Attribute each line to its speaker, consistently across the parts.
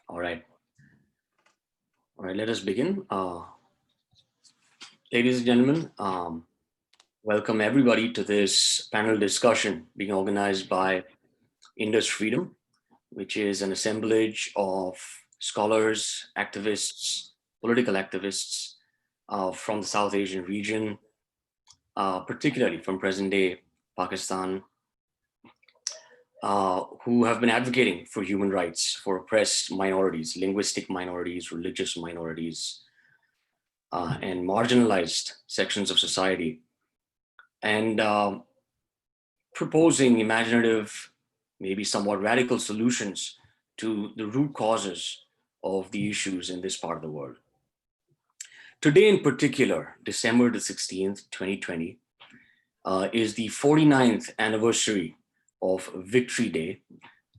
Speaker 1: All right. All right, let us begin. Ladies and gentlemen, welcome everybody to this panel discussion being organized by Indus Freedom, which is an assemblage of scholars, activists, political activists from the South Asian region, particularly from present-day Pakistan, who have been advocating for human rights for oppressed minorities, linguistic minorities, religious minorities, and marginalized sections of society, and proposing imaginative, maybe somewhat radical solutions to the root causes of the issues in this part of the world. Today in particular, December the 16th, 2020, is the 49th anniversary of Victory Day,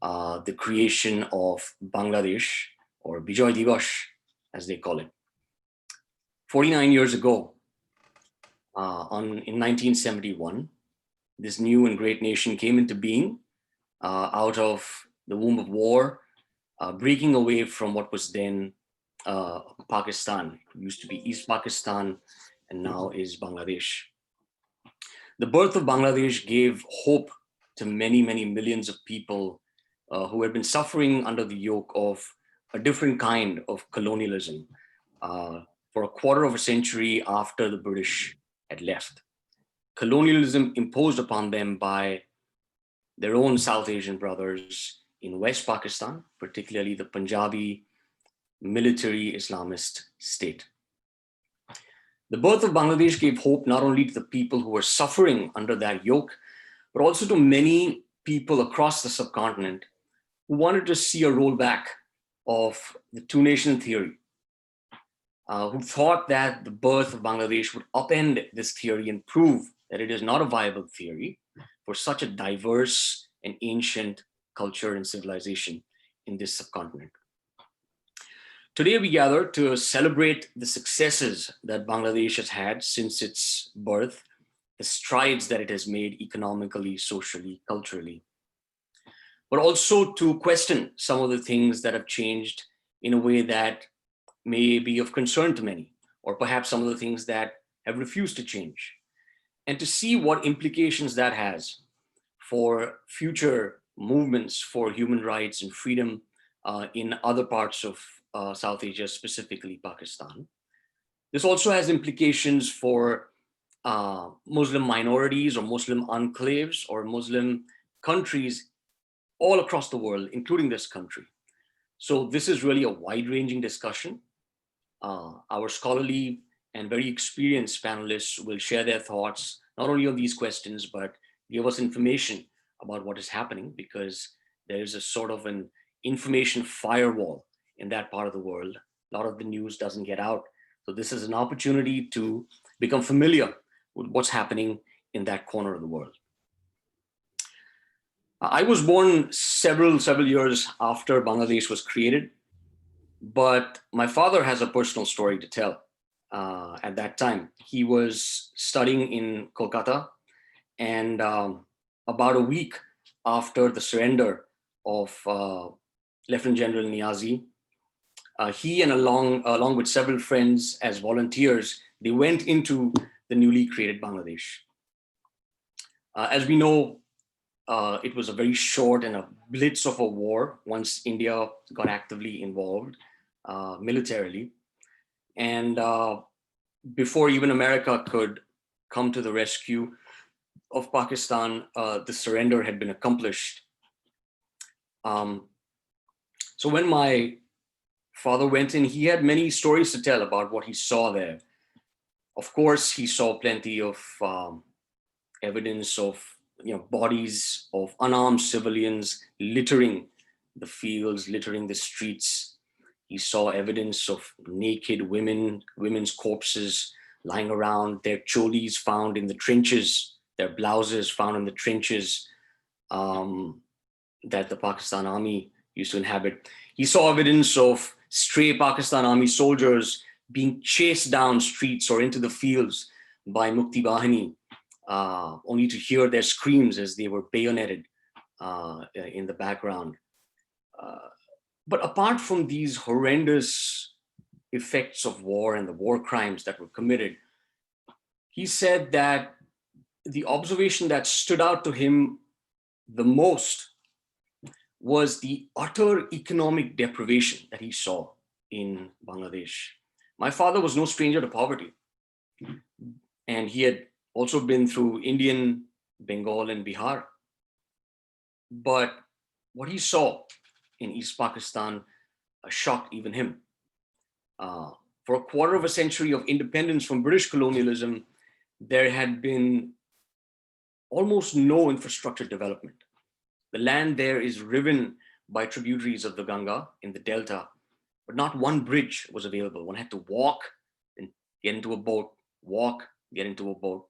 Speaker 1: the creation of Bangladesh, or Bijoy Divash, as they call it. 49 years ago, in 1971, this new and great nation came into being out of the womb of war, breaking away from what was then Pakistan. It used to be East Pakistan and now is Bangladesh. The birth of Bangladesh gave hope to many, many millions of people who had been suffering under the yoke of a different kind of colonialism for a quarter of a century after the British had left. Colonialism imposed upon them by their own South Asian brothers in West Pakistan, particularly the Punjabi military Islamist state. The birth of Bangladesh gave hope not only to the people who were suffering under that yoke, but also to many people across the subcontinent who wanted to see a rollback of the two-nation theory, who thought that the birth of Bangladesh would upend this theory and prove that it is not a viable theory for such a diverse and ancient culture and civilization in this subcontinent. Today we gather to celebrate the successes that Bangladesh has had since its birth, the strides that it has made economically, socially, culturally, but also to question some of the things that have changed in a way that may be of concern to many, or perhaps some of the things that have refused to change, and to see what implications that has for future movements for human rights and freedom in other parts of South Asia, specifically Pakistan. This also has implications for Muslim minorities or Muslim enclaves or Muslim countries all across the world, including this country. So this is really a wide-ranging discussion. Our scholarly and very experienced panelists will share their thoughts, not only on these questions, but give us information about what is happening, because there is a sort of an information firewall in that part of the world. A lot of the news doesn't get out. So this is an opportunity to become familiar with what's happening in that corner of the world. I was born several years after Bangladesh was created, but my father has a personal story to tell. At that time, he was studying in Kolkata, and about a week after the surrender of Lieutenant General Niazi, he and along with several friends as volunteers, they went into the newly created Bangladesh. As we know, it was a very short and a blitz of a war once India got actively involved militarily. And before even America could come to the rescue of Pakistan, the surrender had been accomplished. So when my father went in, he had many stories to tell about what he saw there. Of course, he saw plenty of evidence of bodies of unarmed civilians littering the fields, littering the streets. He saw evidence of naked women's corpses lying around, their cholis found in the trenches, their blouses found in the trenches that the Pakistan Army used to inhabit. He saw evidence of stray Pakistan Army soldiers being chased down streets or into the fields by Mukti Bahini, only to hear their screams as they were bayoneted in the background. But apart from these horrendous effects of war and the war crimes that were committed, he said that the observation that stood out to him the most was the utter economic deprivation that he saw in Bangladesh. My father was no stranger to poverty, and he had also been through Indian, Bengal, and Bihar. But what he saw in East Pakistan shocked even him. For a quarter of a century of independence from British colonialism, there had been almost no infrastructure development. The land there is riven by tributaries of the Ganga in the delta, but not one bridge was available. One had to walk and get into a boat, walk, get into a boat.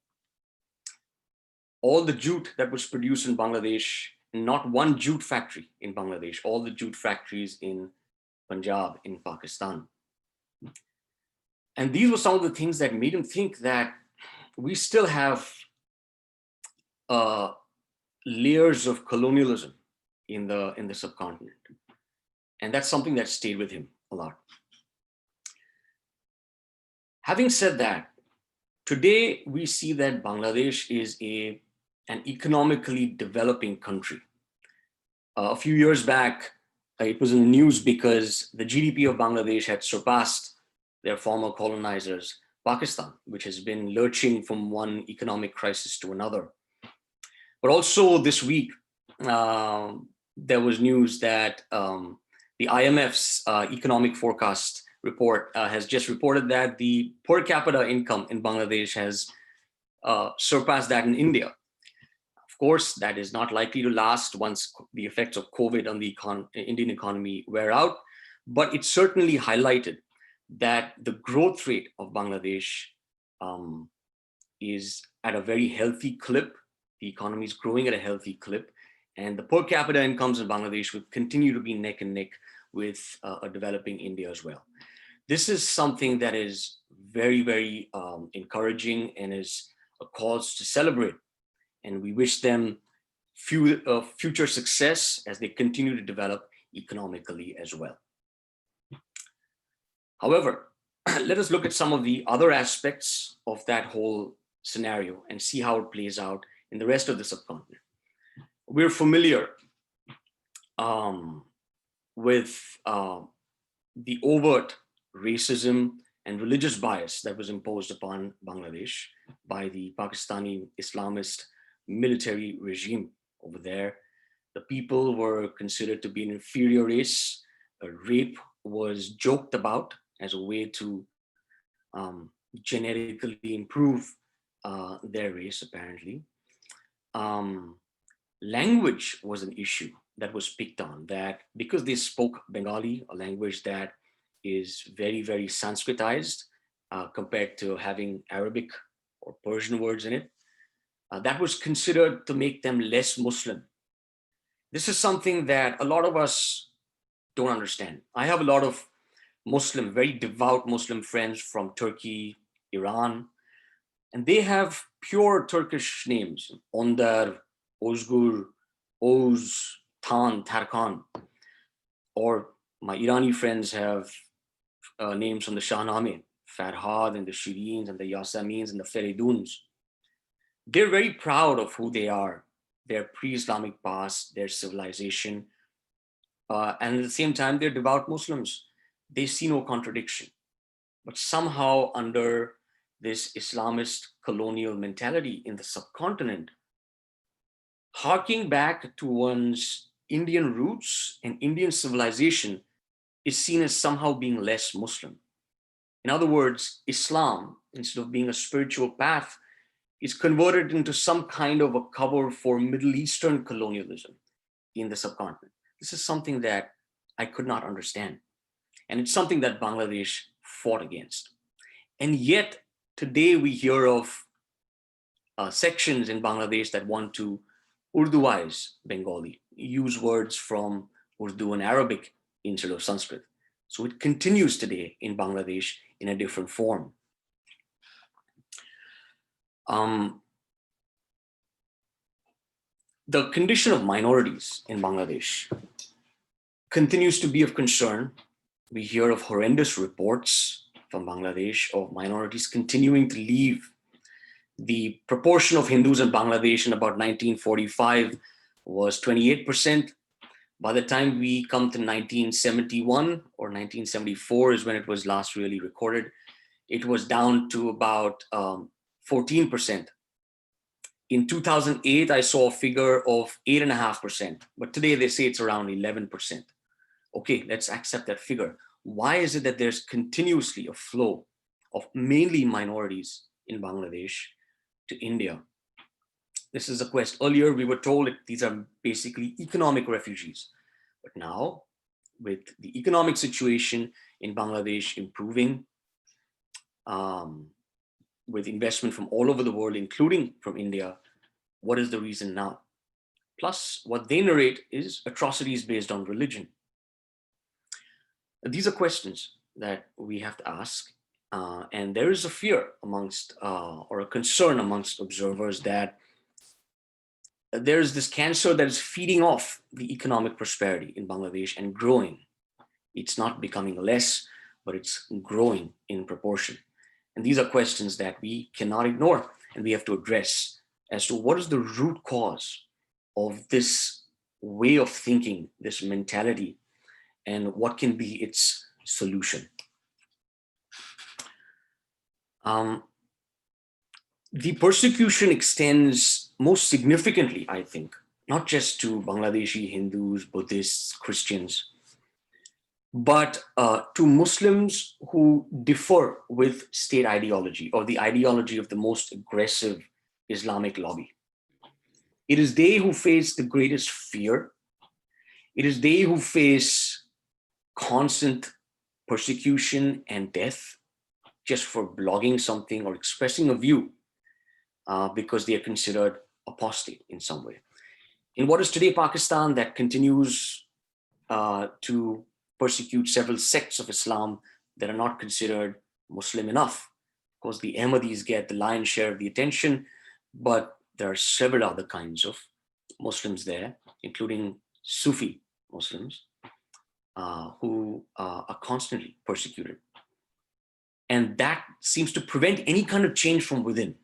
Speaker 1: All the jute that was produced in Bangladesh, not one jute factory in Bangladesh, all the jute factories in Punjab, in Pakistan. And these were some of the things that made him think that we still have layers of colonialism in the subcontinent. And that's something that stayed with him a lot. Having said that, today we see that Bangladesh is an economically developing country. A few years back, it was in the news because the GDP of Bangladesh had surpassed their former colonizers, Pakistan, which has been lurching from one economic crisis to another. But also this week, there was news that the IMF's economic forecast report has just reported that the per capita income in Bangladesh has surpassed that in India. Of course, that is not likely to last once the effects of COVID on the Indian economy wear out, but it certainly highlighted that the growth rate of Bangladesh is at a very healthy clip. The economy is growing at a healthy clip, and the per capita incomes in Bangladesh will continue to be neck and neck with a developing India as well. This is something that is very, very encouraging and is a cause to celebrate. And we wish them future success as they continue to develop economically as well. However, let us look at some of the other aspects of that whole scenario and see how it plays out in the rest of the subcontinent. We're familiar with the overt racism and religious bias that was imposed upon Bangladesh by the Pakistani Islamist military regime over there. The people were considered to be an inferior race. Rape was joked about as a way to genetically improve their race, apparently. Language was an issue that was picked on, that because they spoke Bengali, a language that is very, very Sanskritized compared to having Arabic or Persian words in it, that was considered to make them less Muslim. This is something that a lot of us don't understand. I have a lot of Muslim, very devout Muslim friends from Turkey, Iran, and they have pure Turkish names: Ondar, Ozgur, Oz, Tan, Tarkan. Or my Irani friends have names from the Shahnameh, Farhad and the Shirins and the Yasamins and the Feriduns. They're very proud of who they are, their pre-Islamic past, their civilization. And at the same time, they're devout Muslims. They see no contradiction. But somehow under this Islamist colonial mentality in the subcontinent, harking back to one's Indian roots and Indian civilization is seen as somehow being less Muslim. In other words, Islam, instead of being a spiritual path, is converted into some kind of a cover for Middle Eastern colonialism in the subcontinent. This is something that I could not understand. And it's something that Bangladesh fought against. And yet, today we hear of sections in Bangladesh that want to Urduize Bengali, use words from Urdu and Arabic instead of Sanskrit. So it continues today in Bangladesh in a different form. The condition of minorities in Bangladesh continues to be of concern. We hear of horrendous reports from Bangladesh of minorities continuing to leave. The proportion of Hindus in Bangladesh in about 1945 was 28%. By the time we come to 1971 or 1974 is when it was last really recorded, it was down to about 14%. In 2008, I saw a figure of 8.5%, but today they say it's around 11%. Okay, let's accept that figure. Why is it that there's continuously a flow of mainly minorities in Bangladesh to India? This is a quest. Earlier, we were told that these are basically economic refugees. But now, with the economic situation in Bangladesh improving, with investment from all over the world, including from India, what is the reason now? Plus, what they narrate is atrocities based on religion. These are questions that we have to ask. And there is a fear amongst, or a concern amongst observers that there is this cancer that is feeding off the economic prosperity in Bangladesh and growing. It's not becoming less, but it's growing in proportion. And these are questions that we cannot ignore and we have to address as to what is the root cause of this way of thinking, this mentality, and what can be its solution. The persecution extends most significantly, I think, not just to Bangladeshi Hindus, Buddhists, Christians, but to Muslims who differ with state ideology or the ideology of the most aggressive Islamic lobby. It is they who face the greatest fear. It is they who face constant persecution and death just for blogging something or expressing a view because they are considered apostate in some way. In what is today Pakistan, that continues to persecute several sects of Islam that are not considered Muslim enough. Of course, the Ahmadis get the lion's share of the attention, but there are several other kinds of Muslims there, including Sufi Muslims, who are constantly persecuted. And that seems to prevent any kind of change from within.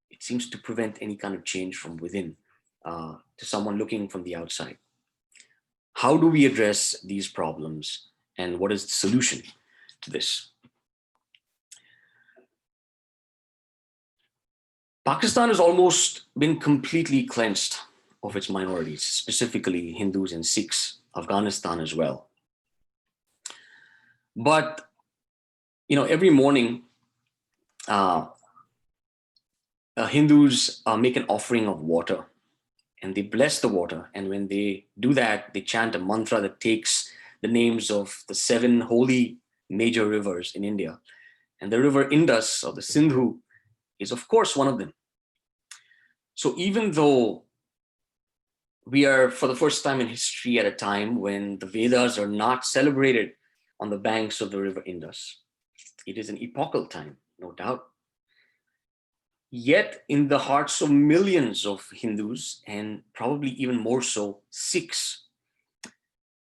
Speaker 1: It seems to prevent any kind of change from within to someone looking from the outside. How do we address these problems and what is the solution to this? Pakistan has almost been completely cleansed of its minorities, specifically Hindus and Sikhs, Afghanistan as well. But, you know, every morning, Hindus make an offering of water and they bless the water. And when they do that, they chant a mantra that takes the names of the 7 holy major rivers in India. And the river Indus or the Sindhu is of course one of them. So even though we are for the first time in history at a time when the Vedas are not celebrated on the banks of the river Indus, it is an epochal time, no doubt. Yet in the hearts of millions of Hindus, and probably even more so Sikhs,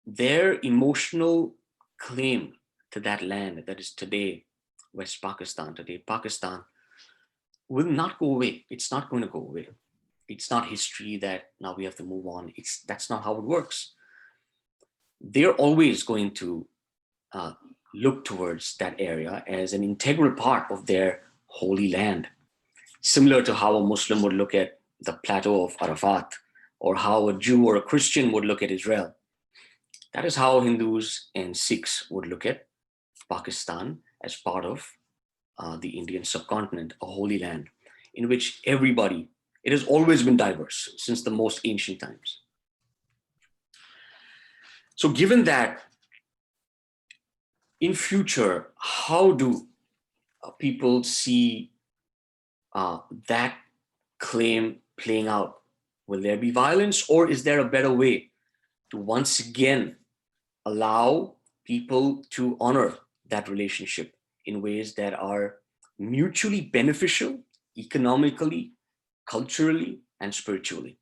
Speaker 1: their emotional claim to that land that is today West Pakistan, today Pakistan, will not go away. It's not going to go away. It's not history that now we have to move on. That's not how it works. They're always going to look towards that area as an integral part of their holy land. Similar to how a Muslim would look at the plateau of Arafat, or how a Jew or a Christian would look at Israel. That is how Hindus and Sikhs would look at Pakistan as part of the Indian subcontinent, a holy land in which everybody, it has always been diverse since the most ancient times. So given that, in future, how do people see that claim playing out? Will there be violence, or is there a better way to once again allow people to honor that relationship in ways that are mutually beneficial, economically, culturally, and spiritually?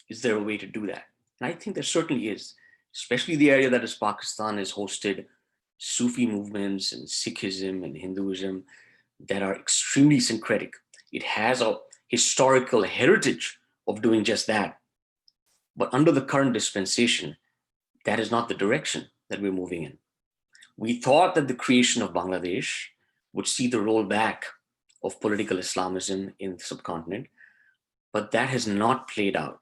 Speaker 1: Is there a way to do that? And I think there certainly is, especially the area that is Pakistan, has hosted Sufi movements and Sikhism and Hinduism that are extremely syncretic. It has a historical heritage of doing just that. But under the current dispensation, that is not the direction that we're moving in. We thought that the creation of Bangladesh would see the rollback of political Islamism in the subcontinent, but that has not played out.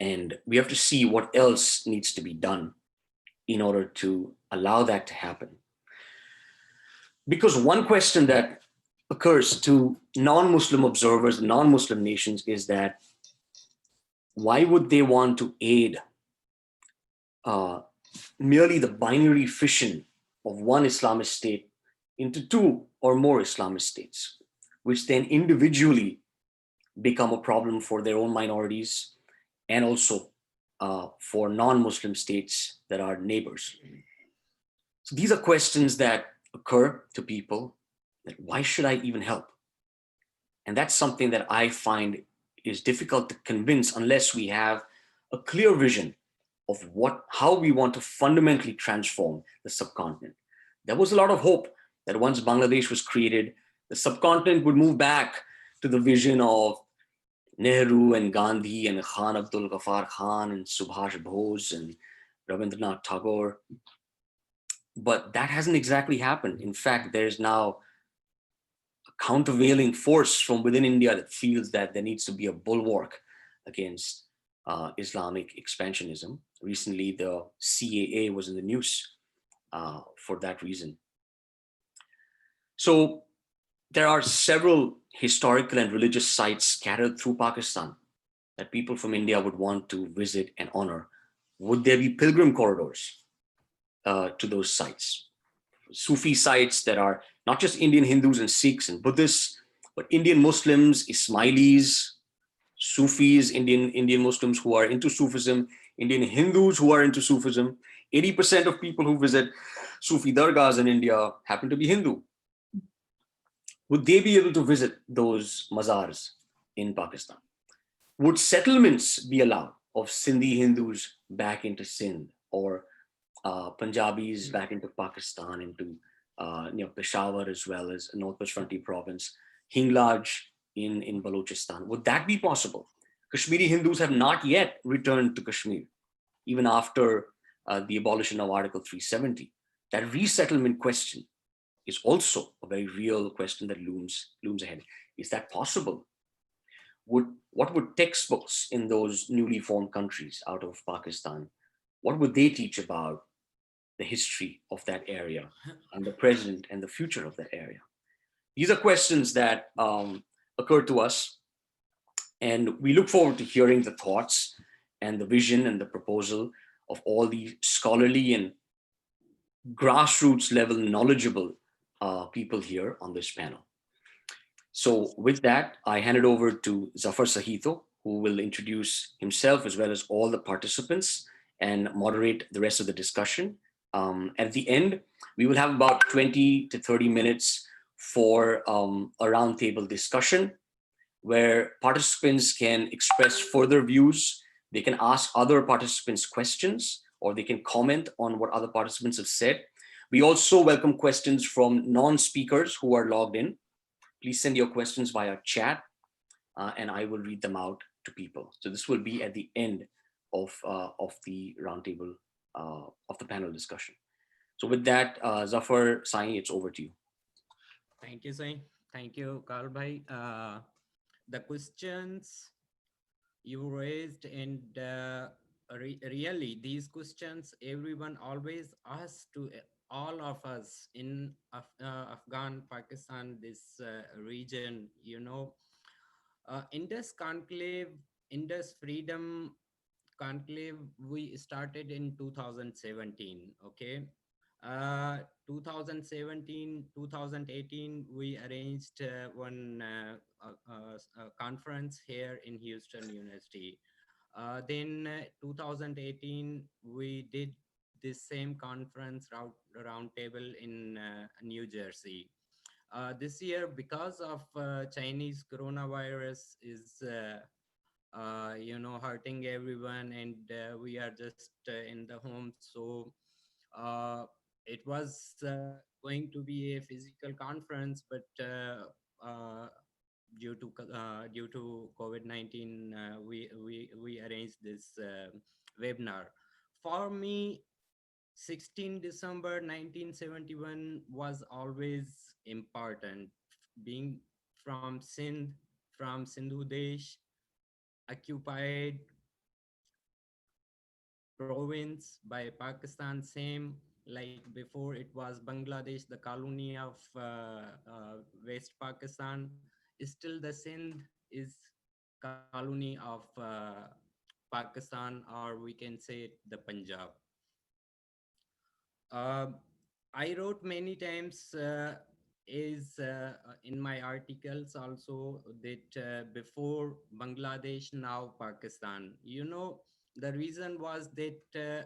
Speaker 1: And we have to see what else needs to be done in order to allow that to happen. Because one question that occurs to non-Muslim observers, non-Muslim nations, is that why would they want to aid uh, merely the binary fission of one Islamist state into two or more Islamist states, which then individually become a problem for their own minorities and also for non-Muslim states that are neighbors. So these are questions that occur to people, that why should I even help? And that's something that I find is difficult to convince unless we have a clear vision of how we want to fundamentally transform the subcontinent. There was a lot of hope that once Bangladesh was created, the subcontinent would move back to the vision of Nehru and Gandhi and Khan Abdul Ghaffar Khan and Subhash Bose and Rabindranath Tagore. But that hasn't exactly happened. In fact, there's now a countervailing force from within India that feels that there needs to be a bulwark against Islamic expansionism. Recently, the CAA was in the news for that reason. So there are several historical and religious sites scattered through Pakistan that people from India would want to visit and honor. Would there be pilgrim corridors to those sites? Sufi sites that are not just Indian Hindus and Sikhs and Buddhists, but Indian Muslims, Ismailis, Sufis, Indian Muslims who are into Sufism, Indian Hindus who are into Sufism. 80% of people who visit Sufi dargahs in India happen to be Hindu. Would they be able to visit those mazars in Pakistan? Would settlements be allowed of Sindhi Hindus back into Sindh, or Punjabis back into Pakistan, into Peshawar as well as North Pashwanti province, Hinglaj in Balochistan? Would that be possible? Kashmiri Hindus have not yet returned to Kashmir, even after the abolition of Article 370. That resettlement question is also a very real question that looms ahead. Is that possible? What would textbooks in those newly formed countries out of Pakistan, what would they teach about the history of that area and the present and the future of that area? These are questions that occur to us, and we look forward to hearing the thoughts and the vision and the proposal of all the scholarly and grassroots level knowledgeable people here on this panel. So with that, I hand it over to Zafar Sahito, who will introduce himself as well as all the participants and moderate the rest of the discussion. At the end, we will have about 20 to 30 minutes for a roundtable discussion where participants can express further views. They can ask other participants questions, or they can comment on what other participants have said. We also welcome questions from non-speakers who are logged in. Please send your questions via chat, and I will read them out to people. So this will be at the end of the roundtable, of the panel discussion. So with that, Zafar, Sai, it's over to you.
Speaker 2: Thank you, Sai. Thank you, Karl Bhai. The questions you raised, and really these questions everyone always asks to all of us in Afghan, Pakistan, this region, Indus Conclave, Indus Freedom Conclave, we started in 2017. Okay. 2017, 2018, we arranged one conference here in Houston University. Then 2018, we did this same conference round table in New Jersey. This year, because of Chinese coronavirus is hurting everyone, and we are just in the home. So uh, it was going to be a physical conference, but due to COVID-19, we arranged this webinar. For me, 16 December 1971 was always important. Being from Sindh, from Sindhu Desh, occupied province by Pakistan, same like before it was Bangladesh, the colony of West Pakistan. Still, the Sindh is colony of Pakistan, or we can say the Punjab. Uh, I wrote many times is in my articles also that before Bangladesh, now Pakistan. The reason was that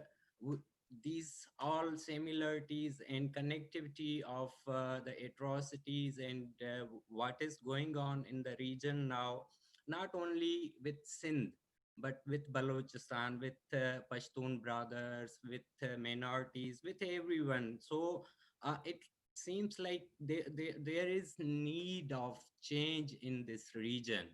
Speaker 2: these all similarities and connectivity of the atrocities and what is going on in the region now, not only with Sindh, but with Balochistan, with Pashtun brothers, with minorities, with everyone. So it seems like there is need of change in this region.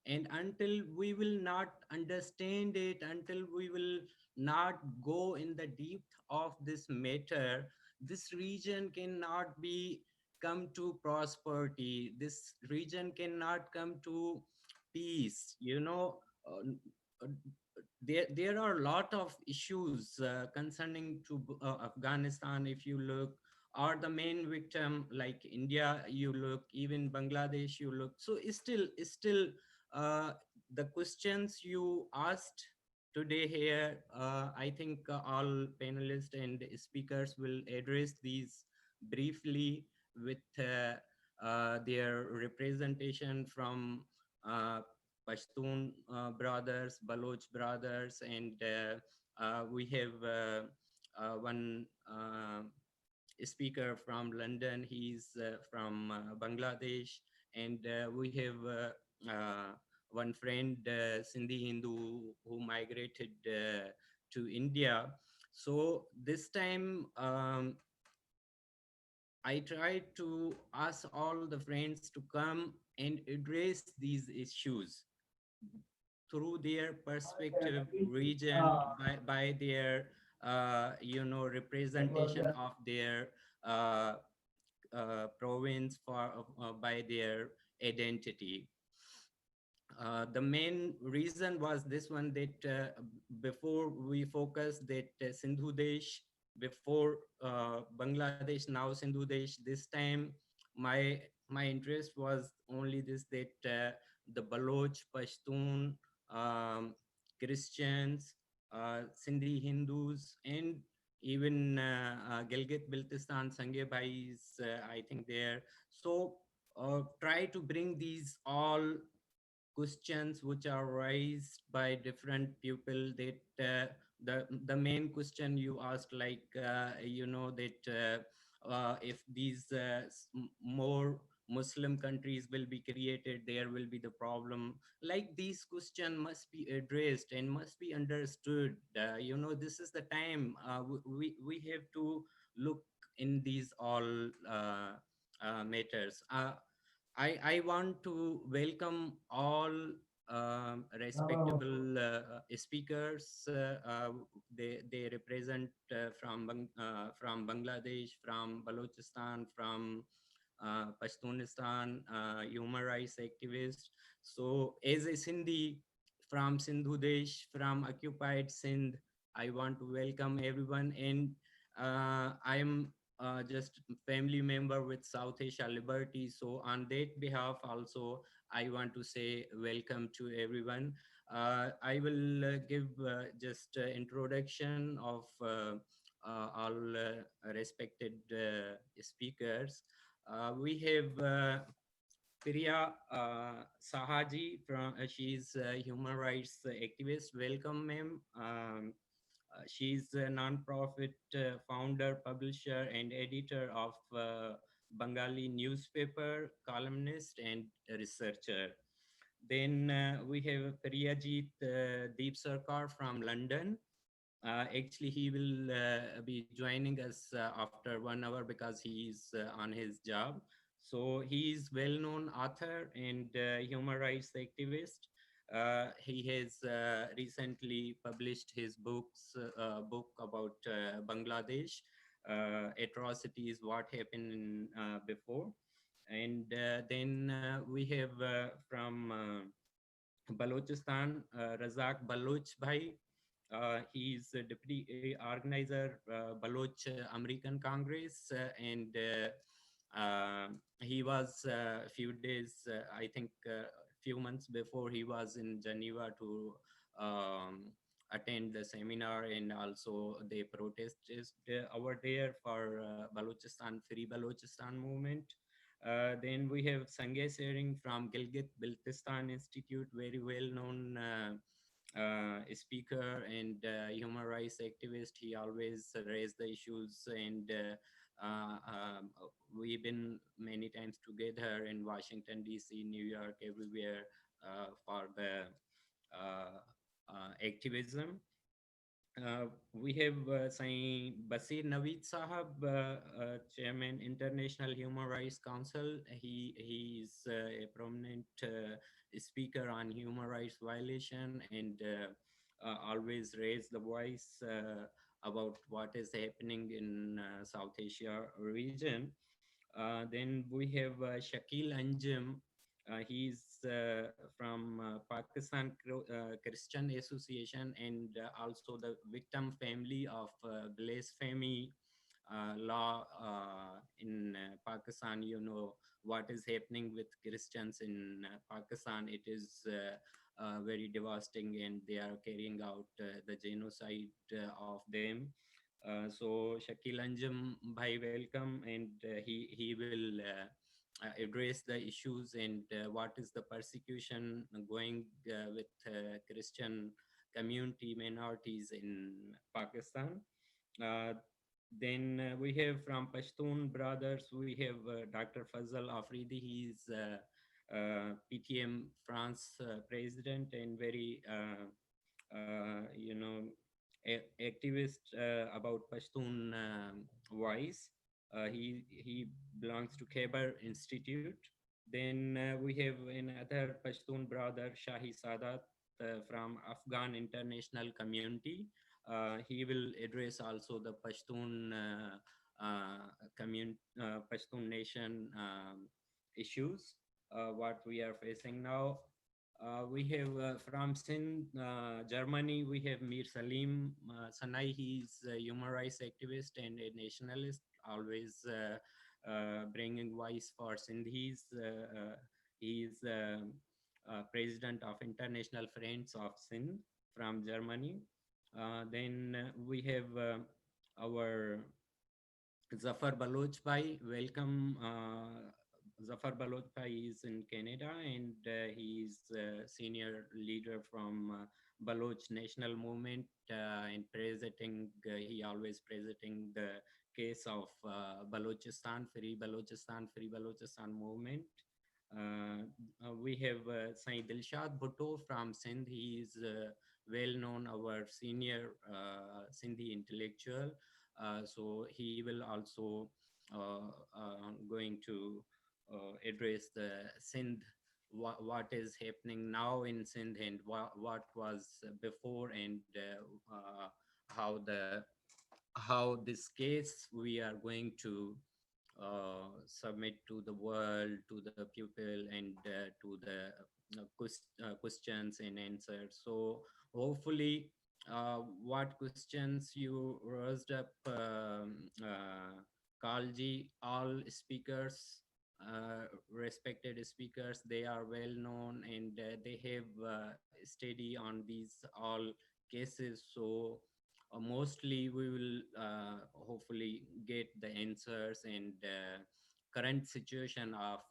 Speaker 2: And until we will not understand it, until we will not go in the depth of this matter, this region cannot be come to prosperity. This region cannot come to peace. There are a lot of issues concerning to Afghanistan. If you look, or the main victim like India, you look, even Bangladesh, you look. So still uh, the questions you asked today here, I think all panelists and speakers will address these briefly with their representation from Pashtun brothers, Baloch brothers, and we have one speaker from London. He's from Bangladesh, and we have one friend, Sindhi Hindu, who migrated to India. So this time, I tried to ask all the friends to come and address these issues through their perspective region, by their representation of their uh, province, by their identity. The main reason was this one, that before we focus that Sindhu Desh, before Bangladesh, now Sindhu Desh. This time, my interest was only this, that the Baloch, Pashtun, um, Christians, Sindhi Hindus, and even Gilgit Baltistan, Sange Bhai is, I think, there. So try to bring these all questions which are raised by different people, that the main question you asked, like that if these more Muslim countries will be created, there will be the problem. Like, these questions must be addressed and must be understood. This is the time we have to look in these all matters. I want to welcome all respectable speakers. They represent from Bangladesh, from Balochistan, from Pashtunistan, human rights activists. So, as a Sindhi from Sindhu Desh, from occupied Sindh, I want to welcome everyone. And I am just family member with South Asia Liberty. So on that behalf also, I want to say welcome to everyone. I will give just introduction of all respected speakers. We have Priya Sahaji from, she's a human rights activist. Welcome, ma'am. She's a non-profit founder, publisher, and editor of Bengali newspaper, columnist, and researcher. Then we have Priyajit Deep Sarkar from London. Actually, he will be joining us after 1 hour because he is on his job. So he is well-known author and human rights activist. He has recently published his book about Bangladesh atrocities, what happened before. And then we have from Balochistan, Razak Baloch Bhai. He's a deputy organizer, Baloch American Congress, and he was a few days, I think, few months before he was in Geneva to attend the seminar, and also they protested over there for Balochistan, Free Balochistan movement. Then we have Sanjay Sering from Gilgit Baltistan Institute, very well known speaker and human rights activist. He always raised the issues, and we've been many times together in Washington, D.C., New York, everywhere for the activism. We have Sain Basir Naveed Sahab, Chairman International Human Rights Council. He is a prominent speaker on human rights violation, and always raise the voice about what is happening in South Asia region. Then we have Shakil Anjum. He's from Pakistan Christian Association, and also the victim family of blasphemy law in Pakistan. You know what is happening with Christians in Pakistan. It is very devastating, and they are carrying out the genocide of them. So Shakil Anjum Bhai, welcome, and he will address the issues and what is the persecution going with Christian community minorities in Pakistan. Uh, then we have from Pashtun Brothers, we have Dr. Fasil Afridi. He's PTM France president and very, you know, activist about Pashtun voice. He belongs to Khyber Institute. Then we have another Pashtun brother, Shahi Sadat, from Afghan International Community. He will address also the Pashtun Pashtun nation issues, what we are facing now. We have from Sindh, Germany, we have Mir Salim Sanai. He's a human rights activist and a nationalist, always bringing voice for Sindhis. He's president of International Friends of Sindh from Germany. Then we have our Zafar Baloch Bhai. Welcome. Zafar Baloch Bhai is in Canada, and he is a senior leader from Baloch National Movement, and presenting, he always presenting the case of Balochistan, Free Balochistan movement. We have Saeed Dilshad Bhutto from Sindh. He is well known, our senior Sindhi intellectual. So he will also going to address the Sindh, what is happening now in Sindh, and what was before, and how this case we are going to submit to the world, to the people, and to the questions and answers. So hopefully, what questions you raised up, Kalji, all speakers, respected speakers, they are well known, and they have study on these all cases. So mostly we will hopefully get the answers and current situation of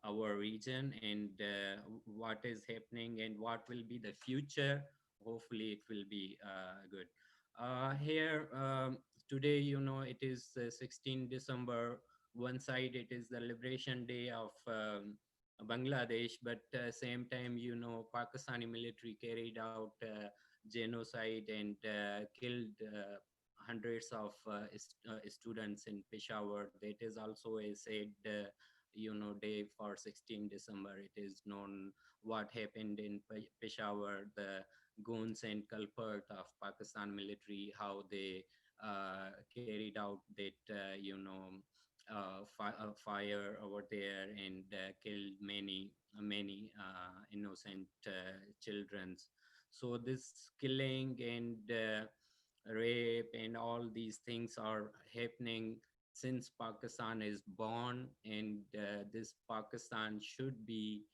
Speaker 2: our region, and what is happening and what will be the future. Hopefully it will be good. Here today, you know, it is 16 December. One side it is the Liberation Day of Bangladesh, but same time, Pakistani military carried out genocide and killed hundreds of students in Peshawar. That is also a sad, day for 16 December. It is known what happened in Peshawar, the goons and culprit of Pakistan military, how they carried out that, fire over there and killed many innocent children. So this killing and rape and all these things are happening since Pakistan is born, and this Pakistan should be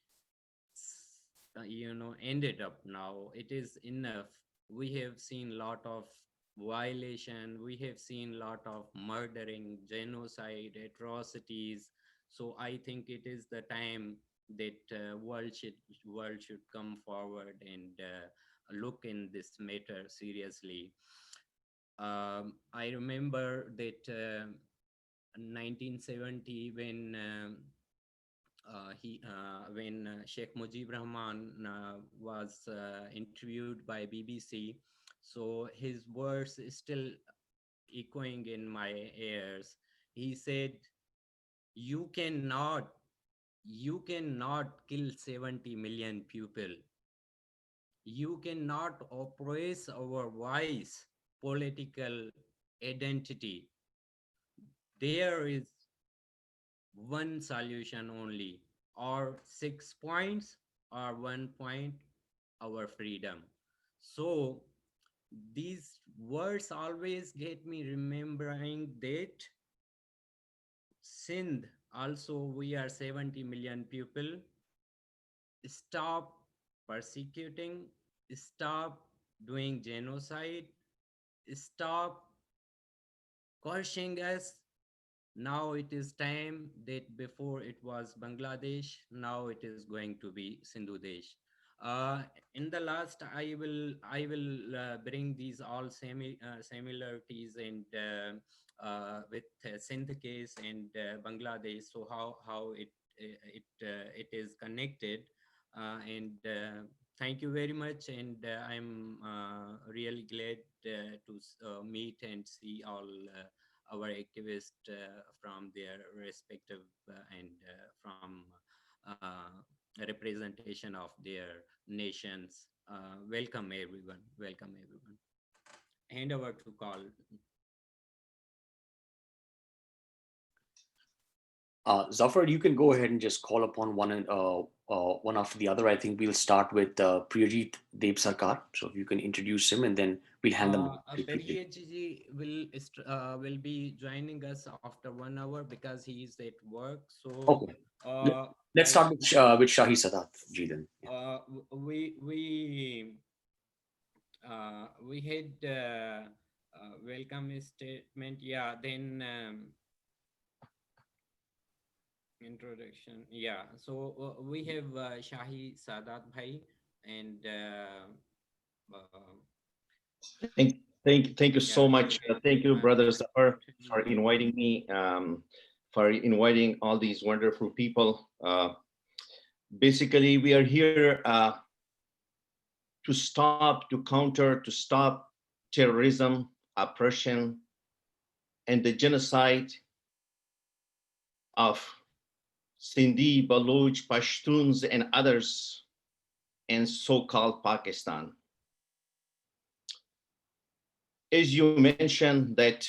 Speaker 2: ended up now. It is enough. We have seen lot of violation, we have seen lot of murdering, genocide, atrocities. So I think it is the time that world should come forward and look in this matter seriously. I remember that 1970, when Sheikh Mujib Rahman was interviewed by BBC. So his words is still echoing in my ears. He said, "You cannot, you cannot kill 70 million people. You cannot oppress our voice, political identity. There is one solution only, or 6 points, or 1 point, our freedom." So these words always get me remembering that Sindh also we are 70 million people. Stop persecuting, stop doing genocide, stop crushing us. Now it is time that before it was Bangladesh, now it is going to be Sindhu Desh. In the last, I will bring these all similarities and with Sindh case and Bangladesh. So how it is connected, and thank you very much. And I'm really glad to meet and see all our activists from their respective and from representation of their nations. Welcome everyone. Welcome everyone. Hand over to call.
Speaker 1: Zafar, you can go ahead and just call upon one after the other. I think we'll start with Priyajit Deb Sarkar. So if you can introduce him, and then we'll hand them.
Speaker 2: Priyajit will be joining us after 1 hour because he is at work. So
Speaker 1: Okay. Let's start with Shahi Sadat ji then.
Speaker 2: We had welcome statement. Yeah, then introduction. Yeah, so we have Shahi Sadat Bhai and
Speaker 3: Thank you so much. Thank you, Brother Zafar, for inviting me, for inviting all these wonderful people. Basically, we are here to stop, to counter, to stop terrorism, oppression, and the genocide of Sindhi, Baloch, Pashtuns, and others in so-called Pakistan. As you mentioned that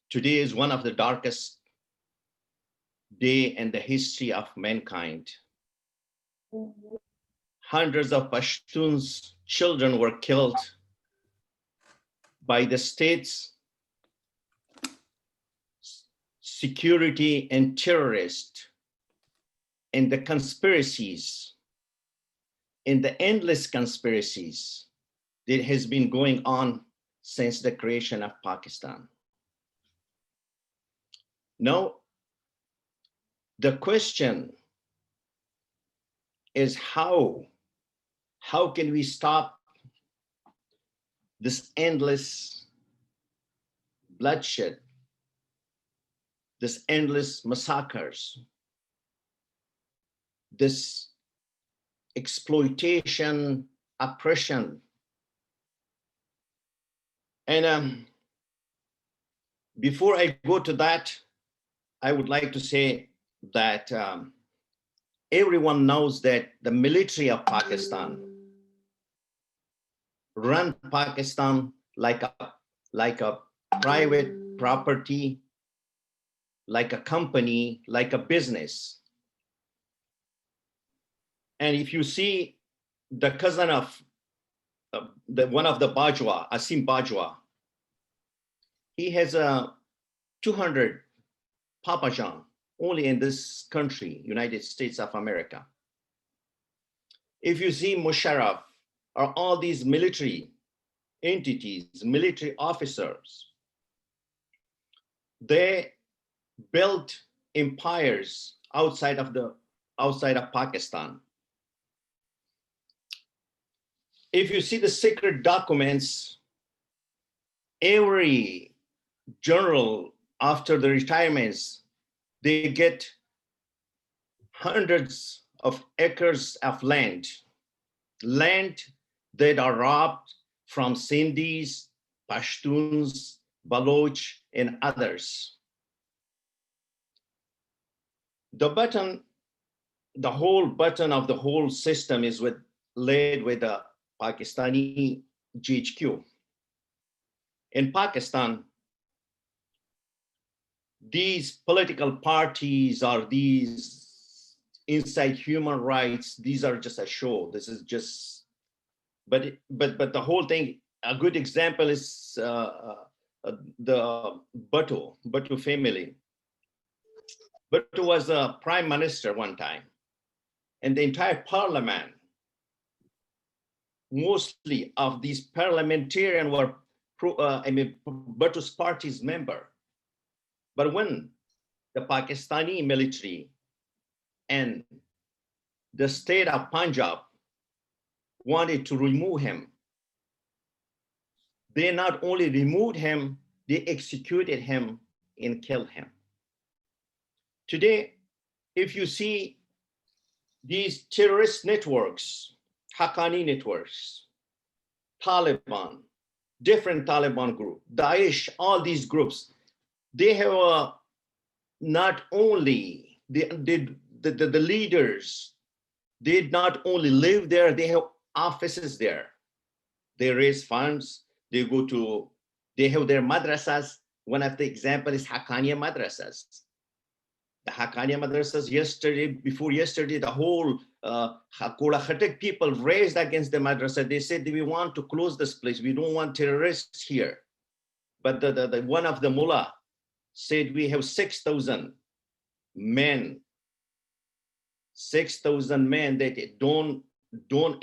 Speaker 3: today is one of the darkest day in the history of mankind. Hundreds of Pashtuns children were killed by the state's security and terrorists, and the conspiracies, and the endless conspiracies that has been going on since the creation of Pakistan. Now, the question is how can we stop this endless bloodshed, this endless massacres? this exploitation, oppression. And before I go to that, I would like to say that everyone knows that the military of Pakistan run Pakistan like a private property, like a company, like a business. And if you see the cousin of one of the Bajwa, Asim Bajwa, he has a 200 Papajan only in this country, United States of America. If you see Musharraf or all these military entities, military officers, they built empires outside of Pakistan. If you see the secret documents, every general after the retirements, they get hundreds of acres of land that are robbed from Sindhis, Pashtuns, Baloch, and others. The whole button of the whole system is laid with the Pakistani GHQ. In Pakistan, these political parties or these inside human rights, these are just a show. This is just, but the whole thing, a good example is the Bhutto family. Bhutto was a prime minister one time, and the entire parliament, mostly of these parliamentarians were Bhutto's party's member. But when the Pakistani military and the state of Punjab wanted to remove him, they not only removed him, they executed him and killed him. Today, if you see these terrorist networks, Haqqani networks, Taliban, different Taliban group, Daesh, all these groups, they have not only the leaders, they not only live there, they have offices there. They raise funds, they have their madrasas. One of the examples is Haqqani madrasas. The Haqqani madrasas before yesterday, the whole Kola Khatek people raised against the madrasa. They said, we want to close this place. We don't want terrorists here. But the one of the mullah said, we have 6,000 men. 6,000 men that don't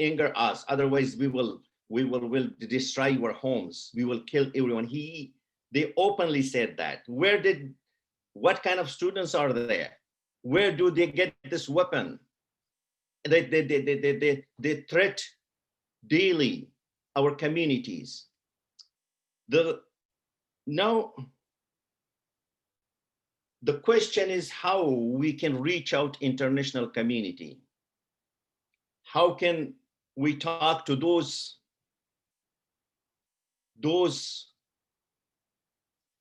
Speaker 3: anger us. Otherwise, we will destroy your homes. We will kill everyone. They openly said that. What kind of students are there? Where do they get this weapon? They threat daily our communities. Now, the question is how we can reach out international community. How can we talk to those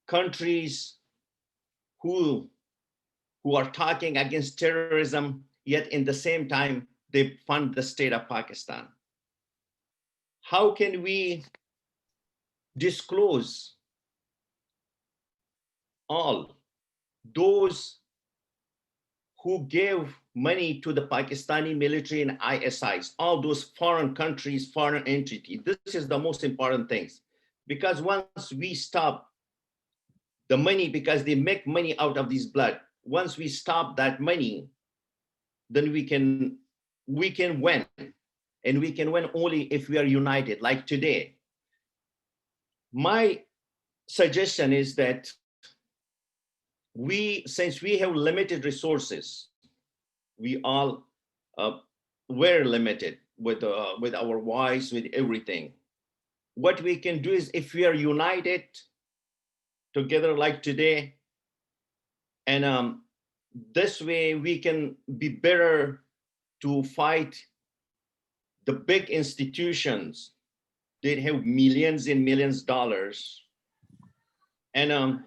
Speaker 3: countries who are talking against terrorism, yet in the same time, they fund the state of Pakistan? How can we disclose all those who gave money to the Pakistani military and ISIs, all those foreign countries, foreign entities? This is the most important things, because once we stop the money, because they make money out of this blood, once we stop that money, then we can win. And we can win only if we are united, like today. My suggestion is that since we have limited resources, we all were limited with our voice, with everything. What we can do is, if we are united together like today, and this way we can be better to fight the big institutions. They have millions and millions of dollars. And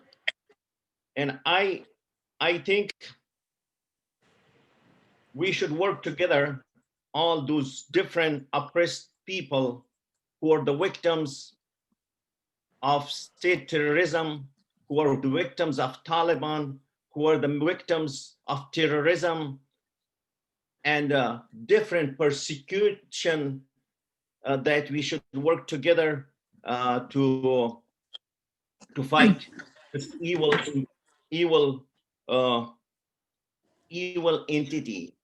Speaker 3: I think we should work together, all those different oppressed people who are the victims of state terrorism, who are the victims of Taliban, who are the victims of terrorism and different persecution, that we should work together to fight this evil entity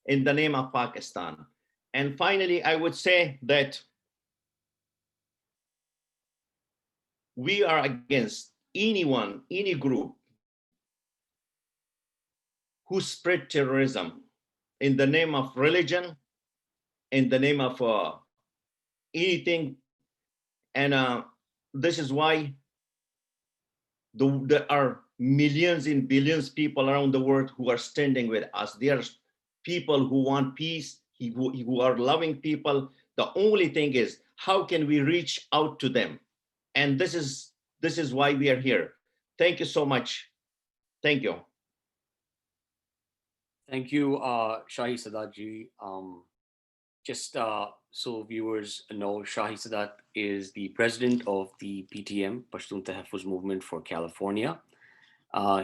Speaker 3: in the name of Pakistan. And finally, I would say that we are against anyone, any group who spread terrorism in the name of religion, in the name of anything. And this is why there are millions and billions of people around the world who are standing with us. There are people who want peace, who are loving people. The only thing is, how can we reach out to them? And this is why we are here. Thank you so much. Thank you.
Speaker 1: Thank you, Shahi Sadat ji. Just so viewers know, Shahi Sadat is the president of the PTM, Pashtun Tahaffuz Movement for California.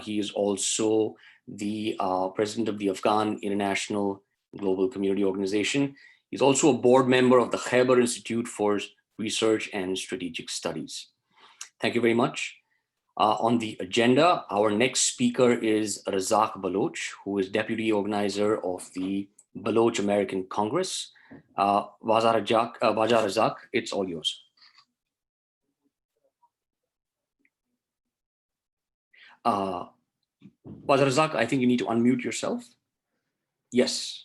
Speaker 1: He is also the president of the Afghan International Global Community Organization. He's also a board member of the Khyber Institute for Research and Strategic Studies. Thank you very much. On the agenda, our next speaker is Razak Baloch, who is deputy organizer of the Baloch American Congress. Waja Razak, it's all yours. Waja Razak, I think you need to unmute yourself. Yes.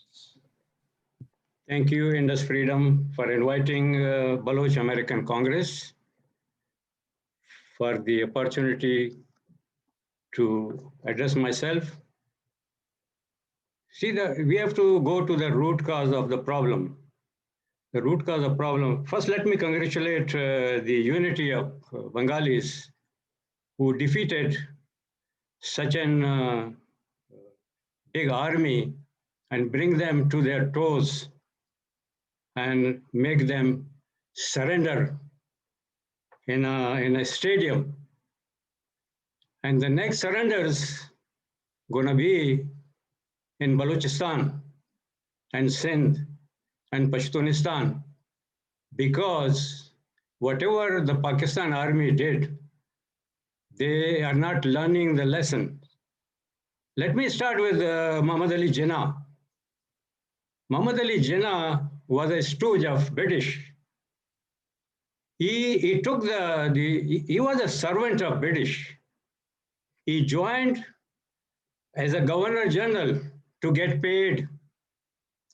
Speaker 4: Thank you, Indus Freedom, for inviting Baloch American Congress, for the opportunity to address myself. See, we have to go to the root cause of the problem. The root cause of the problem. First, let me congratulate the unity of Bengalis who defeated such an big army and bring them to their toes and make them surrender in a stadium. And the next surrender is going to be in Balochistan and Sindh and Pashtunistan, because whatever the Pakistan army did, they are not learning the lesson. Let me start with Muhammad Ali Jinnah. Muhammad Ali Jinnah was a stooge of British. He took he was a servant of British. He joined as a governor general to get paid.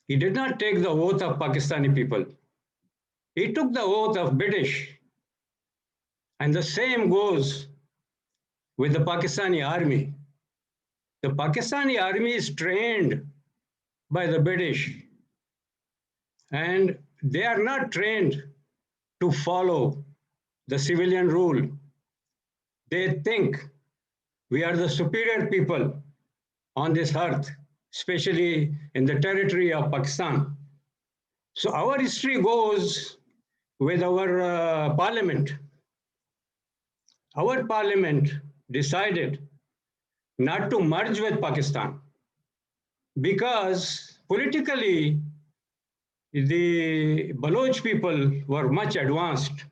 Speaker 4: He did not take the oath of Pakistani people. He took the oath of British. And the same goes with the Pakistani army. The Pakistani army is trained by the British, and they are not trained to follow the civilian rule. They think we are the superior people on this earth, especially in the territory of Pakistan. So our history goes with our parliament. Our parliament decided not to merge with Pakistan because politically the Baloch people were much advanced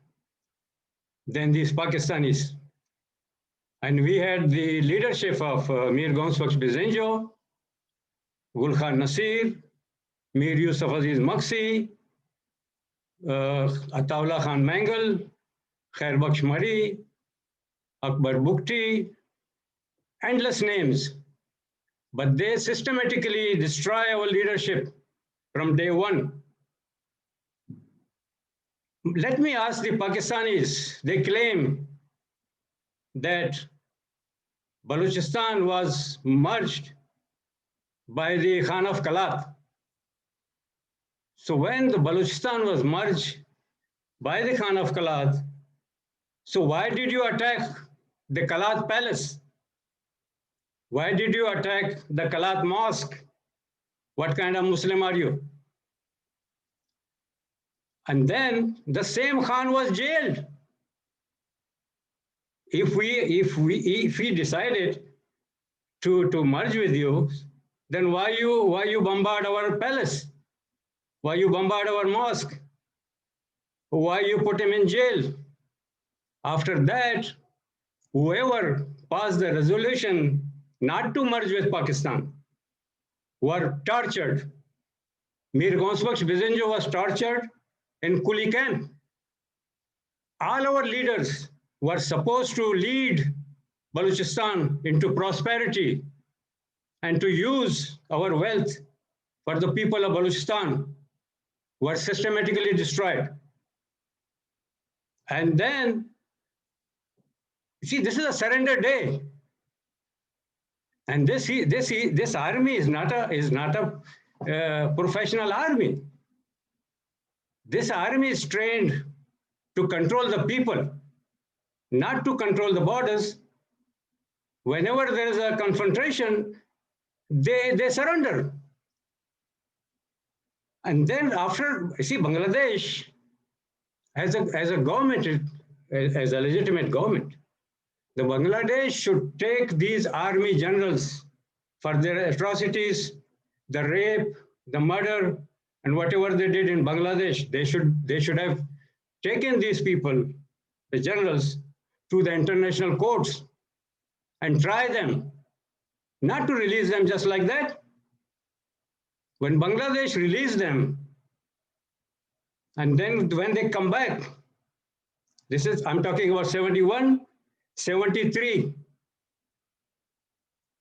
Speaker 4: than these Pakistanis. And we had the leadership of Mir Gaunsbaksh Bizenjo, Gul Khan Nasir, Mir Yusuf Aziz Maksi, Ataullah Khan Mangal, Khair Baksh Mari, Akbar Bukti, endless names. But they systematically destroy our leadership from day one. Let me ask the Pakistanis. They claim that Balochistan was merged by the Khan of Kalat. So when the Balochistan was merged by the Khan of Kalat, so why did you attack the Kalat palace? Why did you attack the Kalat mosque? What kind of Muslim are you? And then the same Khan was jailed. If we decided to merge with you, then why you bombard our palace? Why you bombard our mosque? Why you put him in jail? After that, whoever passed the resolution not to merge with Pakistan were tortured. Mir Gonsbaksh Bizenjo was tortured in Kuli camp. All our leaders were supposed to lead Balochistan into prosperity and to use our wealth for the people of Balochistan were systematically destroyed. And then, see, this is a surrender day. And this army is not a professional army. This army is trained to control the people, not to control the borders. Whenever there is a confrontation, they surrender. And then after, see, Bangladesh as a government, as a legitimate government, the Bangladesh should take these army generals for their atrocities, the rape, the murder, and whatever they did in Bangladesh. They should have taken these people, the generals, to the international courts and try them, not to release them just like that. When Bangladesh released them, and then when they come back, I'm talking about 71, 73,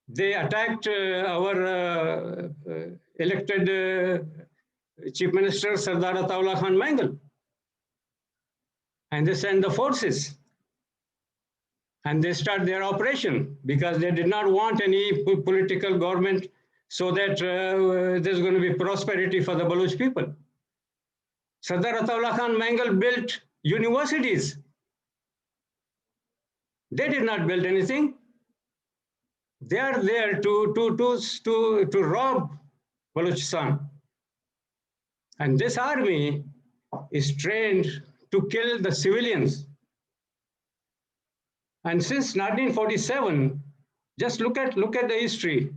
Speaker 4: they attacked our elected Chief Minister Sardar Ataullah Khan Mangal. And they sent the forces. And they start their operation because they did not want any political government so that there's going to be prosperity for the Baloch people. Sardar Ataullah Khan Mangal built universities. They did not build anything. They are there to rob Balochistan. And this army is trained to kill the civilians. And since 1947, just look at the history,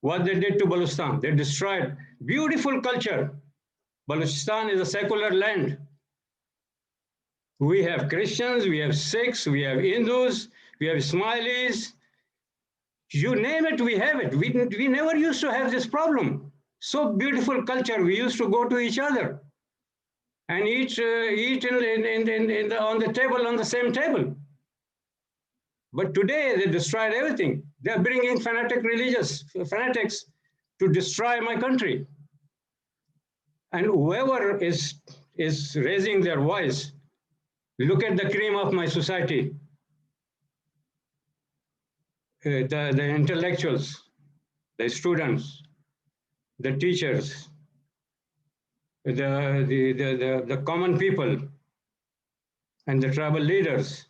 Speaker 4: what they did to Balochistan. They destroyed beautiful culture. Balochistan is a secular land. We have Christians, we have Sikhs, we have Indus, we have Ismailis. You name it, we have it. We never used to have this problem. So beautiful culture. We used to go to each other and eat on the table, on the same table. But today they destroyed everything. They are bringing fanatics to destroy my country. And whoever is raising their voice, look at the cream of my society. The intellectuals, the students, the teachers, the common people, and the tribal leaders,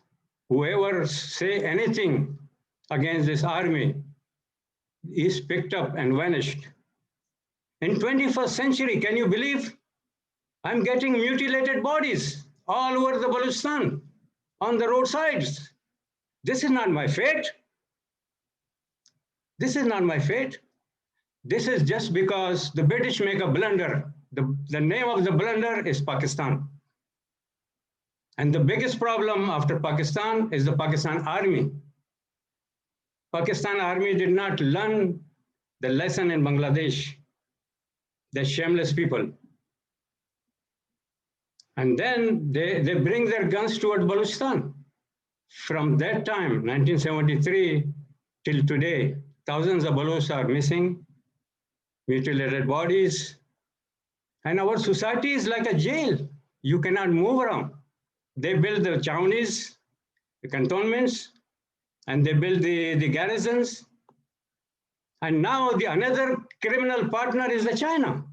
Speaker 4: whoever say anything against this army is picked up and vanished. In 21st century, can you believe? I'm getting mutilated bodies all over the Balochistan, on the roadsides. This is not my fate. This is not my fate. This is just because the British make a blunder. The name of the blunder is Pakistan. And the biggest problem after Pakistan is the Pakistan army. Pakistan army did not learn the lesson in Bangladesh. They're shameless people. And then they bring their guns toward Balochistan. From that time, 1973, till today, thousands of Balochs are missing, mutilated bodies. And our society is like a jail. You cannot move around. They build the chownies, the cantonments, and they build the garrisons. And now another criminal partner is the China.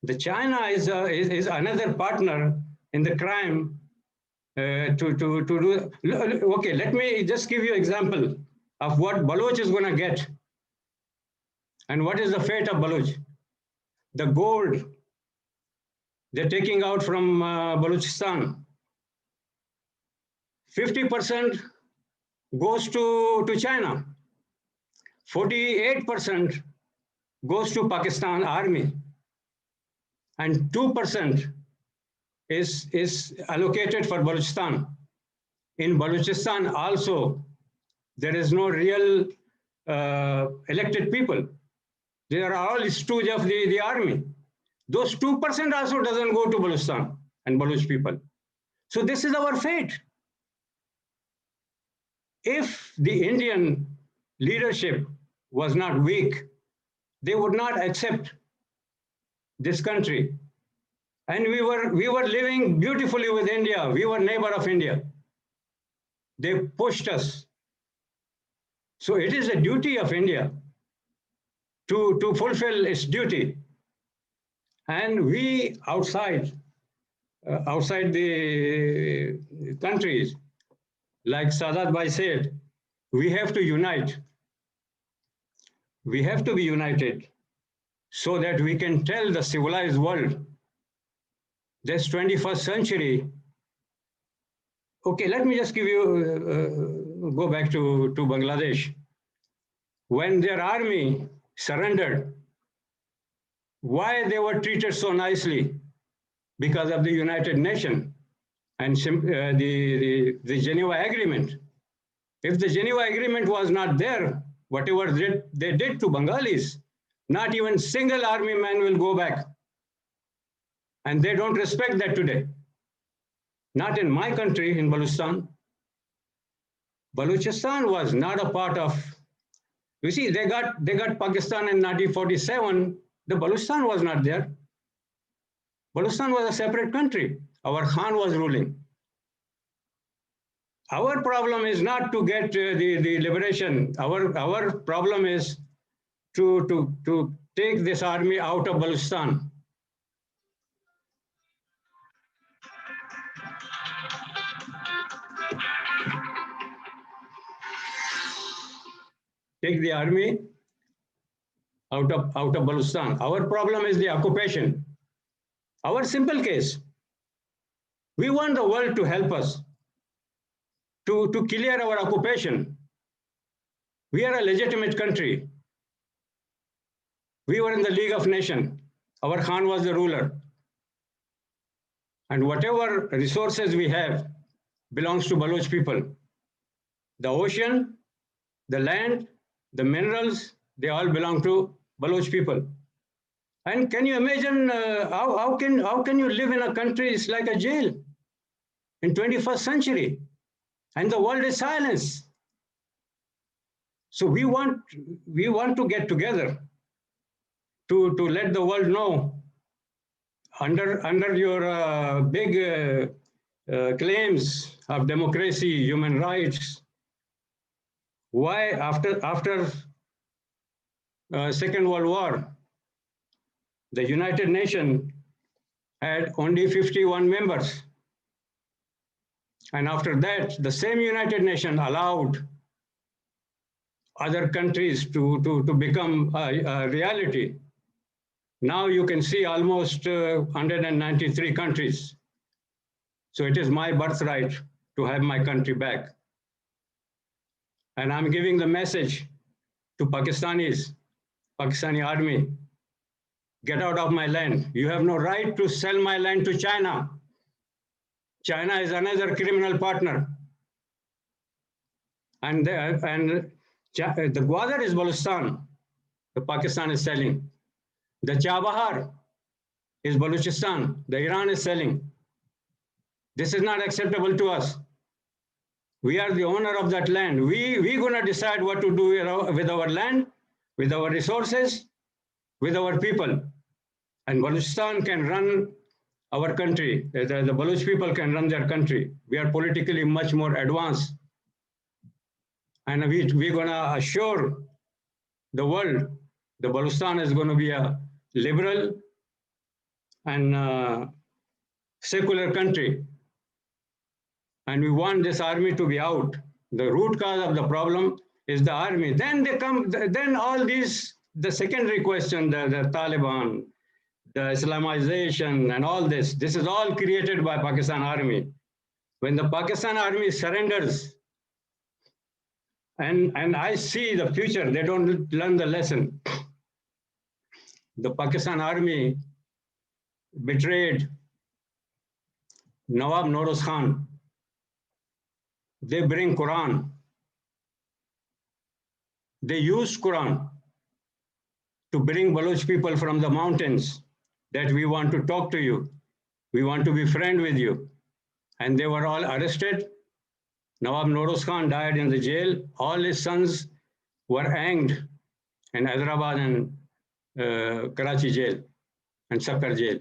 Speaker 4: The China is another partner in the crime to do. Okay, let me just give you an example of what Baloch is going to get and what is the fate of Baloch. The gold they're taking out from Balochistan, 50% goes to China, 48% goes to Pakistan army, and 2% is allocated for Balochistan. In Balochistan also, there is no real elected people. They are all stooge of the army. Those 2% also doesn't go to Balochistan and Baloch people. So this is our fate. If the Indian leadership was not weak, they would not accept this country. And we were living beautifully with India. We were neighbor of India. They pushed us. So it is a duty of India to fulfill its duty. And we outside the countries, like Sadat Bhai said, we have to unite. We have to be united so that we can tell the civilized world this 21st century. Okay, let me just give you, go back to Bangladesh. When their army surrendered, why they were treated so nicely? Because of the United Nations and the Geneva Agreement. If the Geneva Agreement was not there, whatever they did to Bengalis, not even single army man will go back. And they don't respect that today. Not in my country, in Balochistan. Balochistan was not a part of, you see, they got Pakistan in 1947. The Balochistan was not there. Balochistan was a separate country. Our Khan was ruling. Our problem is not to get the liberation. Our problem is to take this army out of Balochistan. Take the army out of Balochistan. Our problem is the occupation. Our simple case, we want the world to help us to clear our occupation. We are a legitimate country. We were in the League of Nations. Our Khan was the ruler. And whatever resources we have belongs to Baloch people. The ocean, the land, the minerals, they all belong to Baloch people. And can you imagine how can you live in a country? It's like a jail in 21st century, and the world is silence. So we want to get together to let the world know under your big claims of democracy, human rights. Why after Second World War, the United Nations had only 51 members. And after that, the same United Nations allowed other countries to become a reality. Now you can see almost 193 countries. So it is my birthright to have my country back. And I'm giving the message to Pakistani army, get out of my land. You have no right to sell my land to China. China is another criminal partner. And the Gwadar is Balochistan, the Pakistan is selling. The Chabahar is Balochistan, the Iran is selling. This is not acceptable to us. We are the owner of that land. We're going to decide what to do with our land, with our resources, with our people. And Balochistan can run our country. The Baloch people can run their country. We are politically much more advanced. And we're going to assure the world the Balochistan is going to be a liberal, and secular country, and we want this army to be out. The root cause of the problem is the army. Then then all these, the secondary question, the Taliban, the Islamization and all this is all created by Pakistan army. When the Pakistan army surrenders, and I see the future, they don't learn the lesson. The Pakistan army betrayed Nawab Noroz Khan. They bring Quran. They used Quran to bring Baloch people from the mountains, that we want to talk to you. We want to be friend with you. And they were all arrested. Nawab Noroz Khan died in the jail. All his sons were hanged in Hyderabad and Karachi jail and Sakkar jail.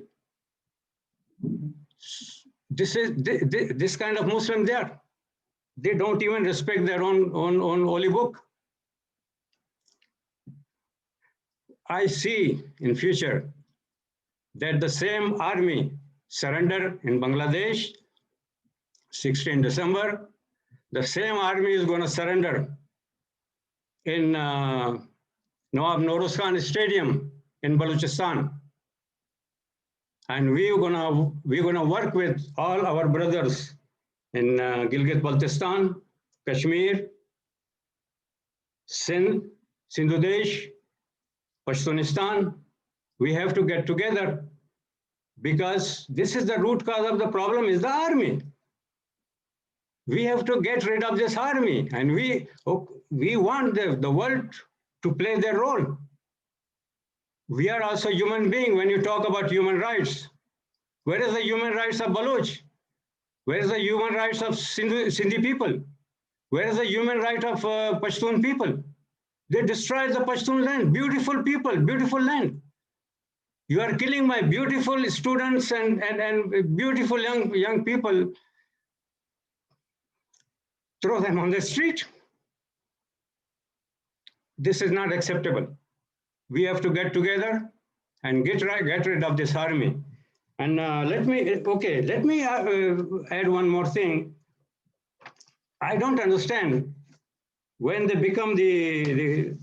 Speaker 4: This kind of Muslim there. They don't even respect their own holy book. I see in future that the same army surrender in Bangladesh, 16 December, the same army is going to surrender in Nawab Noroz Khan Stadium in Balochistan. And we're gonna work with all our brothers in Gilgit Baltistan, Kashmir, Sindh, Sindhudesh, Pashtunistan. We have to get together, because this is the root cause of the problem, is the army. We have to get rid of this army, and we want the world to play their role. We are also human beings. When you talk about human rights, where is the human rights of Baloch? Where is the human rights of Sindhi people? Where is the human right of Pashtun people? They destroyed the Pashtun land. Beautiful people, beautiful land. You are killing my beautiful students and beautiful young people. Throw them on the street. This is not acceptable. We have to get together and get rid of this army. And let me add one more thing. I don't understand when they become the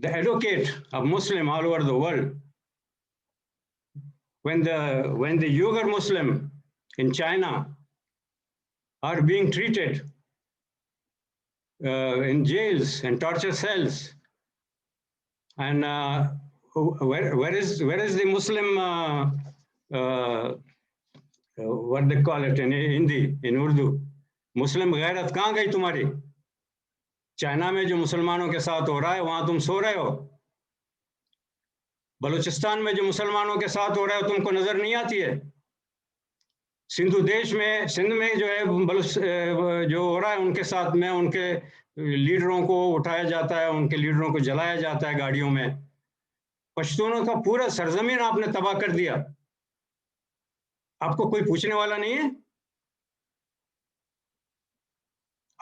Speaker 4: advocate of Muslim all over the world. When the Uyghur Muslim in China are being treated in jails and torture cells, and where is the Muslim, what they call it in Hindi, in Urdu, Muslim गैरत कहाँ गई तुम्हारी? China में जो मुसलमानों के साथ हो रहा है वहां तुम सो रहे हो। बलूचिस्तान में जो मुसलमानों के साथ हो रहा है तुमको नजर नहीं आती है। सिंध में जो है जो हो रहा है उनके साथ में उनके लीडरों को उठाया जाता है, उनके लीडरों को जलाया जाता है गाड़ियों में। पश्तूनों का पूरा सरजमीन आपने तबाह कर दिया। आपको कोई पूछने वाला नहीं है।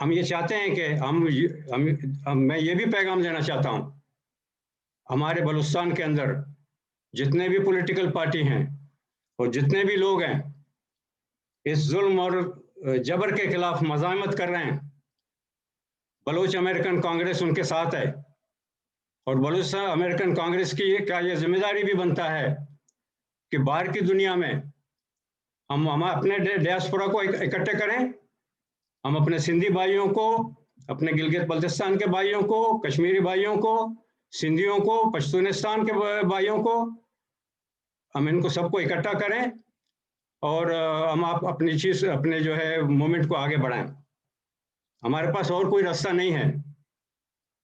Speaker 4: हम ये चाहते हैं कि मैं ये भी पैगाम देना चाहता हूं, हमारे बलूचिस्तान के अंदर जितने भी पॉलिटिकल पार्टी हैं और जितने भी लोग हैं इस जुल्म और जबर के खिलाफ मज़ामत कर रहे हैं। बलूच अमेरिकन कांग्रेस उनके साथ है और बलूच अमेरिकन कांग्रेस की क्या ये जिम्मेदारी भी बनता है कि बाहर की दुनिया में हम अपने डियास्पोरा को इकट्ठे करें। हम अपने सिंधी भाइयों को, अपने गिलगित बल्तिस्तान के भाइयों को, कश्मीरी भाइयों को, सिंधियों को, पश्तूनिस्तान के भाइयों को, हम इनको सबको इकट्ठा करें और हम अपने जो है मूवमेंट को आगे बढ़ाएं। हमारे पास और कोई रास्ता नहीं है।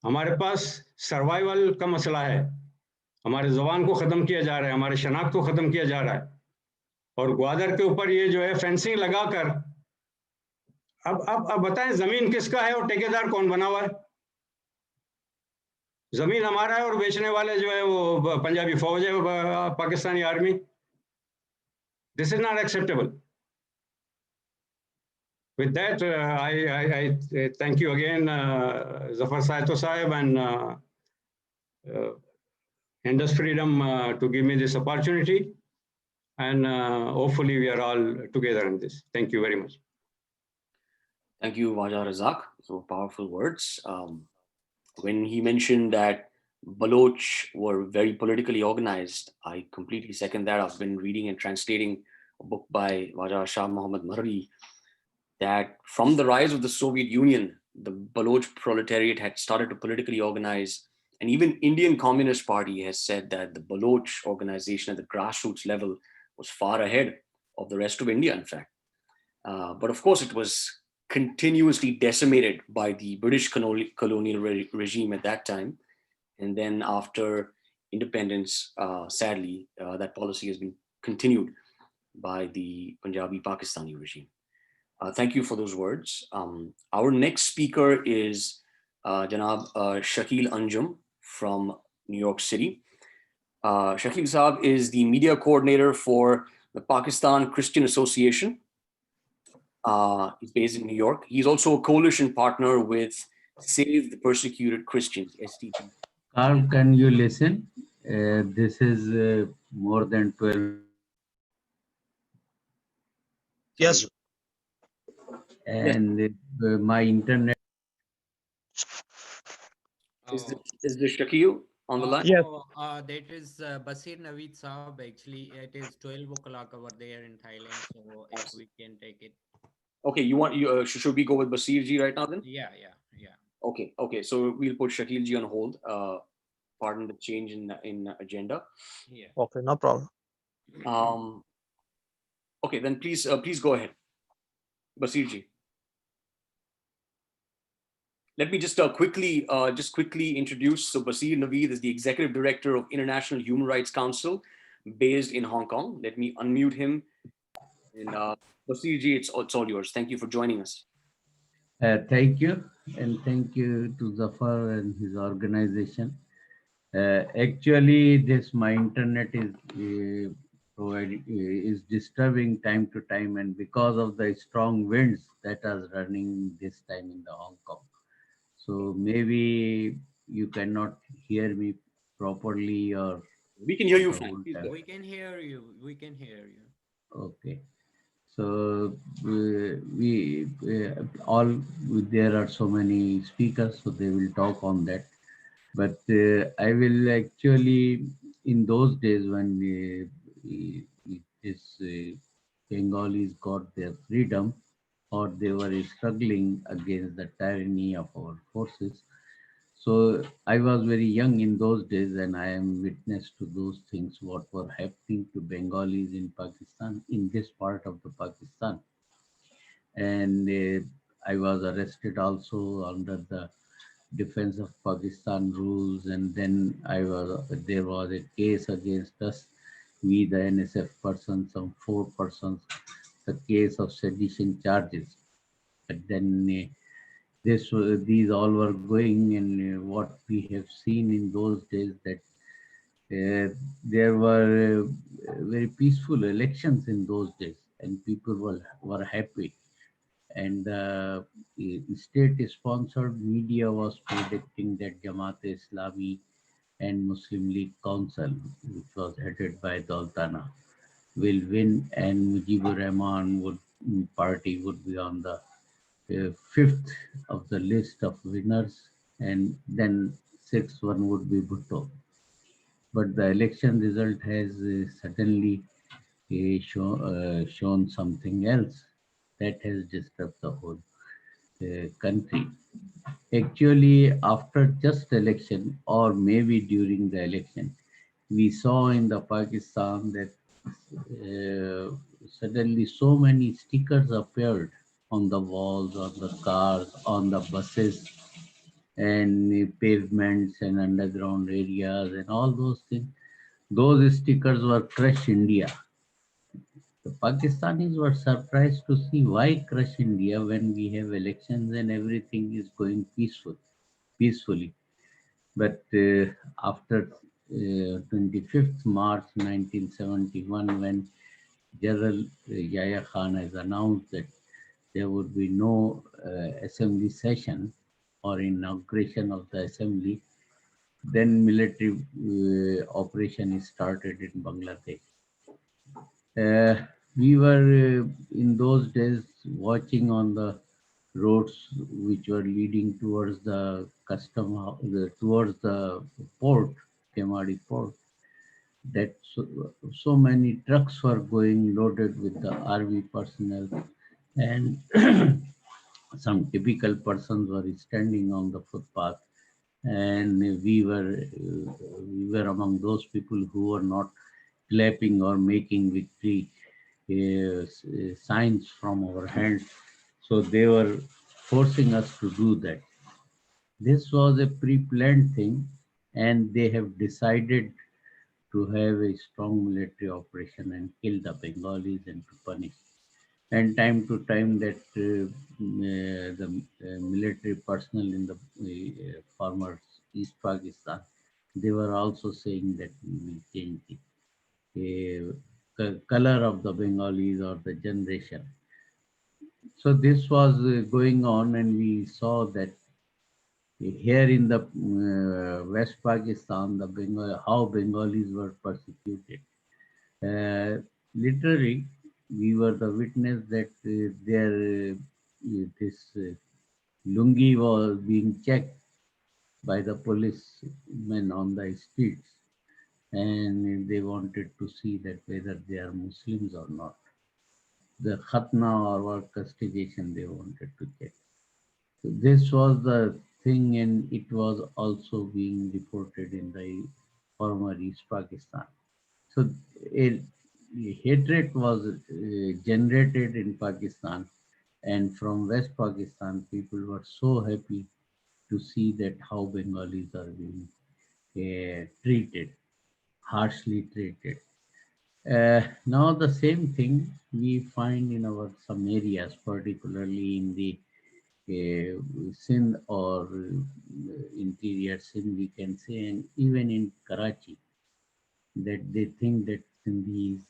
Speaker 4: हमारे पास सर्वाइवल का मसला है। हमारे ज़बान को ख़त्म किया जा रहा है, हमारे शनाख्त को ख़त्म किया जा रहा है और ग्वादर के ऊपर ये जो है फेंसिंग लगाकर अब बताएं ज़मीन किसका है और ठेकेदार कौन बना हुआ है? ज़मीन हमारा है और बेचने वाले जो है वो पंजाबी फौज है, Pakistani army. This is not acceptable. With that, I thank you again, Zafar Saito Sahib, and Indus Freedom to give me this opportunity. And hopefully we are all together in this. Thank you very much.
Speaker 1: Thank you, Waja Razak. So powerful words. When he mentioned that Baloch were very politically organized, I completely second that. I've been reading and translating a book by Waja Shah Muhammad Marri, that from the rise of the Soviet Union, the Baloch proletariat had started to politically organize. And even Indian Communist Party has said that the Baloch organization at the grassroots level was far ahead of the rest of India, in fact. But of course, it was continuously decimated by the British colonial regime at that time. And then after independence, sadly, that policy has been continued by the Punjabi Pakistani regime. Thank you for those words. Our next speaker is Janab Shakil Anjum from New York City. Shakil Saab is the media coordinator for the Pakistan Christian Association. He's based in New York. He's also a coalition partner with Save the Persecuted Christians, STP.
Speaker 5: Carl, can you listen? This is more than 12.
Speaker 6: Yes.
Speaker 5: And my internet.
Speaker 1: Is this Shakil on the line?
Speaker 6: Yes.
Speaker 2: That is Basir Naveed Saab. Actually, it is 12 o'clock over there in Thailand. So if we can take it.
Speaker 1: Okay, should we go with Basir ji right now then?
Speaker 2: Yeah.
Speaker 1: Okay. So we'll put Shakil ji on hold. Pardon the change in agenda.
Speaker 2: Yeah.
Speaker 6: Okay, no problem.
Speaker 1: Okay, then please go ahead, Basir ji. Let me just quickly introduce. So Basir Naveed is the executive director of International Human Rights Council, based in Hong Kong. Let me unmute him. And Basir ji, it's all yours. Thank you for joining us.
Speaker 5: Thank you, and thank you to Zafar and his organization. Actually, my internet is disturbing time to time, and because of the strong winds that are running this time in the Hong Kong. So maybe you cannot hear me properly, or
Speaker 1: we can hear you fine.
Speaker 2: We can hear you.
Speaker 5: Okay. So there are so many speakers, so they will talk on that. But I will actually, in those days when Bengalis got their freedom, or they were struggling against the tyranny of our forces. So I was very young in those days, and I am witness to those things, what were happening to Bengalis in Pakistan, in this part of the Pakistan. And I was arrested also under the Defense of Pakistan rules, and then there was a case against us, we the NSF persons, some 4 persons, the case of sedition charges. But then these all were going, and what we have seen in those days, that there were very peaceful elections in those days, and people were happy. And the state-sponsored media was predicting that Jamaat-e-Islami and Muslim League Council, which was headed by Doltana, will win, and Mujibur Rahman party would be on the 5th of the list of winners, and then 6th one would be Bhutto. But the election result has suddenly shown something else that has disturbed the whole country. Actually, after just election, or maybe during the election, we saw in the Pakistan that suddenly so many stickers appeared on the walls, on the cars, on the buses, and pavements and underground areas and all those things. Those stickers were Crush India. The Pakistanis were surprised to see why crush India when we have elections and everything is going peacefully. But after 25th March 1971, when General Yahya Khan has announced that there would be no assembly session or inauguration of the assembly, then military operation is started in Bangladesh. We were in those days watching on the roads which were leading towards the towards the port, Kemadi port, that so many trucks were going loaded with the army personnel, and some typical persons were standing on the footpath, and we were among those people who were not clapping or making victory signs from our hands. So they were forcing us to do that. This was a pre-planned thing, and they have decided to have a strong military operation and kill the Bengalis and to punish. And time to time that the military personnel in the former East Pakistan, they were also saying that we will change the color of the Bengalis or the generation. So this was going on, and we saw that here in the West Pakistan, how Bengalis were persecuted. Literally, we were the witness that this lungi was being checked by the policemen on the streets, and they wanted to see that whether they are Muslims or not. The khatna or castigation they wanted to check. So this was the thing, and it was also being reported in the former East Pakistan. So a hatred was generated in Pakistan, and from West Pakistan, people were so happy to see that how Bengalis are being treated, harshly treated. Now the same thing we find in our some areas, particularly in the Sindh or interior Sindh, we can say, and even in Karachi, that they think that Sindhis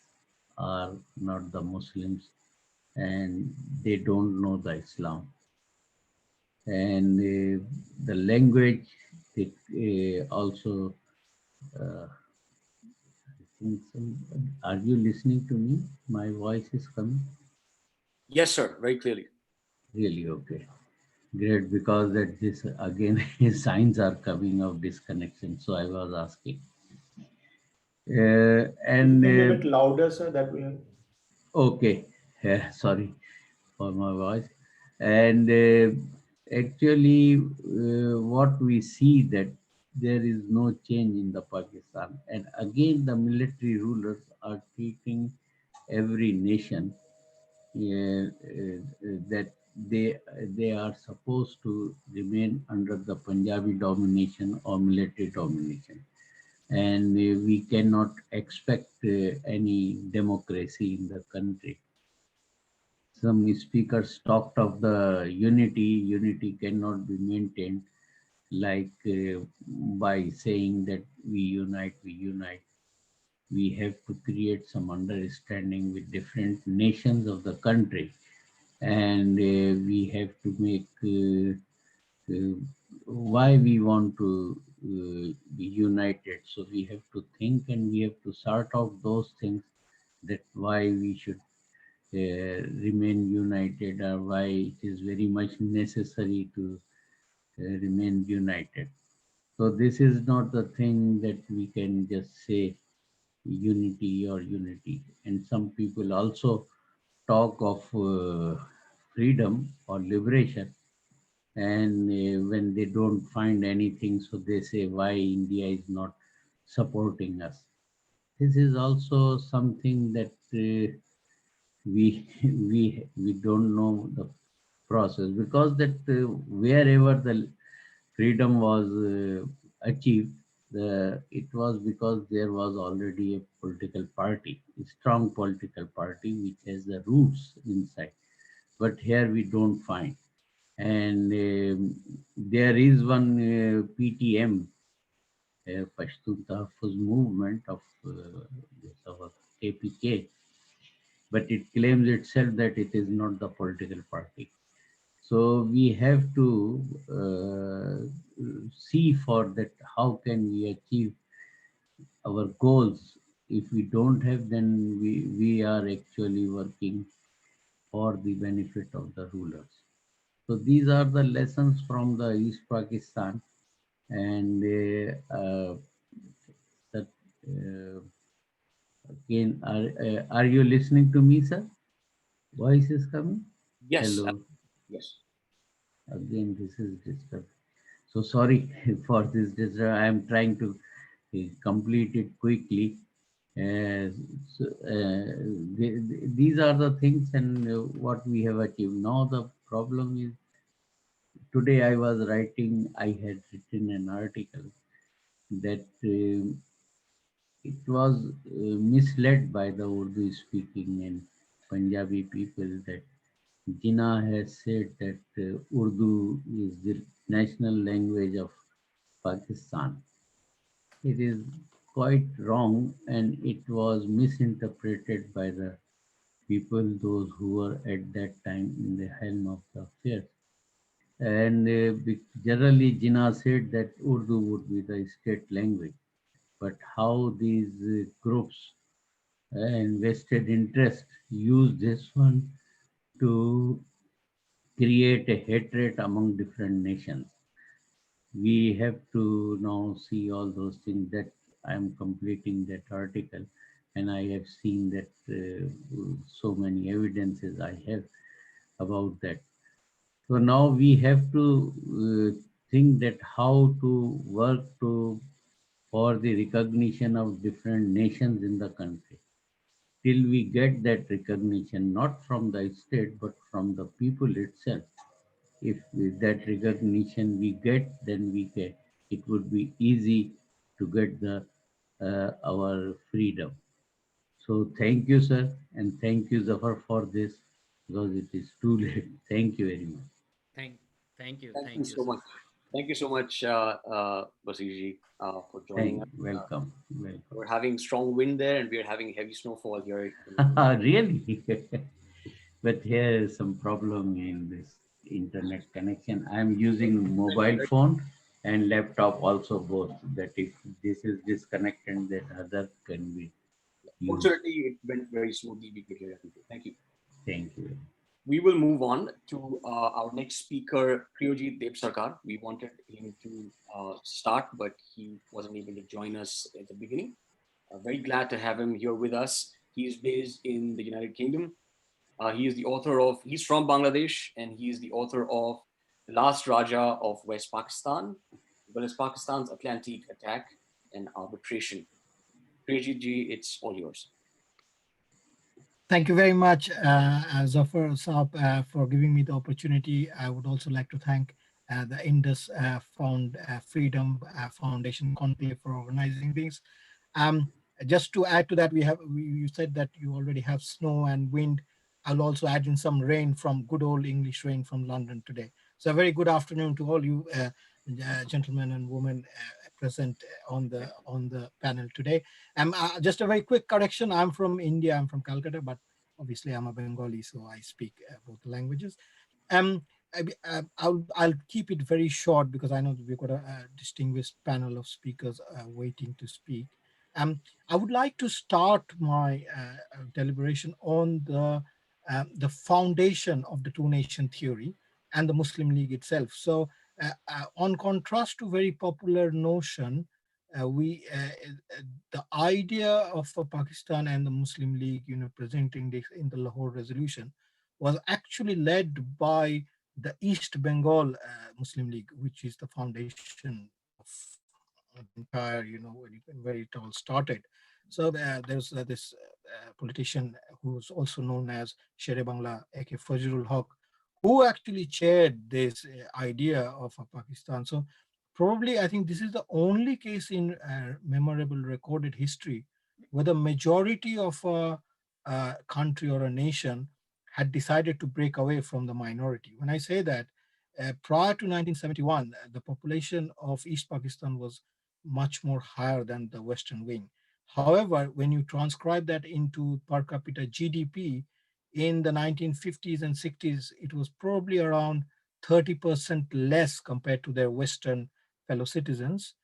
Speaker 5: are not the Muslims and they don't know the Islam. And the language, they also, I think are you listening to me? My voice is coming?
Speaker 1: Yes, sir, very clearly.
Speaker 5: Really? Okay. Great, because that this again signs are coming of disconnection. So I was asking. And
Speaker 7: Can you be a bit louder, sir? That will.
Speaker 5: okay, sorry for my voice. And actually, what we see that there is no change in the Pakistan, and again the military rulers are treating every nation that they are supposed to remain under the Punjabi domination or military domination, and we cannot expect any democracy in the country. Some speakers talked of the unity. Unity cannot be maintained like by saying that we unite, we unite. We have to create some understanding with different nations of the country, and we have to make why we want to be united. So we have to think, and we have to sort out those things, that why we should remain united, or why it is very much necessary to remain united. So this is not the thing that we can just say unity or unity. And some people also talk of freedom or liberation, and when they don't find anything, so they say why India is not supporting us. This is also something that we we don't know the process, because that wherever the freedom was achieved, it was because there was already a political party, a strong political party which has the roots inside. But here we don't find. And there is one PTM, Pashtun Tahaffuz movement of our KPK, but it claims itself that it is not the political party. So we have to see for that how can we achieve our goals. If we don't have, then we are actually working for the benefit of the rulers. So these are the lessons from the East Pakistan, and that again, are you listening to me, sir? Voice is coming.
Speaker 1: Yes,
Speaker 5: Hello.
Speaker 1: yes.
Speaker 5: Again, this is disturbed. So sorry for this disturb. I am trying to complete it quickly. So, these are the things and what we have achieved. Now the problem is, today I had written an article that it was misled by the Urdu speaking and Punjabi people that Jinnah has said that Urdu is the national language of Pakistan. It is quite wrong, and it was misinterpreted by the people, those who were at that time in the helm of the affairs. And generally, Jinnah said that Urdu would be the state language. But how these groups and vested interest use this one to create a hatred among different nations. We have to now see all those things that I am completing that article, and I have seen that so many evidences I have about that. So now we have to think that how to work to for the recognition of different nations in the country. Till we get that recognition, not from the state, but from the people itself. If with that recognition we get, then we get, it would be easy to get the our freedom. So thank you, sir, and thank you, Zafar, for this, because it is too late. Thank you very much.
Speaker 2: Thank,
Speaker 1: Thank you
Speaker 2: thank you,
Speaker 1: so
Speaker 2: sir.
Speaker 1: much. Thank you so much, Basirji, for joining us.
Speaker 5: Welcome, welcome.
Speaker 1: We're having strong wind there, and we're having heavy snowfall here.
Speaker 5: Really? But here is some problem in this internet connection. I'm using mobile phone and laptop also both. That if this is disconnected, that other can be used.
Speaker 1: Fortunately, it went very smoothly. We could hear everything. Thank you.
Speaker 5: Thank you.
Speaker 1: We will move on to our next speaker, Priyojit Deb Sarkar. We wanted him to start, but he wasn't able to join us at the beginning. Very glad to have him here with us. He is based in the United Kingdom. He is the author of, he's from Bangladesh, and he is the author of The Last Raja of West Pakistan, as well as Pakistan's Atlantic Attack and Arbitration. Priyojit ji, it's all yours.
Speaker 8: Thank you very much, Zafar Saab, for giving me the opportunity. I would also like to thank the Indus Freedom Foundation Conclave for organizing things. Just to add to that, you said that you already have snow and wind. I'll also add in some rain from good old English rain from London today. So a very good afternoon to all you gentlemen and women present on the panel today. Just a very quick correction. I'm from India. I'm from Calcutta, but obviously I'm a Bengali, so I speak both languages. I'll keep it very short because I know that we've got a distinguished panel of speakers waiting to speak. I would like to start my deliberation on the foundation of the two-nation theory and the Muslim League itself. So, on contrast to very popular notion, the idea of Pakistan and the Muslim League, presenting this in the Lahore resolution, was actually led by the East Bengal Muslim League, which is the foundation of the entire, where it all started. So there's this politician who's also known as Shere Bangla, aka Fajrul Haq, who actually chaired this idea of a Pakistan. So probably I think this is the only case in memorable recorded history where the majority of a country or a nation had decided to break away from the minority. When I say that, prior to 1971, the population of East Pakistan was much more higher than the Western wing. However, when you transcribe that into per capita GDP, in the 1950s and 60s, it was probably around 30% less compared to their Western fellow citizens.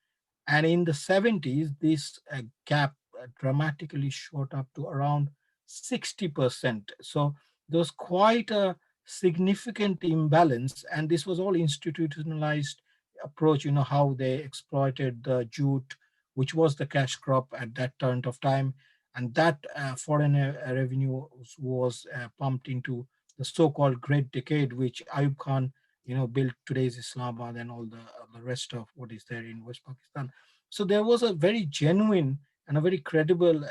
Speaker 8: And in the 70s, this gap dramatically shot up to around 60%. So there was quite a significant imbalance, and this was all institutionalized approach, how they exploited the jute, which was the cash crop at that point of time. And that foreign revenue was pumped into the so-called Great Decade, which Ayub Khan, built today's Islamabad and all the rest of what is there in West Pakistan. So there was a very genuine and a very credible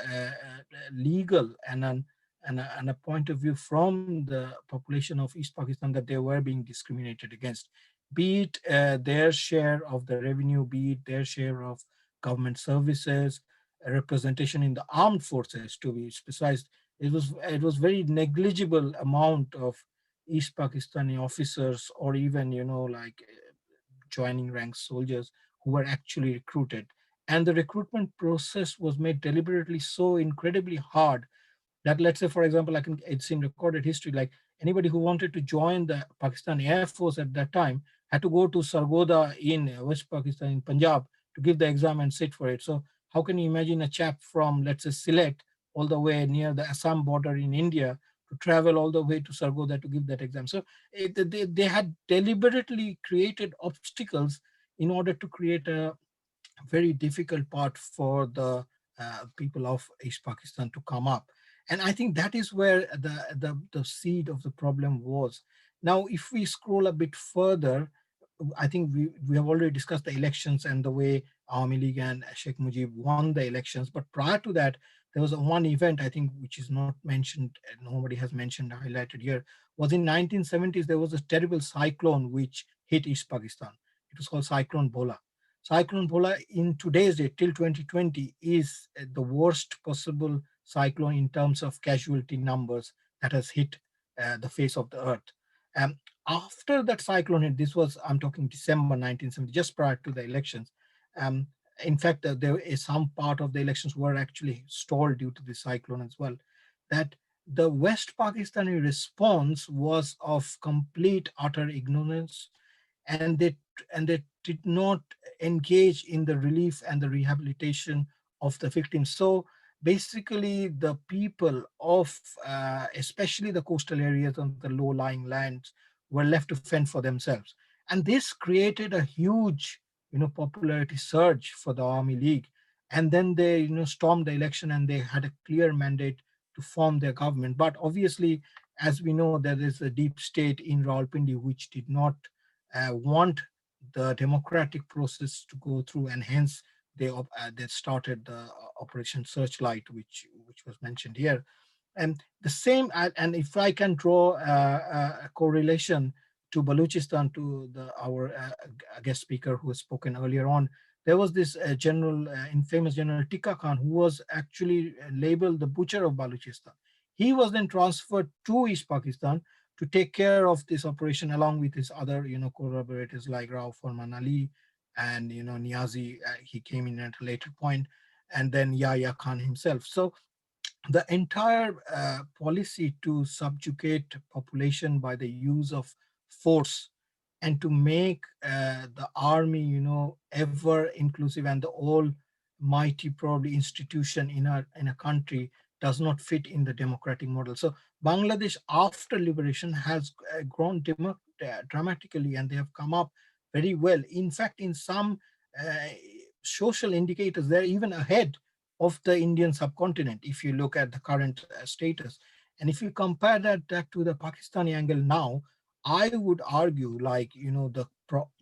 Speaker 8: legal and a point of view from the population of East Pakistan that they were being discriminated against, be it their share of the revenue, be it their share of government services, a representation in the armed forces, to be precise. It was very negligible amount of East Pakistani officers, or even like joining ranks soldiers who were actually recruited. And the recruitment process was made deliberately so incredibly hard that, let's say, for example, it's in recorded history, like anybody who wanted to join the Pakistan Air Force at that time had to go to Sargodha in West Pakistan, in Punjab, to give the exam and sit for it. So how can you imagine a chap from, let's say, Sylhet, all the way near the Assam border in India, to travel all the way to Sargodha to give that exam? So they had deliberately created obstacles in order to create a very difficult part for the people of East Pakistan to come up. And I think that is where the seed of the problem was. Now, if we scroll a bit further, I think we have already discussed the elections and the way Awami League and Sheikh Mujib won the elections. But prior to that, there was one event, I think, which is not mentioned, nobody has mentioned, highlighted here, was in 1970s. There was a terrible cyclone which hit East Pakistan. It was called Cyclone Bola. Cyclone Bola in today's date, till 2020, is the worst possible cyclone in terms of casualty numbers that has hit the face of the earth. Um, After that cyclone hit, this was, I'm talking December 1970, just prior to the elections. Um, in fact, there is some part of the elections were actually stalled due to the cyclone as well. That the West Pakistani response was of complete, utter ignorance, and they did not engage in the relief and the rehabilitation of the victims. So basically, the people of especially the coastal areas and the low-lying lands were left to fend for themselves, and this created a huge popularity surge for the Army League. And then they stormed the election, and they had a clear mandate to form their government. But obviously, as we know, there is a deep state in Rawalpindi which did not want the democratic process to go through, and hence they started the Operation Searchlight, which was mentioned here. And the same, and if I can draw a correlation to Balochistan, to our guest speaker who has spoken earlier on, there was this infamous General Tika Khan, who was actually labeled the butcher of Balochistan. He was then transferred to East Pakistan to take care of this operation, along with his other, collaborators like Rao Farman Ali and, Niazi. He came in at a later point, and then Yahya Khan himself. So the entire policy to subjugate population by the use of force, and to make the army, ever inclusive and the all mighty probably institution in a country, does not fit in the democratic model. So Bangladesh after liberation has grown dramatically, and they have come up very well. In fact, in some social indicators, they're even ahead of the Indian subcontinent, if you look at the current status. And if you compare that to the Pakistani angle now, I would argue, like, the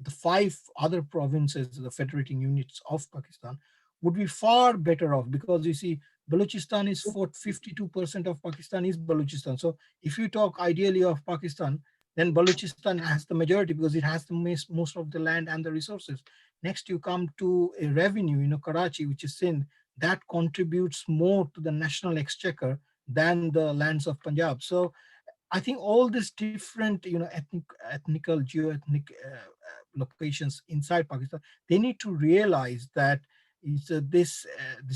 Speaker 8: five other provinces, the federating units of Pakistan, would be far better off, because you see, Balochistan is 52% of Pakistan is Balochistan. So if you talk ideally of Pakistan, then Balochistan has the majority, because it has the most of the land and the resources. Next, you come to a revenue, Karachi, which is Sindh, that contributes more to the national exchequer than the lands of Punjab. So I think all these different, ethnical, geo-ethnic locations inside Pakistan, they need to realize that this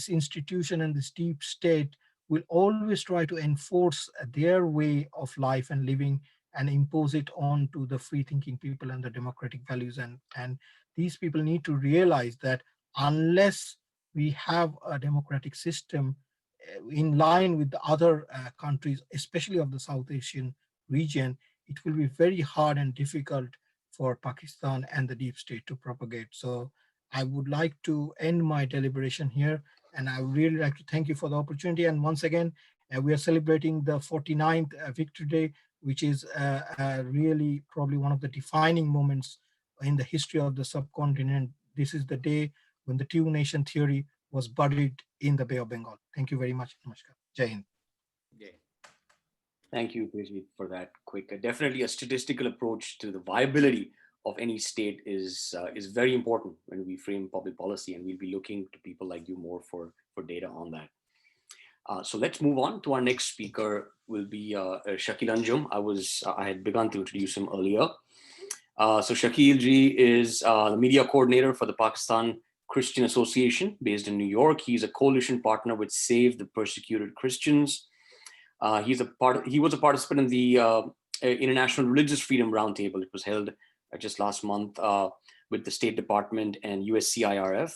Speaker 8: institution and this deep state will always try to enforce their way of life and living and impose it on to the free thinking people and the democratic values. And these people need to realize that unless we have a democratic system in line with the other countries, especially of the South Asian region, it will be very hard and difficult for Pakistan and the deep state to propagate. So I would like to end my deliberation here, and I would really like to thank you for the opportunity. And once again, we are celebrating the 49th Victory Day, which is really probably one of the defining moments in the history of the subcontinent. This is the day when the two nation theory was buried in the Bay of Bengal. Thank you very much. Namaskar. Jai Hind.
Speaker 2: Yeah.
Speaker 1: Thank you, Pejit, for that quick. Definitely, a statistical approach to the viability of any state is very important when we frame public policy, and we'll be looking to people like you more for data on that. So let's move on to our next speaker. Will be Shakil Anjum. I had begun to introduce him earlier. So Shakil ji is the media coordinator for the Pakistan Christian Association based in New York. He's a coalition partner with Save the Persecuted Christians. He was a participant in the International Religious Freedom Roundtable. It was held just last month with the State Department and USCIRF.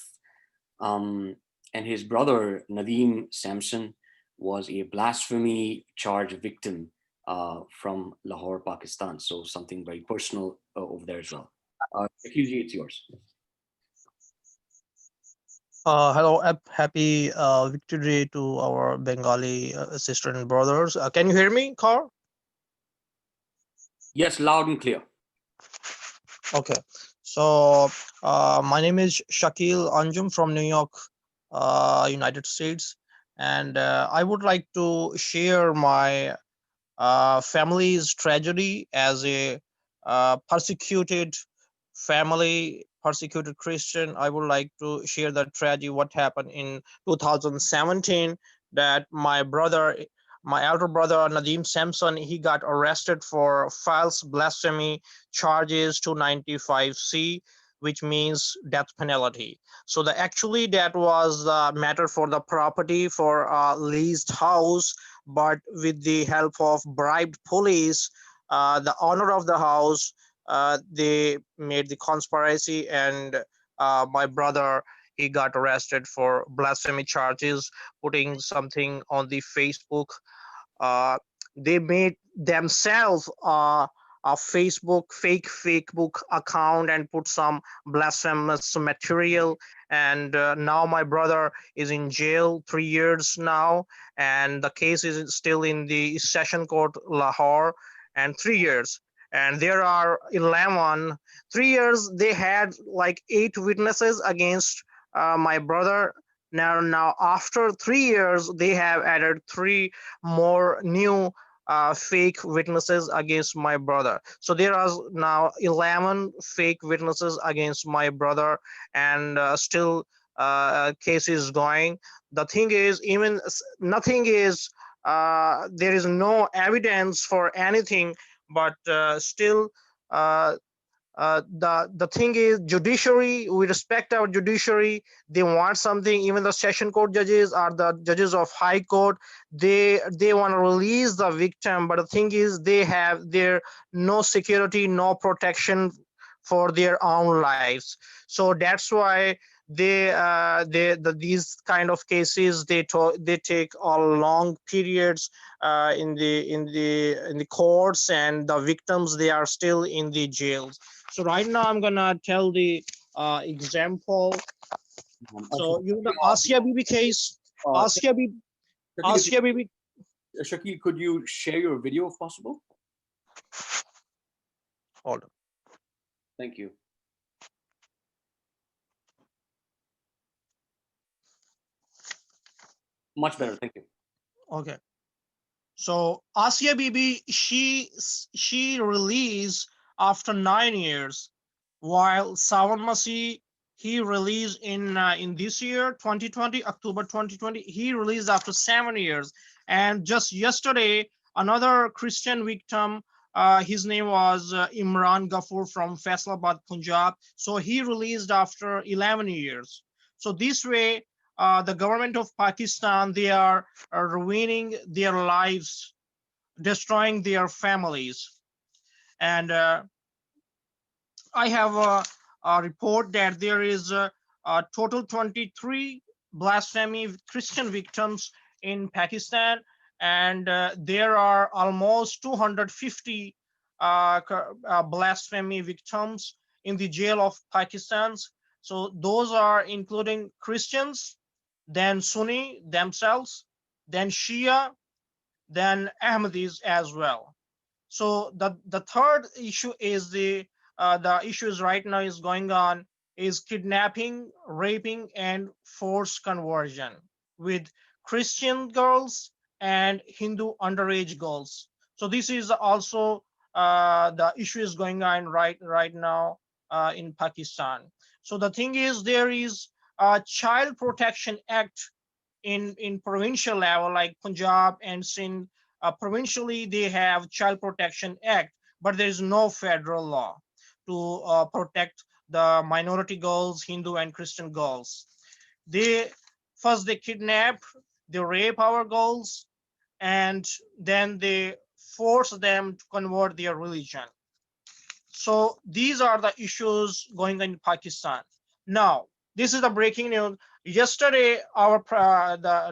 Speaker 1: And his brother, Nadeem Samson, was a blasphemy charge victim from Lahore, Pakistan. So something very personal over there as well. Shakil ji, it's yours.
Speaker 6: Hello, happy Victory to our Bengali sister and brothers. Can you hear me, Carl?
Speaker 1: Yes, loud and clear.
Speaker 6: Okay. So my name is Shakil Anjum from New York, United States. And I would like to share my family's tragedy as a persecuted family, persecuted Christian. I would like to share the tragedy, what happened in 2017, that my elder brother Nadeem Samson, he got arrested for false blasphemy charges 295C, which means death penalty. So that was the matter for the property for a leased house, but with the help of bribed police, the owner of the house, they made the conspiracy, and my brother, he got arrested for blasphemy charges, putting something on the Facebook. They made themselves a fake Facebook account and put some blasphemous material. And now my brother is in jail 3 years now, and the case is still in the session court Lahore, and 3 years. And there are 11. 3 years they had like 8 witnesses against my brother. Now after 3 years they have added 3 more new fake witnesses against my brother. So there are now 11 fake witnesses against my brother, and still case is going. The thing is, even nothing is, there is no evidence for anything, but still the thing is, judiciary, we respect our judiciary. They want something. Even the session court judges or the judges of high court, they want to release the victim, but the thing is, they have their no security, no protection for their own lives. So that's why these kind of cases, they take a long periods in the courts, and the victims, they are still in the jails. So right now I'm gonna tell the example. So the Asia Bibi case, Asia Bibi.
Speaker 1: Shakil, could you share your video if possible?
Speaker 6: Hold on.
Speaker 1: Thank you. Much better, thank you.
Speaker 6: Okay. So Asia Bibi, she released after 9 years, while Sawan Masih, he released in this year 2020, October 2020. He released after 7 years. And just yesterday, another Christian victim, his name was Imran Ghafoor from Faisalabad, Punjab. So he released after 11 years. So this way, the government of Pakistan, they are ruining their lives, destroying their families. And I have a report that there is a total 23 blasphemy Christian victims in Pakistan, and there are almost 250 blasphemy victims in the jail of Pakistan. So those are including Christians, then Sunni themselves, then Shia, then Ahmadis as well. So the third issue is the issues right now is going on is kidnapping, raping, and forced conversion with Christian girls and Hindu underage girls. So this is also the issue is going on right now in Pakistan. So the thing is, there is a Child Protection Act in provincial level like Punjab and Sindh. Provincially, they have Child Protection Act, but there is no federal law to protect the minority girls, Hindu and Christian girls. They first they kidnap, they rape our girls, and then they force them to convert their religion. So these are the issues going on in Pakistan. Now, this is the breaking news. Yesterday, our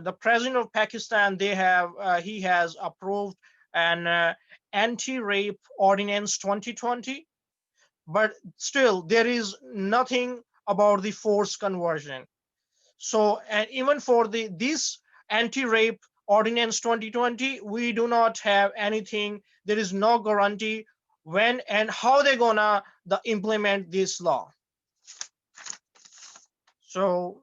Speaker 6: the president of Pakistan, he has approved an anti-rape ordinance 2020, but still there is nothing about the forced conversion. So, and even for this anti-rape ordinance 2020, we do not have anything. There is no guarantee when and how they're gonna implement this law. So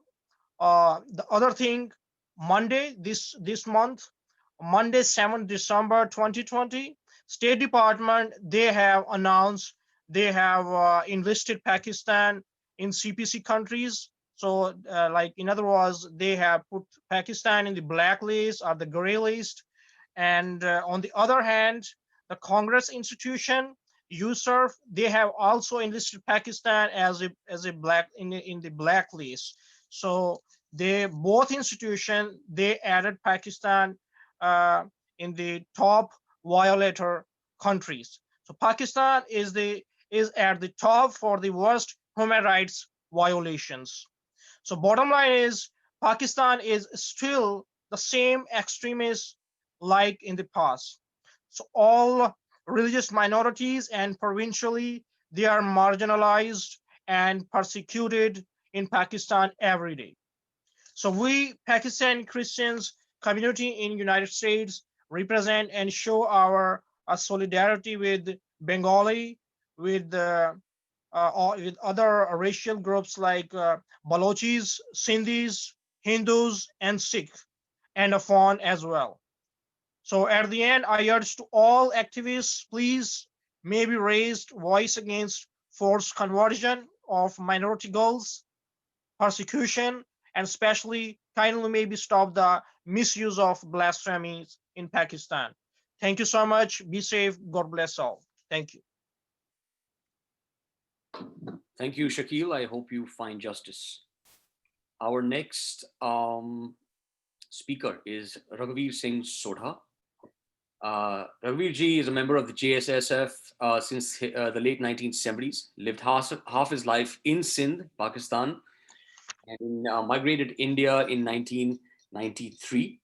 Speaker 6: the other thing, Monday this month, Monday 7th December 2020, State Department, they have announced they have invested Pakistan in CPC countries. So like in other words, they have put Pakistan in the blacklist or the gray list. And on the other hand, the Congress institution, USERF, they have also enlisted Pakistan as a black in the blacklist. So they both institutions they added Pakistan in the top violator countries. So Pakistan is at the top for the worst human rights violations. So bottom line is Pakistan is still the same extremist like in the past. So all religious minorities and provincially they are marginalized and persecuted in Pakistan every day. So we Pakistan Christians community in United States represent and show our solidarity with Bengali, with with other racial groups like Balochis, Sindhis, Hindus, and Sikh, and Afghan as well. So at the end, I urge to all activists, please maybe raise voice against forced conversion of minority girls, persecution, and especially kindly maybe stop the misuse of blasphemies in Pakistan. Thank you so much. Be safe. God bless all. Thank you.
Speaker 1: Thank you, Shakil. I hope you find justice. Our next speaker is Raghav Singh Sodha. Raghav ji is a member of the JSSF since the late 1970s, lived half his life in Sindh, Pakistan, and migrated India in 1993.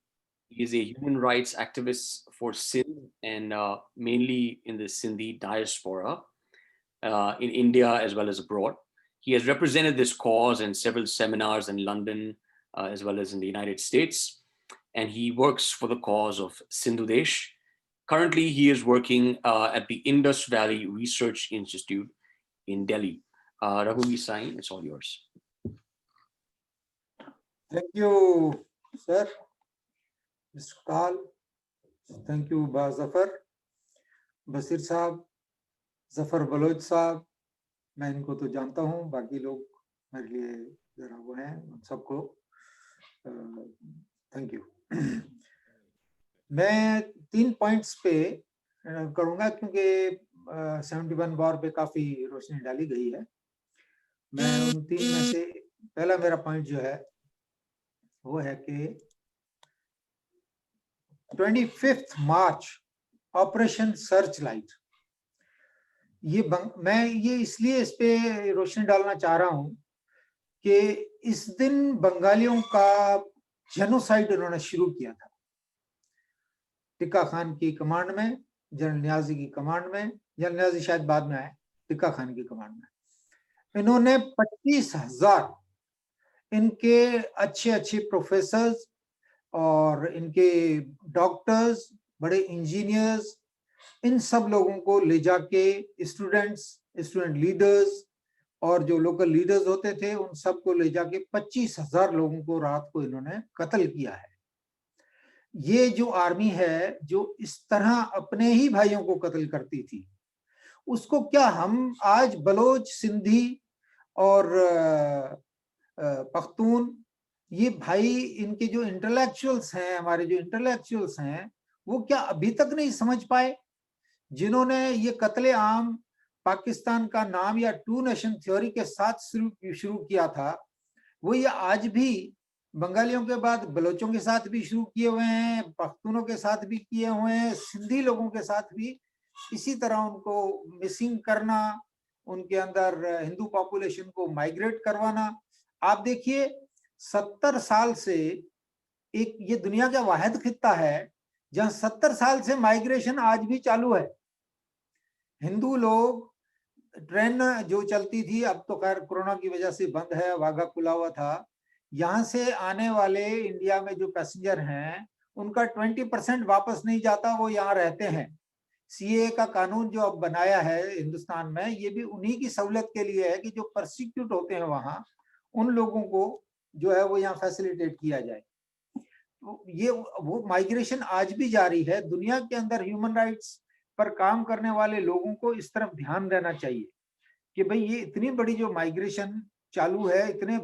Speaker 1: He is a human rights activist for Sindh and mainly in the Sindhi diaspora in India as well as abroad. He has represented this cause in several seminars in London as well as in the United States, and he works for the cause of Sindhu Desh. Currently, he is working at the Indus Valley Research Institute in Delhi. Raghav Singh, it's all yours.
Speaker 7: Thank you, sir. Mr. Kal. Thank you, Zafar. Basir Saab, Zafar Baloch Saab. मैं इनको तो जानता हूँ, बाकी लोग मेरे लिए जरा वो हैं, सबको थैंक यू। मैं 3 पॉइंट्स पे करूँगा क्योंकि 71 वॉर पे काफी रोशनी डाली गई है। मैं उन 3 में से पहला मेरा पॉइंट जो है वो है कि 25th March operation search light میں یہ اس لیے اس پہ روشنی ڈالنا چاہ رہا ہوں کہ اس دن بنگالیوں کا جینوسائیڈ انہوں نے شروع کیا تھا، ٹکا خان کی کمانڈ میں، جنرل نیازی کی کمانڈ میں، جنرل نیازی شاید بعد میں آئے، ٹکا خان کی کمانڈ میں انہوں نے 25,000 ان کے اچھے پروفیسرز اور ان کے ڈاکٹرز، بڑے انجینئرز، ان سب لوگوں کو لے جا کے اسٹوڈنٹ لیڈرز اور جو لوکل لیڈرز ہوتے تھے ان سب کو لے جا کے 25,000 لوگوں کو رات کو انہوں نے قتل کیا ہے۔ یہ جو آرمی ہے جو اس طرح اپنے ہی بھائیوں کو قتل کرتی تھی، اس کو کیا ہم آج بلوچ، سندھی اور پختون، یہ بھائی ان کے جو انٹلیکچوئلس ہیں، ہمارے جو انٹلیکچوئلس ہیں، وہ کیا ابھی تک نہیں سمجھ پائے؟ جنہوں نے یہ قتل عام پاکستان کا نام یا ٹو نیشن تھیوری کے ساتھ شروع کیا تھا، وہ یہ آج بھی بنگالیوں کے بعد بلوچوں کے ساتھ بھی شروع کیے ہوئے ہیں، پختونوں کے ساتھ بھی کیے ہوئے ہیں، سندھی لوگوں کے ساتھ بھی اسی طرح ان کو مسنگ کرنا، ان کے اندر ہندو پاپولیشن کو مائگریٹ کروانا۔ آپ دیکھیے 70 سال سے ایک یہ دنیا کا واحد خطہ ہے جہاں 70 سال سے مائگریشن آج بھی چالو ہے۔ ہندو لوگ ٹرین جو چلتی تھی، اب تو خیر کورونا کی وجہ سے بند ہے، واگا کھلا ہوا تھا، یہاں سے آنے والے انڈیا میں جو پیسنجر ہیں ان کا 20% واپس نہیں جاتا، وہ یہاں رہتے ہیں۔ سی اے کا قانون جو اب بنایا ہے ہندوستان میں، یہ بھی انہی کی سہولت کے لیے ہے کہ جو پرسیکیوٹ ہوتے ہیں وہاں، ان لوگوں کو جو ہے وہ یہاں فیسیلیٹیٹ کیا جائے۔ یہ وہ مائگریشن آج بھی جاری ہے۔ دنیا کے اندر ہیومن رائٹس پر کام کرنے والے لوگوں کو اس طرف دھیان دینا چاہیے کہ بھئی یہ اتنی بڑی جو مائگریشن چالو ہے اتنے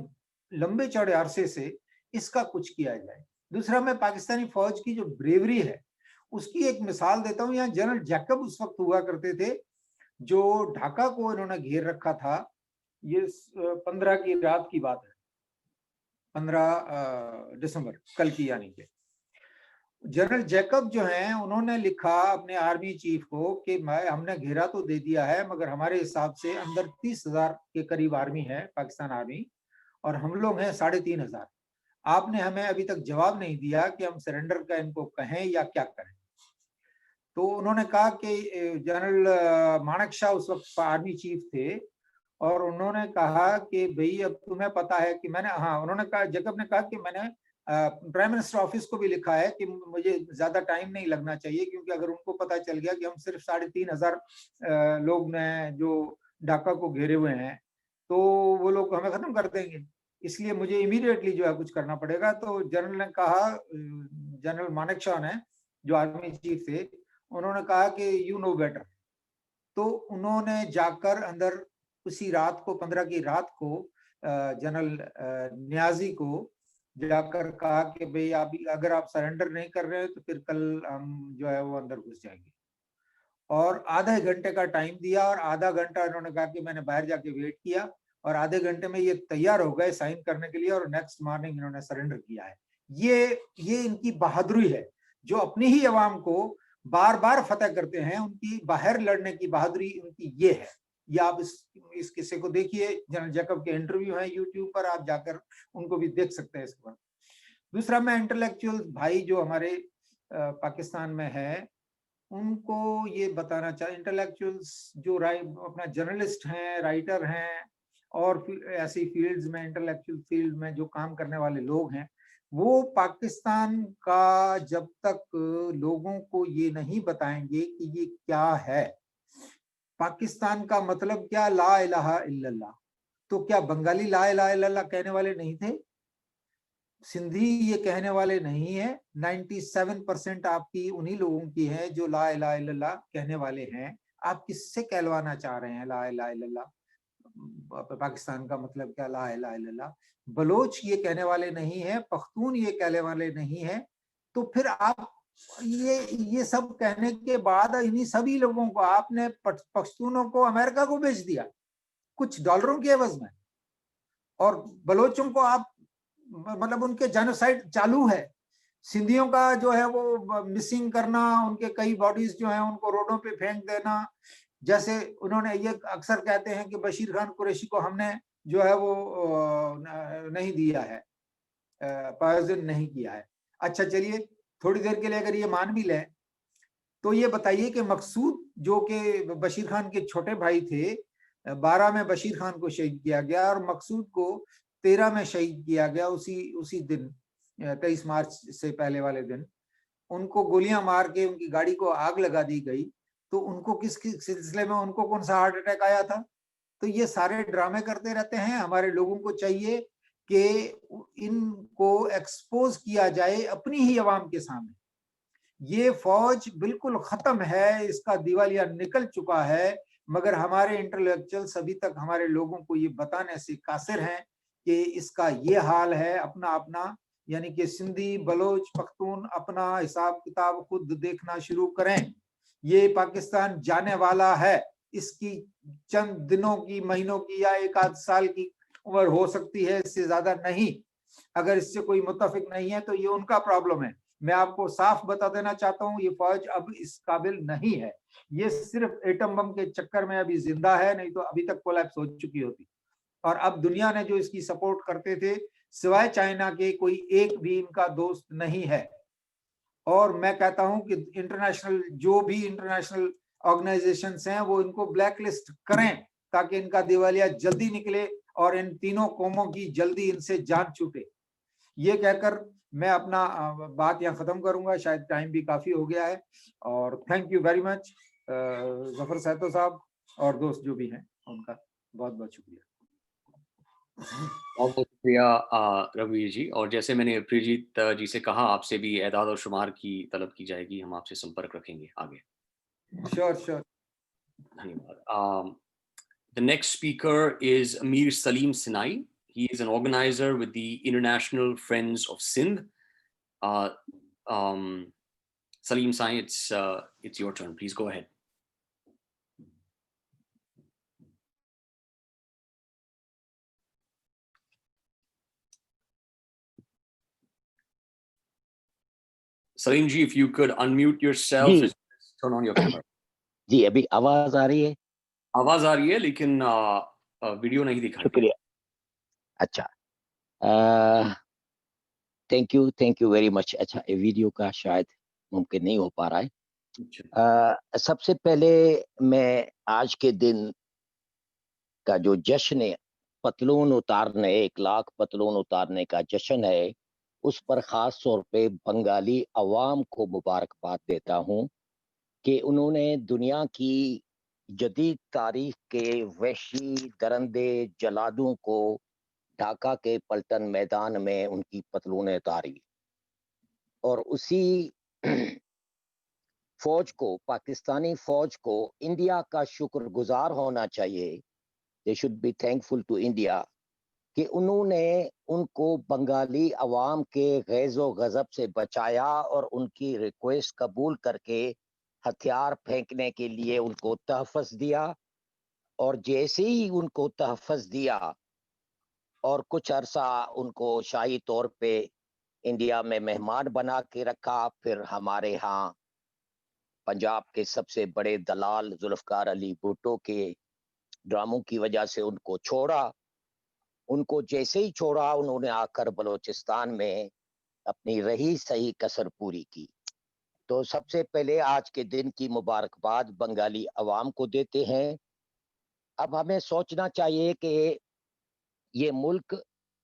Speaker 7: لمبے چوڑے عرصے سے، اس کا کچھ کیا جائے۔ دوسرا، میں پاکستانی فوج کی جو بریوری ہے اس کی ایک مثال دیتا ہوں۔ یہاں جنرل جیکب اس وقت ہوا کرتے تھے جو ڈھاکہ کو انہوں نے گھیر رکھا تھا، یہ 15 کی رات کی بات ہے، 15 دسمبر، کل کی یعنی کہ جنرل جیکب جو ہیں انہوں نے لکھا اپنے آرمی چیف کو کہ ہم نے گھیرا تو دے دیا ہے مگر ہمارے حساب سے اندر 30,000 کے قریب آرمی ہے، پاکستان آرمی، اور ہم لوگ ہیں 3,500۔ آپ نے ہمیں ابھی تک جواب نہیں دیا کہ ہم سرنڈر کا ان کو کہیں یا کیا کریں۔ تو انہوں نے کہا کہ جنرل مانک شاہ اس وقت آرمی چیف تھے، اور انہوں نے کہا کہ بھئی اب تمہیں پتا ہے کہ میں نے انہوں نے کہا، جیکب نے کہا کہ میں نے پرائم منسٹر آفس کو بھی لکھا ہے کہ مجھے زیادہ ٹائم نہیں لگنا چاہیے، کیونکہ اگر ان کو پتا چل گیا کہ ہم صرف 3,500 لوگ نے جو ڈھاکہ کو گھیرے ہوئے ہیں تو وہ لوگ ہمیں ختم کر دیں گے، اس لیے مجھے امیڈیٹلی جو ہے کچھ کرنا پڑے گا۔ تو جنرل نے کہا، جنرل مانک شاہ نے جو آرمی چیف تھے، انہوں نے کہا کہ یو نو بیٹر۔ تو انہوں نے جا کر اندر اسی رات کو، 15 کی رات کو، جنرل نیازی کو جا کر کہا کہ بھئی اگر آپ سرنڈر نہیں کر رہے تو پھر کل ہم جو ہے وہ اندر گھس جائیں گے، اور آدھے گھنٹے کا ٹائم دیا، اور آدھا گھنٹہ انہوں نے کہا کہ میں نے باہر جا کے ویٹ کیا، اور آدھے گھنٹے میں یہ تیار ہو گئے سائن کرنے کے لیے، اور نیکسٹ مارننگ انہوں نے سرنڈر کیا ہے۔ یہ ان کی بہادری ہے، جو اپنی ہی عوام کو بار بار فتح کرتے ہیں، ان کی باہر لڑنے کی بہادری ان کی یہ ہے۔ یہ آپ اس قصے کو دیکھیے، جنرل جیکب کے انٹرویو ہیں یوٹیوب پر، آپ جا کر ان کو بھی دیکھ سکتے ہیں اس پر۔ دوسرا، میں انٹلیکچوئل بھائی جو ہمارے پاکستان میں ہے ان کو یہ بتانا چاہیے، انٹلیکچوئلس جو اپنا جرنلسٹ ہیں، رائٹر ہیں، اور ایسی فیلڈز میں، انٹلیکچوئل فیلڈ میں جو کام کرنے والے لوگ ہیں، وہ پاکستان کا جب تک لوگوں کو یہ نہیں بتائیں گے کہ یہ کیا ہے، پاکستان کا مطلب کیا، لا الہ الا اللہ، تو کیا بنگالی لا الہ الا اللہ کہنے والے نہیں تھے؟ سندھی یہ کہنے والے نہیں ہیں؟ 97% آپ کی انہی لوگوں کی ہے جو لا الہ الا اللہ کہنے والے ہیں۔ آپ کس سے کہلوانا چاہ رہے ہیں لا الہ الا اللہ؟ پاکستان کا مطلب کیا، لا الہ الا اللہ؟ بلوچ یہ کہنے والے نہیں ہیں، پختون یہ کہنے والے نہیں ہیں، تو پھر آپ یہ سب کہنے کے بعد انہی سبھی لوگوں کو آپ نے پختونوں کو امریکہ کو بھیج دیا کچھ ڈالروں کے عوض میں، اور بلوچوں کو آپ مطلب ان کے جینوسائیڈ چالو ہے، سندھیوں کا جو ہے وہ مسنگ کرنا، ان کے کئی باڈیز جو ہیں ان کو روڈوں پہ پھینک دینا، جیسے انہوں نے یہ اکثر کہتے ہیں کہ بشیر خان قریشی کو ہم نے جو ہے وہ نہیں دیا ہے, پوائزن نہیں کیا ہے. اچھا چلیے تھوڑی دیر کے لیے اگر یہ مان بھی لیں تو یہ بتائیے کہ مقصود جو کہ بشیر خان کے چھوٹے بھائی تھے, 12 میں بشیر خان کو شہید کیا گیا اور مقصود کو 13 میں شہید کیا گیا, اسی دن 23 مارچ سے پہلے والے دن ان کو گولیاں مار کے ان کی گاڑی کو آگ لگا دی گئی. تو ان کو کس سلسلے میں ان کو کون سا ہارٹ اٹیک آیا تھا؟ تو یہ سارے ڈرامے کرتے رہتے ہیں. ہمارے لوگوں کو چاہیے کہ ان کو ایکسپوز کیا جائے اپنی ہی عوام کے سامنے. یہ فوج بالکل ختم ہے, اس کا دیوالیہ نکل چکا ہے, مگر ہمارے انٹلیکچوئلز ابھی تک ہمارے لوگوں کو یہ بتانے سے قاصر ہیں کہ اس کا یہ حال ہے. اپنا یعنی کہ سندھی, بلوچ, پختون اپنا حساب کتاب خود دیکھنا شروع کریں. یہ پاکستان جانے والا ہے, اس کی چند دنوں کی, مہینوں کی یا ایک آدھ سال کی عمر ہو سکتی ہے, اس سے زیادہ نہیں. اگر اس سے کوئی متفق نہیں ہے تو یہ ان کا پرابلم ہے. میں آپ کو صاف بتا دینا چاہتا ہوں, یہ فوج اب اس قابل نہیں ہے. یہ صرف ایٹم بم کے چکر میں ابھی زندہ ہے, نہیں تو ابھی تک کولیپس ہو چکی ہوتی. اور اب دنیا نے جو اس کی سپورٹ کرتے تھے سوائے چائنا کے کوئی ایک بھی ان کا دوست نہیں ہے. اور میں کہتا ہوں کہ انٹرنیشنل جو بھی انٹرنیشنل آرگنائزیشنز ہیں وہ ان کو بلیک لسٹ کریں تاکہ ان کا دیوالیہ جلدی نکلے اور ان تینوں قوموں کی جلدی ان سے جان چھوٹے. یہ کہہ کر میں اپنا بات یہاں ختم کروں گا, شاید ٹائم بھی کافی ہو گیا ہے. اور تھینک یو ویری مچ ظفر سیتو صاحب اور دوست جو بھی ہیں ان کا بہت بہت شکریہ.
Speaker 1: بہت بہت شکریہ روی جی. اور جیسے میں نے پریجیت جی سے کہا, آپ سے بھی اعداد و شمار کی طلب کی جائے گی, ہم آپ سے سمپرک رکھیں گے آگے.
Speaker 7: Sure sure.
Speaker 1: دھنیہ واد. The next speaker is Amir Salim Sinai. He is an organizer with the International Friends of Sindh. Salim Sai, it's your turn. Please go ahead. Salim ji, if you could unmute yourself
Speaker 9: G
Speaker 1: and turn on your camera.
Speaker 9: جی ابھی آواز آ رہی ہے؟
Speaker 1: آواز آ رہی ہے لیکن video نہیں دکھا.
Speaker 9: شکریہ. اچھا تھینک یو ویری مچ. اچھا ویڈیو کا شاید ممکن نہیں ہو پا رہا ہے. سب سے پہلے میں آج کے دن کا جو جشن پتلون اتارنے, 1 لاکھ پتلون اتارنے کا جشن ہے, اس پر خاص طور پہ بنگالی عوام کو مبارکباد دیتا ہوں کہ انہوں نے دنیا کی جدید تاریخ کے وحشی درندے جلادوں کو ڈھاکہ کے پلٹن میدان میں ان کی پتلونیں اتاری. اور اسی فوج کو, پاکستانی فوج کو انڈیا کا شکر گزار ہونا چاہیے. They should be thankful to India کہ انہوں نے ان کو بنگالی عوام کے غیظ و غضب سے بچایا اور ان کی ریکویسٹ قبول کر کے ہتھیار پھینکنے کے لیے ان کو تحفظ دیا. اور جیسے ہی ان کو تحفظ دیا اور کچھ عرصہ ان کو شاہی طور پہ انڈیا میں مہمان بنا کے رکھا, پھر ہمارے ہاں پنجاب کے سب سے بڑے دلال ذوالفقار علی بھٹو کے ڈراموں کی وجہ سے ان کو چھوڑا. ان کو جیسے ہی چھوڑا انہوں نے آ کر بلوچستان میں اپنی رہی صحیح کسر پوری کی. تو سب سے پہلے آج کے دن کی مبارکباد بنگالی عوام کو دیتے ہیں. اب ہمیں سوچنا چاہیے کہ یہ ملک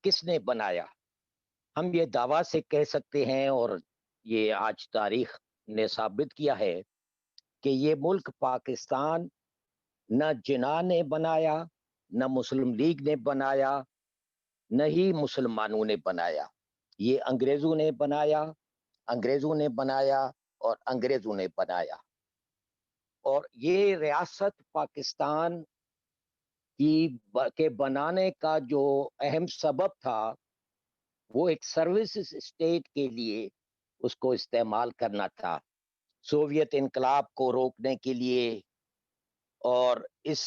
Speaker 9: کس نے بنایا. ہم یہ دعویٰ سے کہہ سکتے ہیں اور یہ آج تاریخ نے ثابت کیا ہے کہ یہ ملک پاکستان نہ جناح نے بنایا, نہ مسلم لیگ نے بنایا, نہ ہی مسلمانوں نے بنایا. یہ انگریزوں نے بنایا, انگریزوں نے بنایا اور انگریزوں نے بنایا. اور یہ ریاست پاکستان کے بنانے کا جو اہم سبب تھا وہ ایک سروسز اسٹیٹ کے لیے اس کو استعمال کرنا تھا, سوویت انقلاب کو روکنے کے لیے اور اس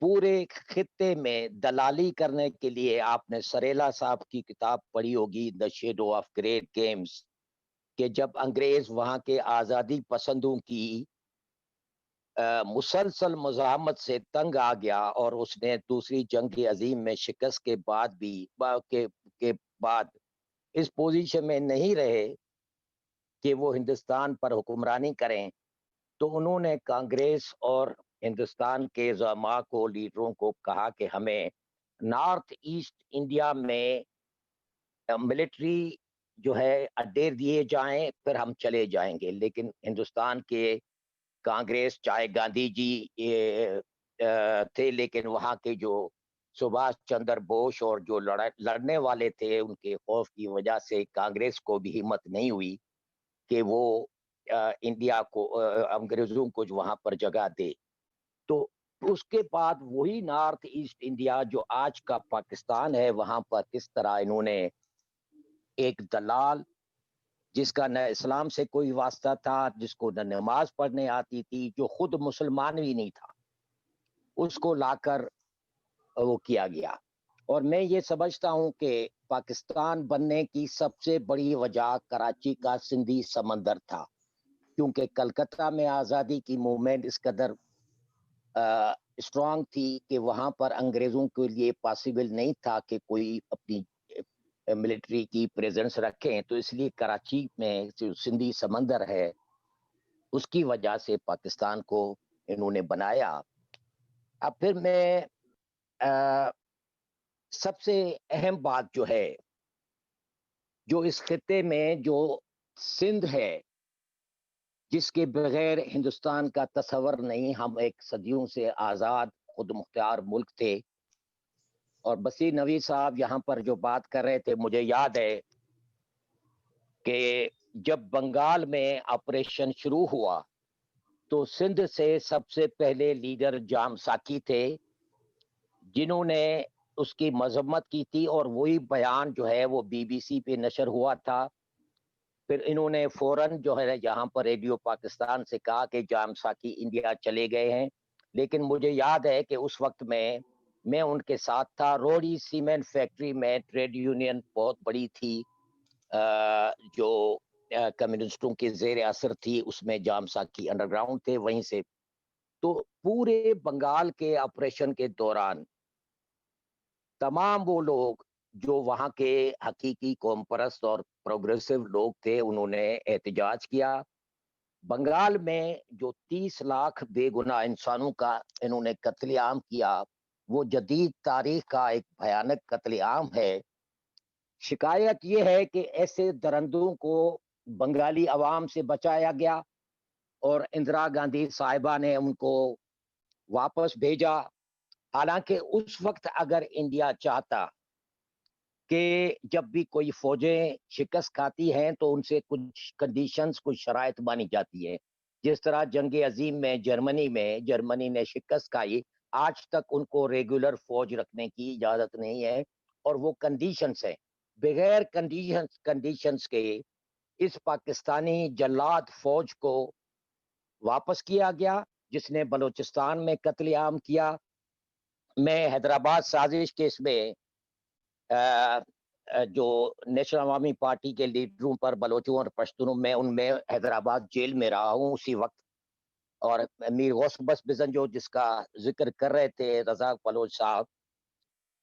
Speaker 9: پورے خطے میں دلالی کرنے کے لیے. آپ نے سریلا صاحب کی کتاب پڑھی ہوگی the shadow of great games, کہ جب انگریز وہاں کے آزادی پسندوں کی مسلسل مزاحمت سے تنگ آ گیا اور اس نے دوسری جنگ عظیم میں شکست کے بعد اس پوزیشن میں نہیں رہے کہ وہ ہندوستان پر حکمرانی کریں، تو انہوں نے کانگریس اور ہندوستان کے زعماء کو، لیڈروں کو کہا کہ ہمیں نارتھ ایسٹ انڈیا میں ملٹری جو ہے اڈے دیے جائیں، پھر ہم چلے جائیں گے۔ لیکن ہندوستان کے کانگریس، چاہے گاندھی جی تھے، لیکن وہاں کے جو سبھاش چندر بوس اور جو لڑنے والے تھے، ان کے خوف کی وجہ سے کانگریس کو بھی ہمت نہیں ہوئی کہ وہ انڈیا کو، انگریزوں کو وہاں پر جگہ دے۔ تو اس کے بعد وہی نارتھ ایسٹ انڈیا جو آج کا پاکستان ہے، وہاں پر کس طرح انہوں نے ایک دلال جس کا نہ اسلام سے کوئی واسطہ تھا، جس کو نہ نماز پڑھنے آتی تھی، جو خود مسلمان بھی نہیں تھا، اس کو لا کر وہ کیا گیا۔ اور میں یہ سمجھتا ہوں کہ پاکستان بننے کی سب سے بڑی وجہ کراچی کا سندھی سمندر تھا، کیونکہ کلکتہ میں آزادی کی موومنٹ اس قدر اسٹرانگ تھی کہ وہاں پر انگریزوں کے لیے پاسبل نہیں تھا کہ کوئی اپنی ملٹری کی پریزنس رکھیں، تو اس لیے کراچی میں جو سندھی سمندر ہے اس کی وجہ سے پاکستان کو انہوں نے بنایا۔ اب پھر میں سب سے اہم بات جو ہے، جو اس خطے میں جو سندھ ہے، جس کے بغیر ہندوستان کا تصور نہیں، ہم ایک صدیوں سے آزاد خود مختار ملک تھے۔ اور بصیر نوی صاحب یہاں پر جو بات کر رہے تھے، مجھے یاد ہے کہ جب بنگال میں آپریشن شروع ہوا تو سندھ سے سب سے پہلے لیڈر جام ساکی تھے، جنہوں نے اس کی مذمت کی تھی، اور وہی بیان جو ہے وہ BBC پہ نشر ہوا تھا۔ پھر انہوں نے فوراً جو ہے یہاں پر ریڈیو پاکستان سے کہا کہ جام ساکی انڈیا چلے گئے ہیں۔ لیکن مجھے یاد ہے کہ اس وقت میں ان کے ساتھ تھا۔ روڑی سیمنٹ فیکٹری میں ٹریڈ یونین بہت بڑی تھی جو کمیونسٹوں کے زیر اثر تھی، اس میں جام ساکی انڈر گراؤنڈ تھے وہیں سے۔ تو پورے بنگال کے آپریشن کے دوران تمام وہ لوگ جو وہاں کے حقیقی قوم پرست اور پروگریسو لوگ تھے، انہوں نے احتجاج کیا۔ بنگال میں جو 30 لاکھ بے گناہ انسانوں کا انہوں نے قتل عام کیا، وہ جدید تاریخ کا ایک بھیانک قتل عام ہے۔ شکایت یہ ہے کہ ایسے درندوں کو بنگالی عوام سے بچایا گیا اور اندرا گاندھی صاحبہ نے ان کو واپس بھیجا۔ حالانکہ اس وقت اگر انڈیا چاہتا کہ جب بھی کوئی فوجیں شکست کھاتی ہیں تو ان سے کچھ کنڈیشنز، کچھ شرائط مانی جاتی ہے، جس طرح جنگ عظیم میں جرمنی نے شکست کھائی، آج تک ان کو ریگولر فوج رکھنے کی اجازت نہیں ہے، اور وہ کنڈیشنز ہیں۔ بغیر کنڈیشنز کے اس پاکستانی جلاد فوج کو واپس کیا گیا، جس نے بلوچستان میں قتل عام کیا۔ میں حیدرآباد سازش کیس میں جو نیشنل عوامی پارٹی کے لیڈروں پر، بلوچوں اور پشتونوں میں، ان میں حیدرآباد جیل میں رہا ہوں اسی وقت۔ اور میر غوث بس بزن جو جس کا ذکر کر رہے تھے، رزاق بلوچ صاحب،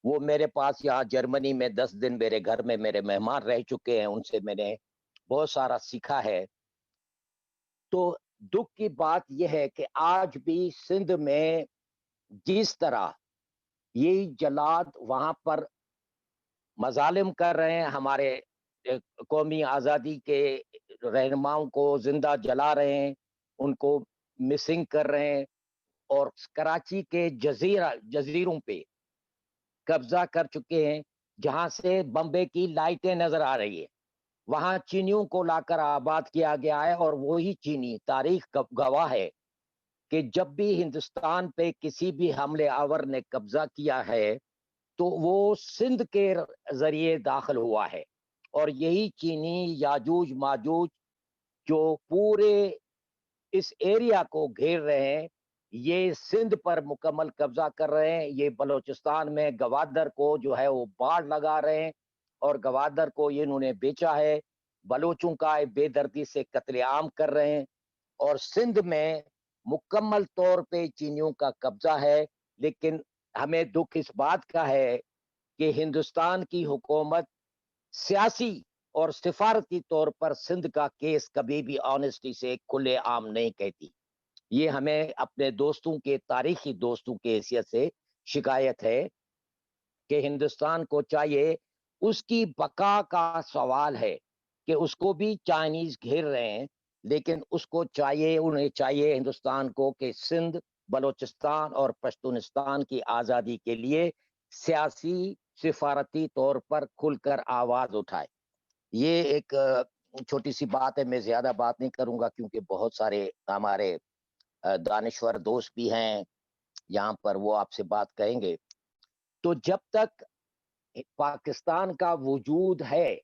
Speaker 9: وہ میرے پاس یہاں جرمنی میں 10 دن میرے گھر میں میرے مہمان رہ چکے ہیں، ان سے میں نے بہت سارا سیکھا ہے۔ تو دکھ کی بات یہ ہے کہ آج بھی سندھ میں جس طرح یہی جلاد وہاں پر مظالم کر رہے ہیں، ہمارے قومی آزادی کے رہنماؤں کو زندہ جلا رہے ہیں، ان کو مسنگ کر رہے ہیں، اور کراچی کے جزیروں پہ قبضہ کر چکے ہیں، جہاں سے بمبے کی لائٹیں نظر آ رہی ہے، وہاں چینیوں کو لا کر آباد کیا گیا ہے۔ اور وہی چینی، تاریخ گواہ ہے کہ جب بھی ہندوستان پہ کسی بھی حملے آور نے قبضہ کیا ہے تو وہ سندھ کے ذریعے داخل ہوا ہے، اور یہی چینی یاجوج ماجوج جو پورے اس ایریا کو گھیر رہے ہیں، یہ سندھ پر مکمل قبضہ کر رہے ہیں۔ یہ بلوچستان میں گوادر کو جو ہے وہ باڑ لگا رہے ہیں، اور گوادر کو یہ انہوں نے بیچا ہے، بلوچوں کا بے دردی سے قتل عام کر رہے ہیں۔ اور سندھ میں मुकम्मल तौर पे चीनियों का कब्जा है, लेकिन हमें दुख इस बात का है कि हिंदुस्तान की हुकूमत सियासी और सिफारती तौर पर सिंध का केस कभी भी ऑनेस्टी से खुले आम नहीं कहती। ये हमें अपने दोस्तों के, तारीखी दोस्तों के हैसियत से शिकायत है कि हिंदुस्तान को चाहिए, उसकी बका का सवाल है कि उसको भी चाइनीज घेर रहे हैं, लेकिन उसको चाहिए, उन्हें चाहिए हिंदुस्तान को कि सिंध, बलोचिस्तान और पश्तूनिस्तान की आज़ादी के लिए सियासी सिफारती तौर पर खुलकर आवाज उठाए। ये एक छोटी सी बात है, मैं ज्यादा बात नहीं करूंगा क्योंकि बहुत सारे हमारे दानिश्वर दोस्त भी हैं यहाँ पर, वो आपसे बात कहेंगे। तो जब तक पाकिस्तान का वजूद है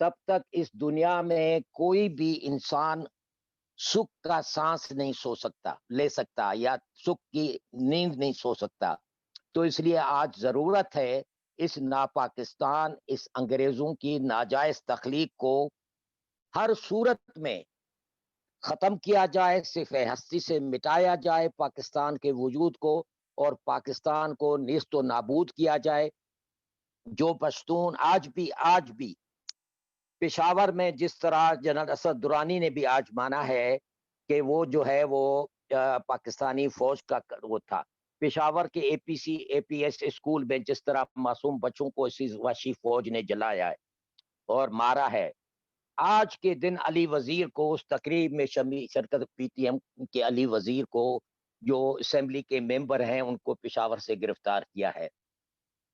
Speaker 9: तब तक इस दुनिया में कोई भी इंसान सुख का सांस नहीं ले सकता या सुख की नींद नहीं सो सकता। तो इसलिए आज जरूरत है इस नापाकिस्तान, इस अंग्रेजों की नाजायज तख्लीक को हर सूरत में खत्म किया जाए, सिर्फ हस्ती से मिटाया जाए पाकिस्तान के वजूद को, और पाकिस्तान को नीस्तो नाबूद किया जाए। जो पश्तून आज भी पेशावर में, जिस तरह जनरल असद दुरानी ने भी आज माना है कि वो जो है वो पाकिस्तानी फौज का वो था, पेशावर के एपीएस स्कूल में जिस तरह मासूम बच्चों को इसी वहशी फौज ने जलाया है और मारा है, आज के दिन अली वजीर को उस तकरीब में शरकत पीटीएम के अली वजीर को, जो असेंबली के मेंबर हैं, उनको पेशावर से गिरफ्तार किया है।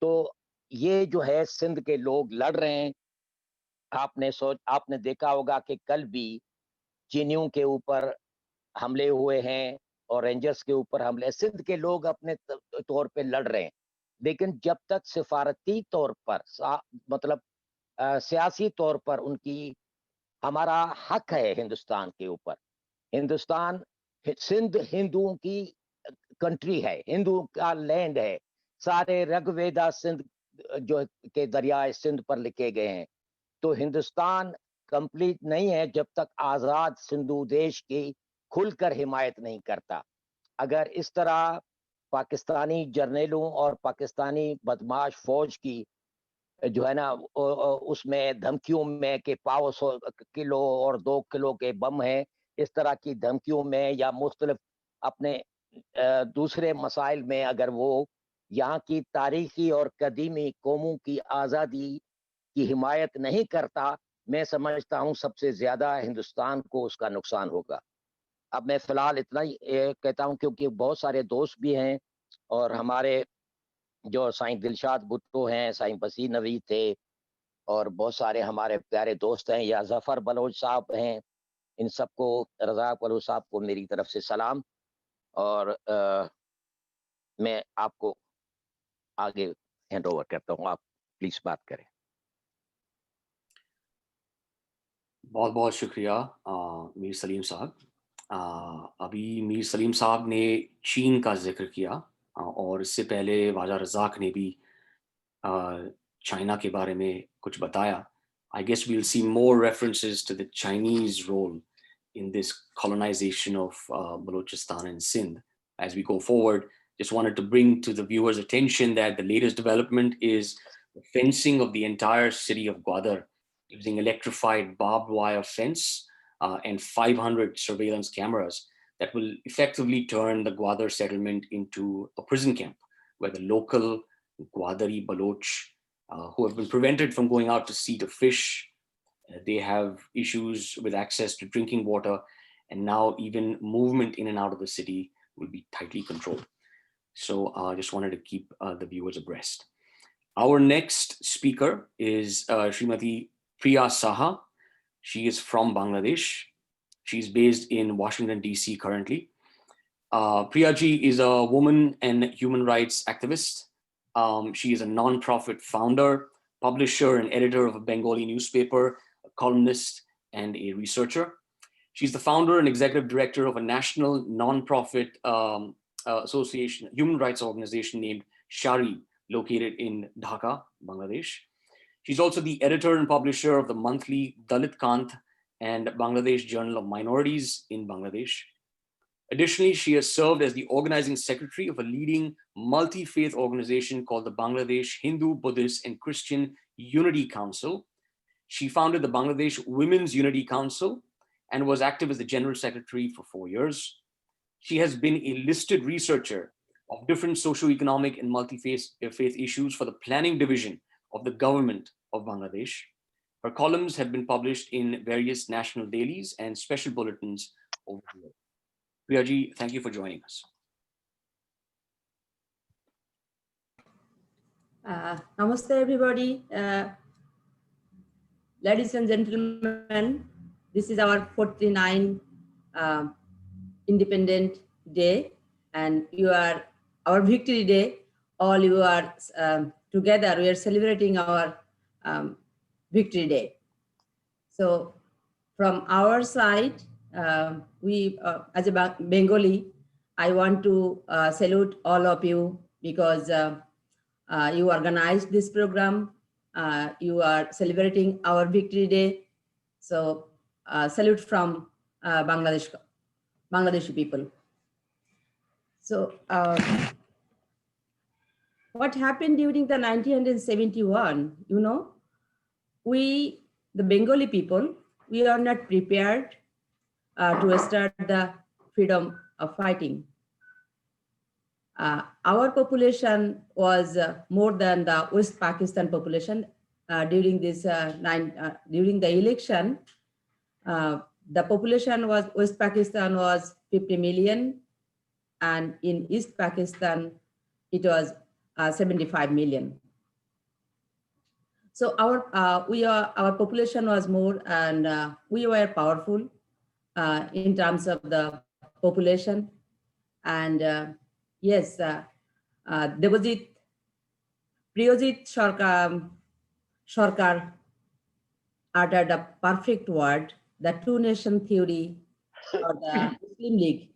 Speaker 9: तो ये जो है सिंध के लोग लड़ रहे हैं। आपने देखा होगा कि कल भी चीनियों के ऊपर हमले हुए हैं और रेंजर्स के ऊपर हमले। सिंध के लोग अपने तौर पे लड़ रहे हैं, लेकिन जब तक सिफारती तौर पर मतलब सियासी तौर पर उनकी, हमारा हक है हिंदुस्तान के ऊपर। हिंदुस्तान, सिंध हिंदुओं की कंट्री है, हिंदू का लैंड है। सारे ऋग्वेदा सिंध जो के दरियाए सिंध पर लिखे गए हैं। तो हिंदुस्तान कंप्लीट नहीं है जब तक आजाद सिंधु देश की खुलकर हिमायत नहीं करता। अगर इस तरह पाकिस्तानी जर्नलों और पाकिस्तानी बदमाश फौज की जो है ना उसमें धमकियों में कि 500 किलो और 2 किलो के बम हैं, इस तरह की धमकियों में या मुख्तलिफ अपने दूसरे मसाइल में अगर वो यहाँ की तारीखी और कदीमी कौमों की आज़ादी की हिमायत नहीं करता, मैं समझता हूँ सबसे ज्यादा हिंदुस्तान को उसका नुकसान होगा। अब मैं फिलहाल इतना ही कहता हूँ क्योंकि बहुत सारे दोस्त भी हैं और हमारे जो साईं दिलशाद भुट्टो हैं, साईं बसीर नवी थे और बहुत सारे हमारे प्यारे दोस्त हैं, या जफर बलोच साहब हैं, इन सबको, रज़ाक बलोच साहब को मेरी तरफ से सलाम। और मैं आपको आगे हैंड ओवर करता हूँ, आप प्लीज बात करें।
Speaker 1: बहुत बहुत शुक्रिया मीर सलीम साहब। अभी मीर सलीम साहब ने चीन का जिक्र किया और इससे पहले वाजा रज़ाक ने भी चाइना के बारे में कुछ बताया। I guess we'll see more references to the Chinese role in this colonization of Balochistan and Sindh as we go forward. Just wanted to bring to the viewers' attention that the latest development is the fencing of the entire city of Gwadar using electrified barbed wire fence and 500 surveillance cameras that will effectively turn the Gwadar settlement into a prison camp where the local Gwadari Baloch who have been prevented from going out to sea to fish, they have issues with access to drinking water, and now even movement in and out of the city will be tightly controlled. So I just wanted to keep the viewers abreast. Our next speaker is Srimati Priya Saha. She is from Bangladesh. She's based in Washington, D.C. currently. Priya ji is a woman and human rights activist. She is a non-profit founder, publisher, and editor of a Bengali newspaper, a columnist, and a researcher. She's the founder and executive director of a national non-profit association, human rights organization named Shari, located in Dhaka, Bangladesh. She's also the editor and publisher of the monthly Dalit Kant and Bangladesh Journal of Minorities in Bangladesh. Additionally, she has served as the organizing secretary of a leading multi-faith organization called the Bangladesh Hindu, Buddhist, and Christian Unity Council. She founded the Bangladesh Women's Unity Council and was active as the general secretary for 4 years. She has been a listed researcher of different socioeconomic and multi-faith issues for the planning division of the government of Bangladesh. Her columns have been published in various national dailies and special bulletins over the years. Priyaji, thank you for joining us.
Speaker 10: Namaste, everybody. Ladies and gentlemen, this is our 49th Independent Day, and you are our Victory Day. All you are together. We are celebrating our Victory Day. So, from our side, we, as a Bengali, I want to salute all of you because you organized this program. You are celebrating our Victory Day. So salute from Bangladeshi people. So what happened during the 1971, you know, we, the Bengali people, we are not prepared to start the freedom of fighting. Our population was more than the West Pakistan population during this during the election. The population was West Pakistan was 50 million, and in East Pakistan it was 75 million. So our population was more, and we were powerful in terms of the population, and yes, Devojit Priyojit Sarkar uttered a perfect word, the two-nation theory or the Muslim League.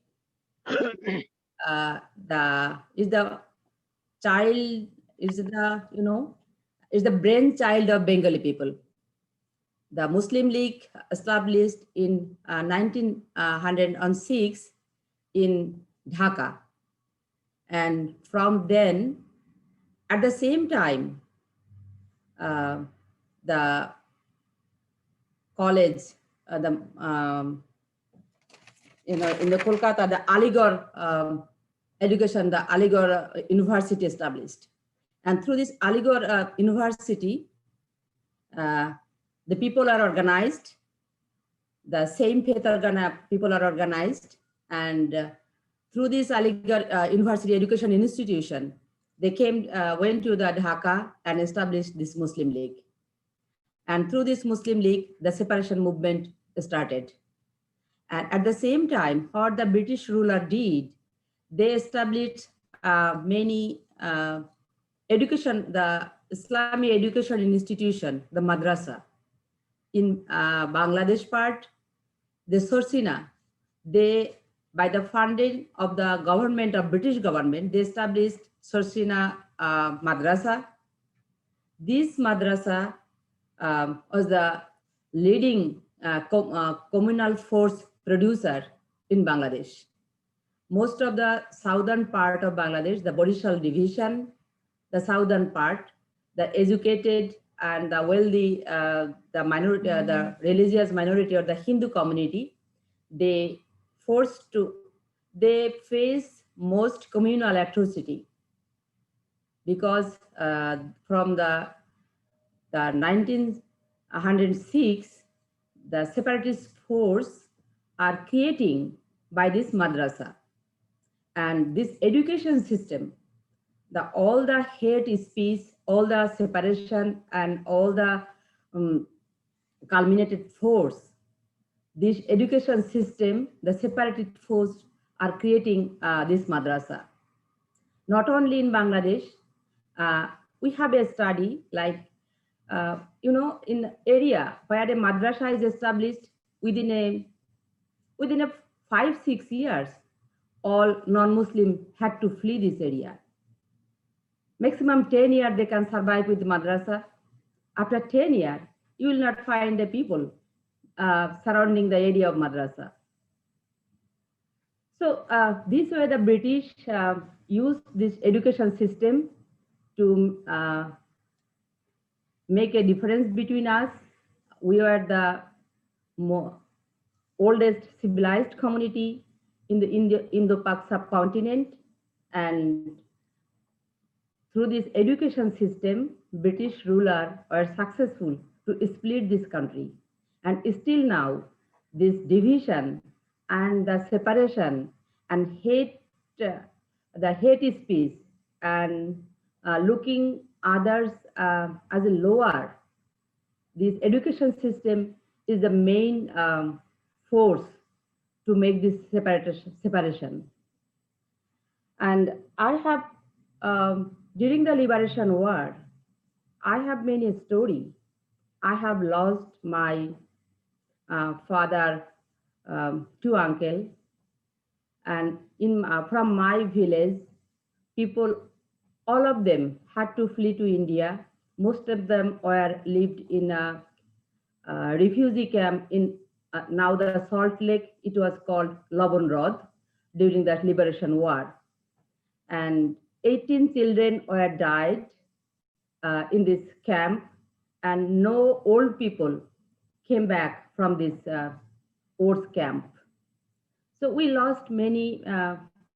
Speaker 10: Is the brainchild of Bengali people. The Muslim League established in 1906 in Dhaka. And from then, at the same time, the college, in the Kolkata, the Aligarh education, the Aligarh University established. And through this Aligarh University, the people are organized, the same faith people are organized, and through this Aligarh University Education Institution, they went to the Dhaka and established this Muslim League. And through this Muslim League, the separation movement started. And at the same time, what the British ruler did, they established many education, the Islamic education institution, the madrasa. In Bangladesh part, the Sorsina, by the funding of the government of British government, they established Sorsina Madrasa. This madrasa was the leading communal force producer in Bangladesh. Most of the southern part of Bangladesh, the Borishal division, the southern part, the educated and the wealthy, the minority, the religious minority or the Hindu community, they face most communal atrocity because from the 1906, the separatist force are creating by this madrasa. And this education system, all the hate speech, all the separation, and all the culminated force, this education system, the separatist force are creating this madrasa. Not only in Bangladesh, we have a study like, in area where a madrasa is established within a 5-6 years, all non-Muslim had to flee this area. Maximum 10 years they can survive with the madrasa. After 10 years, you will not find the people surrounding the area of madrasa. So this way the British used this education system to make a difference between us. We were the oldest civilized community in the Indo-Pak subcontinent, and through this education system, British rulers were successful to split this country. And still now, this division and the separation and hate, the hate speech and looking others as a lower, this education system is the main force to make this separation. And I have, during the Liberation War, I have many stories. I have lost my father, two uncles, and from my village, people, all of them had to flee to India. Most of them were lived in a refugee camp in now the Salt Lake. It was called Laban Rod during that Liberation War. And 18 children were died in this camp, and no old people came back from this old camp. So we lost many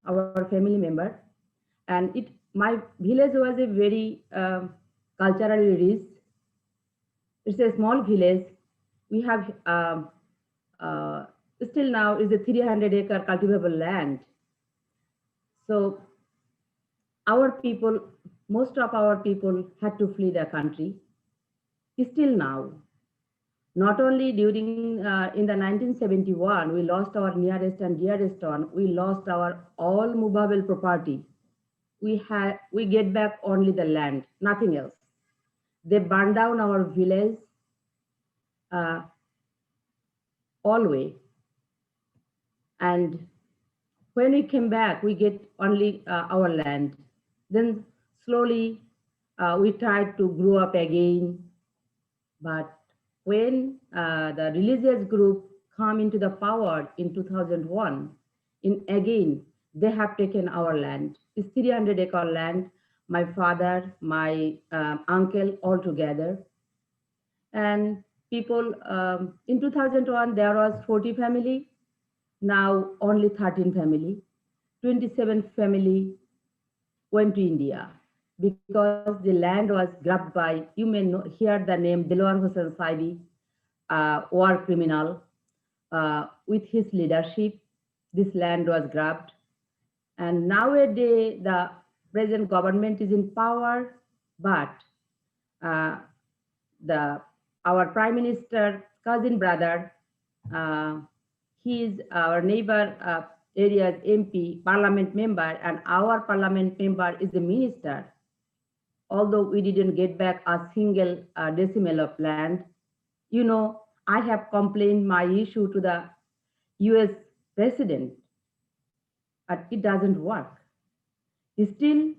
Speaker 10: our family members, and my village was a very culturally rich. It's a small village. We have still now is a 300-acre cultivable land. So our people, most of our people had to flee the country. Still now, not only during in the 1971, we lost our nearest and dearest one. We lost our all movable property. We get back only the land, nothing else. They burned down our village always. And when we came back, we get only our land. Then slowly we tried to grow up again. But when the religious group come into the power in 2001, again, they have taken our land. It's 300-acre land, my father, my uncle, all together. And people, in 2001, there was 40 family. Now only 13 family. 27 family went to India because the land was grabbed by, you may hear the name Dilwar Hussain Saibi, war criminal. With his leadership, this land was grabbed. And nowadays, the present government is in power, but our Prime Minister, cousin brother, he is our neighbor area's MP, parliament member, and our parliament member is the minister. Although we didn't get back a single decimal of land, you know, I have complained my issue to the US president, but it doesn't work. Still,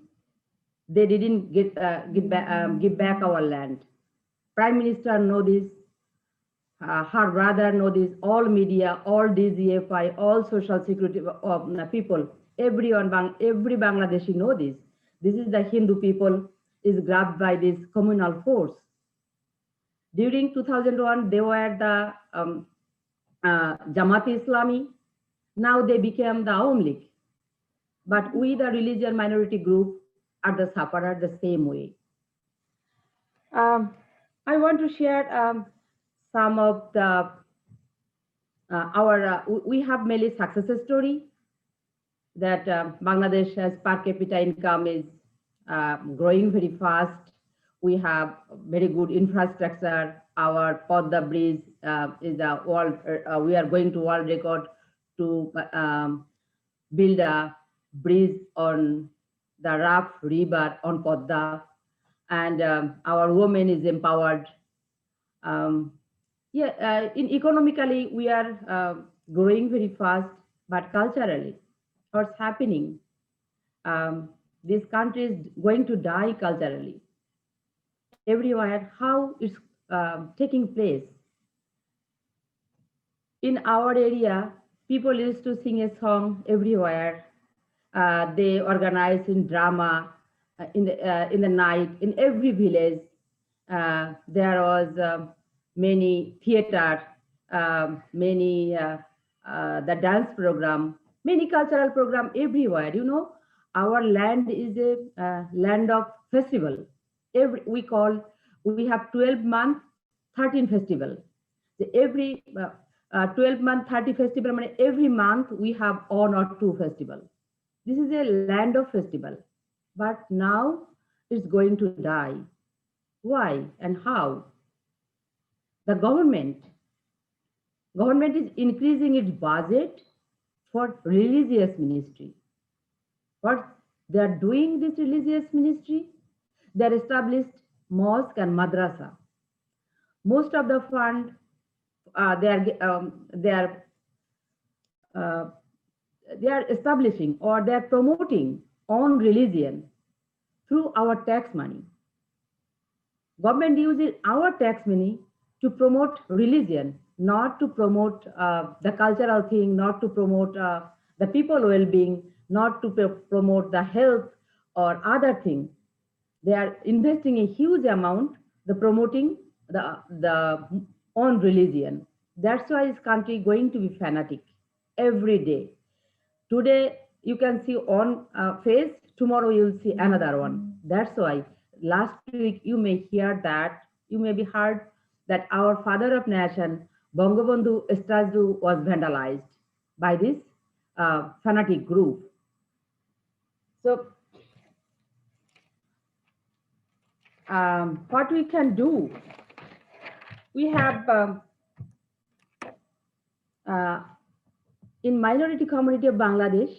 Speaker 10: they didn't give back our land. Prime Minister know this, her brother know this, all media, all DGFI, all social security people, everyone, every Bangladeshi know this. This is the Hindu people is grabbed by this communal force. During 2001, they were the Jamaat Islami. Now they became the Awam League. But we, the religion minority group, are the sufferer the same way. I want to share some of the we have many success story that Bangladesh's per capita income is growing very fast. We have very good infrastructure. Our Podda bridge is a world. We are going to world record to build a bridge on the Raf River on Podda, and our women is empowered. In economically, we are growing very fast, but culturally, what's happening? This country is going to die culturally. Everywhere, how it's taking place. In our area, People used to sing a song everywhere. They organized in drama in the night in every village. There was many theater, many the dance program, many cultural program everywhere. You know, our land is a land of festival. We have 12 month, 13 festival. So every 12 month, 30 festival, I mean, every month we have one or two festival. This is a land of festival, but now it's going to die. Why and how? The government is increasing its budget for religious ministry. What they are doing this religious ministry? They are established mosque and madrasa. Most of the fund they are establishing or they are promoting own religion through our tax money. Government uses our tax money to promote religion, not to promote the cultural thing, not to promote the people well-being, not to promote the health or other things. They are investing a huge amount, the promoting the own religion. That's why this country going to be fanatic every day. Today you can see on face, tomorrow you'll see another one. That's why last week you may hear that, you may be heard that our father of nation, Bangabandhu statue was vandalized by this fanatic group. So what we can do, we have in minority community of Bangladesh,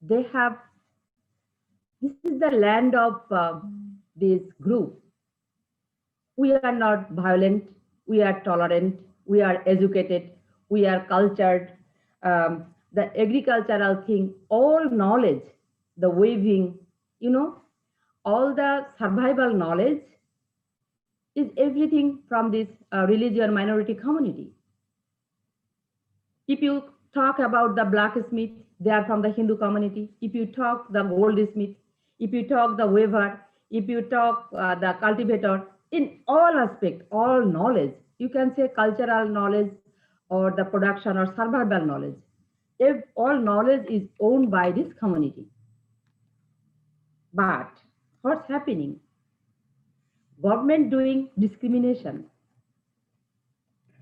Speaker 10: they have, this is the land of this group. We are not violent, we are tolerant, we are educated, we are cultured. The agricultural thing, all knowledge, the weaving, you know, all the survival knowledge is everything from this religion minority community. If you talk about the blacksmith, they are from the Hindu community. If you talk the goldsmith, if you talk the weaver, if you talk the cultivator, in all aspect, all knowledge, you can say cultural knowledge or the production or survival knowledge. If all knowledge is owned by this community. But what's happening? Government doing discrimination.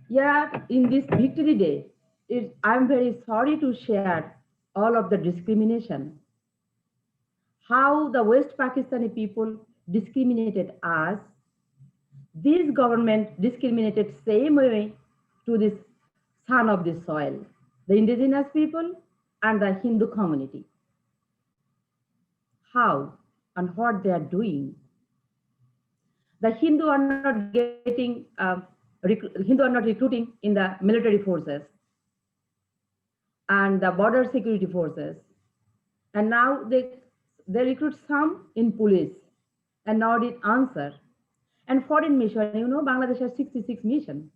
Speaker 10: Yeah, in this Victory Day, I'm very sorry to share all of the discrimination. How the West Pakistani people discriminated us. This government discriminated same way to this son of the soil, the indigenous people and the Hindu community. How and what they are doing. The Hindu are not getting, Hindu are not recruiting in the military forces and the border security forces. And now they recruit some in police and now did answer. And foreign mission, you know, Bangladesh has 66 mission,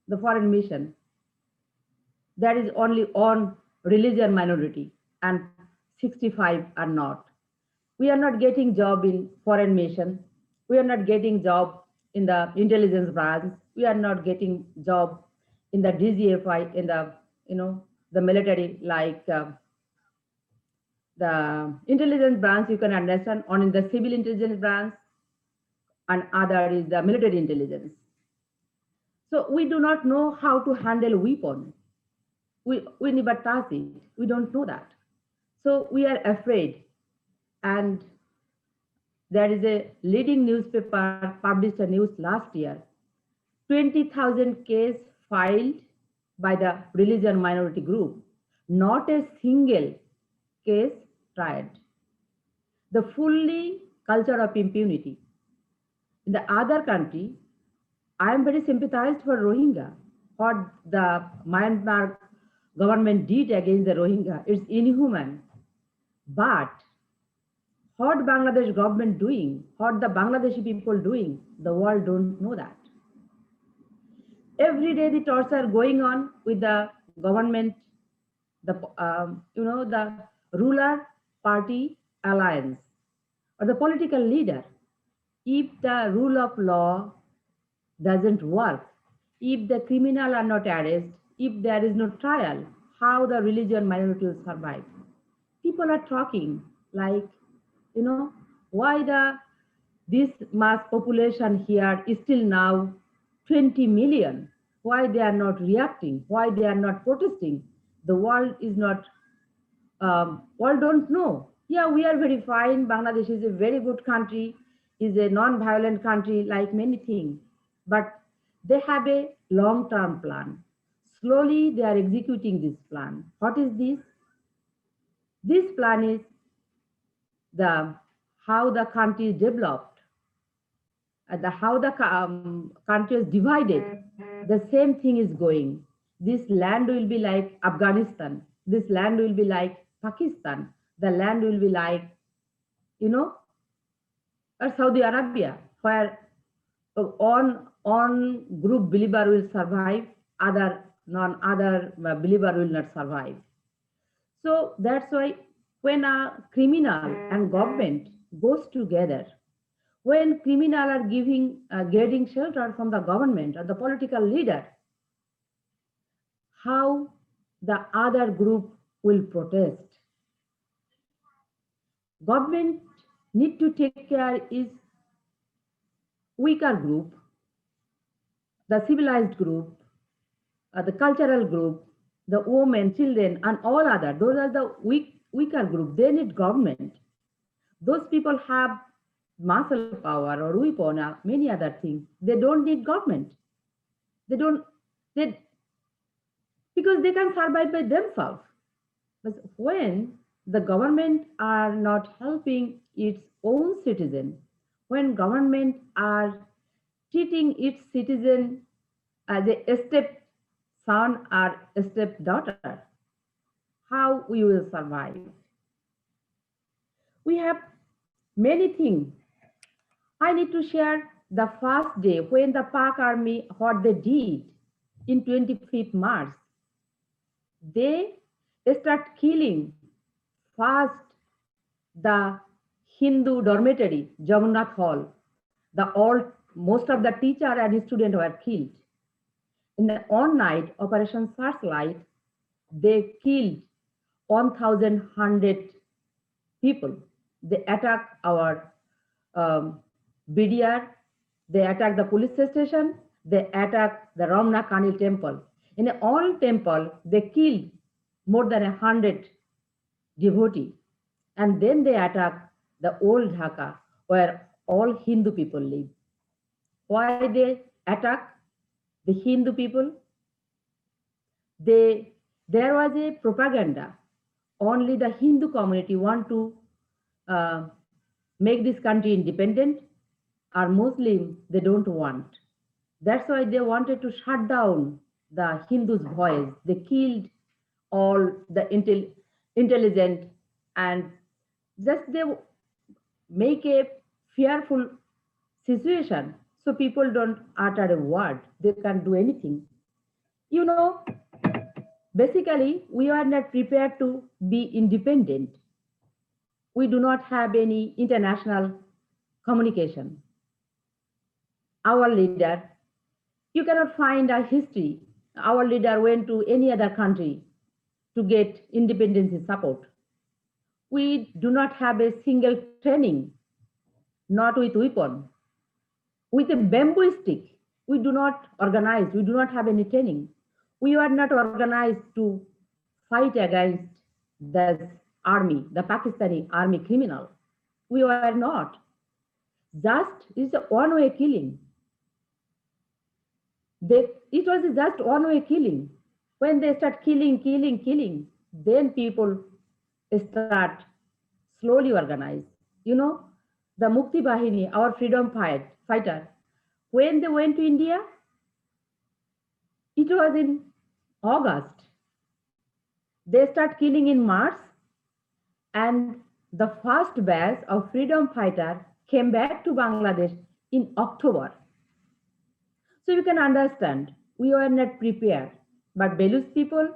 Speaker 10: the foreign mission. That is only on religion minority and 65 are not. We are not getting job in foreign mission. We are not getting job in the intelligence branch. We are not getting job in the DGFI, in the, you know, the military, like the intelligence branch, you can understand, on in the civil intelligence branch, and other is the military intelligence. So we do not know how to handle weapon. We never touch it. We don't know that. So we are afraid. And there is a leading newspaper published a news last year, 20,000 case filed by the religion minority group, not a single case tried. The fully culture of impunity. In the other country, I am very sympathized for Rohingya. What the Myanmar government did against the Rohingya, it's inhuman. But what Bangladesh government doing, what the Bangladeshi people doing, the world don't know that. Every day the torture going on with the government the ruler party alliance or the political leader. If the rule of law doesn't work, if the criminal are not arrested, if there is no trial, how the religion minority will survive? People are talking like, why this mass population here is still now 20 million? Why they are not reacting? Why they are not protesting? The world is not, world don't know. Yeah, we are very fine. Bangladesh is a very good country, is a non-violent country, like many things. But they have a long-term plan. Slowly, they are executing this plan. What is this? This plan is how the country is developed, how the country is divided. The same thing is going. This land will be like Afghanistan. This land will be like Pakistan. The land will be like, or Saudi Arabia, where on group believer will survive, other believer will not survive. So that's why when a criminal and government goes together, when criminal are getting shelter from the government or the political leader, how the other group will protest. Government need to take care is weaker group, the civilized group, the cultural group, the women, children, and all other. Those are the weaker group. They need government. Those people have muscle power or weapon or many other things. They don't need government. Because they can survive by themselves. But when the government are not helping its own citizen, when government are treating its citizen as a step son or a step daughter, how we will survive? We have many things. I need to share the first day when the Pak Army, what they did in 25th March. They start killing first the Hindu dormitory, Jagannath Hall. Most of the teacher and student were killed. In the on night Operation Searchlight, they killed 1,100 people. They attacked our BDR, they attacked the police station, they attacked the Ramna Kanil temple. In all temple, they killed more than 100 devotees. And then they attacked the old Dhaka, where all Hindu people live. Why they attack the Hindu people? There was a propaganda. Only the Hindu community want to make this country independent, or Muslim, they don't want. That's why they wanted to shut down the Hindus' voice. They killed all the intelligent, and just they make a fearful situation so people don't utter a word. They can't do anything. Basically, we are not prepared to be independent. We do not have any international communication. Our leader, you cannot find a history. Our leader went to any other country to get independence support. We do not have a single training, not with weapon. With a bamboo stick, we do not organize, we do not have any training. We are not organized to fight against the army, the Pakistani army criminal. We were not. Just is a one-way killing. It was just one-way killing. When they start killing, then people start slowly organize. The Mukti Bahini, our freedom fighter, when they went to India, it was in August. They start killing in March, and the first batch of freedom fighter came back to Bangladesh in October. So you can understand, we were not prepared. But Beluch people,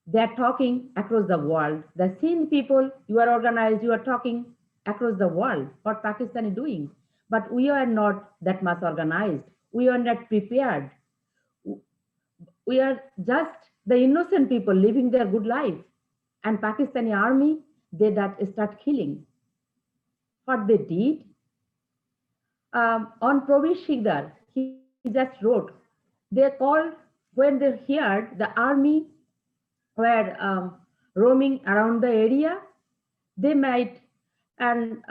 Speaker 10: They're talking across the world. The Sindh people, you are organized, you are talking across the world, what Pakistan is doing. But we are not that much organized. We are not prepared. We are just the innocent people living their good life. And Pakistani army, they that start killing. What they did, on Provesh Shigdar, he just wrote, they called, when they heard the army were roaming around the area, they might, and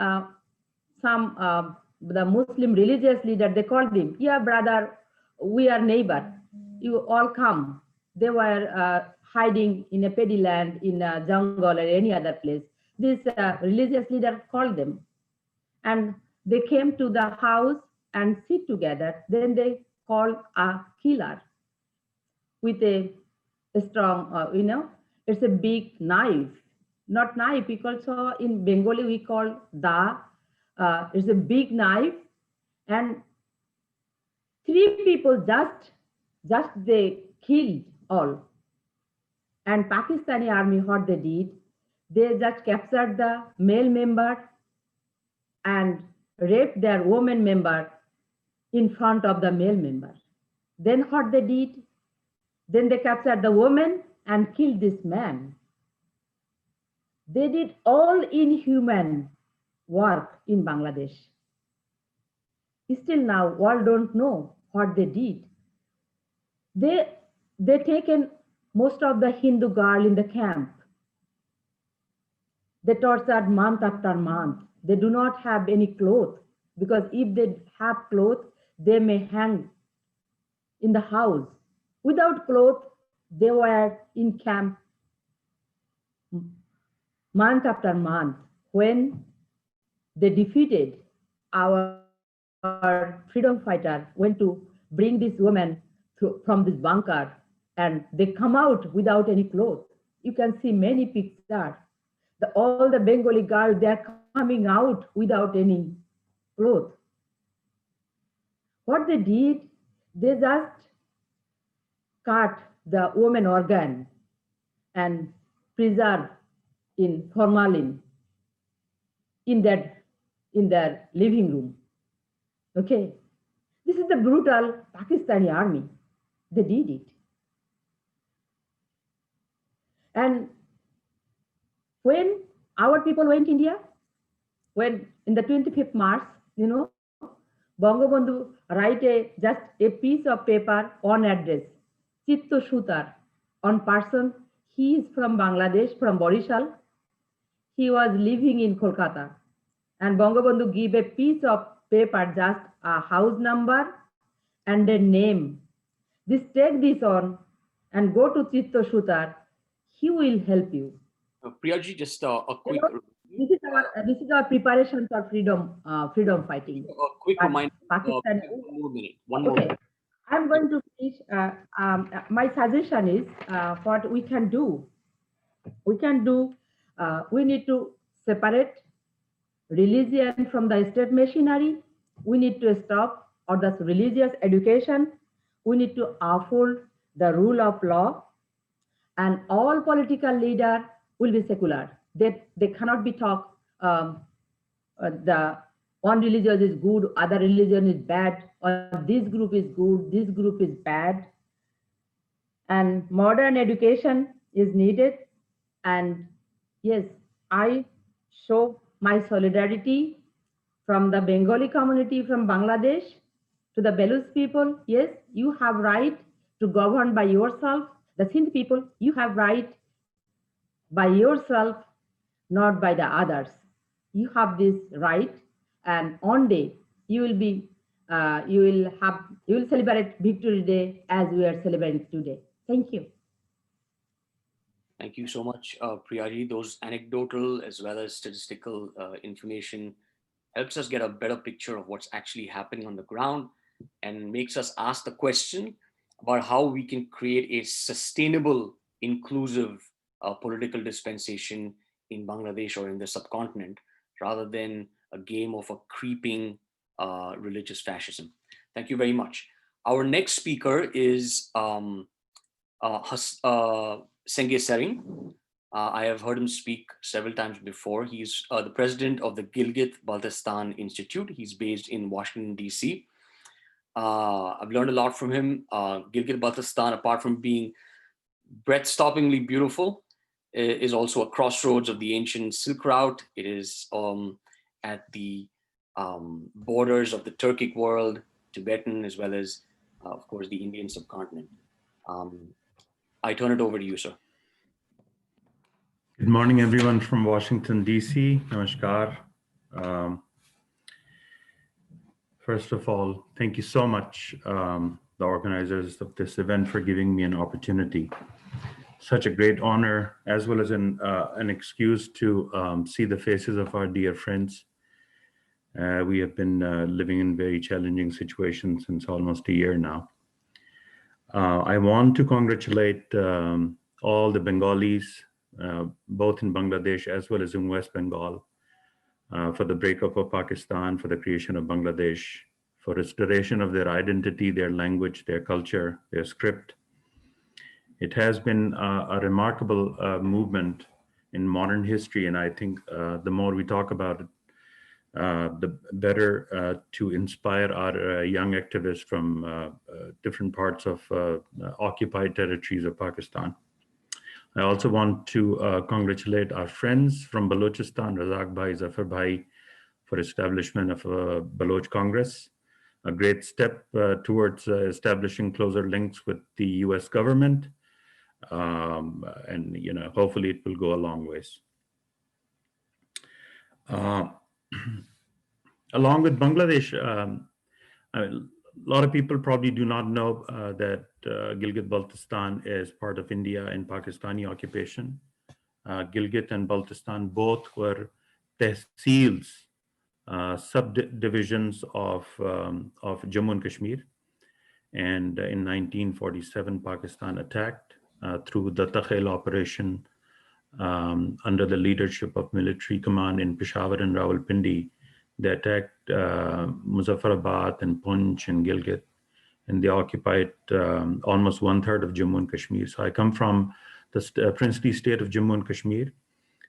Speaker 10: some the Muslim religious leader, they called him, yeah, brother, we are neighbor, you all come. They were hiding in a paddy land, in a jungle or any other place. This religious leader called them, and they came to the house and sit together. Then they called a killer with a strong, it's a big knife, not knife, because in Bengali we call da, it's a big knife, and 3 people just they killed all. And Pakistani army, what they did, they just captured the male member and raped their woman member in front of the male member. Then what they did, then they captured the woman and killed this man. They did all inhuman work in Bangladesh. Still now, world don't know what they did. They taken most of the Hindu girl in the camp. They tortured month after month. They do not have any clothes, because if they have clothes, they may hang in the house. Without clothes, they were in camp month after month. When they defeated our freedom fighter, went to bring this woman from this bunker, and they come out without any clothes. You can see many pictures. All the Bengali girls, they are coming out without any clothes. What they did, they just cut the woman organ and preserve in formalin in their living room. Okay, this is the brutal Pakistani army. They did it. And when our people went India, when in the 25th March, Bangabandhu write just a piece of paper on address, Chitto Sutar, on person. He is from Bangladesh, from Borishal. He was living in Kolkata. And Bangabandhu give a piece of paper, just a house number and a name. This, take this on and go to Chitto Sutar. He will help you.
Speaker 1: Priyaji, just a quick.
Speaker 10: This is our preparation for freedom fighting.
Speaker 1: A quick reminder.
Speaker 10: Pakistan.
Speaker 1: One more minute. One more minute.
Speaker 10: I'm going to finish. My suggestion is what we can do. We need to separate religion from the state machinery. We need to stop all the religious education. We need to uphold the rule of law, and all political leaders will be secular. They cannot be taught the one religion is good, other religion is bad, or this group is good, this group is bad. And modern education is needed. And yes, I show my solidarity from the Bengali community from Bangladesh to the Baloch people. Yes, you have right to govern by yourself. The Sindh people, you have right by yourself, not by the others. You have this right, and one day you will celebrate Victory Day as we are celebrating today. Thank you.
Speaker 1: Thank you so much, Priyaji. Those anecdotal as well as statistical information helps us get a better picture of what's actually happening on the ground, and makes us ask the question about how we can create a sustainable, inclusive political dispensation in Bangladesh or in the subcontinent, rather than a game of a creeping religious fascism. Thank you very much. Our next speaker is Sengye Sering. I have heard him speak several times before. He's the president of the Gilgit Baltistan Institute. He's based in Washington, D.C. I've learned a lot from him. Gilgit Baltistan, apart from being breathtakingly beautiful, is also a crossroads of the ancient Silk Route. It is at the borders of the Turkic world, Tibetan, as well as, of course, the Indian subcontinent. I turn it over to you, sir.
Speaker 11: Good morning, everyone from Washington, D.C. Namaskar. First of all, thank you so much, the organizers of this event, for giving me an opportunity. Such a great honor, as well as an excuse to see the faces of our dear friends. We have been living in very challenging situations since almost a year now. I want to congratulate all the Bengalis, both in Bangladesh as well as in West Bengal, for the breakup of Pakistan, for the creation of Bangladesh, for restoration of their identity, their language, their culture, their script. It has been a remarkable movement in modern history, and I think the more we talk about it, the better to inspire our young activists from different parts of occupied territories of Pakistan. I also want to congratulate our friends from Balochistan, Razak Bhai, Zafar Bhai, for establishment of a Baloch Congress, a great step towards establishing closer links with the US government. And hopefully it will go a long ways. Along with Bangladesh, a lot of people probably do not know that Gilgit Baltistan is part of India and Pakistani occupation. Gilgit and Baltistan both were tehsils, subdivisions of Jammu and Kashmir. And in 1947, Pakistan attacked through the Takhel operation under the leadership of military command in Peshawar and Rawalpindi. They attacked Muzaffarabad and Poonch and Gilgit, and they occupied almost 1/3 of Jammu and Kashmir. So I come from the princely state of Jammu and Kashmir,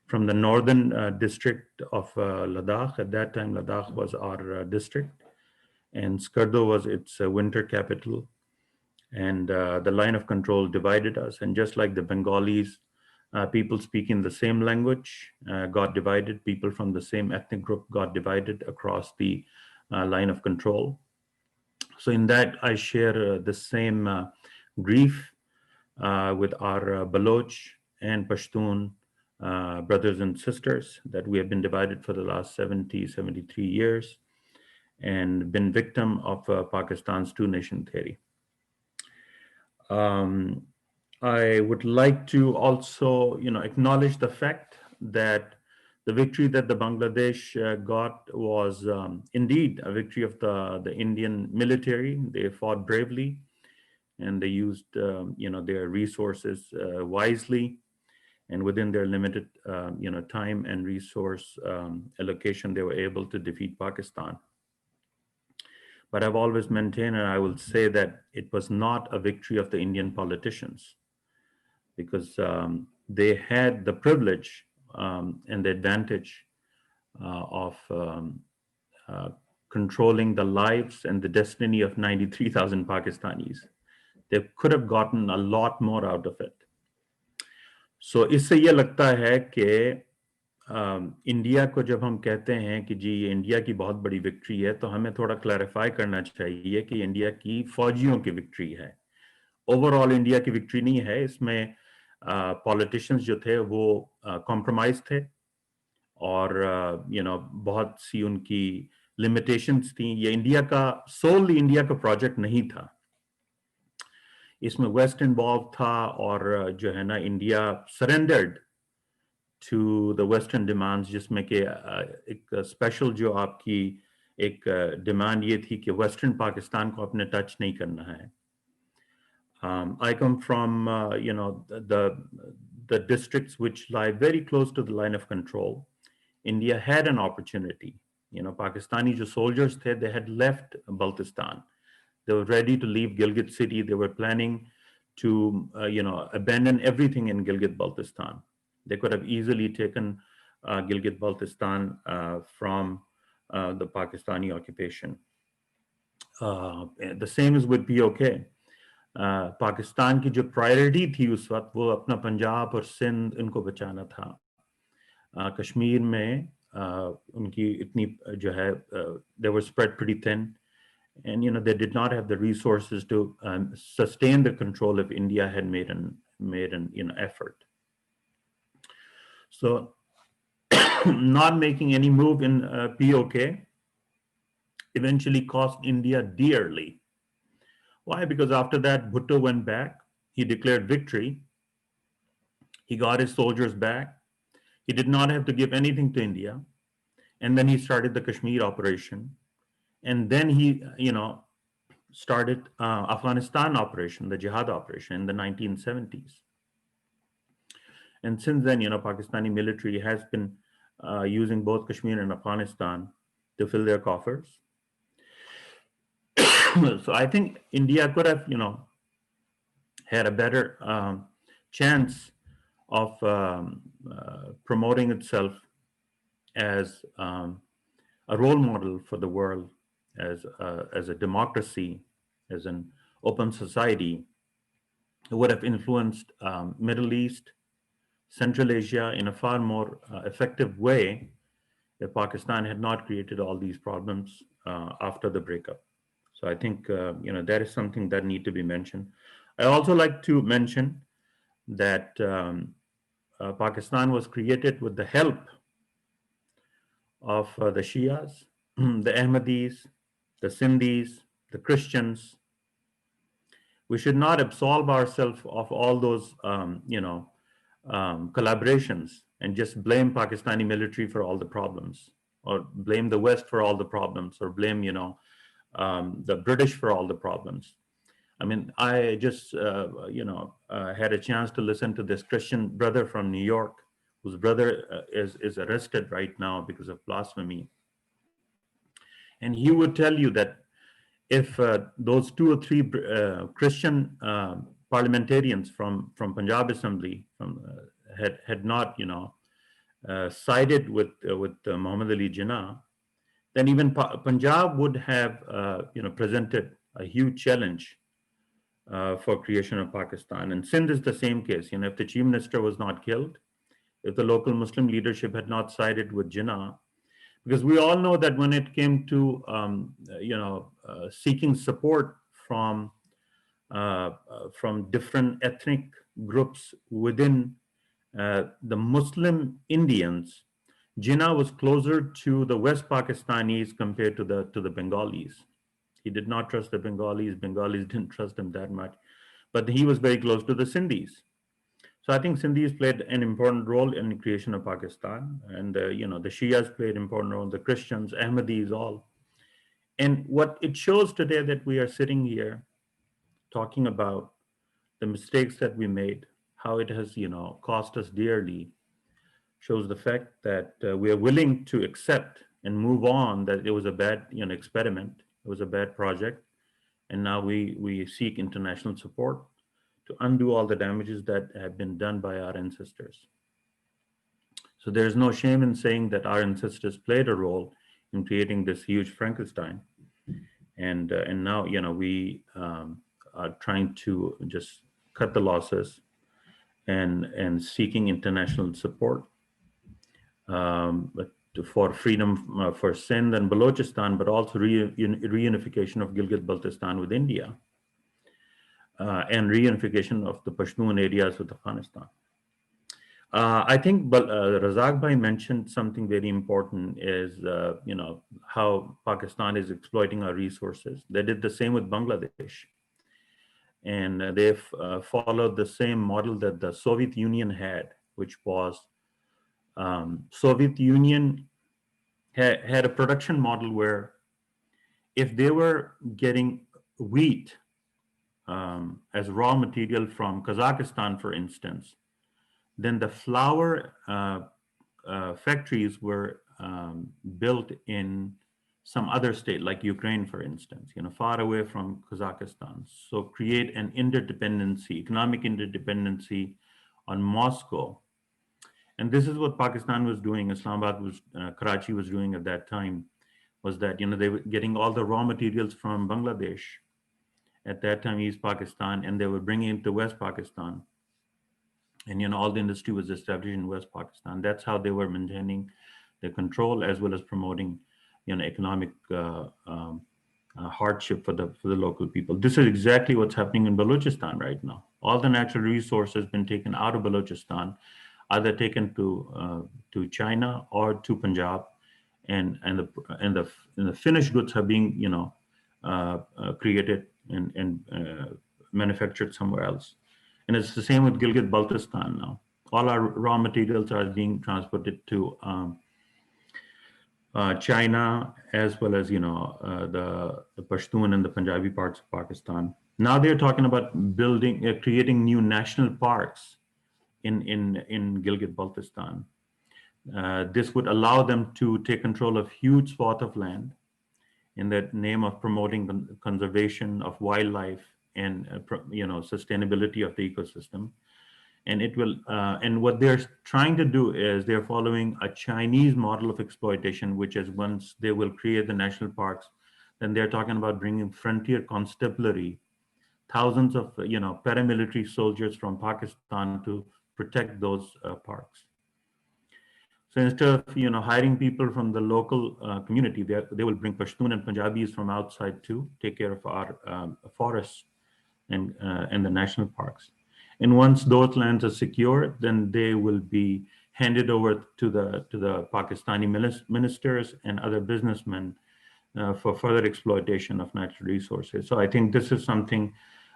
Speaker 11: from the northern district of Ladakh. At that time, Ladakh was our district, and Skardo was its winter capital. And the line of control divided us. And just like the Bengalis, people speaking the same language got divided. People from the same ethnic group got divided across the line of control. So in that, I share the same grief with our Baloch and Pashtun brothers and sisters, that we have been divided for the last 73 years and been victim of Pakistan's two-nation theory. I would like to also, acknowledge the fact that the victory that the Bangladesh got was indeed a victory of the Indian military. They fought bravely, and they used, their resources wisely, and within their limited, time and resource allocation, they were able to defeat Pakistan. But I've always maintained, and I will say, that it was not a victory of the Indian politicians, because they had the privilege and the advantage of controlling the lives and the destiny of 93,000 Pakistanis. They could have gotten a lot more out of it. So इससे ये लगता है कि India को जब हम कहते हैं कि जी ये इंडिया की बहुत बड़ी विक्ट्री है, तो हमें थोड़ा क्लैरिफाई करना चाहिए कि इंडिया की फौजियों की विक्ट्री है। ओवरऑल इंडिया की विक्ट्री नहीं है। इसमें पॉलिटिशियंस जो थे वो कॉम्प्रोमाइज थे, और बहुत सी उनकी लिमिटेशंस थी। ये इंडिया का सोल इंडिया का प्रोजेक्ट नहीं था, इसमें वेस्ट इन्वॉल्व था, और जो है ना, India surrendered to the western demands, जिसमें कि एक स्पेशल जो आपकी एक डिमांड ये थी कि वेस्टर्न पाकिस्तान को अपने टच नहीं करना है। I come from the districts which lie very close to the line of control. India had an opportunity. Pakistani jo soldiers the, they had left Baltistan. They were ready to leave Gilgit city. They were planning to, abandon everything in Gilgit Baltistan. They could have easily taken Gilgit Baltistan from the Pakistani occupation. The same is with POK. Pakistan की जो priority थी उस वक्त वो अपना पंजाब और सिंध इनको बचाना था. कश्मीर में उनकी इतनी जो है they were spread pretty thin, and they did not have the resources to sustain the control if India had made an effort. So not making any move in POK eventually cost India dearly. Why? Because after that, Bhutto went back. He declared victory. He got his soldiers back. He did not have to give anything to India. And then he started the Kashmir operation. And then he, started Afghanistan operation, the jihad operation in the 1970s. And since then, Pakistani military has been using both Kashmir and Afghanistan to fill their coffers. So I think India could have, had a better chance of promoting itself as a role model for the world, as a democracy, as an open society. It would have influenced Middle East, Central Asia in a far more effective way if Pakistan had not created all these problems after the breakup. So I think, that is something that need to be mentioned. I also like to mention that Pakistan was created with the help of the Shias, the Ahmadis, the Sindhis, the Christians. We should not absolve ourselves of all those, collaborations and just blame Pakistani military for all the problems, or blame the West for all the problems, or blame, the British for all the problems. I mean, I just, had a chance to listen to this Christian brother from New York, whose brother is arrested right now because of blasphemy. And he would tell you that if those 2 or 3 Christian parliamentarians from Punjab Assembly had not, sided with Muhammad Ali Jinnah, then even Punjab would have, presented a huge challenge for creation of Pakistan. And Sindh is the same case. If the chief minister was not killed, if the local Muslim leadership had not sided with Jinnah, because we all know that when it came to, seeking support from different ethnic groups within the Muslim Indians, Jinnah was closer to the West Pakistanis compared to the Bengalis. He did not trust the Bengalis. Bengalis didn't trust him that much, but he was very close to the Sindhis. So I think Sindhis played an important role in the creation of Pakistan, and the Shias played an important role, the Christians, Ahmadis, all. And what it shows today that we are sitting here talking about the mistakes that we made, how it has, cost us dearly, shows the fact that we are willing to accept and move on that it was a bad, experiment, it was a bad project, and now we seek international support to undo all the damages that have been done by our ancestors. So there's no shame in saying that our ancestors played a role in creating this huge Frankenstein, and now we are trying to just cut the losses and seeking international support. But for freedom for Sindh and Balochistan, but also reunification of Gilgit Baltistan with India, and reunification of the Pashtun areas with Afghanistan. I think Razak Bhai mentioned something very important is, how Pakistan is exploiting our resources. They did the same with Bangladesh. And they've followed the same model that the Soviet Union had, which was Soviet Union had a production model where if they were getting wheat as raw material from Kazakhstan, for instance, then the flour factories were built in some other state like Ukraine, for instance, far away from Kazakhstan. So create an interdependency, economic interdependency on Moscow. And this is what Pakistan was doing, Islamabad was, Karachi was doing at that time, was that, they were getting all the raw materials from Bangladesh, at that time, East Pakistan, and they were bringing it to West Pakistan. And, all the industry was established in West Pakistan. That's how they were maintaining their control as well as promoting, economic hardship for the local people. This is exactly what's happening in Balochistan right now. All the natural resources have been taken out of Balochistan, either taken to China or to Punjab, and the finished goods are being created and manufactured somewhere else. And it's the same with Gilgit Baltistan now. All our raw materials are being transported to China, as well as the Pashtun and the Punjabi parts of Pakistan. Now they're talking about creating new national parks in Gilgit Baltistan. This would allow them to take control of huge swath of land in the name of promoting the conservation of wildlife and sustainability of the ecosystem. And it will, and what they're trying to do is they're following a Chinese model of exploitation, which is once they will create the national parks, then they're talking about bringing frontier constabulary, thousands of paramilitary soldiers from Pakistan to protect those parks. So instead of hiring people from the local community, they will bring Pashtun and Punjabis from outside to take care of our forests and the national parks. And once those lands are secure, then they will be handed over to the Pakistani ministers and other businessmen for further exploitation of natural resources. So I think this is something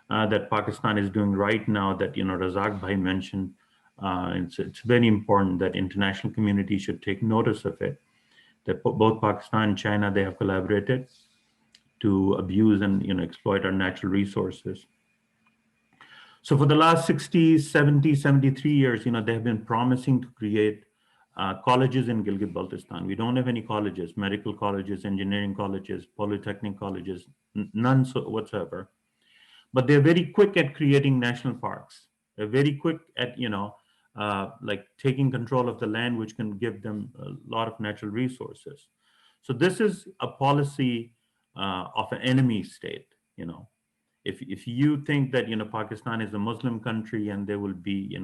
Speaker 11: that Pakistan is doing right now that Razak Bhai mentioned. It's very important that international community should take notice of it, that both Pakistan and China, they have collaborated to abuse and exploit our natural resources. So for the last 60, 70, 73 years, they have been promising to create colleges in Gilgit Baltistan. We don't have any colleges, medical colleges, engineering colleges, polytechnic colleges, none whatsoever. But they're very quick at creating national parks. They're very quick at, like taking control of the land, which can give them a lot of natural resources. So this is a policy of an enemy state, If you think that Pakistan is a Muslim country and they will be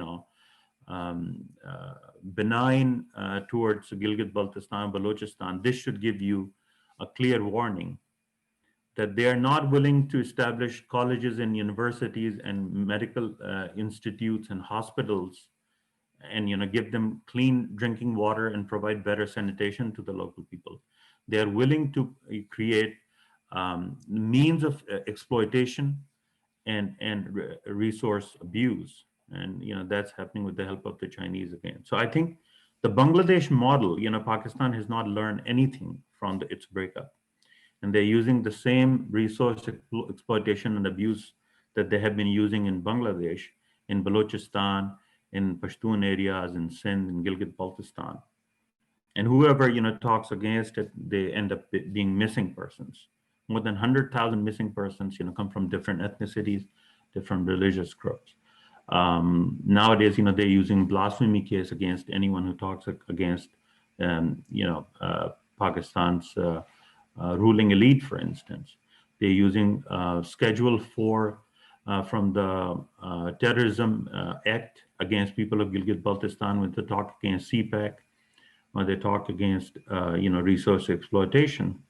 Speaker 11: benign towards Gilgit Baltistan, Balochistan, this should give you a clear warning that they are not willing to establish colleges and universities and medical institutes and hospitals and give them clean drinking water and provide better sanitation to the local people. They are willing to create means of exploitation and resource abuse. And that's happening with the help of the Chinese again. So I think the Bangladesh model, Pakistan has not learned anything from its breakup. And they're using the same resource exploitation and abuse that they have been using in Bangladesh, in Balochistan, in Pashtun areas, in Sindh, in Gilgit Baltistan. And whoever talks against it, they end up being missing persons. More than 100,000 missing persons come from different ethnicities, different religious groups. Nowadays, they're using blasphemy case against anyone who talks against Pakistan's ruling elite, for instance. They're using Schedule 4 from the Terrorism Act against people of Gilgit Baltistan when they talk against CPAC, or they talk against resource exploitation.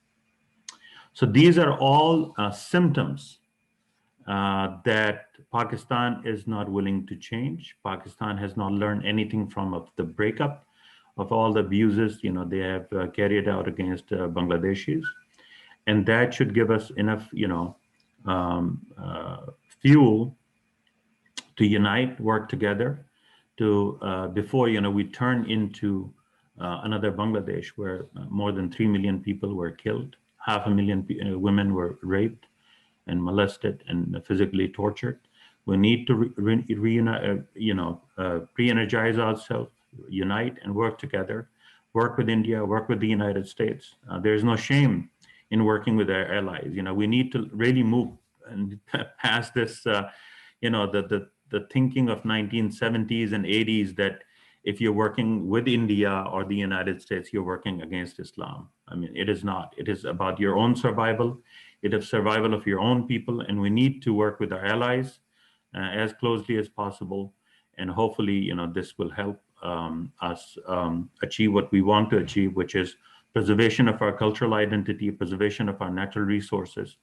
Speaker 11: So these are all symptoms that Pakistan is not willing to change. Pakistan has not learned anything from the breakup of all the abuses they have carried out against Bangladeshis, and that should give us enough fuel to unite, work together, to before we turn into another Bangladesh where more than 3 million people were killed, 500,000 women were raped and molested and physically tortured. We need to re-energize ourselves, unite and work together, work with India, work with the United States. There's no shame in working with our allies. You know, we need to really move and past this, you know, the thinking of 1970s and 80s that if you're working with India or the United States, you're working against Islam. I mean, it is not. It is about your own survival. It is survival of your own people, and we need to work with our allies as closely as possible. And hopefully, you know, this will help us achieve what we want to achieve, which is preservation of our cultural identity, preservation of our natural resources,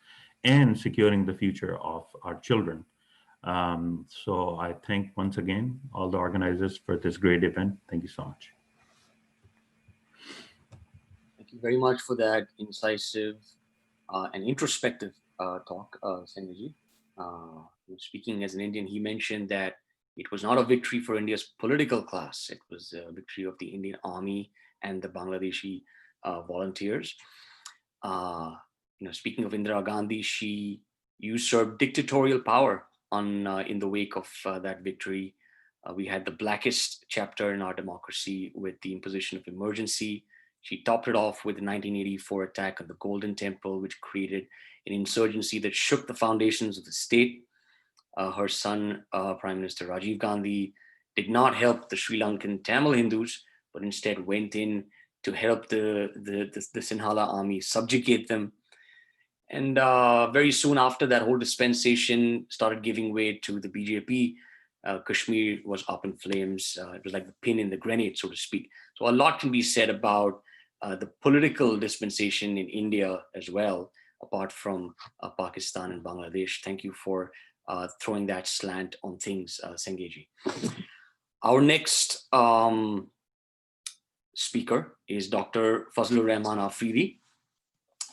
Speaker 11: and securing the future of our children. So I thank once again all the organizers for this great event. Thank you so much.
Speaker 1: Thank you very much for that incisive and introspective talk, Sanjay. Speaking as an Indian, he mentioned that it was not a victory for India's political class. It was a victory of the Indian army and the Bangladeshi volunteers. You know, speaking of Indira Gandhi, she usurped dictatorial power in the wake of that victory. We had the blackest chapter in our democracy with the imposition of emergency. She topped it off with the 1984 attack on the Golden Temple, which created an insurgency that shook the foundations of the state. Her son, Prime Minister Rajiv Gandhi, did not help the Sri Lankan Tamil Hindus, but instead went in to help the Sinhala army subjugate them. And very soon after that whole dispensation started giving way to the BJP, Kashmir was up in flames. It was like the pin in the grenade, so to speak. So a lot can be said about the political dispensation in India as well, apart from Pakistan and Bangladesh. Thank you for throwing that slant on things, Sanjay. Our next speaker is Dr. Fasil Rahman Afridi.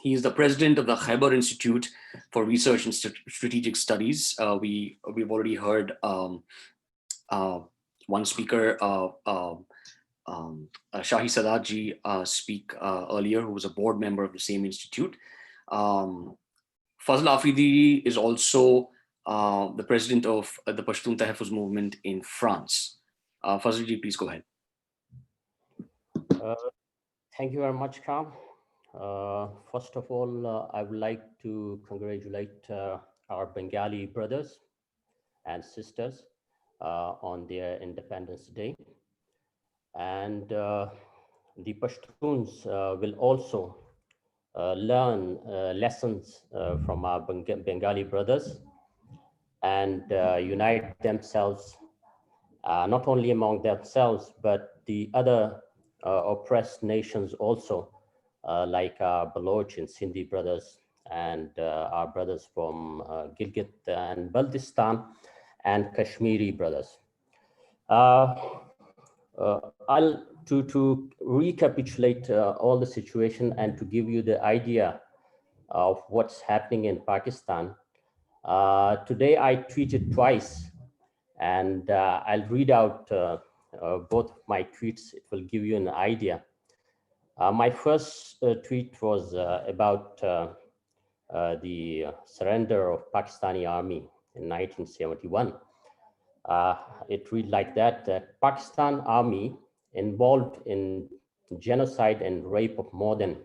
Speaker 1: He is the president of the Khyber Institute for Research and Strategic Studies. We've already heard one speaker, Shahi Sadatji, speak earlier, who was a board member of the same institute. Fazl Afridi is also the president of the Pashtun Tahaffuz movement in France. Fazlji, please go ahead.
Speaker 12: Thank you very much, Kam. First of all, I would like to congratulate our Bengali brothers and sisters on their Independence Day. And the Pashtuns will also learn lessons from our Bengali brothers and unite themselves, not only among themselves, but the other oppressed nations also, like our Baloch and Sindhi brothers and our brothers from Gilgit and Baltistan and Kashmiri brothers. To recapitulate all the situation and to give you the idea of what's happening in Pakistan. Today I tweeted twice, and I'll read out both my tweets. It will give you an idea. My first tweet was about the surrender of Pakistani army in 1971. It read like that: Pakistan army involved in genocide and rape of more than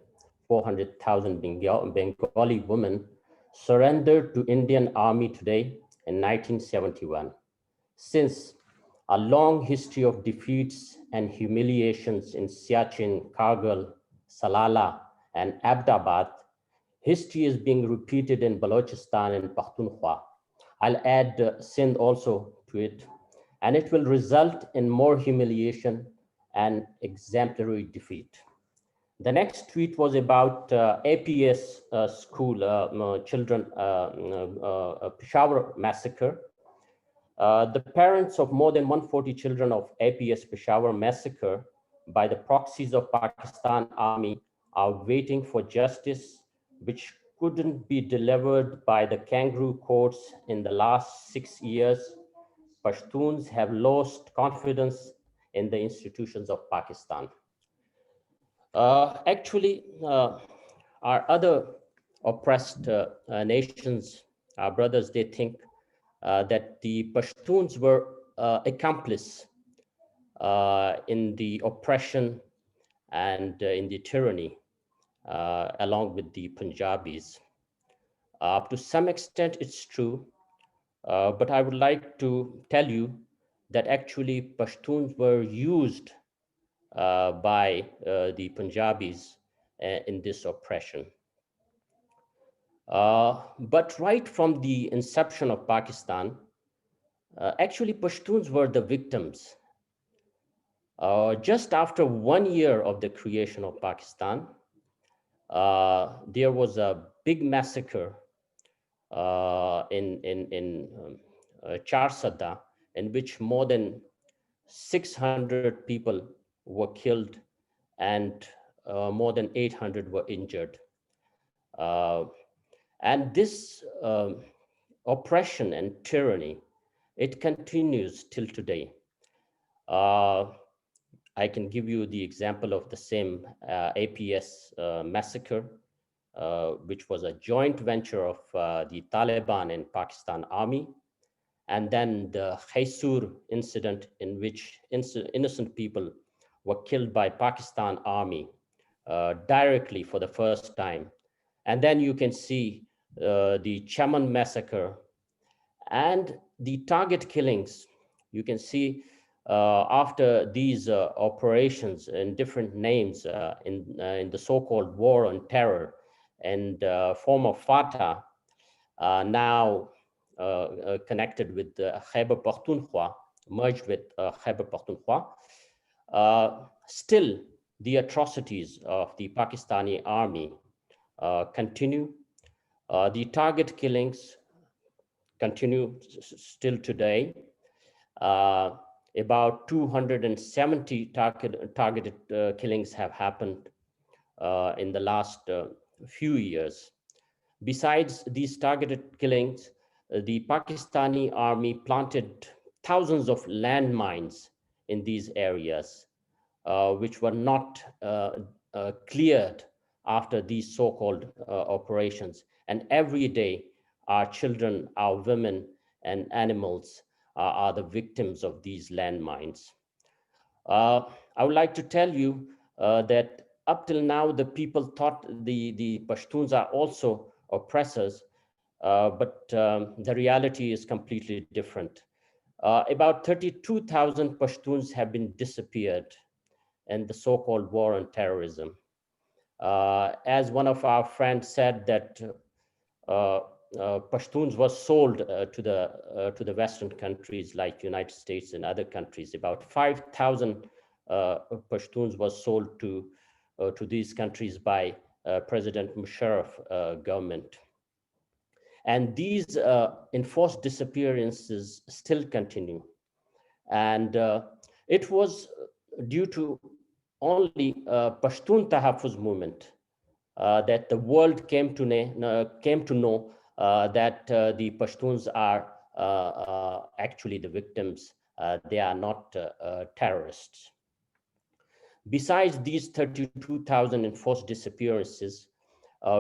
Speaker 12: 400,000 Bengali women surrendered to Indian army today in 1971. Since a long history of defeats and humiliations in Siachen, Kargil, Salala, and Abdabad, history is being repeated in Balochistan and Pakhtunkhwa. I'll add Sindh also to it, and it will result in more humiliation and exemplary defeat. The next tweet was about APS school children Peshawar massacre. The parents of more than 140 children of APS Peshawar massacre by the proxies of Pakistan army are waiting for justice, which couldn't be delivered by the kangaroo courts in the last 6 years. Pashtuns have lost confidence in the institutions of Pakistan. Actually, our other oppressed nations, our brothers, they think that the Pashtuns were accomplice in the oppression and in the tyranny. along with the Punjabis. To some extent, it's true, but I would like to tell you that actually Pashtuns were used by the Punjabis in this oppression. But right from the inception of Pakistan, actually Pashtuns were the victims. Just after 1 year of the creation of Pakistan, there was a big massacre in Charsadda, in which more than 600 people were killed and more than 800 were injured. And this oppression and tyranny, it continues till today. I can give you the example of the same APS massacre, which was a joint venture of the Taliban and Pakistan Army, and then the Khaisur incident, in which innocent people were killed by Pakistan Army directly for the first time. And then you can see the Chaman massacre and the target killings. You can see after these operations in different names in the so-called war on terror and form of FATA, now connected with Khyber Pakhtunkhwa, merged with Khyber Pakhtunkhwa, still the atrocities of the Pakistani army continue. The target killings continue still today. About 270 targeted killings have happened in the last few years. Besides these targeted killings, the Pakistani army planted thousands of landmines in these areas, which were not cleared after these so-called operations. And every day, our children, our women, and animals are the victims of these landmines. I would like to tell you that up till now, the people thought the Pashtuns are also oppressors, but the reality is completely different. About 32,000 Pashtuns have been disappeared in the so-called war on terrorism. As one of our friends said, that Pashtuns were sold to the Western countries like United States and other countries. About 5,000 Pashtuns were sold to these countries by President Musharraf government. And these enforced disappearances still continue. And it was due to only Pashtun Tahaffuz movement that the world came to know that the Pashtuns are actually the victims. They are not terrorists. Besides these 32,000 enforced disappearances,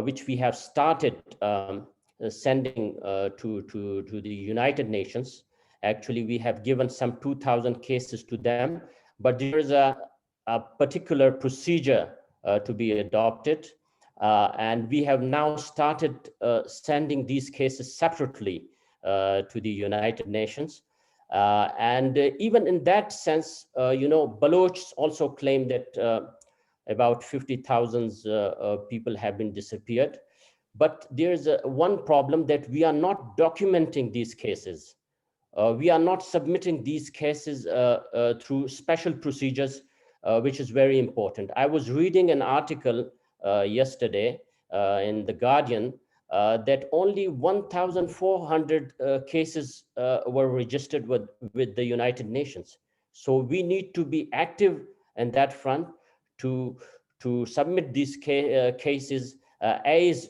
Speaker 12: which we have started sending to the United Nations, actually we have given some 2,000 cases to them, but there is a particular procedure to be adopted. And we have now started sending these cases separately to the United Nations. And even in that sense, Balochs also claim that about 50,000 people have been disappeared. But there's one problem, that we are not documenting these cases. We are not submitting these cases through special procedures, which is very important. I was reading an article yesterday in The Guardian that only 1,400 cases were registered with the United Nations. So we need to be active in that front to submit these cases as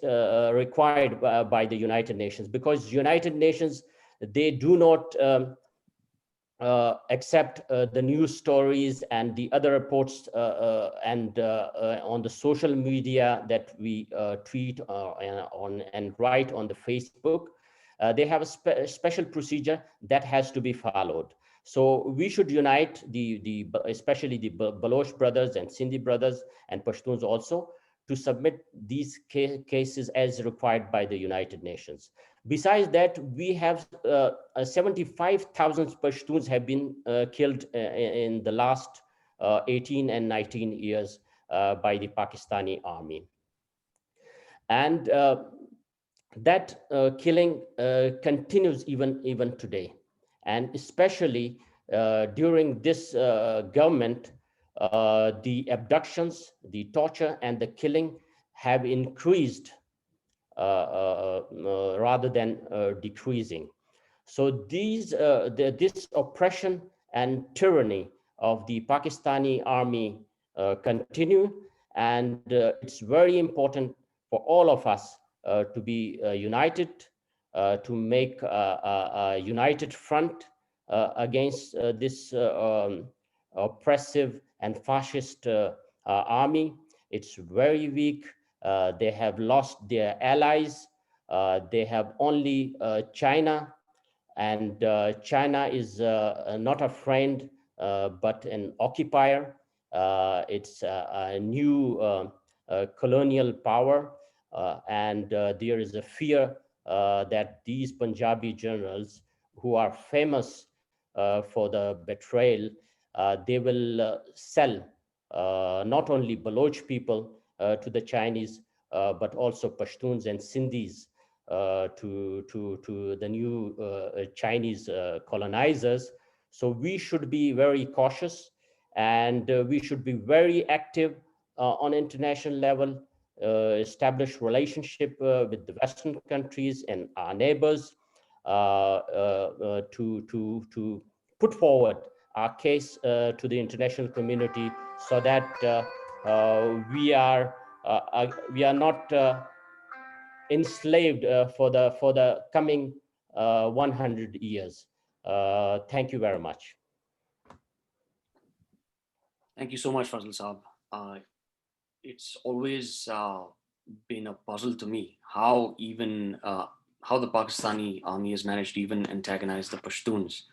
Speaker 12: required by the United Nations, because United Nations, they do not accept the news stories and the other reports and on the social media that we tweet on and write on the Facebook. They have a special procedure that has to be followed. So we should unite especially the Baloch brothers and Sindhi brothers and Pashtuns also, to submit these cases as required by the United Nations. Besides that, we have 75,000 Pashtuns have been killed in the last 18 and 19 years by the Pakistani army. And that killing continues even today. And especially during this government, the abductions, the torture, and the killing have increased rather than decreasing. So this oppression and tyranny of the Pakistani army continue, and it's very important for all of us to be united, to make a united front against this oppressive and fascist army. It's very weak. They have lost their allies. They have only China, and China is not a friend, but an occupier. It's a new colonial power, and there is a fear that these Punjabi generals, who are famous for the betrayal, they will sell not only Baloch people to the Chinese, but also Pashtuns and Sindhis to the new Chinese colonizers. So we should be very cautious, and we should be very active on international level, establish relationship with the Western countries and our neighbors to put forward our case to the international community, so that we are not enslaved for the coming 100 years. Thank you very much.
Speaker 1: Thank you so much, Fasil Saab. It's always been a puzzle to me how the Pakistani army has managed to even antagonize the Pashtuns.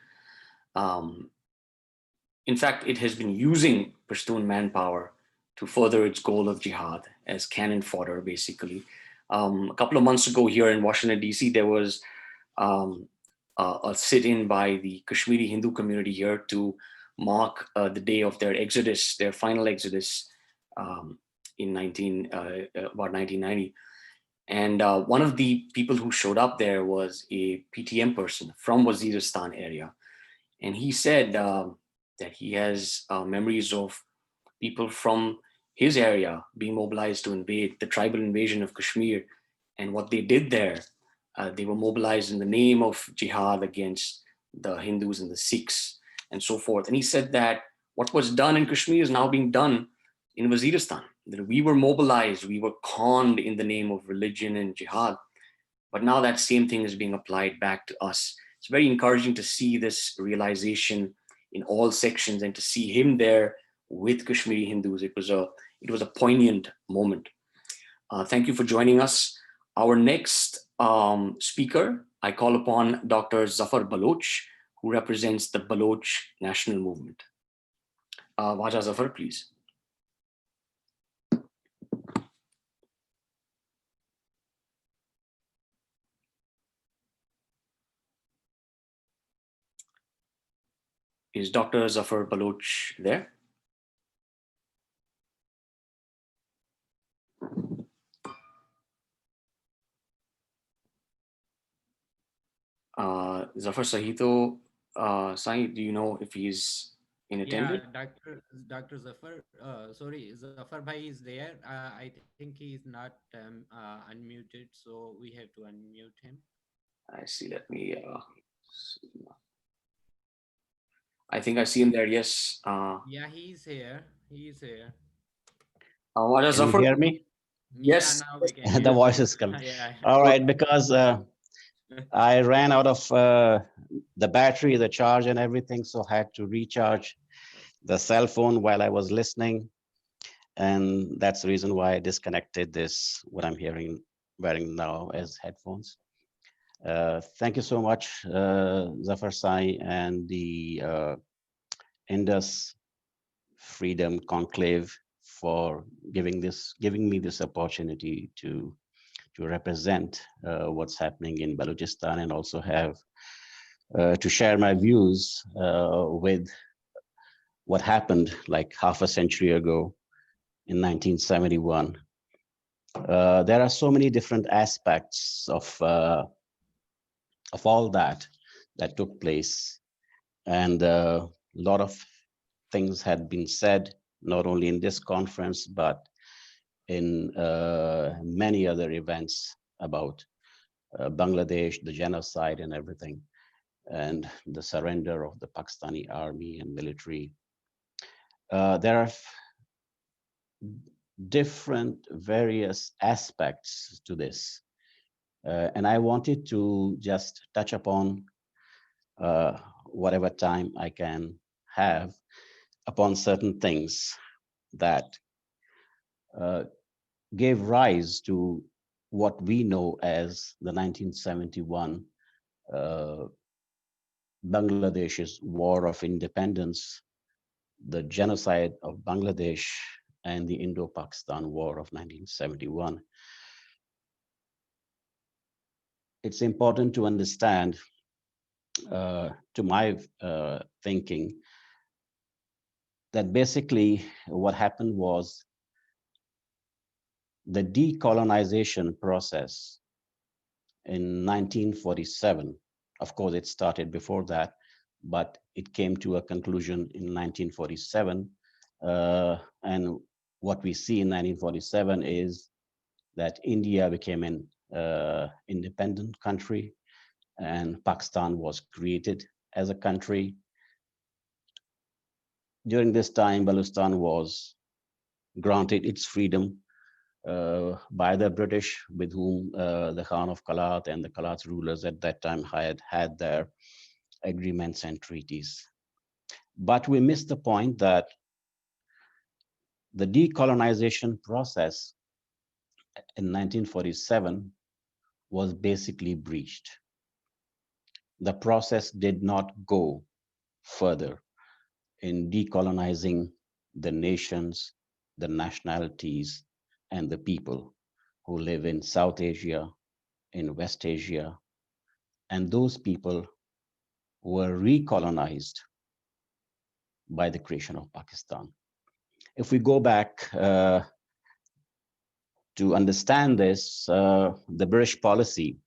Speaker 1: In fact, it has been using Pashtun manpower to further its goal of jihad as cannon fodder, basically. A couple of months ago here in Washington, D.C., there was a sit-in by the Kashmiri Hindu community here to mark the day of their exodus, their final exodus in about 1990. And one of the people who showed up there was a PTM person from Waziristan area. And he said that he has memories of people from his area being mobilized to invade the tribal invasion of Kashmir. And what they did there, they were mobilized in the name of jihad against the Hindus and the Sikhs and so forth. And he said that what was done in Kashmir is now being done in Waziristan. That we were mobilized, we were conned in the name of religion and jihad. But now that same thing is being applied back to us. It's very encouraging to see this realization in all sections and to see him there with Kashmiri Hindus. It was a poignant moment. Thank you for joining us. Our next speaker, I call upon Dr. Zafar Baloch, who represents the Baloch National Movement. Waja Zafar, please. Is Dr. Zafar Baloch there? Zafar Sahito, Sai, do you know if he's in attendance?
Speaker 2: Yeah, Dr. Zafar, sorry, Zafar Bhai is there. I think he is not unmuted, so we have to unmute him.
Speaker 1: I see. Let me. I think I see him there. Yes.
Speaker 2: Yeah, he's here. He's here.
Speaker 1: Can
Speaker 13: you hear me?
Speaker 1: Yes.
Speaker 2: Yeah, now we can.
Speaker 13: The voice is coming.
Speaker 2: Yeah.
Speaker 13: All right, because I ran out of the battery, the charge and everything, so I had to recharge the cell phone while I was listening. And that's the reason why I disconnected this, what I'm wearing now as headphones. Thank you so much, Zafar Sai and the Indus Freedom Conclave for giving me this opportunity to represent what's happening in Balochistan, and also have to share my views with what happened like half a century ago in 1971. There are so many different aspects of all that took place, and a lot of things had been said, not only in this conference, but in many other events about Bangladesh, the genocide and everything, and the surrender of the Pakistani army and military. There are different various aspects to this. And I wanted to just touch upon whatever time I can have upon certain things that gave rise to what we know as the 1971 Bangladesh's War of Independence, the genocide of Bangladesh, and the Indo-Pakistan War of 1971. It's important to understand, to my thinking, that basically what happened was the decolonization process in 1947. Of course, it started before that, but it came to a conclusion in 1947. And what we see in 1947 is that India became an independent country, and Pakistan was created as a country. During this time, Balochistan was granted its freedom by the British, with whom the Khan of Kalat and the Kalat rulers at that time had their agreements and treaties. But we missed the point that the decolonization process in 1947 was basically breached. The process did not go further in decolonizing the nations, the nationalities, and the people who live in South Asia, in West Asia, and those people were recolonized by the creation of Pakistan. If we go back to understand this, the British policy,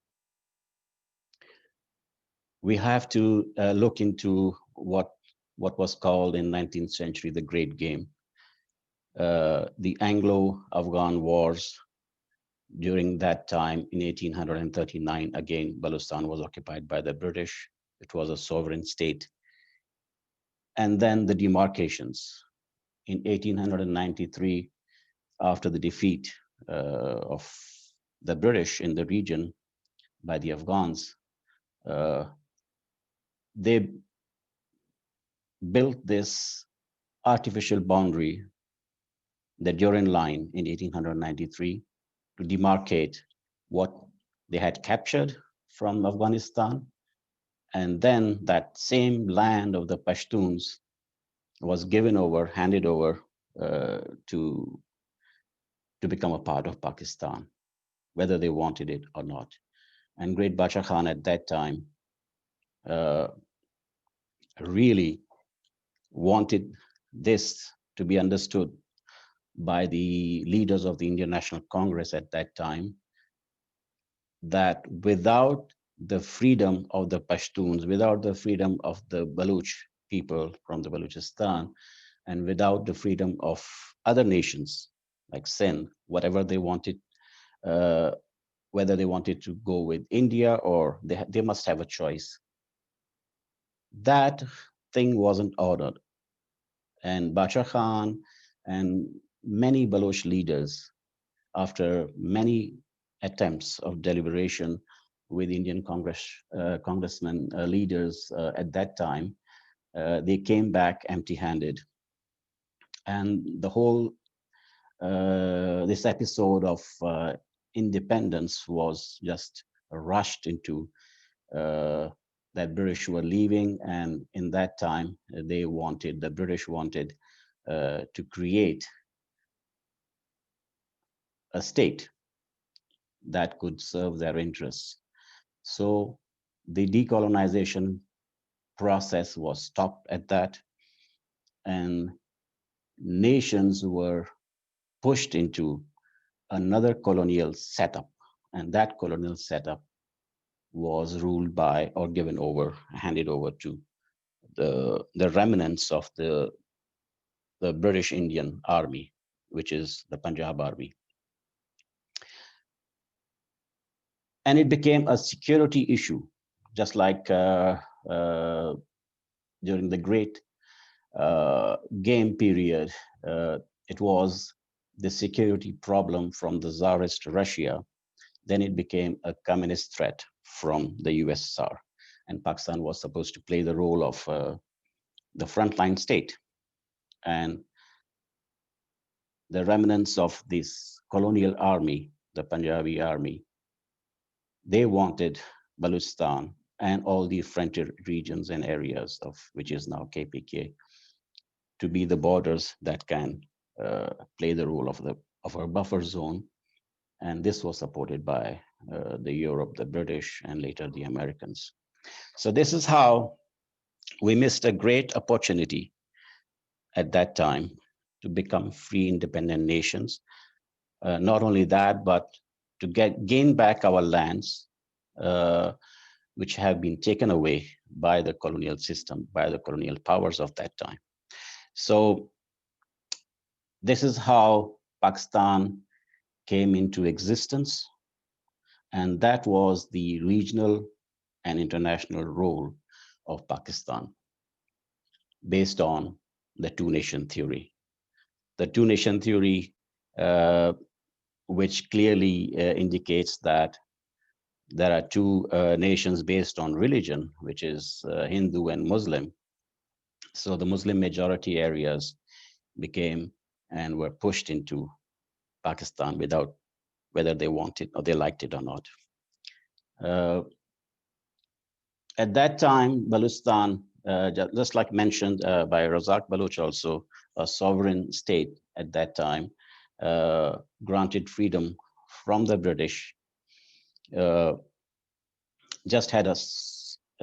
Speaker 13: we have to look into what was called in 19th century the Great Game. The Anglo-Afghan wars. During that time, in 1839, again, Balochistan was occupied by the British. It was a sovereign state. And then the demarcations. In 1893, after the defeat of the British in the region by the Afghans, they built this artificial boundary, the Durand Line, in 1893, to demarcate what they had captured from Afghanistan. And then that same land of the Pashtuns was handed over to become a part of Pakistan, whether they wanted it or not. And Great Bacha Khan at that time really wanted this to be understood by the leaders of the Indian National Congress at that time, that without the freedom of the Pashtuns, without the freedom of the Baloch people from the Balochistan, and without the freedom of other nations like Sindh, whatever they wanted, whether they wanted to go with India or they must have a choice. That thing wasn't ordered. And Bacha Khan and many Baloch leaders, after many attempts of deliberation with Indian congressmen, leaders at that time, they came back empty-handed. And the whole, this episode of independence was just rushed into that British were leaving. And in that time, the British wanted to create a state that could serve their interests. So the decolonization process was stopped at that, and nations were pushed into another colonial setup, and that colonial setup was ruled by or given over, handed over to the remnants of the British Indian Army, which is the Punjab Army. And it became a security issue, just like during the Great Game period. It was the security problem from the Tsarist Russia. Then it became a communist threat from the USSR. And Pakistan was supposed to play the role of the frontline state. And the remnants of this colonial army, the Punjabi army, they wanted Balochistan and all the frontier regions and areas of which is now KPK to be the borders that can play the role of a buffer zone. And this was supported by the Europe, the British, and later the Americans. So this is how we missed a great opportunity at that time to become free, independent nations. Not only that, but to gain back our lands, which have been taken away by the colonial system, by the colonial powers of that time. So this is how Pakistan came into existence, and that was the regional and international role of Pakistan based on the two-nation theory. The two-nation theory, which clearly indicates that there are two nations based on religion, which is Hindu and Muslim. So the Muslim majority areas became and were pushed into Pakistan without whether they wanted or they liked it or not. At that time, Balochistan, just like mentioned by Razak Baloch also, a sovereign state at that time, granted freedom from the British, just had a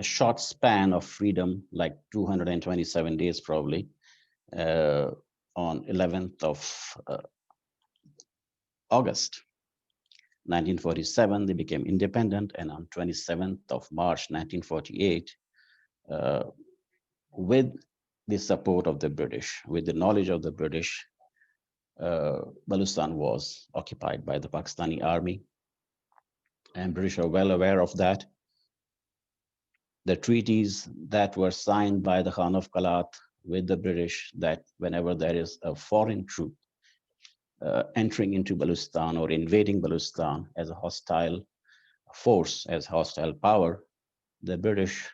Speaker 13: short span of freedom, like 227 days probably, on 11th of August 1947, they became independent, and on 27th of March 1948, with the support of the British, with the knowledge of the British, Balochistan was occupied by the Pakistani army, and British are well aware of that. The treaties that were signed by the Khan of Kalat with the British, that whenever there is a foreign troop entering into Balochistan or invading Balochistan as a hostile force, as hostile power, the British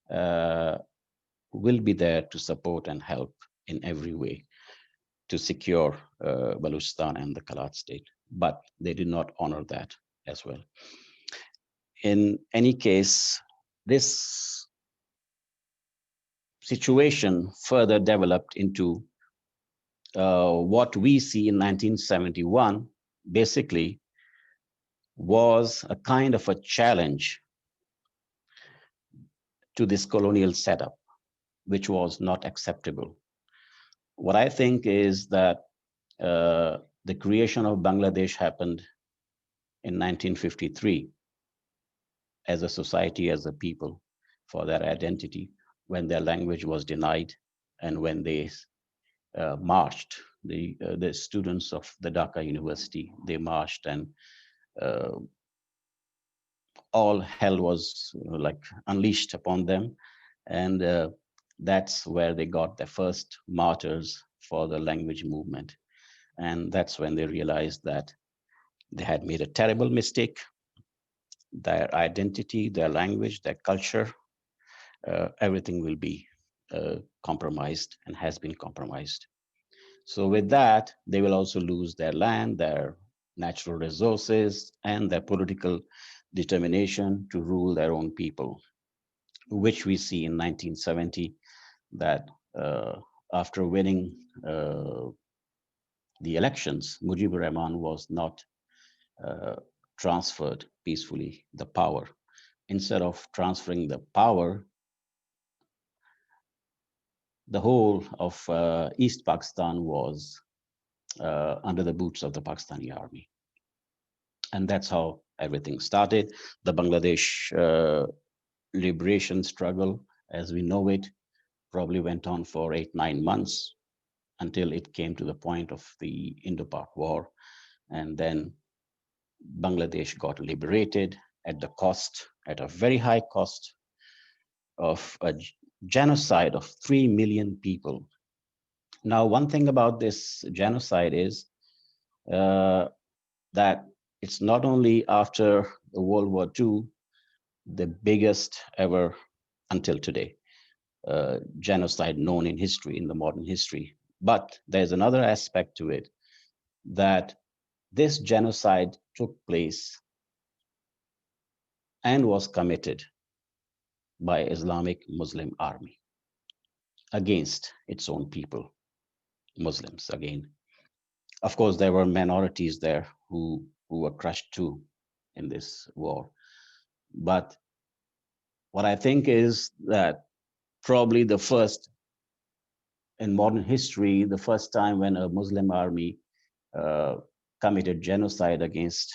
Speaker 13: will be there to support and help in every way to secure Balochistan and the Kalat state. But they did not honor that as well. In any case, this situation further developed into what we see in 1971, basically, was a kind of a challenge to this colonial setup, which was not acceptable. What I think is that the creation of Bangladesh happened in 1953 as a society, as a people, for their identity, when their language was denied and when they marched, the students of the Dhaka University, they marched, and all hell was like unleashed upon them. And that's where they got their first martyrs for the language movement. And that's when they realized that they had made a terrible mistake. Their identity, their language, their culture, everything will be compromised and has been compromised. So with that, they will also lose their land, their natural resources, and their political determination to rule their own people, which we see in 1970, that after winning the elections, Mujibur Rahman was not transferred peacefully the power. Instead of transferring the power, the whole of East Pakistan was under the boots of the Pakistani army. And that's how everything started. The Bangladesh liberation struggle, as we know it, probably went on for 8-9 months until it came to the point of the Indo-Pak War. And then Bangladesh got liberated at the cost, at a very high cost of a genocide of 3 million people. Now, one thing about this genocide is that it's not only after the World War II, the biggest ever until today, genocide known in history, in the modern history. But there's another aspect to it, that this genocide took place and was committed by Islamic Muslim army against its own people, Muslims again. Of course, there were minorities there who were crushed too in this war. But what I think is that probably the first in modern history, the first time when a Muslim army committed genocide against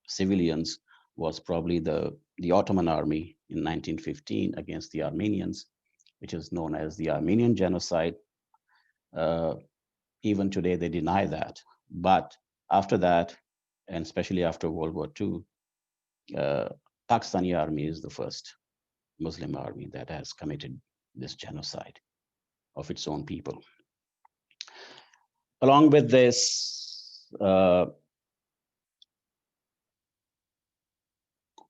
Speaker 13: civilians was probably the Ottoman army in 1915 against the Armenians, which is known as the Armenian genocide. Even today, they deny that. But after that, and especially after World War II, Pakistani army is the first Muslim army that has committed this genocide of its own people. Along with this,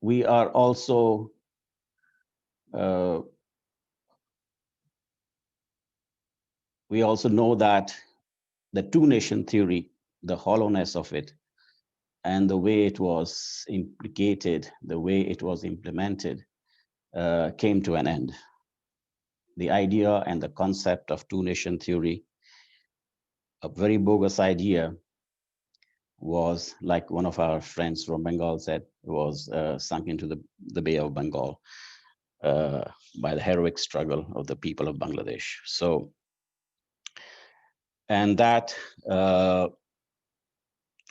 Speaker 13: we are also we also know that the two-nation theory, the hollowness of it, and the way it was implicated, the way it was implemented, came to an end. The idea and the concept of two-nation theory, a very bogus idea, was, like one of our friends from Bengal said, was sunk into the Bay of Bengal by the heroic struggle of the people of Bangladesh. So, and that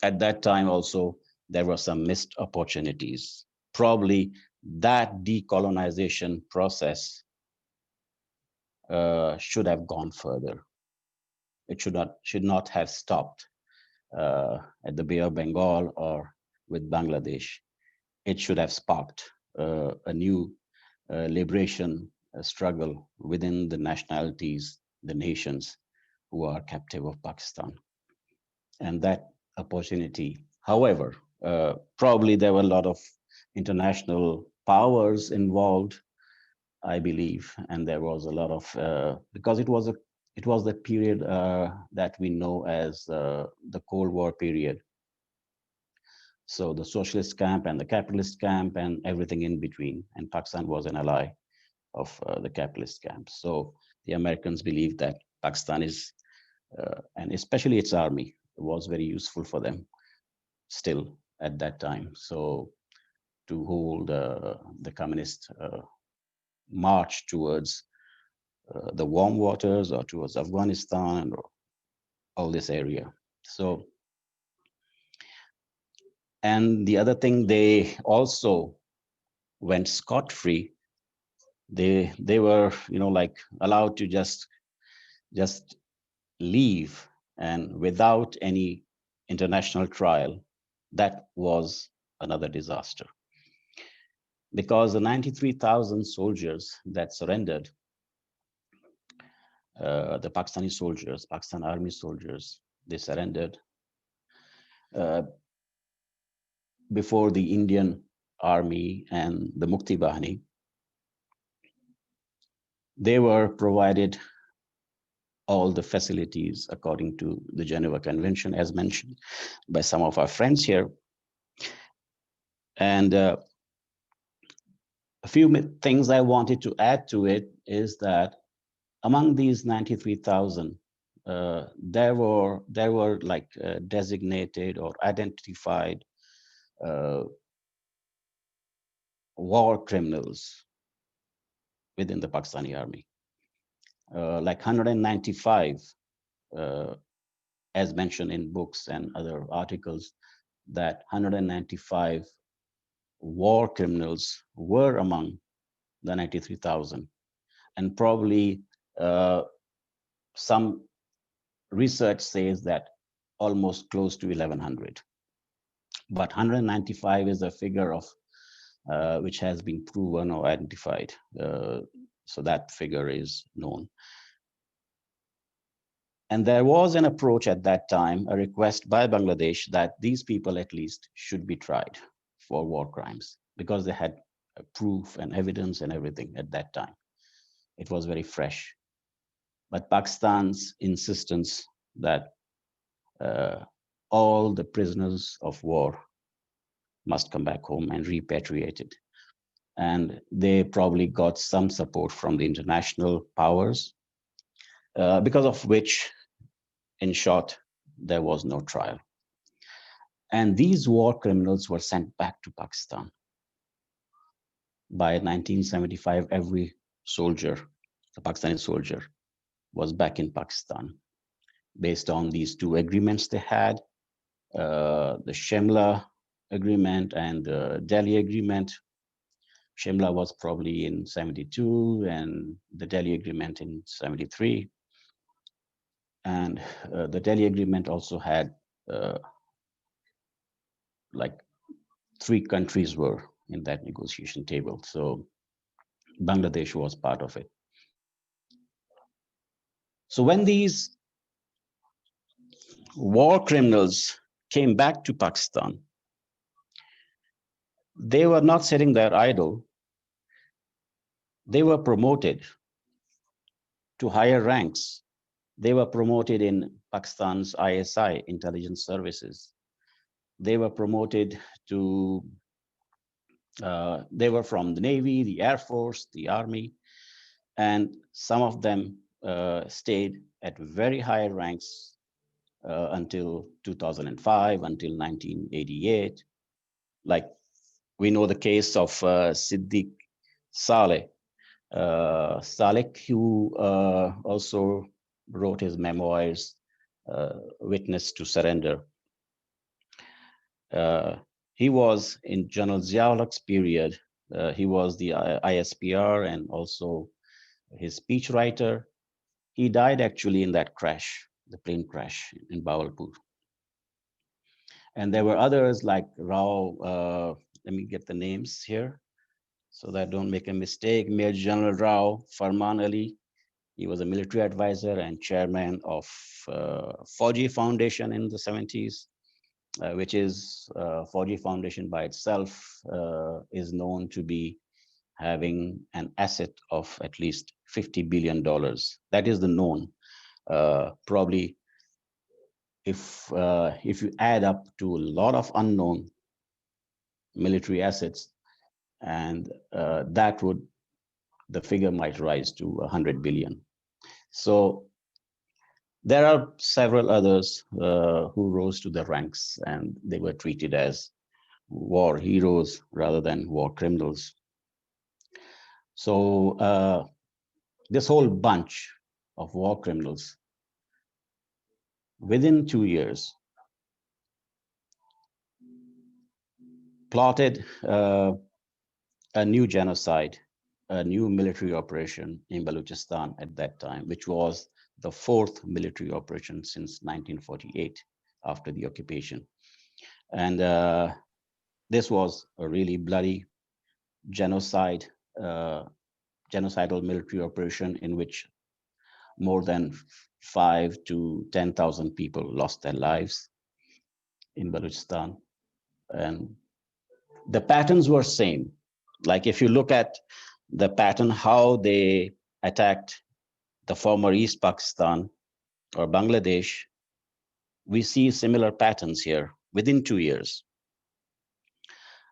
Speaker 13: at that time also, there were some missed opportunities. Probably that decolonization process should have gone further. It should not have stopped at the Bay of Bengal or with Bangladesh. It should have sparked a new liberation struggle within the nationalities, the nations who are captive of Pakistan. And that opportunity, however, probably there were a lot of international powers involved, I believe, and there was a lot of, because it was the period that we know as the Cold War period. So the socialist camp and the capitalist camp and everything in between, and Pakistan was an ally of the capitalist camp. So the Americans believed that Pakistan is, and especially its army, was very useful for them still at that time. So to hold the communist march towards the warm waters or towards Afghanistan or all this area. So, and the other thing, they also went scot-free. They were, like allowed to just leave, and without any international trial. That was another disaster, because the 93,000 soldiers that surrendered, the Pakistani soldiers, Pakistan Army soldiers, they surrendered before the Indian Army and the Mukti Bahani. They were provided all the facilities according to the Geneva Convention, as mentioned by some of our friends here. And a few things I wanted to add to it is that among these 93,000 there were like designated or identified war criminals within the Pakistani army, like 195, as mentioned in books and other articles, that 195 war criminals were among the 93,000, and probably some research says that almost close to 1,100. But 195 is a figure of which has been proven or identified. So that figure is known. And there was an approach at that time, a request by Bangladesh that these people at least should be tried for war crimes because they had proof and evidence and everything at that time. It was very fresh. But Pakistan's insistence that all the prisoners of war must come back home and repatriated. And they probably got some support from the international powers, because of which, in short, there was no trial. And these war criminals were sent back to Pakistan. By 1975, every soldier, a Pakistani soldier, was back in Pakistan based on these two agreements they had, the Shimla agreement and the Delhi agreement. Shimla was probably in 72 and the Delhi agreement in 73. And the Delhi agreement also had like 3 countries were in that negotiation table. So Bangladesh was part of it. So when these war criminals came back to Pakistan, they were not sitting there idle. They were promoted to higher ranks. They were promoted in Pakistan's ISI, intelligence services. They were promoted to, they were from the Navy, the Air Force, the Army, and some of them stayed at very high ranks until 2005, until 1988. Like we know the case of Siddiq Saleh, who also wrote his memoirs, Witness to Surrender. He was in General Ziaul's period. He was the ISPR and also his speechwriter. He died actually in that crash, the plane crash in Bawalpur. And there were others like Rao, let me get the names here so that I don't make a mistake. Major General Rao Farman Ali, he was a military advisor and chairman of Fauji Foundation in the 70s, which is Fauji Foundation by itself is known to be having an asset of at least $50 billion. That is the known. Probably if you add up to a lot of unknown military assets, and the figure might rise to 100 billion. So there are several others who rose to the ranks and they were treated as war heroes rather than war criminals. So this whole bunch of war criminals, within 2 years, plotted a new genocide, a new military operation in Balochistan at that time, which was the 4th military operation since 1948 after the occupation. And this was a really bloody genocidal military operation in which more than 5,000 to 10,000 people lost their lives in Balochistan. And the patterns were same. Like if you look at the pattern, how they attacked the former East Pakistan or Bangladesh, we see similar patterns here within 2 years.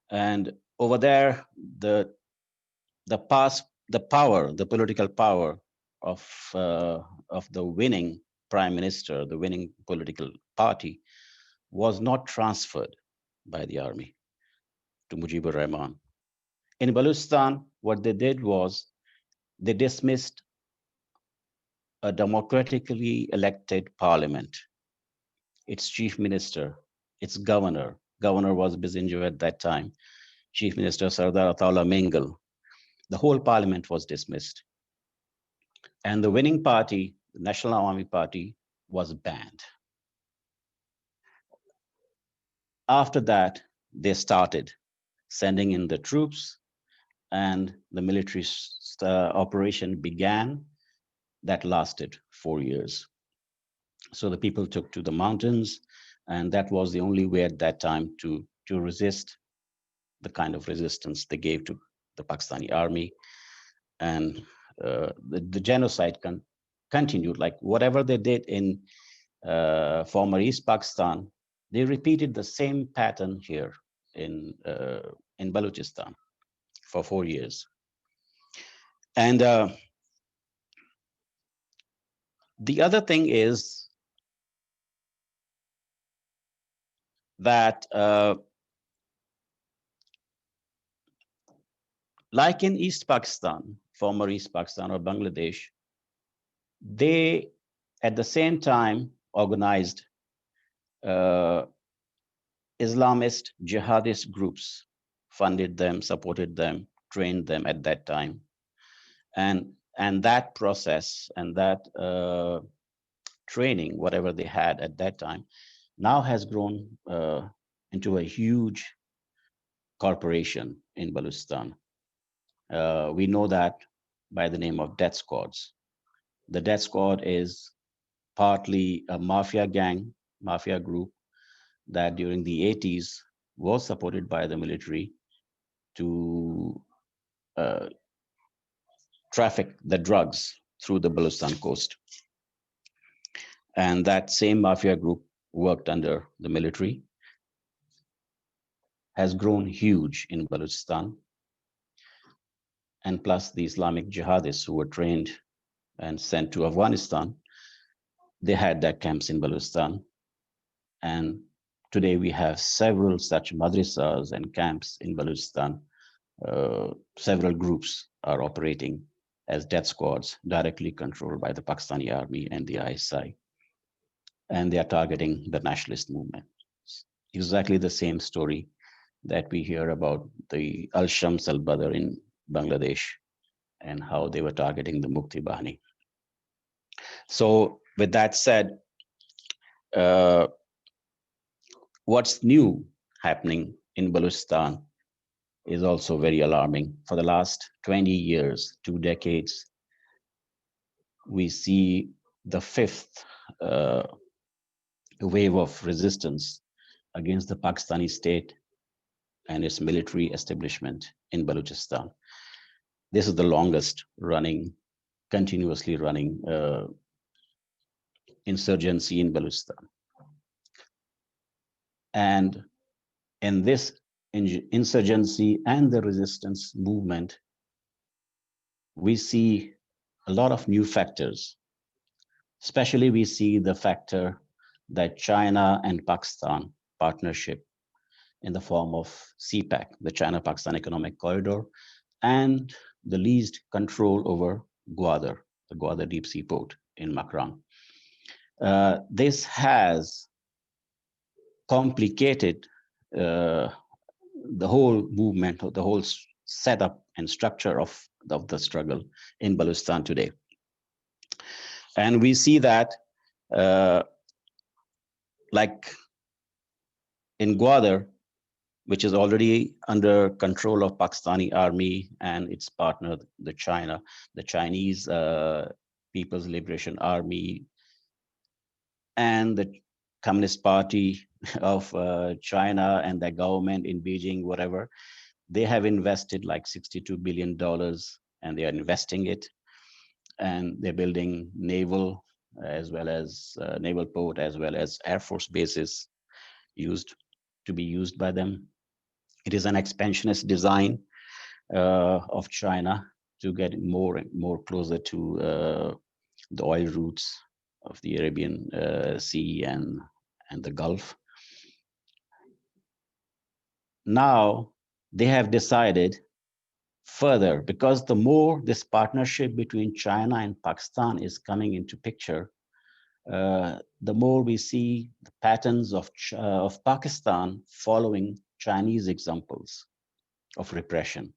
Speaker 13: And over there, the political power of the winning prime minister, the winning political party, was not transferred by the army to Mujibur Rahman. In Balochistan, what they did was they dismissed a democratically elected parliament, its chief minister, its governor. Governor was Bizinjo at that time, Chief Minister Sardar Ataullah Mengal. The whole parliament was dismissed. And the winning party, the National Awami Party, was banned. After that, they started sending in the troops, and the military operation began that lasted 4 years. So the people took to the mountains, and that was the only way at that time to resist the kind of resistance they gave to the Pakistani army. And the genocide continued. Like whatever they did in former East Pakistan, they repeated the same pattern here in Balochistan for 4 years. And the other thing is that like in East Pakistan, former East Pakistan or Bangladesh, they at the same time organized Islamist jihadist groups, funded them, supported them, trained them at that time. And that process and that training, whatever they had at that time, now has grown into a huge corporation in Balochistan. We know that by the name of death squads. The death squad is partly a mafia gang, mafia group that during the 80s was supported by the military to traffic the drugs through the Balochistan coast. And that same mafia group worked under the military, has grown huge in Balochistan. And plus the Islamic jihadists who were trained and sent to Afghanistan, they had their camps in Balochistan. And today we have several such madrasas and camps in Balochistan. Several groups are operating as death squads directly controlled by the Pakistani army and the ISI. And they are targeting the nationalist movement. Exactly the same story that we hear about the Al-Shams al-Badr in Bangladesh and how they were targeting the Mukti Bahani. So with that said, what's new happening in Balochistan is also very alarming. For the last 20 years, 2 decades, we see the fifth wave of resistance against the Pakistani state and its military establishment in Balochistan. This is the longest running, continuously running insurgency in Balochistan. And in this insurgency and the resistance movement, we see a lot of new factors. Especially we see the factor that China and Pakistan partnership in the form of CPEC, the China-Pakistan Economic Corridor, and the leased control over Gwadar, the Gwadar deep sea port in Makrang. This has complicated the whole movement, the whole setup and structure of the struggle in Balochistan today. And we see that like in Gwadar, which is already under control of Pakistani army and its partner, the Chinese People's Liberation Army, and the Communist Party of China and the government in Beijing, whatever, they have invested like $62 billion and they are investing it. And they're building naval as well as naval port as well as Air Force bases to be used by them. It is an expansionist design of China to get more and more closer to the oil routes the Arabian Sea and the Gulf. Now they have decided further, because the more this partnership between China and Pakistan is coming into picture, the more we see the patterns of Pakistan following Chinese examples of repression.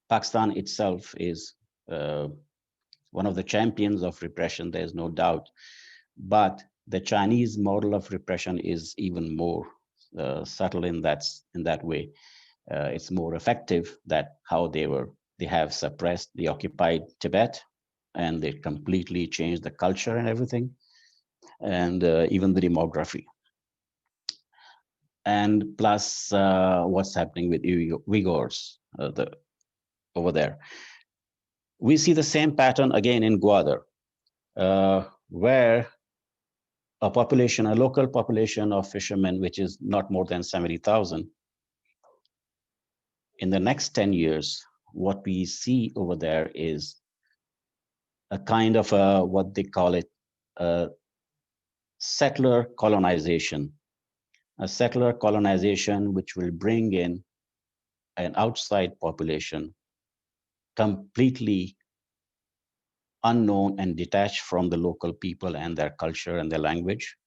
Speaker 13: Pakistan itself is one of the champions of repression, there is no doubt, but the Chinese model of repression is even more subtle in that way. It's more effective that how they have suppressed the occupied Tibet, and they completely changed the culture and everything, and even the demography. And plus what's happening with Uyghurs over there. We see the same pattern again in Gwadar, where a local population of fishermen, which is not more than 70,000, in the next 10 years, what we see over there is a kind of what they call it, settler colonization. A settler colonization which will bring in an outside population completely unknown and detached from the local people and their culture and their language.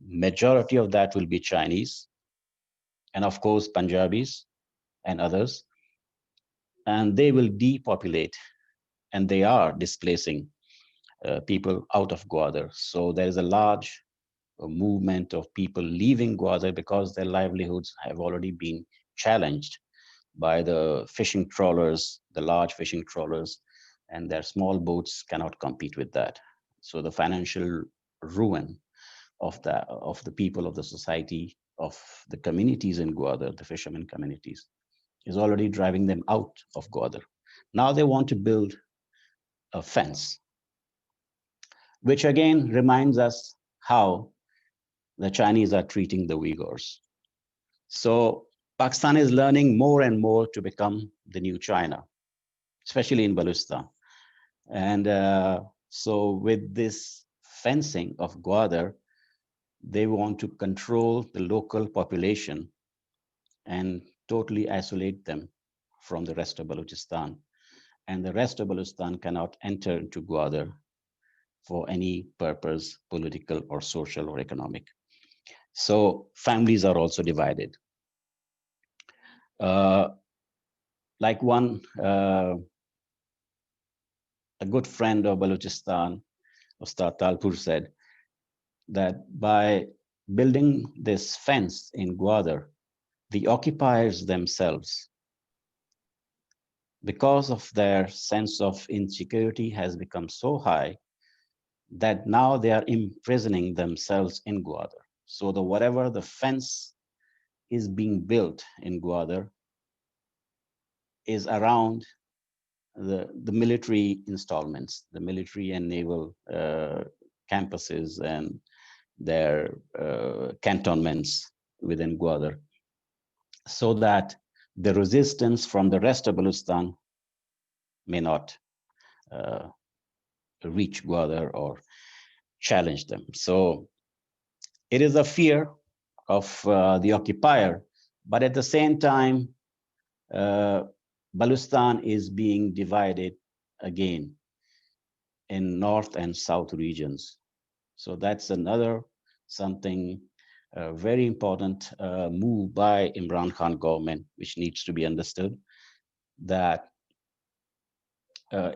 Speaker 13: Majority of that will be Chinese, and of course Punjabis and others, and they will depopulate, and they are displacing people out of Gwadar. So there is a large movement of people leaving Gwadar because their livelihoods have already been challenged by the fishing trawlers, the large fishing trawlers, and their small boats cannot compete with that. So the financial ruin of the people, of the society, of the communities in Gwadar, the fishermen communities, is already driving them out of Gwadar. Now they want to build a fence, which again reminds us how the Chinese are treating the Uyghurs. So Pakistan is learning more and more to become the new China, especially in Balochistan. And so with this fencing of Gwadar, they want to control the local population and totally isolate them from the rest of Balochistan. And the rest of Balochistan cannot enter into Gwadar for any purpose, political or social or economic. So families are also divided. Like one, a good friend of Balochistan, Ustad Talpur, said that by building this fence in Gwadar, the occupiers themselves, because of their sense of insecurity has become so high that now they are imprisoning themselves in Gwadar. So whatever the fence is being built in Gwadar is around the military installments, the military and naval campuses and their cantonments within Gwadar, so that the resistance from the rest of Balochistan may not reach Gwadar or challenge them. So it is a fear of the occupier, but at the same time, Balochistan is being divided again in north and south regions. So that's another something very important move by Imran Khan government, which needs to be understood, that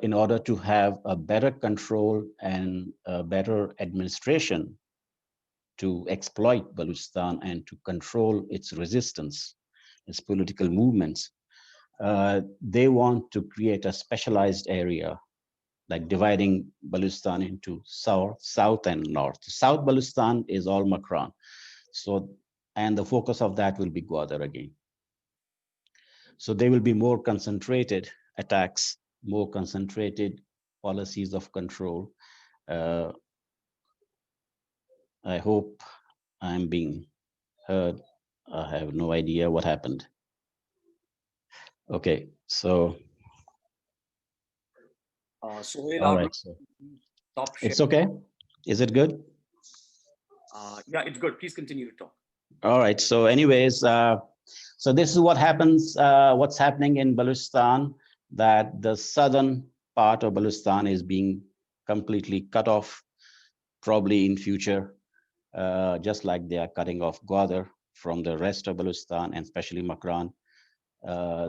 Speaker 13: in order to have a better control and a better administration to exploit Balochistan and to control its resistance, its political movements, they want to create a specialized area, like dividing Balochistan into south and north. South Balochistan is all Makran. So, and the focus of that will be Gwadar again. So there will be more concentrated attacks, more concentrated policies of control. I hope I'm being heard. I have no idea what happened. Okay, so
Speaker 1: Sohail,
Speaker 13: all right. So
Speaker 1: Stop
Speaker 13: It's
Speaker 1: sharing.
Speaker 13: okay. Is it good?
Speaker 1: Yeah, it's good. Please continue to talk.
Speaker 13: All right. So anyways, so this is what happens, what's happening in Balochistan, that the southern part of Balochistan is being completely cut off, probably in future, just like they are cutting off Gwadar from the rest of Balochistan and especially Makran.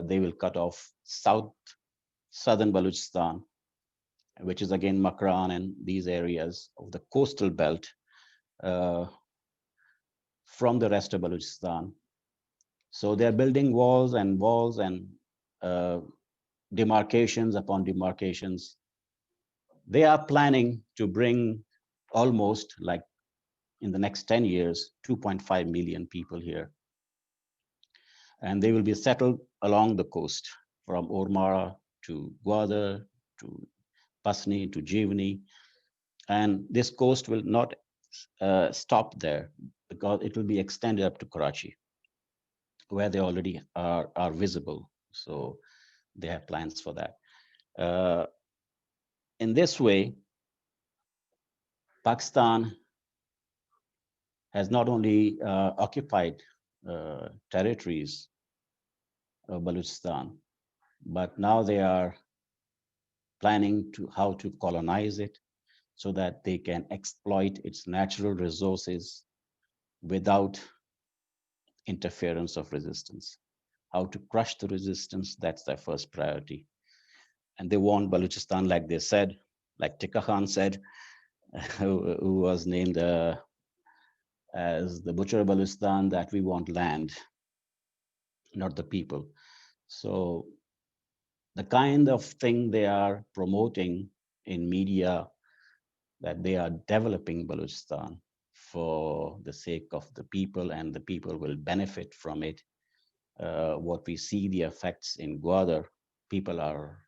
Speaker 13: They will cut off southern Balochistan, which is again Makran and these areas of the coastal belt from the rest of Balochistan. So they're building walls and demarcations upon demarcations. They are planning to bring almost, like in the next 10 years, 2.5 million people here. And they will be settled along the coast from Ormara to Gwadar to Pasni to Jivni. And this coast will not stop there because it will be extended up to Karachi, where they already are visible. So they have plans for that. In this way, Pakistan has not only occupied territories of Balochistan, but now they are planning to how to colonize it so that they can exploit its natural resources without interference of resistance. How to crush the resistance, that's their first priority. And they want Balochistan, like they said, like Tika Khan said, who was named as the butcher of Balochistan, that we want land, not the people. So the kind of thing they are promoting in media, that they are developing Balochistan for the sake of the people and the people will benefit from it. What we see the effects in Gwadar, people are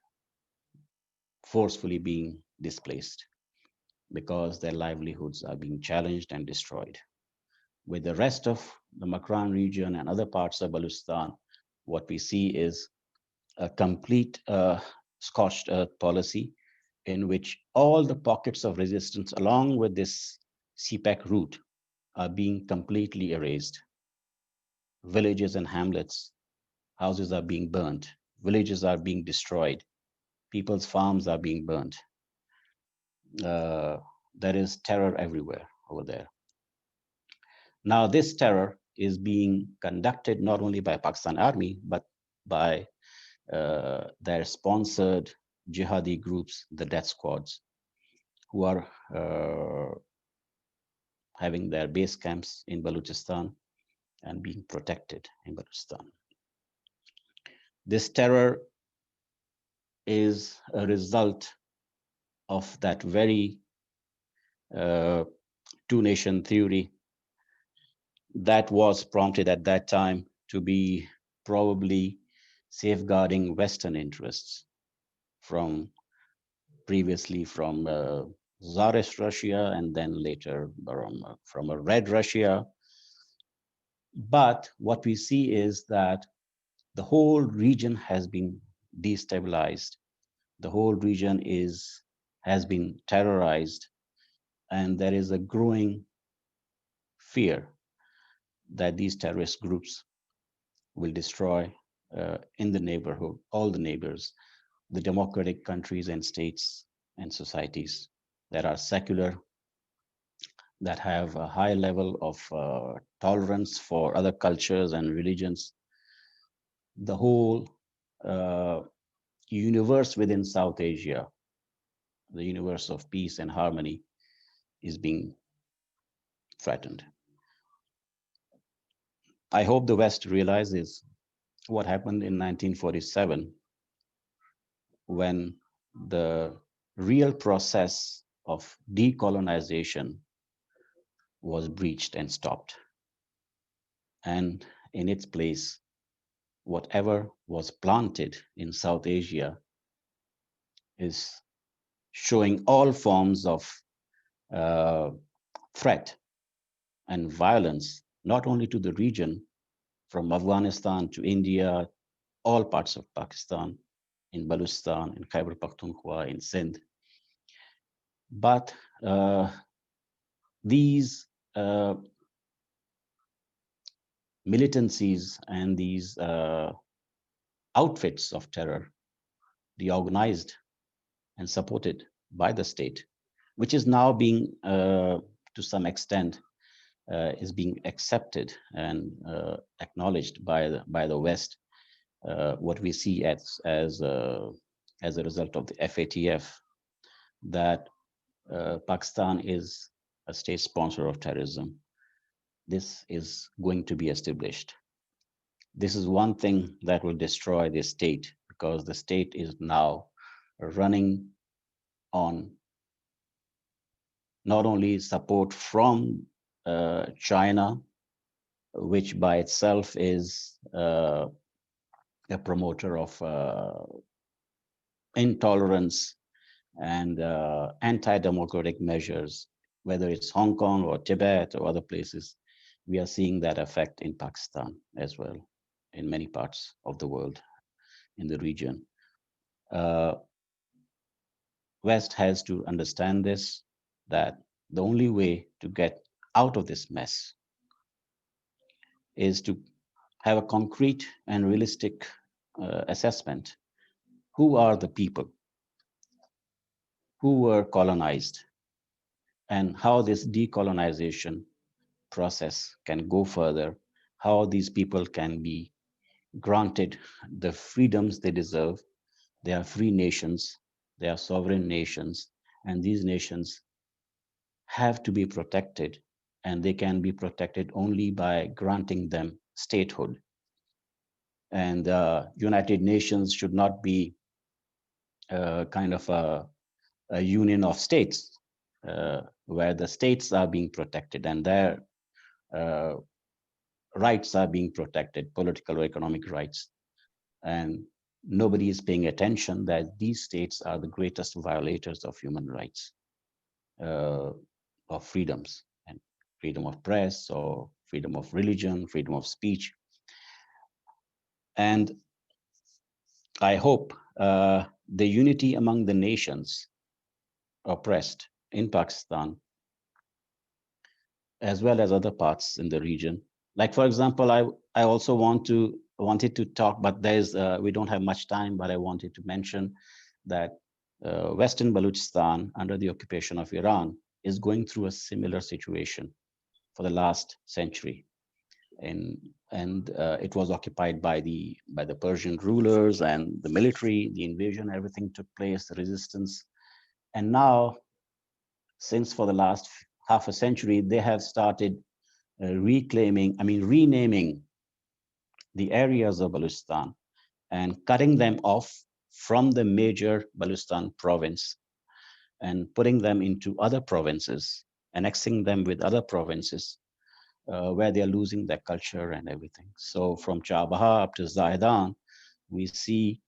Speaker 13: forcefully being displaced because their livelihoods are being challenged and destroyed. With the rest of the Makran region and other parts of Balochistan, what we see is a complete scorched earth policy in which all the pockets of resistance along with this CPEC route are being completely erased. Villages and hamlets, houses are being burnt, villages are being destroyed, people's farms are being burnt. There is terror everywhere over there. Now, this terror is being conducted not only by Pakistan Army, but by their sponsored jihadi groups, the death squads, who are having their base camps in Balochistan and being protected in Balochistan. This terror is a result of that very two-nation theory that was prompted at that time to be probably safeguarding Western interests from previously from Tsarist Russia and then later from a Red Russia. But what we see is that the whole region has been destabilized. The whole region has been terrorized, and there is a growing fear that these terrorist groups will destroy in the neighborhood, all the neighbors, the democratic countries and states and societies that are secular, that have a high level of tolerance for other cultures and religions. The whole universe within South Asia, the universe of peace and harmony, is being threatened. I hope the West realizes what happened in 1947 when the real process of decolonization was breached and stopped. And in its place, whatever was planted in South Asia is showing all forms of threat and violence, not only to the region, from Afghanistan to India, all parts of Pakistan, in Balochistan, in Khyber Pakhtunkhwa, in Sindh. But these militancies and these outfits of terror, the organized and supported by the state, which is now being, to some extent, is being accepted and acknowledged by the West. What we see as a result of the FATF, that Pakistan is a state sponsor of terrorism. This is going to be established. This is one thing that will destroy the state, because the state is now running on not only support from China, which by itself is a promoter of intolerance and anti-democratic measures, whether it's Hong Kong or Tibet or other places. We are seeing that effect in Pakistan as well, in many parts of the world, in the region. West has to understand this, that the only way to get out of this mess is to have a concrete and realistic assessment. Who are the people who were colonized, and how this decolonization process can go further, how these people can be granted the freedoms they deserve. They are free nations, they are sovereign nations, and these nations have to be protected, and they can be protected only by granting them statehood. And United Nations should not be kind of a union of states where the states are being protected and their rights are being protected, political or economic rights. And nobody is paying attention that these states are the greatest violators of human rights, of freedoms, and freedom of press or freedom of religion, freedom of speech. And I hope the unity among the nations oppressed in Pakistan, as well as other parts in the region. Like, for example, I also wanted to talk, but we don't have much time, but I wanted to mention that Western Balochistan, under the occupation of Iran, is going through a similar situation for the last century. And it was occupied by the Persian rulers and the military, the invasion, everything took place, the resistance. And now, since for the last half a century, they have started renaming the areas of Balochistan and cutting them off from the major Balochistan province and putting them into other provinces, annexing them with other provinces where they are losing their culture and everything. So from Chabaha up to Zaidan, we see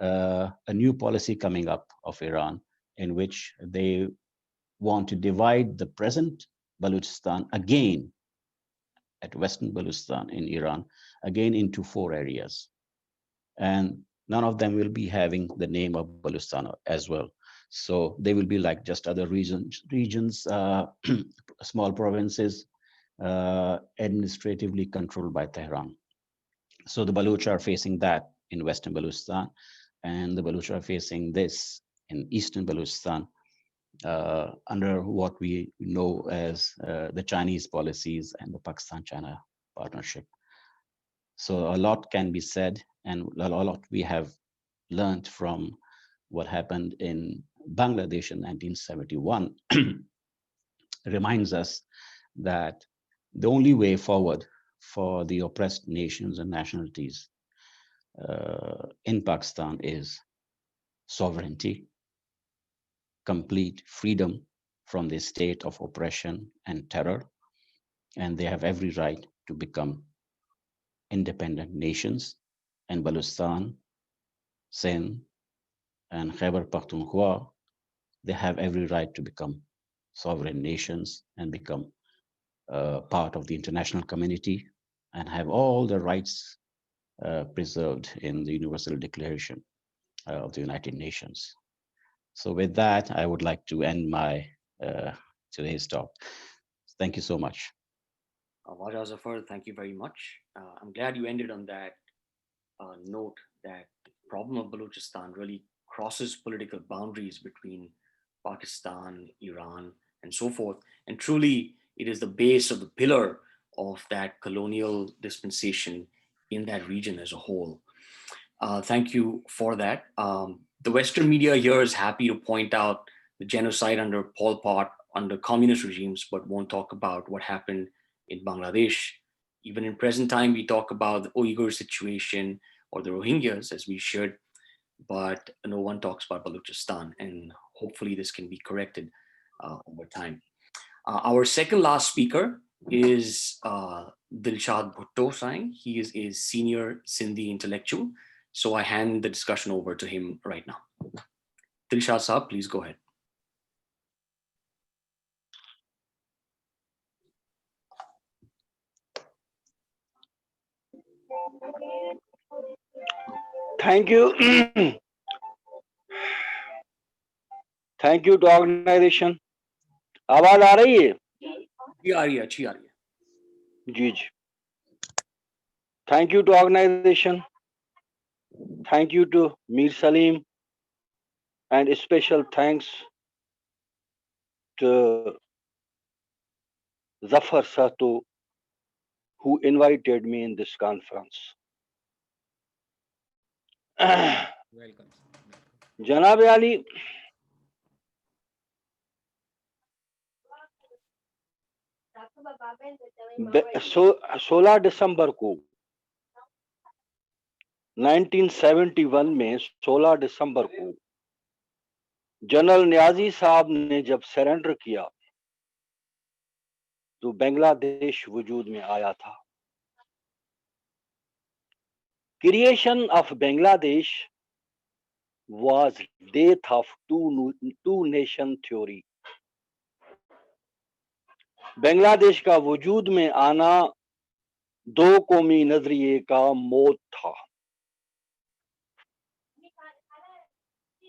Speaker 13: a new policy coming up of Iran, in which they want to divide the present Balochistan again, at Western Balochistan in Iran, again into 4 areas. And none of them will be having the name of Balochistan as well. So they will be like just other regions, small provinces, administratively controlled by Tehran. So the Baloch are facing that in Western Balochistan, and the Baloch are facing this in Eastern Balochistan, under what we know as the Chinese policies and the Pakistan-China partnership. So a lot can be said, and a lot we have learned from what happened in Bangladesh in 1971 reminds us that the only way forward for the oppressed nations and nationalities in Pakistan is sovereignty, complete freedom from the state of oppression and terror, and they have every right to become independent nations. And Balochistan, Sindh, and Khyber Pakhtunkhwa, they have every right to become sovereign nations and become part of the international community and have all the rights preserved in the Universal Declaration of the United Nations. So with that, I would like to end my today's talk. Thank you so much.
Speaker 1: Raja Zafar, thank you very much. I'm glad you ended on that note that the problem of Balochistan really crosses political boundaries between Pakistan, Iran, and so forth. And truly, it is the base of the pillar of that colonial dispensation in that region as a whole. Thank you for that. The Western media here is happy to point out the genocide under Pol Pot, under communist regimes, but won't talk about what happened in Bangladesh. Even in present time, we talk about the Uyghur situation or the Rohingyas, as we should, but no one talks about Balochistan, and hopefully this can be corrected over time. Our second last speaker is Dilshad Bhutto Singh. He is a senior Sindhi intellectual. So I hand the discussion over to him right now. Dilshad Saab, please go ahead.
Speaker 14: Thank you. Thank you to organization. आवाज आ रही है?
Speaker 1: जी आ रही है, अच्छी आ रही है.
Speaker 14: जी जी. Thank you to organization. Thank you to Mir Salim, and a special thanks to Zafar Sato, who invited me in this conference.
Speaker 2: Welcome.
Speaker 14: जनाब अली, सोलह दिसंबर को 1971 में 16 दिसंबर को जनरल नियाजी साहब ने जब सरेंडर किया तो बांग्लादेश वजूद में आया था. Creation of Bangladesh was death of two nation theory. Bangladesh का वजूद में आना दो कौमी नजरिए का मौत था,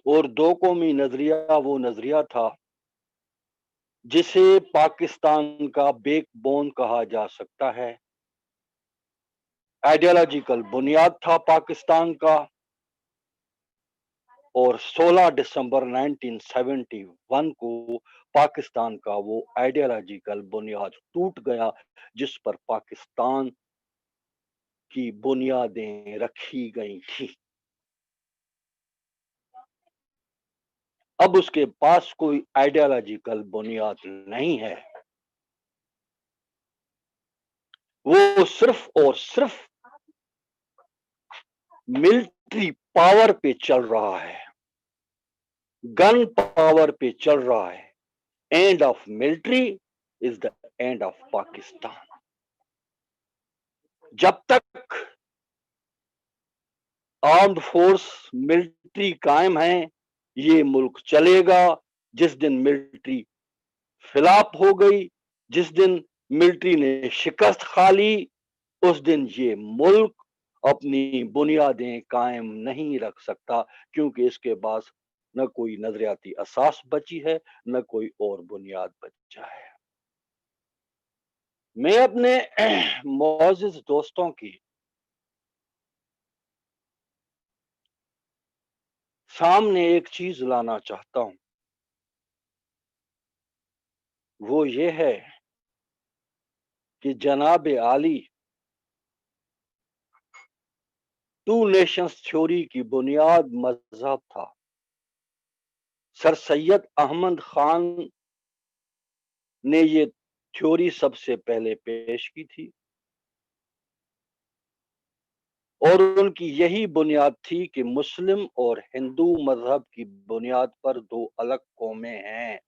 Speaker 14: और दो कौमी नजरिया वो नजरिया था जिसे पाकिस्तान का बैकबोन कहा जा सकता है. आइडियोलॉजिकल बुनियाद था पाकिस्तान का, और 16 दिसंबर 1971 को पाकिस्तान का वो आइडियोलॉजिकल बुनियाद टूट गया जिस पर पाकिस्तान की बुनियादें रखी गई थी. अब उसके पास कोई आइडियोलॉजिकल बुनियाद नहीं है, वो सिर्फ और सिर्फ मिलिट्री पावर पे चल रहा है, गन पावर पे चल रहा है. End of military is the end of Pakistan. जब तक आर्म्ड फोर्स मिलिट्री कायम है ये मुल्क चलेगा. जिस दिन मिलिट्री फिलाप हो गई, जिस दिन मिलिट्री ने शिकस्त खा ली, उस दिन ये मुल्क अपनी बुनियादें कायम नहीं रख सकता, क्योंकि इसके पास न कोई नजरियाती असास बची है, न कोई और बुनियाद बचा है. मैं अपने मोअज़्ज़िज़ दोस्तों की सामने एक चीज लाना चाहता हूं. वो ये है कि जनाब आली टू नेशंस थ्योरी की बुनियाद मजहब था. सर सैयद अहमद खान ने ये थ्योरी सबसे पहले पेश की थी, और उनकी यही बुनियाद थी कि मुस्लिम और हिंदू मजहब की बुनियाद पर दो अलग कौमें हैं.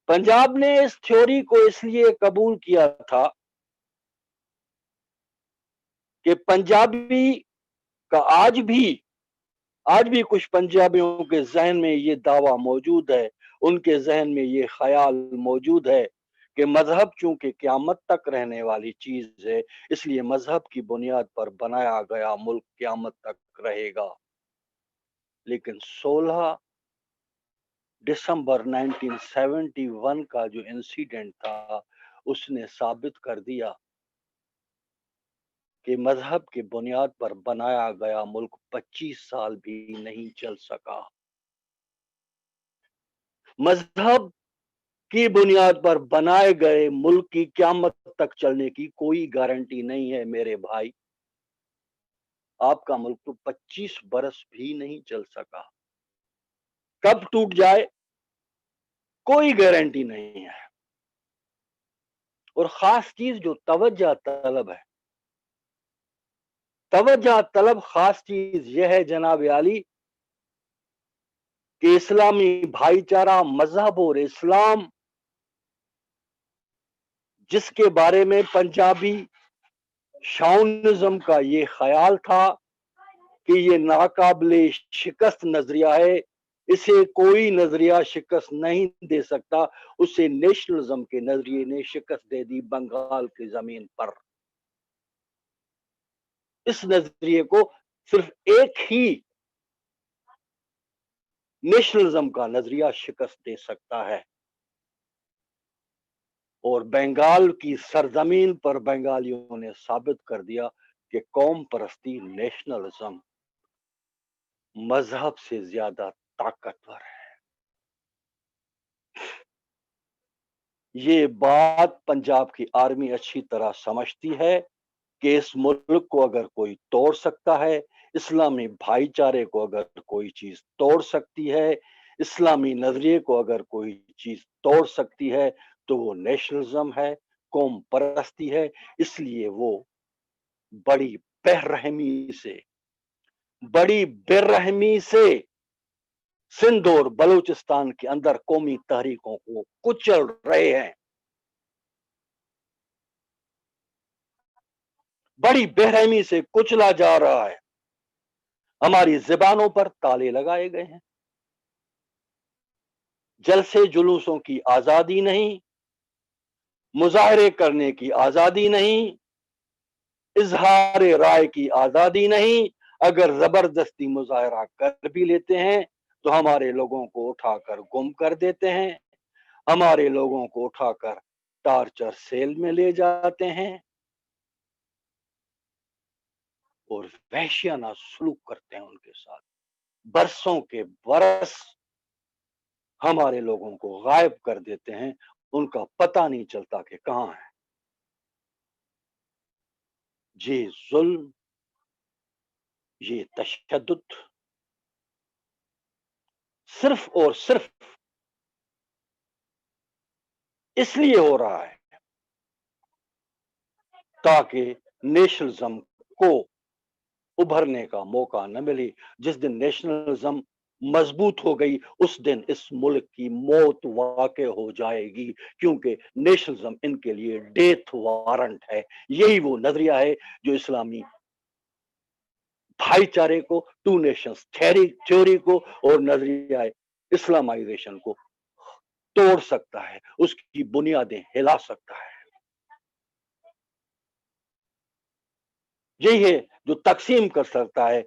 Speaker 14: पंजाब ने इस थ्योरी को इसलिए कबूल किया था कि पंजाबी का आज भी कुछ पंजाबियों के जहन में ये दावा मौजूद है, उनके जहन में ये ख्याल मौजूद है कि मजहब चूंकि क़यामत तक रहने वाली चीज है, इसलिए मजहब की बुनियाद पर बनाया गया मुल्क क़यामत तक रहेगा. लेकिन 16 दिसंबर 1971 का जो इंसिडेंट था उसने साबित कर दिया कि मजहब की बुनियाद पर बनाया गया मुल्क 25 साल भी नहीं चल सका। मजहब की बुनियाद पर बनाए गए मुल्क की क़यामत तक चलने की कोई गारंटी नहीं है मेरे भाई। आपका मुल्क तो 25 बरस भी नहीं चल सका, कब टूट जाए कोई गारंटी नहीं है। और खास चीज जो तवज्जो तलब है, तवज्जो तलब खास चीज यह है जनाब आली कि इस्लामी भाईचारा मजहब और इस्लाम जिसके बारे में पंजाबी शाउनिज्म का ये ख्याल था कि ये नाकाबिले शिकस्त नजरिया है, इसे कोई नजरिया शिकस्त नहीं दे सकता, उसे नेशनलिज्म के नजरिए ने शिकस्त दे दी बंगाल की जमीन पर। इस नजरिए को सिर्फ एक ही नेशनलिज्म का नजरिया शिकस्त दे सकता है। और बंगाल की सरजमीन पर बंगालियों ने साबित कर दिया कि कौम परस्ती नेशनलिज्म मजहब से ज्यादा ताकतवर है। ये बात पंजाब की आर्मी अच्छी तरह समझती है कि इस मुल्क को अगर कोई तोड़ सकता है, इस्लामी भाईचारे को अगर कोई चीज तोड़ सकती है, इस्लामी नजरिए को अगर कोई चीज तोड़ सकती है तो वो नेशनलिज्म है, कौम परस्ती है। इसलिए वो बड़ी बेरहमी से सिंध और बलूचिस्तान के अंदर कौमी तहरीकों को कुचल रहे हैं, बड़ी बेरहमी से कुचला जा रहा है। हमारी ज़बानों पर ताले लगाए गए हैं, जलसे जुलूसों की आजादी नहीं, मुजाहरे करने की आजादी नहीं, इजहार राय की आजादी नहीं। अगर जबरदस्ती मुजाहरा कर भी लेते हैं तो हमारे लोगों को उठाकर गुम कर देते हैं, हमारे लोगों को उठाकर टार्चर सेल में ले जाते हैं और वहशियाना सलूक करते हैं उनके साथ। बरसों के बरस हमारे लोगों को गायब कर देते हैं, उनका पता नहीं चलता कि कहां है। ये जुल्म, ये तशद्दुद सिर्फ और सिर्फ इसलिए हो रहा है ताकि नेशनलिज्म को उभरने का मौका न मिले। जिस दिन नेशनलिज्म मजबूत हो गई उस दिन इस मुल्क की मौत वाक़े हो जाएगी, क्योंकि नेशनलिज्म इनके लिए डेथ वारंट है। यही वो नजरिया है जो इस्लामी भाईचारे को, टू नेशंस थ्योरी को और नजरिया इस्लामाइजेशन को तोड़ सकता है, उसकी बुनियादें हिला सकता है। यही है जो तकसीम कर सकता है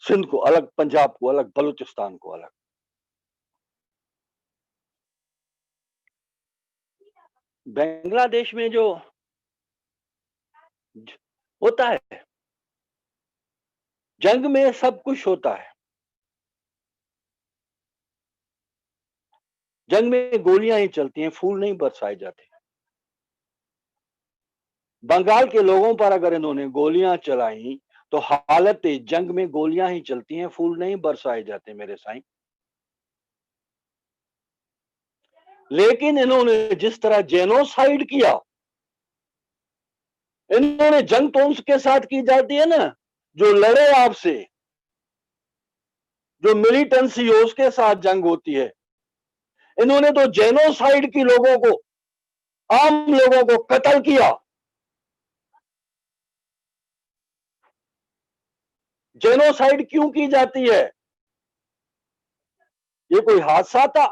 Speaker 14: सिंध को अलग, पंजाब को अलग, बलूचिस्तान को अलग। बांग्लादेश में जो होता है, जंग में सब कुछ होता है। जंग में गोलियां ही चलती हैं, फूल नहीं बरसाए जाते। बंगाल के लोगों पर अगर इन्होंने गोलियां चलाई तो हालत जंग में गोलियां ही चलती हैं, फूल नहीं बरसाए जाते मेरे साईं। लेकिन इन्होंने जिस तरह जेनोसाइड किया, इन्होंने जंग तो उसके साथ की जाती है ना जो लड़े आपसे, जो मिलिटेंसी हो उसके साथ जंग होती है। इन्होंने तो जेनोसाइड की लोगों को, आम लोगों को कत्ल किया। जेनोसाइड क्यों की जाती है? ये कोई हादसा था?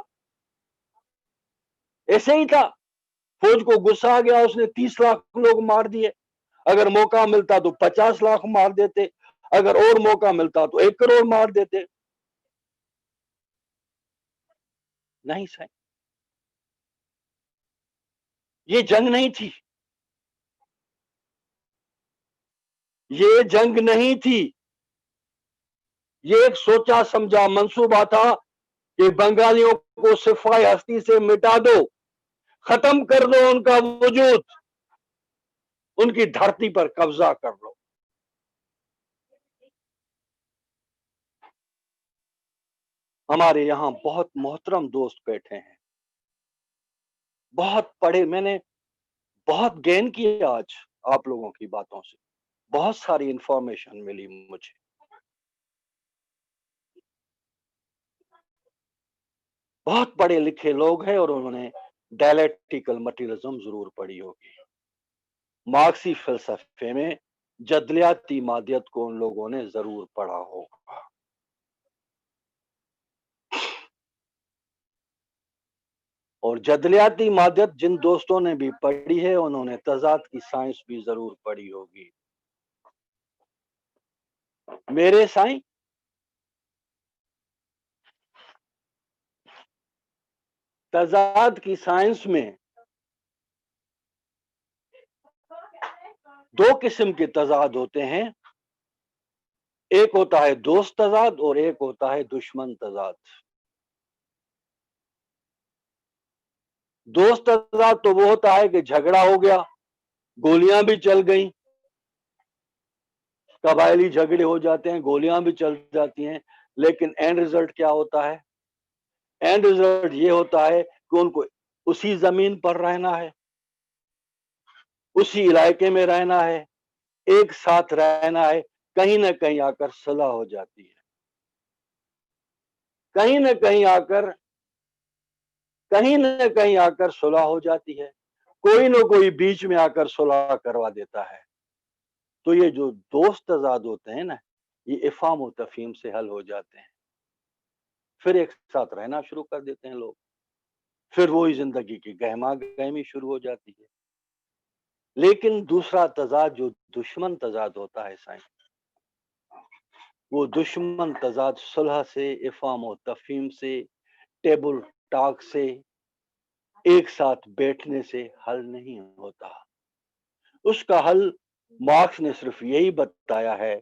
Speaker 14: ऐसे ही था, फौज को गुस्सा आ गया, उसने 30 लाख लोग मार दिए। अगर मौका मिलता तो 50 लाख मार देते, अगर और मौका मिलता तो 1 करोड़ मार देते। नहीं साईं, ये जंग नहीं थी, ये जंग नहीं थी, ये एक सोचा समझा मंसूबा था कि बंगालियों को सिफाई हस्ती से मिटा दो, खत्म कर दो उनका वजूद, उनकी धरती पर कब्जा कर लो। हमारे यहाँ बहुत मोहतरम दोस्त बैठे हैं, बहुत पढ़े, मैंने बहुत गेन किया आज आप लोगों की बातों से, बहुत सारी इंफॉर्मेशन मिली मुझे। बहुत पढ़े लिखे लोग हैं और उन्होंने डायलेक्टिकल मटीरियलिज्म जरूर पढ़ी होगी। मार्क्सी फिलसफे में जदलियाती मादियत को उन लोगों ने जरूर पढ़ा होगा। और जदलियाती मादियत जिन दोस्तों ने भी पढ़ी है उन्होंने तजाद की साइंस भी जरूर पढ़ी होगी। मेरे साईं, तजाद की साइंस में दो किस्म के तजाद होते हैं, एक होता है दोस्त तजाद और एक होता है दुश्मन तजाद। दोस्त तजाद तो वो होता है कि झगड़ा हो गया, गोलियां भी चल गई, कबायली झगड़े हो जाते हैं, गोलियां भी चल जाती हैं, लेकिन एंड रिजल्ट क्या होता है? एंड रिजल्ट ये होता है कि उनको उसी जमीन पर रहना है, उसी इलाके में रहना है, एक साथ रहना है, कहीं ना कहीं आकर सुलह हो जाती है, कहीं ना कहीं आकर सुलह हो जाती है, कोई ना कोई बीच में आकर सुलह करवा देता है। तो ये जो दोस्त तजाद होते हैं ना, ये इफाम और तफहीम से हल हो जाते हैं, फिर एक साथ रहना शुरू कर देते हैं लोग, फिर वही जिंदगी की गहमा गहमी शुरू हो जाती है। लेकिन दूसरा तजाद जो दुश्मन तजाद होता है साईं, वो दुश्मन तजाद सुलह से, इफाम और तफहीम से, टेबल टॉक से, एक साथ बैठने से हल नहीं होता। उसका हल मार्क्स ने सिर्फ यही बताया है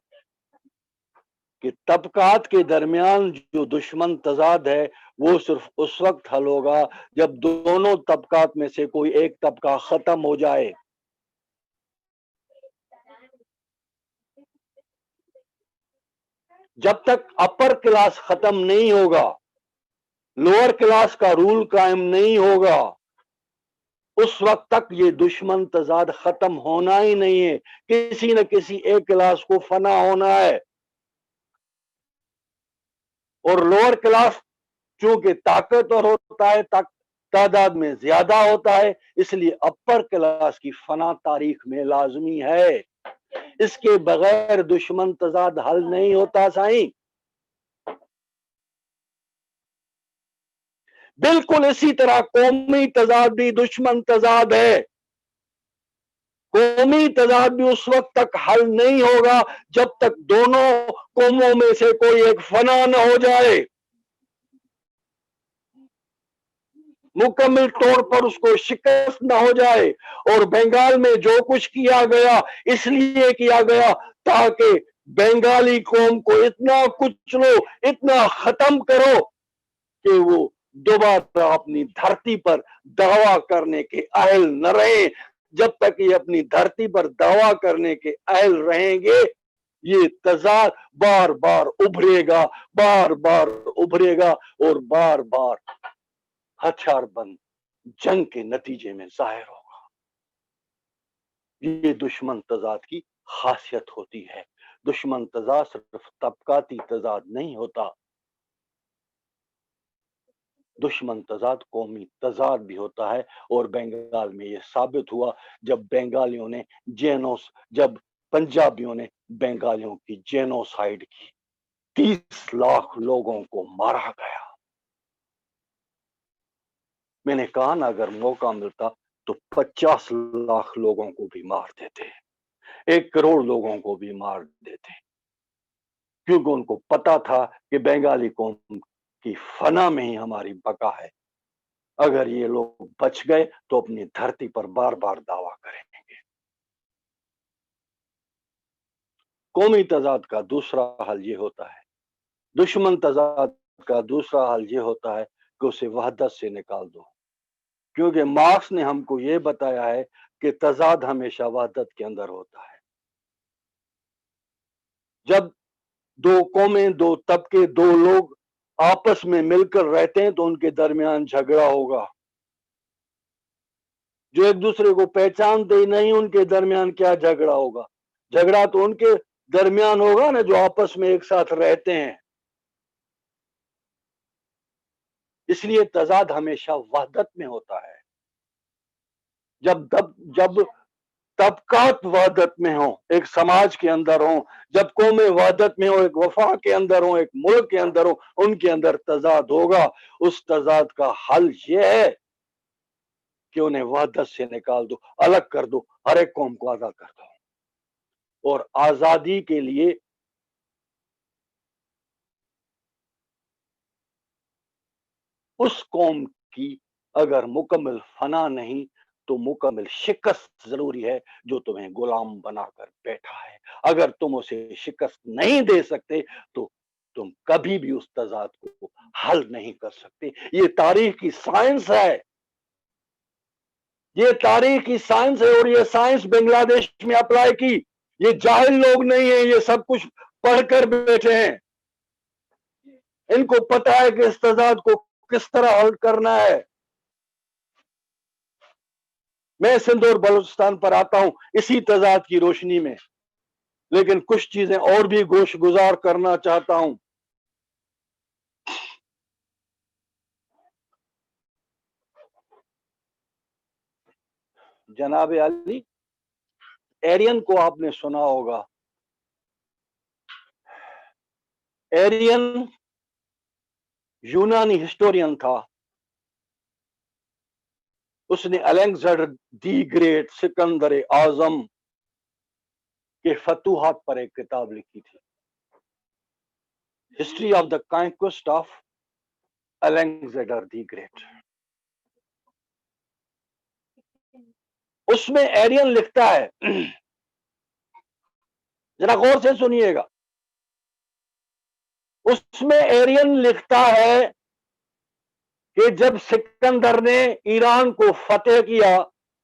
Speaker 14: कि तबकात के दरमियान जो दुश्मन तजाद है वो सिर्फ उस वक्त हल होगा जब दोनों तबकात में से कोई एक तबका खत्म हो जाए। जब तक अपर क्लास खत्म नहीं होगा, लोअर क्लास का रूल कायम नहीं होगा, उस वक्त तक ये दुश्मन तजाद खत्म होना ही नहीं है। किसी न किसी एक क्लास को फना होना है, और लोअर क्लास चूंकि ताकतवर होता है, तादाद में ज्यादा होता है, इसलिए अपर क्लास की फना तारीख में लाजमी है। इसके बगैर दुश्मन तजाद हल नहीं होता साईं। बिल्कुल इसी तरह कौमी तजाद भी दुश्मन तजाद है। कौमी तजाद भी उस वक्त तक हल नहीं होगा जब तक दोनों कौमों में से कोई एक फना न हो जाए, मुकम्मल तौर पर उसको शिकस्त न हो जाए। और बंगाल में जो कुछ किया गया इसलिए किया गया ताकि बंगाली कौम को इतना कुचलो, इतना खत्म करो कि वो दोबारा अपनी धरती पर दावा करने के अहल न रहे। जब तक ये अपनी धरती पर दावा करने के अहल रहेंगे, ये तजाद बार बार उभरेगा, बार बार उभरेगा और बार बार हथियारबंद जंग के नतीजे में जाहिर होगा। ये दुश्मन तजाद की खासियत होती है। दुश्मन तजाद सिर्फ तबकाती तजाद नहीं होता, दुश्मन तजाद कौमी तजाद भी होता है। और बंगाल में ये साबित हुआ जब जब पंजाबियों ने बंगालियों की जेनोसाइड की, 30 लाख लोगों को मारा गया। मैंने कहा ना, अगर मौका मिलता तो 50 लाख लोगों को भी मार देते, 1 करोड़ लोगों को भी मार देते, क्योंकि उनको पता था कि बंगाली कौम की फना में ही हमारी बका है। अगर ये लोग बच गए तो अपनी धरती पर बार बार दावा करेंगे। कौमी तजाद का दूसरा हल ये होता है, दुश्मन तजाद का दूसरा हल ये होता है कि उसे वहदत से निकाल दो, क्योंकि मार्क्स ने हमको ये बताया है कि तजाद हमेशा वहदत के अंदर होता है। जब दो कौमें, दो तबके, दो लोग आपस में मिलकर रहते हैं तो उनके दरमियान झगड़ा होगा। जो एक दूसरे को पहचानते ही नहीं उनके दरमियान क्या झगड़ा होगा? झगड़ा तो उनके दरमियान होगा ना जो आपस में एक साथ रहते हैं। इसलिए तजाद हमेशा वहदत में होता है। जब तबकात वहदत में हो, एक समाज के अंदर हो, जब कौमें वहदत में हो, एक वफा के अंदर हो, एक मुल्क के अंदर हो, उनके अंदर तजाद होगा। उस तजाद का हल ये है कि उन्हें वहदत से निकाल दो, अलग कर दो, हर एक कौम को आजाद कर दो। और आजादी के लिए उस कौम की अगर मुकम्मल फना नहीं तो मुकम्मल शिकस्त जरूरी है जो तुम्हें गुलाम बनाकर बैठा है। अगर तुम उसे शिकस्त नहीं दे सकते तो तुम कभी भी उस तजाद को हल नहीं कर सकते। ये तारीख की साइंस है, ये तारीख की साइंस है, और ये साइंस बांग्लादेश में अप्लाई की। ये जाहिल लोग नहीं है, ये सब कुछ पढ़कर बैठे हैं। इनको पता है कि इस तजाद को किस तरह हल करना है। मैं सिंध और बलूचिस्तान पर आता हूं इसी तजाद की रोशनी में, लेकिन कुछ चीजें और भी गोश गुजार करना चाहता हूं। जनाब अली, एरियन को आपने सुना होगा। एरियन यूनानी हिस्टोरियन था। उसने अलेक्जेंडर दी ग्रेट, सिकंदर आजम के फतूहात पर एक किताब लिखी थी, history of the conquest of Alexander the great. उसमें एरियन लिखता है, जरा गौर से सुनिएगा, उसमें एरियन लिखता है कि जब सिकंदर ने ईरान को फतेह किया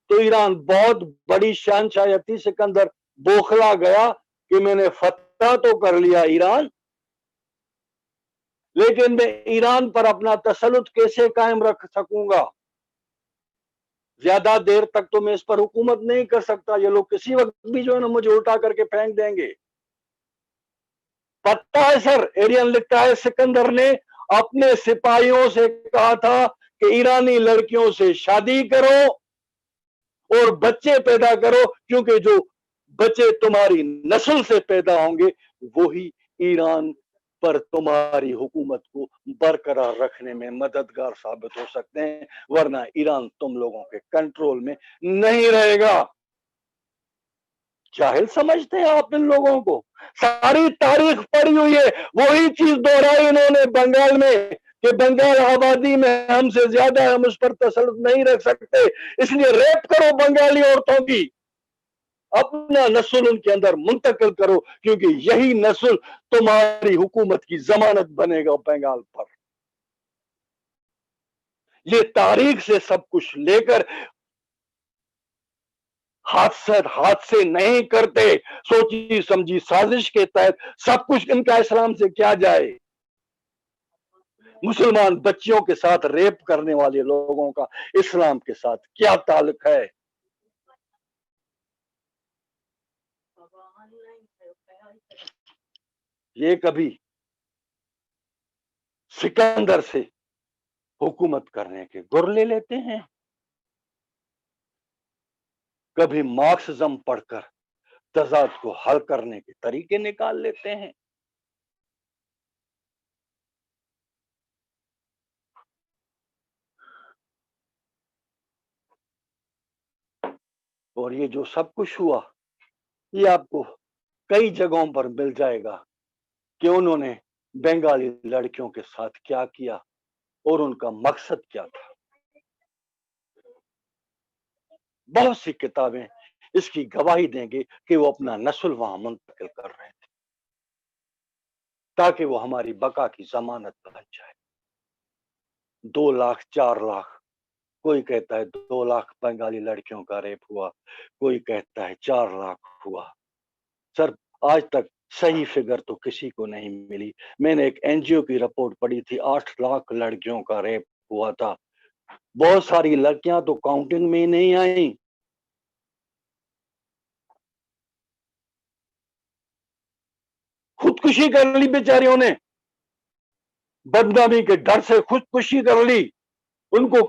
Speaker 14: तो ईरान बहुत बड़ी शहंशाह थी। सिकंदर बौखला गया कि मैंने फतह तो कर लिया ईरान, लेकिन मैं ईरान पर अपना तसल्लुत कैसे कायम रख सकूंगा? ज्यादा देर तक तो मैं इस पर हुकूमत नहीं कर सकता, ये लोग किसी वक्त भी जो है ना मुझे उल्टा करके फेंक देंगे। पता है सर, एरियन लिखता है, सिकंदर ने अपने सिपाहियों से कहा था कि ईरानी लड़कियों से शादी करो और बच्चे पैदा करो, क्योंकि जो बच्चे तुम्हारी नस्ल से पैदा होंगे वही ईरान पर तुम्हारी हुकूमत को बरकरार रखने में मददगार साबित हो सकते हैं, वरना ईरान तुम लोगों के कंट्रोल में नहीं रहेगा। जाहिल समझते हैं आप इन लोगों को? सारी तारीख पढ़ी हुई है, वही चीज दोहराई इन्होंने बंगाल में कि बंगाल आबादी में हमसे ज्यादा है, हम उस पर तसल्लुत नहीं रख सकते, इसलिए रेप करो बंगाली औरतों की, अपना नस्ल उनके अंदर मुंतकिल करो, क्योंकि यही नस्ल तुम्हारी हुकूमत की जमानत बनेगा बंगाल पर। ये तारीख से सब कुछ लेकर हाथ से नहीं करते, सोची समझी साजिश के तहत सब कुछ इनका इस्लाम से क्या जाए? मुसलमान बच्चियों के साथ रेप करने वाले लोगों का इस्लाम के साथ क्या ताल्लुक है? ये कभी सिकंदर से हुकूमत करने के गुर ले लेते हैं, कभी मार्क्सिज्म पढ़कर तजाद को हल करने के तरीके निकाल लेते हैं। और ये जो सब कुछ हुआ ये आपको कई जगहों पर मिल जाएगा कि उन्होंने बंगाली लड़कियों के साथ क्या किया और उनका मकसद क्या था। बहुत सी किताबें इसकी गवाही देंगे कि वो अपना नस्ल वहां मुंतकिल कर रहे थे ताकि वो हमारी बका की जमानत बन जाए। 2 लाख 4 लाख, कोई कहता है 2 लाख बंगाली लड़कियों का रेप हुआ, कोई कहता है 4 लाख हुआ। सर आज तक सही फिगर तो किसी को नहीं मिली। मैंने एक एनजीओ की रिपोर्ट पढ़ी थी, 8 लाख लड़कियों का रेप हुआ था। बहुत सारी लड़कियां तो काउंटिंग में ही नहीं आई। खुदकुशी कर ली बेचारियों ने, बदनामी के डर से खुदकुशी कर ली। उनको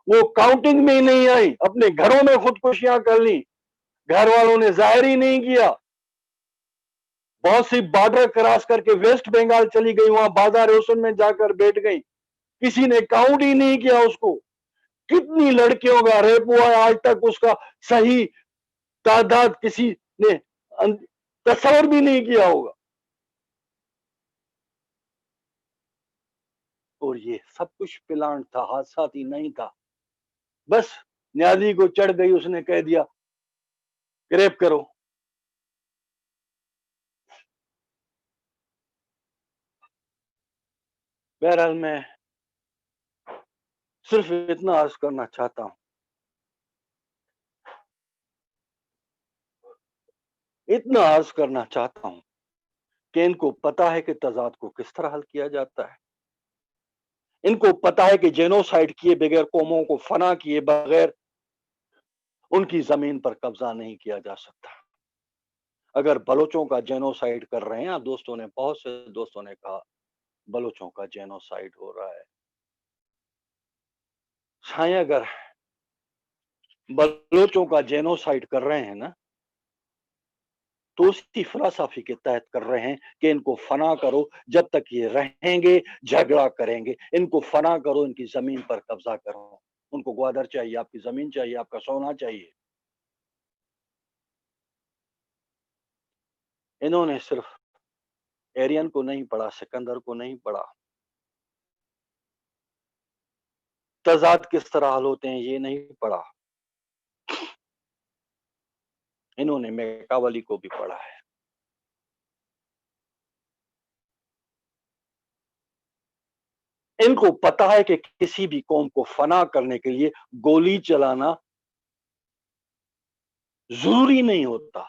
Speaker 14: वो काउंटिंग में ही नहीं आई, अपने घरों में खुदकुशियां कर ली, घर वालों ने जाहिर ही नहीं किया। बहुत सी बॉर्डर क्रॉस करके वेस्ट बंगाल चली गई, वहां बाजार रोशन में जाकर बैठ गई, किसी ने काउंट ही नहीं किया उसको। कितनी लड़कियों का रेप हुआ है, आज तक उसका सही तादाद किसी ने तस्वर भी नहीं किया होगा। और ये सब कुछ प्लान था, हादसाती नहीं था। बस न्याजी को चढ़ गई, उसने कह दिया रेप करो। बहरहाल मैं सिर्फ इतना अर्ज करना चाहता हूं, इतना अर्ज करना चाहता हूं कि इनको पता है कि तजाद को किस तरह हल किया जाता है। इनको पता है कि जेनोसाइड किए बगैर, कौमों को फना किए बगैर उनकी जमीन पर कब्जा नहीं किया जा सकता। अगर बलोचों का जेनोसाइड कर रहे हैं, दोस्तों ने, बहुत से दोस्तों ने कहा बलोचों का जेनोसाइड हो रहा है, शायद अगर बलोचों का जेनोसाइड कर रहे हैं ना, तो उसी फिलॉसफी के तहत कर रहे हैं कि इनको फना करो, जब तक ये रहेंगे झगड़ा करेंगे। इनको फना करो, इनकी जमीन पर कब्जा करो। उनको ग्वादर चाहिए, आपकी जमीन चाहिए, आपका सोना चाहिए। इन्होंने सिर्फ एरियन को नहीं पढ़ा, सिकंदर को नहीं पढ़ा, तजाद किस तरह हल होते हैं ये नहीं पढ़ा। इन्होंने मैकावली को भी पढ़ा है। इनको पता है कि किसी भी कौम को फना करने के लिए गोली चलाना जरूरी नहीं होता।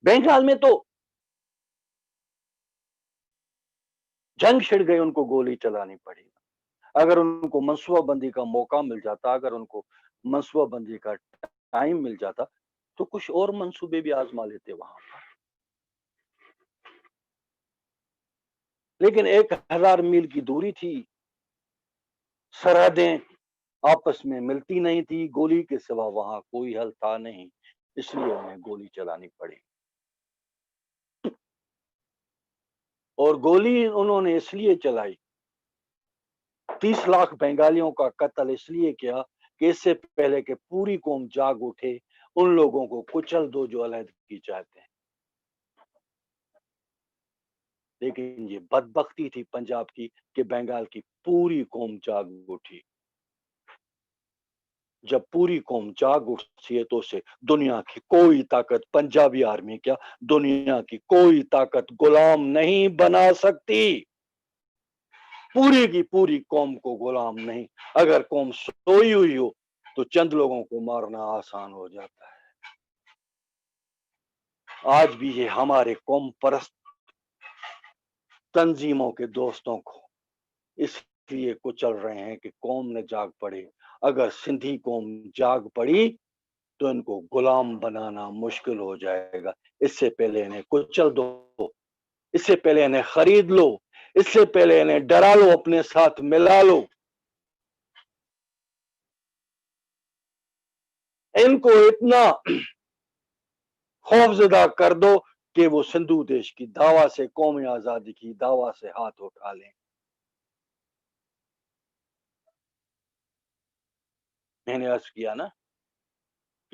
Speaker 14: बंगाल में तो जंग छिड़ गई, उनको गोली चलानी पड़ी। अगर उनको मनसूबाबंदी का मौका मिल जाता, अगर उनको मनसूबाबंदी का टाइम मिल जाता, तो कुछ और मंसूबे भी आजमा लेते वहां पर। लेकिन 1000 मील की दूरी थी, सरहदें आपस में मिलती नहीं थी, गोली के सिवा वहां कोई हल था नहीं, इसलिए उन्हें गोली चलानी पड़ी। और गोली उन्होंने इसलिए चलाई, 30 लाख बंगालियों का कत्ल इसलिए किया कि इससे पहले कि पूरी कौम जाग उठे, उन लोगों को कुचल दो जो अलहदगी चाहते हैं। लेकिन ये बदबख्ती थी पंजाब की कि बंगाल की पूरी कौम जाग उठी। जब पूरी कौम जाग उठती है तो उसे दुनिया की कोई ताकत, पंजाबी आर्मी क्या, दुनिया की कोई ताकत गुलाम नहीं बना सकती। पूरी की पूरी कौम को गुलाम नहीं। अगर कौम सोई हुई हो तो चंद लोगों को मारना आसान हो जाता है। आज भी ये हमारे कौम परस्त तंजीमों के दोस्तों को इसलिए कुचल रहे हैं कि कौम ने जाग पड़े। अगर सिंधी कौम जाग पड़ी तो इनको गुलाम बनाना मुश्किल हो जाएगा। इससे पहले इन्हें कुचल दो, इससे पहले इन्हें खरीद लो, इससे पहले इन्हें डरा लो, अपने साथ मिला लो। इनको इतना खौफजदा कर दो कि वो सिंधु देश की दावा से, कौमी आजादी की दावा से हाथ उठा लें। मैंने अर्ज किया ना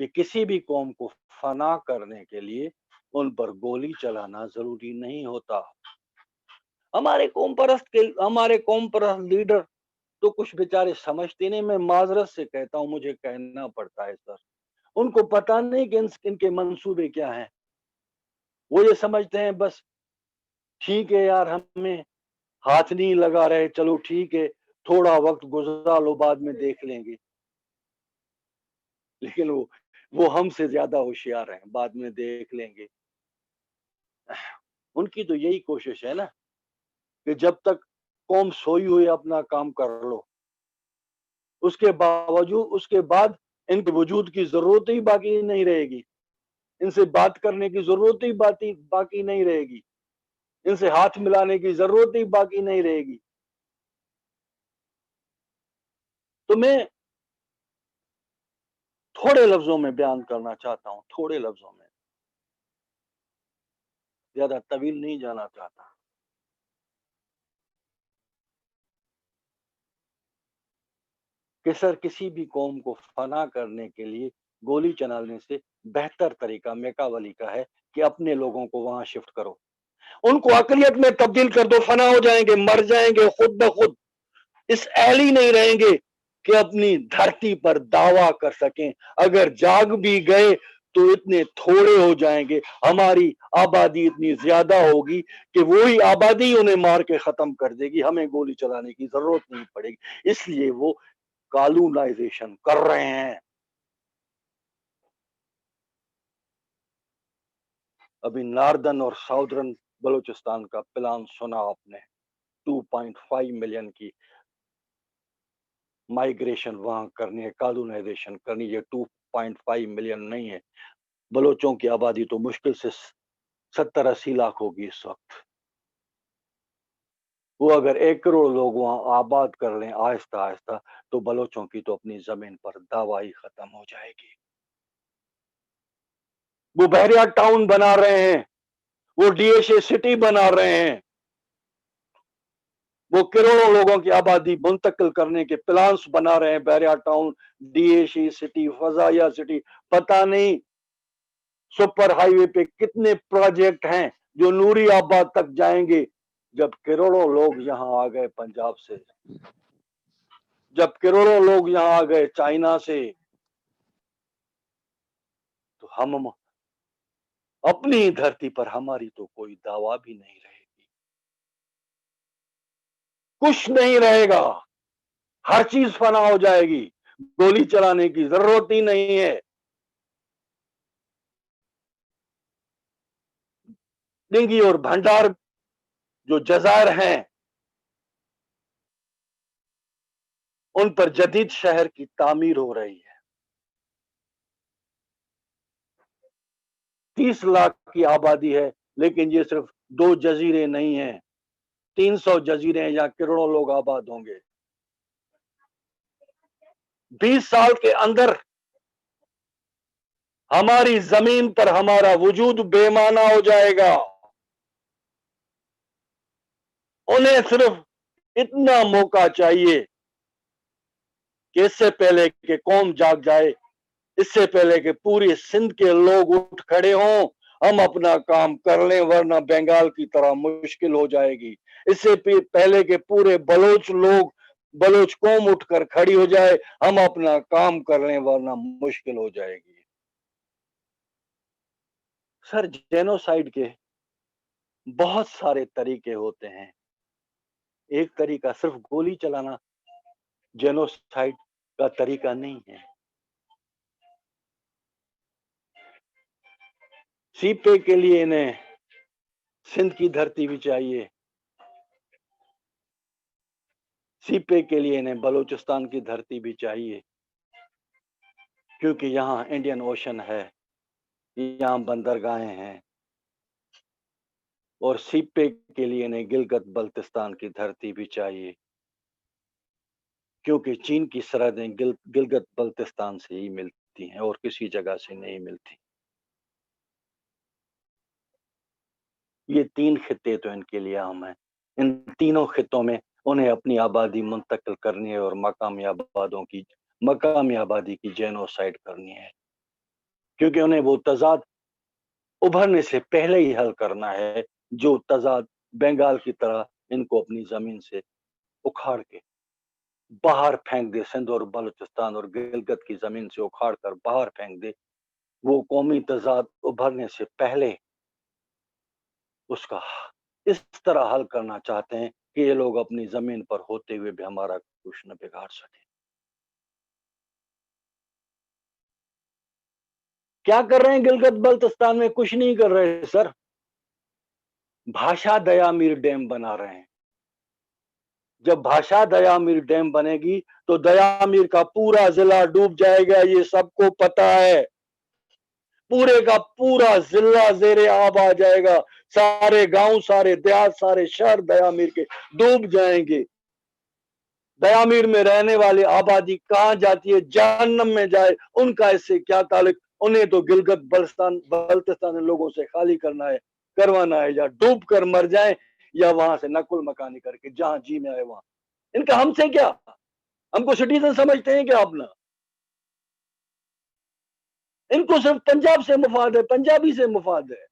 Speaker 14: कि किसी भी कौम को फना करने के लिए उन पर गोली चलाना जरूरी नहीं होता। हमारे कौम परस्त लीडर तो कुछ बेचारे समझते नहीं, मैं माजरत से कहता हूं, मुझे कहना पड़ता है सर, उनको पता नहीं कि इनके मंसूबे क्या हैं। वो ये समझते हैं बस ठीक है यार, हमें हाथ नहीं लगा रहे, चलो ठीक है, थोड़ा वक्त गुजार लो, बाद में देख लेंगे। लेकिन वो हमसे ज्यादा होशियार हैं, बाद में देख लेंगे। उनकी तो यही कोशिश है ना कि जब तक कौम सोई हुई अपना काम कर लो, उसके बाद इनके वजूद की जरूरत ही बाकी नहीं रहेगी, इनसे बात करने की जरूरत ही बाकी नहीं रहेगी, इनसे हाथ मिलाने की जरूरत ही बाकी नहीं रहेगी। तो मैं थोड़े लफ्जों में बयान करना चाहता हूं, थोड़े लफ्जों में, ज्यादा तवील नहीं जाना चाहता। कि सर किसी भी कौम को फना करने के लिए गोली चलाने से बेहतर तरीका मेकावली का है कि अपने लोगों को वहां शिफ्ट करो, उनको अकलियत में तब्दील कर दो, फना हो जाएंगे, मर जाएंगे खुद ब खुद, इस अहल ही नहीं रहेंगे कि अपनी धरती पर दावा कर सकें। अगर जाग भी गए तो इतने थोड़े हो जाएंगे, हमारी आबादी इतनी ज्यादा होगी कि वही आबादी उन्हें मार के खत्म कर देगी, हमें गोली चलाने की जरूरत नहीं पड़ेगी। इसलिए वो कॉलोनाइजेशन कर रहे हैं। अभी नॉर्दर्न और साउदर्न बलूचिस्तान का प्लान सुना आपने, 2.5 मिलियन की माइग्रेशन वहां करनी है, कॉलोनाइजेशन करनी है। 2.5 मिलियन नहीं है, बलोचों की आबादी तो मुश्किल से 70-80 लाख होगी इस वक्त। वो अगर 1 करोड़ लोग वहां आबाद कर लें आहिस्ता आहिस्ता, तो बलोचों की तो अपनी जमीन पर दावा ही खत्म हो जाएगी। वो बहरिया टाउन बना रहे हैं, वो डीएसए सिटी बना रहे हैं, वो करोड़ों लोगों की आबादी मुंतकिल करने के प्लान्स बना रहे हैं। बहरिया टाउन, डीएसए सिटी, फजाया सिटी, पता नहीं सुपर हाईवे पे कितने प्रोजेक्ट हैं जो नूरी आबाद तक जाएंगे। जब करोड़ों लोग यहां आ गए पंजाब से, जब करोड़ों लोग यहां आ गए चाइना से, तो हम अपनी धरती पर हमारी तो कोई दावा भी नहीं रहेगी, कुछ नहीं रहेगा, हर चीज फना हो जाएगी, गोली चलाने की जरूरत ही नहीं है। डिंगी और भंडार जो जजायर हैं, उन पर जदीद शहर की तामीर हो रही है। 30 लाख की आबादी है, लेकिन ये सिर्फ 2 जजीरे नहीं हैं, 300 जजीरे हैं, जहां करोड़ों लोग आबाद होंगे। 20 साल के अंदर हमारी जमीन पर हमारा वजूद बेमाना हो जाएगा। उन्हें सिर्फ इतना मौका चाहिए कि इससे पहले कि कौम जाग जाए, इससे पहले कि पूरे सिंध के लोग उठ खड़े हों, हम अपना काम कर लें, वरना बंगाल की तरह मुश्किल हो जाएगी। इससे पहले कि पूरे बलोच कौम उठकर खड़ी हो जाए, हम अपना काम कर लें, वरना मुश्किल हो जाएगी। सर, जेनोसाइड के बहुत सारे तरीके होते हैं, एक तरीका सिर्फ गोली चलाना जेनोसाइड का तरीका नहीं है। सीपे के लिए इन्हें सिंध की धरती भी चाहिए, सीपे के लिए इन्हें बलूचिस्तान की धरती भी चाहिए, क्योंकि यहाँ इंडियन ओशन है, यहाँ बंदरगाहें हैं। और सीपे के लिए इन्हें गिलगित बल्तिस्तान की धरती भी चाहिए, क्योंकि चीन की सरहदें गिलगित बल्तिस्तान से ही मिलती हैं और किसी जगह से नहीं मिलती। ये 3 खित्ते तो इनके लिए अहम हैं। इन तीनों खित्तों में उन्हें अपनी आबादी मुंतकिल करनी है और मकामी आबादी की जेनोसाइड करनी है, क्योंकि उन्हें वो तजाद उभरने से पहले ही हल करना है, जो तजाद बंगाल की तरह इनको अपनी जमीन से उखाड़ के बाहर फेंक दे, सिंध और बलूचिस्तान और गिलगित की जमीन से उखाड़ कर बाहर फेंक दे, वो कौमी तजाद उभरने से पहले उसका इस तरह हल करना चाहते हैं कि ये लोग अपनी जमीन पर होते हुए भी हमारा कुछ न बिगाड़ सके। क्या कर रहे हैं गिलगित बल्तिस्तान में? कुछ नहीं कर रहे सर, भाषा दयामीर डैम बना रहे हैं। जब भाषा दयामीर डैम बनेगी तो दयामीर का पूरा जिला डूब जाएगा, ये सबको पता है। पूरे का पूरा जिला जेरे आब आ जाएगा, सारे गांव, सारे देहात, सारे शहर दयामीर के डूब जाएंगे। दयामीर में रहने वाली आबादी कहां जाती है? जहन्नम में जाए, उनका इससे क्या ताल्लुक? उन्हें तो गिलगित बल्तिस्तान लोगों से खाली करवाना है, या डूब कर मर जाए या वहां से नकुल मकानी करके जहां जी में आए वहां। इनका हमसे क्या? हमको सिटीजन समझते हैं क्या अपना? इनको सिर्फ पंजाब से मुफाद है, पंजाबी से मुफाद है।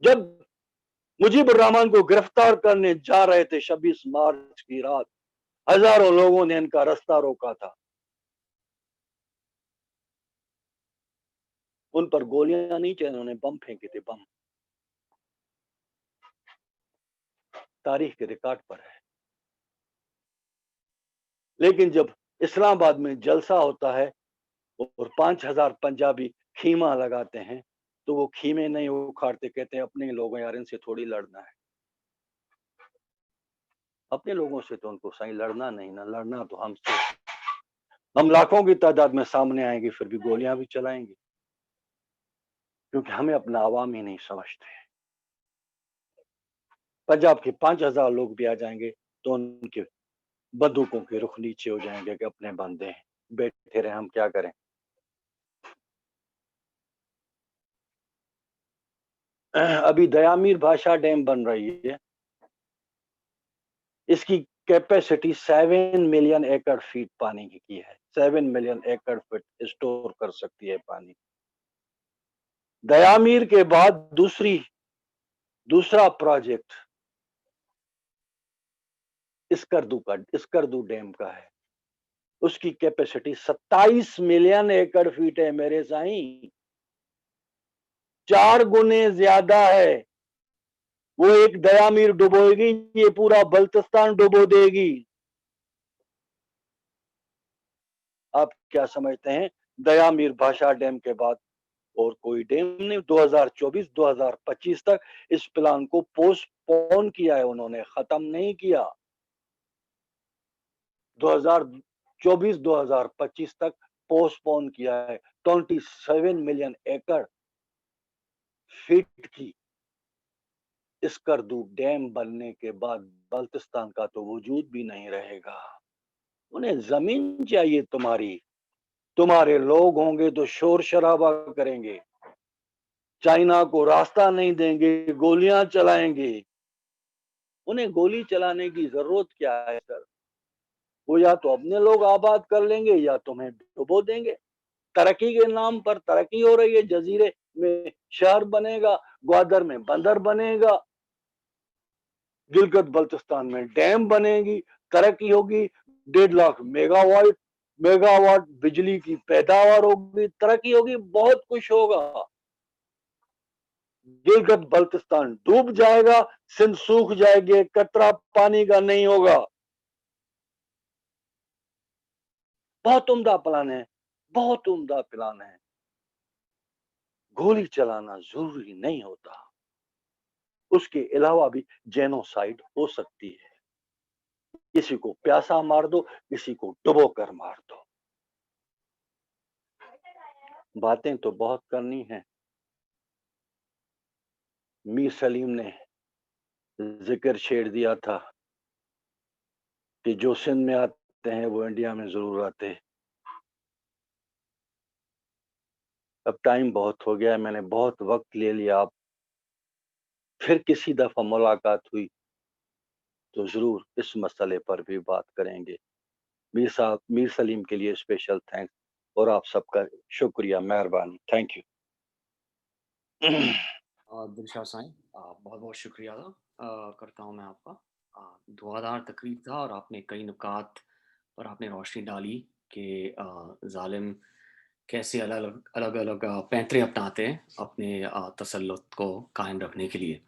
Speaker 14: जब मुजीबुर रहमान को गिरफ्तार करने जा रहे थे 26 मार्च की रात, हजारों लोगों ने इनका रास्ता रोका था। उन पर गोलियां नहीं चली, उन्होंने बम फेंके थे, बम। तारीख के रिकॉर्ड पर है। लेकिन जब इस्लामाबाद में जलसा होता है और 5000 पंजाबी खीमा लगाते हैं, तो वो खीमे नहीं उखाड़ते, कहते हैं अपने लोगों यार, इनसे थोड़ी लड़ना है। अपने लोगों से तो उनको सही लड़ना नहीं ना, लड़ना तो हमसे। हम लाखों की तादाद में सामने आएंगे, फिर भी गोलियां भी चलाएंगे, क्योंकि हमें अपना आवाम ही नहीं समझते। पंजाब के 5000 लोग भी आ जाएंगे तो उनके बंदूकों के रुख नीचे हो जाएंगे कि अपने बंदे हैं, बैठे रहे, हम क्या करें। अभी दयामीर भाषा डैम बन रही है, इसकी कैपेसिटी 7 मिलियन एकड़ फीट पानी की है। 7 मिलियन एकड़ फीट स्टोर कर सकती है पानी। दयामीर के बाद दूसरा प्रोजेक्ट इसकरदू डैम का है। उसकी कैपेसिटी 27 मिलियन एकड़ फीट है मेरे साईं, 4 गुने ज्यादा है। वो एक दयामीर डुबोएगी, ये पूरा बल्तिस्तान डुबो देगी। आप क्या समझते हैं दयामीर भाषा डैम के बाद और कोई डैम नहीं? 2024-2025 तक इस प्लान को पोस्टपोन किया है उन्होंने, खत्म नहीं किया। 2024-2025 तक पोस्टपोन किया है। 27 मिलियन एकड़ फीट की इसकरदू डैम बनने के बाद बल्तिस्तान का तो वजूद भी नहीं रहेगा। उन्हें जमीन चाहिए तुम्हारी। तुम्हारे लोग होंगे तो शोर शराबा करेंगे, चाइना को रास्ता नहीं देंगे, गोलियां चलाएंगे। उन्हें गोली चलाने की जरूरत क्या है सर? वो या तो अपने लोग आबाद कर लेंगे या तुम्हें डुबो देंगे। तरक्की के नाम पर तरक्की हो रही है, जजीरे में शहर बनेगा, ग्वादर में बंदर बनेगा, गिलगित बल्तिस्तान में डैम बनेगी, तरक्की होगी, 1.5 लाख मेगावाट बिजली की पैदावार होगी, तरक्की होगी, बहुत कुछ होगा। गिलगित बल्तिस्तान डूब जाएगा, सिंध सूख जाएगी, कतरा पानी का नहीं होगा। बहुत उम्दा प्लान है, बहुत उम्दा प्लान है। गोली चलाना जरूरी नहीं होता, उसके अलावा भी जेनोसाइड हो सकती है। किसी को प्यासा मार दो, किसी को डुबो कर मार दो। बातें तो बहुत करनी है। मीर सलीम ने जिक्र छेड़ दिया था कि जो सिंध में आते हैं वो इंडिया में जरूर आते हैं। अब टाइम बहुत हो गया है, मैंने बहुत वक्त ले लिया। आप फिर किसी दफा मुलाकात हुई तो जरूर इस मसले पर भी बात करेंगे। मीर सलीम के लिए स्पेशल थैंक्स और आप सबका शुक्रिया, मेहरबानी, थैंक यू।
Speaker 1: दिलशाद साईं, बहुत बहुत शुक्रिया करता हूँ मैं आपका। दुआदार तकरीब था और आपने कई नुकात पर आपने रोशनी डाली कि जालिम कैसे अलग अलग पैंतरे अपनाते हैं अपने तसल्लुत को कायम रखने के लिए।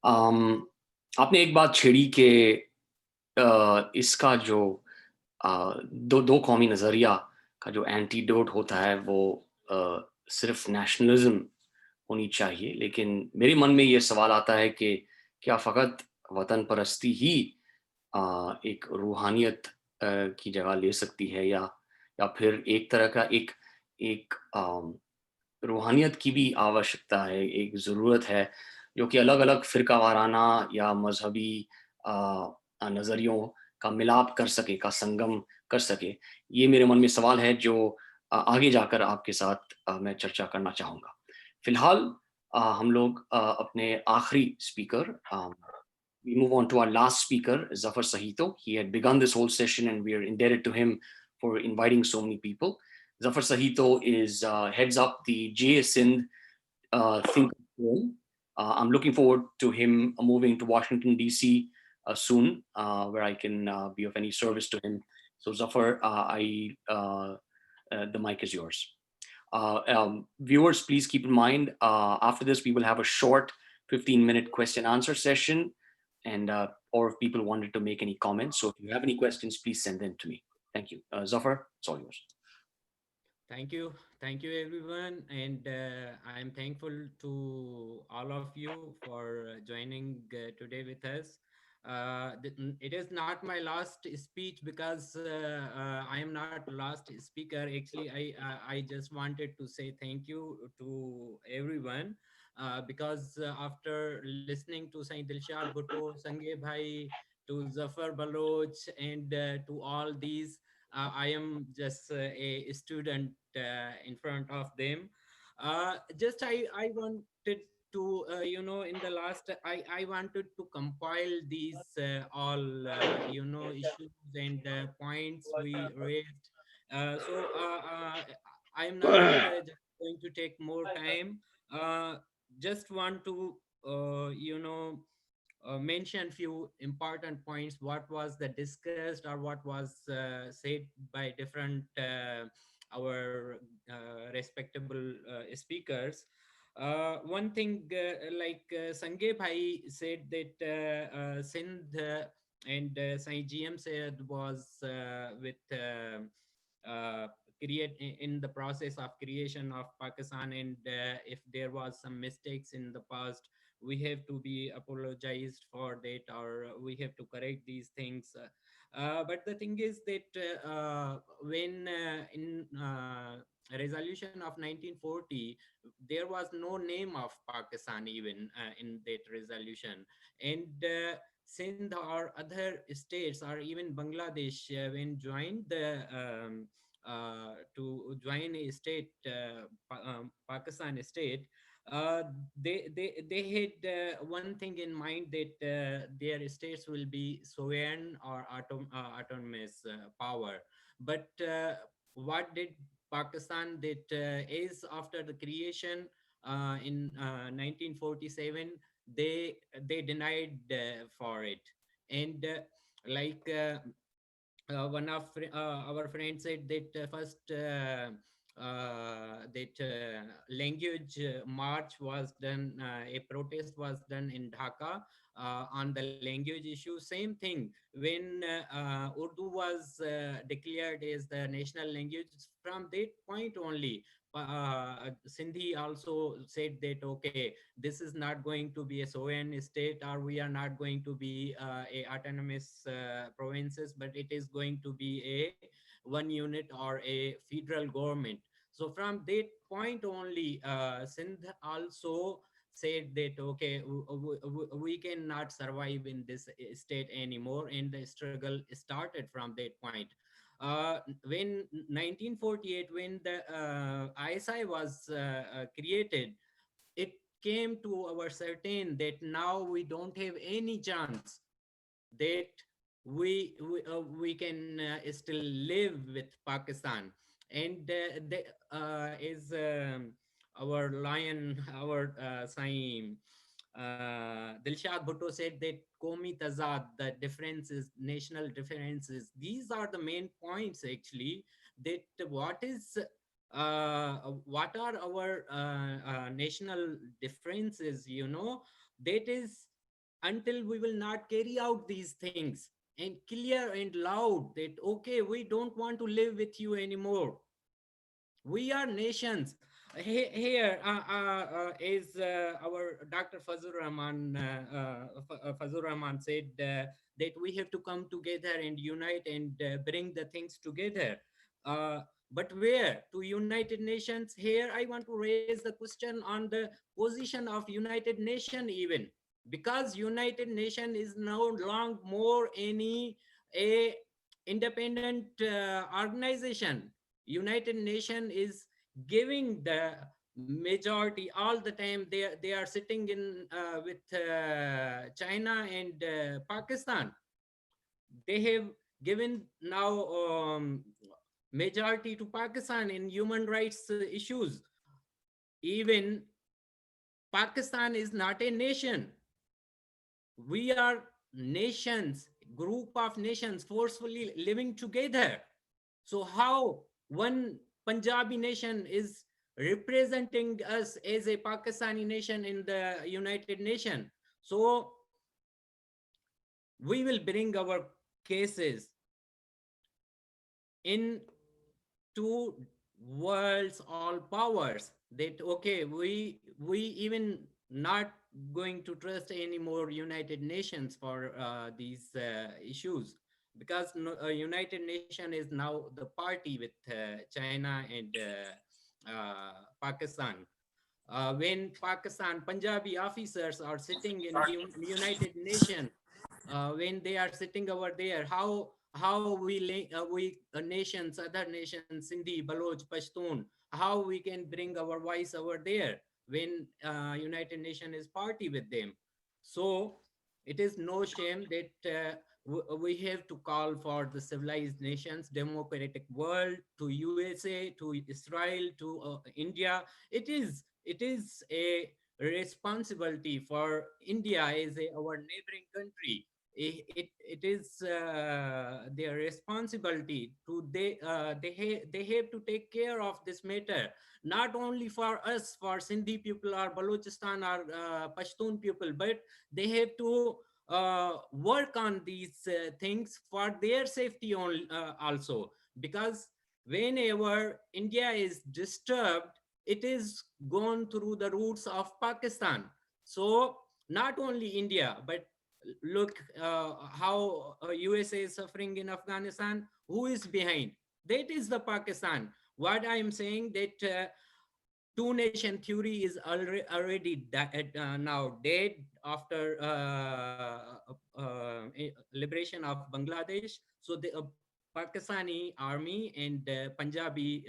Speaker 1: आपने एक बात छेड़ी कि इसका जो दो कौमी नज़रिया का जो एंटीडोट होता है वो सिर्फ नेशनलिज्म होनी चाहिए, लेकिन मेरे मन में ये सवाल आता है कि क्या फ़कत वतन परस्ती ही एक रूहानियत की जगह ले सकती है, या फिर एक तरह का एक रूहानियत की भी आवश्यकता है, एक ज़रूरत है जो कि अलग-अलग फ़िरका वाराना या मज़हबी नज़रियों का मिलाप कर सके, का संगम कर सके। ये मेरे मन में सवाल है जो आगे जाकर आपके साथ मैं चर्चा करना चाहूँगा। फ़िलहाल हम लोग अपने आखिरी speaker, we move on to our last speaker, Zafar Sahito. He had begun this whole session and we are indebted to him for inviting so many people. Zafar Sahito is heads up the JA Sindh Think Forum. I'm looking forward to him moving to Washington, D.C. Soon, where I can be of any service to him. So Zafar, the mic is yours. Viewers, please keep in mind, after this, we will have a short 15-minute question answer session, and or if people wanted to make any comments. So if you have any questions, please send them to me. Thank you. Zafar, it's all yours.
Speaker 2: Thank you everyone, and I'm thankful to all of you for joining today with us. It is not my last speech because I am not last speaker. Actually, I just wanted to say thank you to everyone because after listening to Saint Dilshad Bhutto, Sange Bhai, to Zafar Baloch, and to all these, I am just a student in front of them. Just I wanted to in the last I wanted to compile these all issues and points we raised. I am not just going to take more time. Just want to mention few important points, what was the discussed or what was said by different our respectable speakers. One thing Sange Bhai said that Sindh and Sai GM said was with create in the process of creation of Pakistan, and if there was some mistakes in the past, we have to be apologized for that, or we have to correct these things. But the thing is that when in resolution of 1940, there was no name of Pakistan even in that resolution, and Sindh or other states or even Bangladesh when joined the to join a state, Pakistan state, they had one thing in mind, that their states will be sovereign or autonomous power. But what did Pakistan that is after the creation in 1947, they denied for it. And like one of our friends said that first that language march was done, a protest was done in Dhaka on the language issue. Same thing when Urdu was declared as the national language. From that point only, Sindhi also said that okay, this is not going to be a sovereign state, or we are not going to be a autonomous provinces, but it is going to be a one unit or a federal government. So from that point only, Sindh also said that okay, we cannot survive in this state anymore, and the struggle started from that point. When 1948, when the ISI was created, it came to our certain that now we don't have any chance that we can still live with Pakistan. And is our lion, our Saim, Dilshad Bhutto said that Komi Tazad, the differences, national differences, these are the main points actually, that what are our national differences, you know, that is until we will not carry out these things and clear and loud that, okay, we don't want to live with you anymore. We are nations. Here is our Dr. Fazul Rahman, Fazul Rahman said that we have to come together and unite and bring the things together. But where? To United Nations? Here I want to raise the question on the position of United Nations even, because United Nations is no long more any a independent organization. United Nations is giving the majority all the time. They are sitting in with China and Pakistan. They have given now majority to Pakistan in human rights issues. Even Pakistan is not a nation. We are nations, group of nations forcefully living together. So how one Punjabi nation is representing us as a Pakistani nation in the United Nations? So we will bring our cases in two worlds, all powers, that okay, we even not going to trust any more United Nations for these issues, because United Nation is now the party with China and Pakistan. When Pakistan Punjabi officers are sitting in United Nations, when they are sitting over there, how we nations, other nations, Sindhi, Baloch, Pashtun, how we can bring our voice over there when United Nations is party with them? So it is no shame that we have to call for the civilized nations, democratic world, to USA, to Israel, to India. It is a responsibility for India as our neighboring country. It is their responsibility to they have to take care of this matter, not only for us, for Sindhi people or Balochistan or Pashtun people, but they have to work on these things for their safety also, because whenever India is disturbed, it is gone through the roots of Pakistan. So not only India, but look how USA is suffering in Afghanistan. Who is behind? That is the Pakistan. What I am saying, that two nation theory is already now dead after liberation of Bangladesh. So the Pakistani army and Punjabi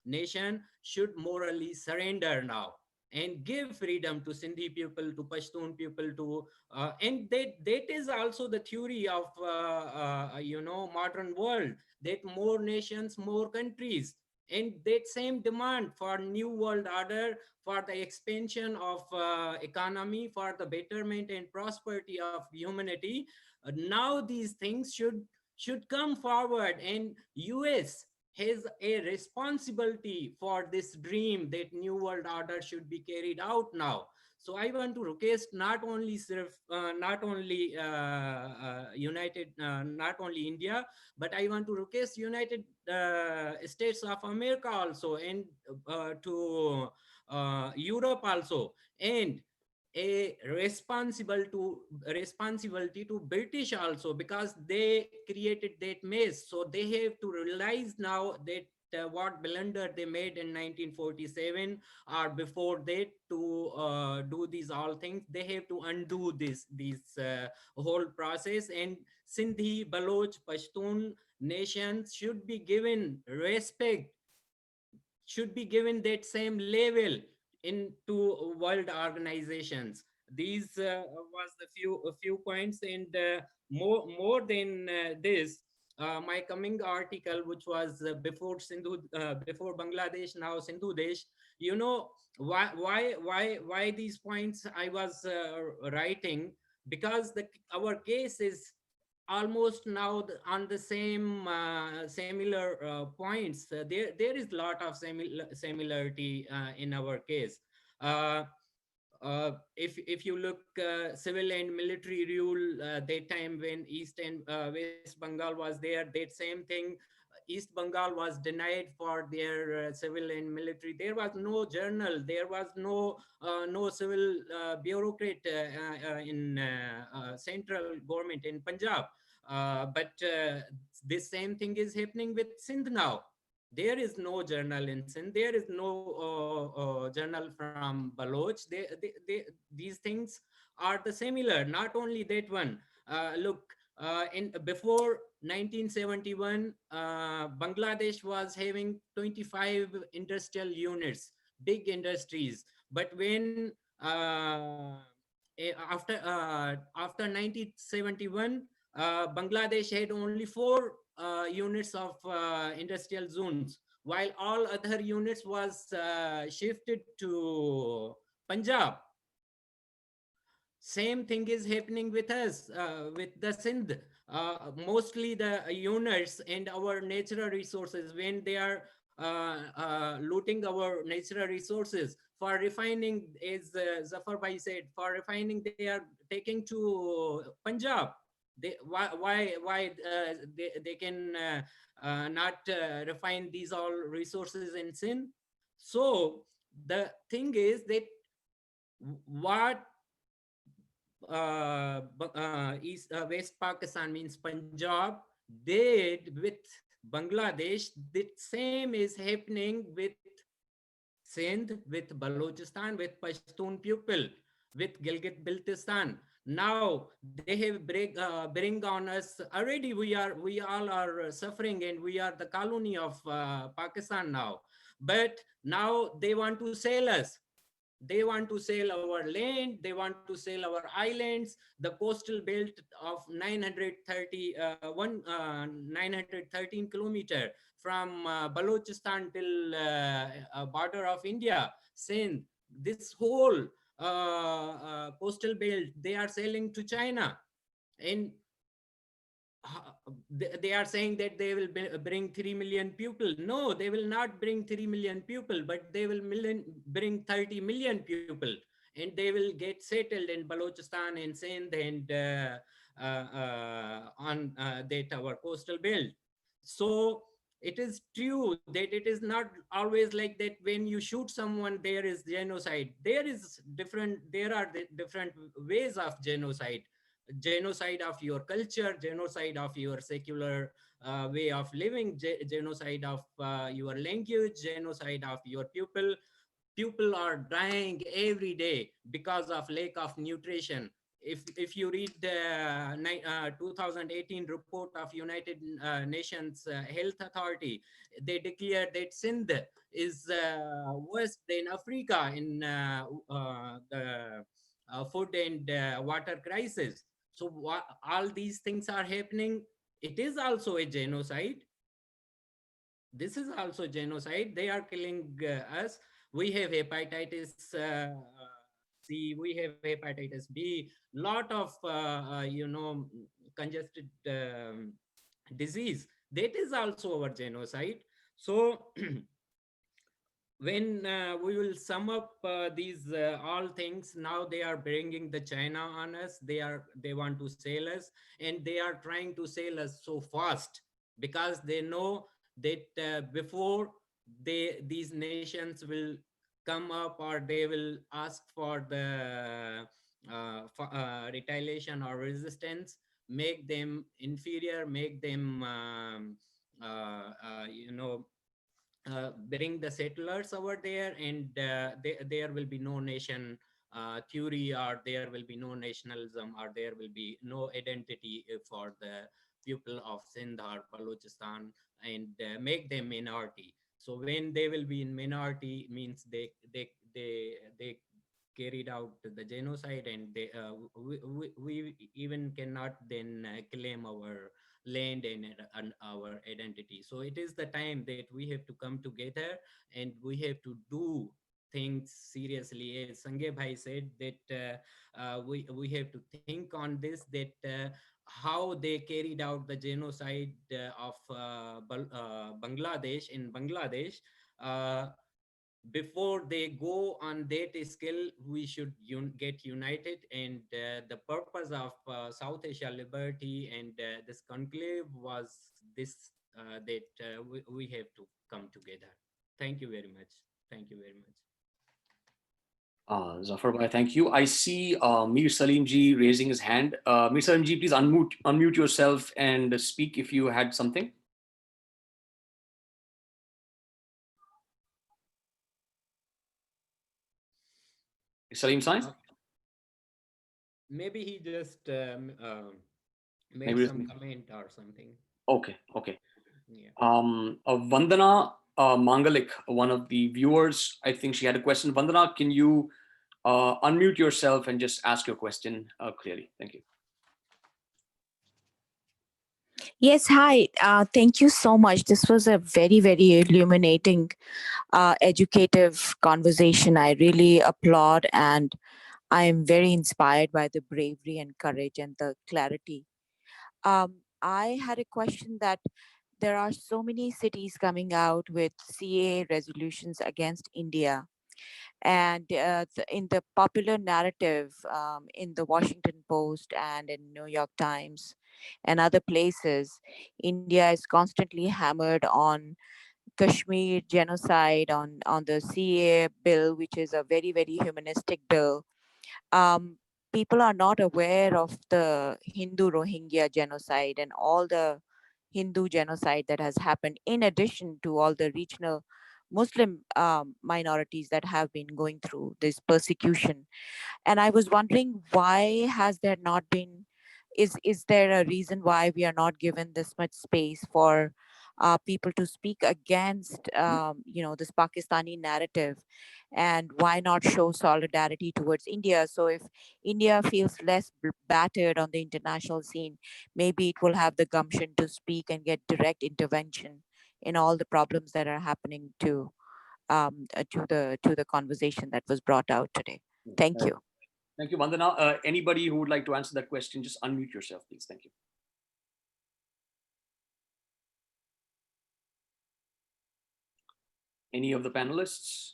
Speaker 2: nation should morally surrender now and give freedom to Sindhi people, to Pashtun people, to and that is also the theory of modern world, that more nations, more countries, and that same demand for new world order, for the expansion of economy, for the betterment and prosperity of humanity. Now these things should come forward, and US has a responsibility for this dream that new world order should be carried out now. So I want to request not only not only India, but I want to request United States of America also, and to Europe also, and a responsibility to British also, because they created that mess. So they have to realize now that what blunder they made in 1947 or before that, to do these all things, they have to undo this whole process. And Sindhi, Baloch, Pashtun nations should be given respect, should be given that same level into world organizations. These was the few points, and more than this, my coming article, which was before Sindhu, before Bangladesh, now Sindhu Desh. You know why these points I was writing, because our case is almost now on the same similar points. There is a lot of similarity in our case. If you look civil and military rule, that time when East and West Bengal was there, that same thing. East Bengal was denied for their civil and military. There was no journal. There was no civil bureaucrat in central government in Punjab. But this same thing is happening with Sindh now. There is no journal in Sindh. There is no journal from Baloch. These things are the similar. Not only that one. Look, in before 1971, Bangladesh was having 25 industrial units, big industries. But when after 1971, Bangladesh had only 4 units of industrial zones, while all other units was shifted to Punjab. Same thing is happening with us, with the Sindh. Mostly the units and our natural resources, when they are looting our natural resources for refining, as Zafar Bhai said, for refining, they are taking to Punjab. Why they can not refine these all resources in Sindh? So the thing is that what West Pakistan, means Punjab, did with Bangladesh, the same is happening with Sindh, with Balochistan, with Pashtun people, with Gilgit Baltistan. Now they have bring on us already. We all are suffering, and we are the colony of Pakistan now. But now they want to sell us. They want to sell our land. They want to sell our islands. The coastal belt of 913 kilometer from Balochistan till border of India, Sindh. This whole coastal belt they are selling to China, and they are saying that they will bring 3 million people. No, they will not bring 3 million people, but they will bring 30 million people, and they will get settled in Balochistan and Sindh and on that our coastal belt. So it is true that it is not always like that. When you shoot someone, there is genocide. There are different ways of genocide. Genocide of your culture, genocide of your secular way of living, genocide of your language, genocide of your people. People are dying every day because of lack of nutrition. If you read the 2018 report of United Nations Health Authority, they declare that Sindh is worse than Africa in the food and water crisis. So all these things are happening. It is also a genocide. This is also genocide. They are killing us. We have hepatitis C, we have hepatitis B, lot of congested disease. That is also our genocide. So when we will sum up these all things, now they are bringing the China on us. They want to sell us, and they are trying to sell us so fast, because they know that before these nations will come up, or they will ask for the retaliation or resistance, make them inferior, make them bring the settlers over there, and there will be no nation theory, or there will be no nationalism, or there will be no identity for the people of Sindh or Balochistan, and make them minority. So when they will be in minority, means they carried out the genocide, and we even cannot then claim our land and our identity. So it is the time that we have to come together and we have to do things seriously. As Sanjay Bhai said, that we have to think on this, that how they carried out the genocide of Bangladesh in Bangladesh. Before they go on that scale, we should get united, and the purpose of South Asia Liberty and this conclave was this, that we have to come together. Thank you very much. Thank you very much.
Speaker 1: Zafar Bhai, thank you. I see Mir Salim ji raising his hand. Mir Salim ji, please unmute yourself and speak if you had something. Salim Sain?
Speaker 2: Maybe he just made
Speaker 1: Maybe
Speaker 2: some comment or something.
Speaker 1: Okay, okay.
Speaker 2: Yeah.
Speaker 1: Vandana Mangalik, one of the viewers, I think she had a question. Vandana, can you unmute yourself and just ask your question clearly? Thank you.
Speaker 15: Yes, hi. Thank you so much. This was a very, very illuminating, educative conversation. I really applaud, and I am very inspired by the bravery and courage and the clarity. I had a question that there are so many cities coming out with CAA resolutions against India. And in the popular narrative in the Washington Post and in New York Times and other places, India is constantly hammered on Kashmir genocide, on the CAA bill, which is a very, very humanistic bill. People are not aware of the Hindu Rohingya genocide and all the Hindu genocide that has happened, in addition to all the regional Muslim minorities that have been going through this persecution. And I was wondering, why has there not been, is there a reason why we are not given this much space for people to speak against, this Pakistani narrative? And why not show solidarity towards India? So if India feels less battered on the international scene, maybe it will have the gumption to speak and get direct intervention in all the problems that are happening to the conversation that was brought out today. Thank you.
Speaker 1: Thank you, Vandana. Anybody who would like to answer that question, just unmute yourself, please. Thank you. Any of the panelists?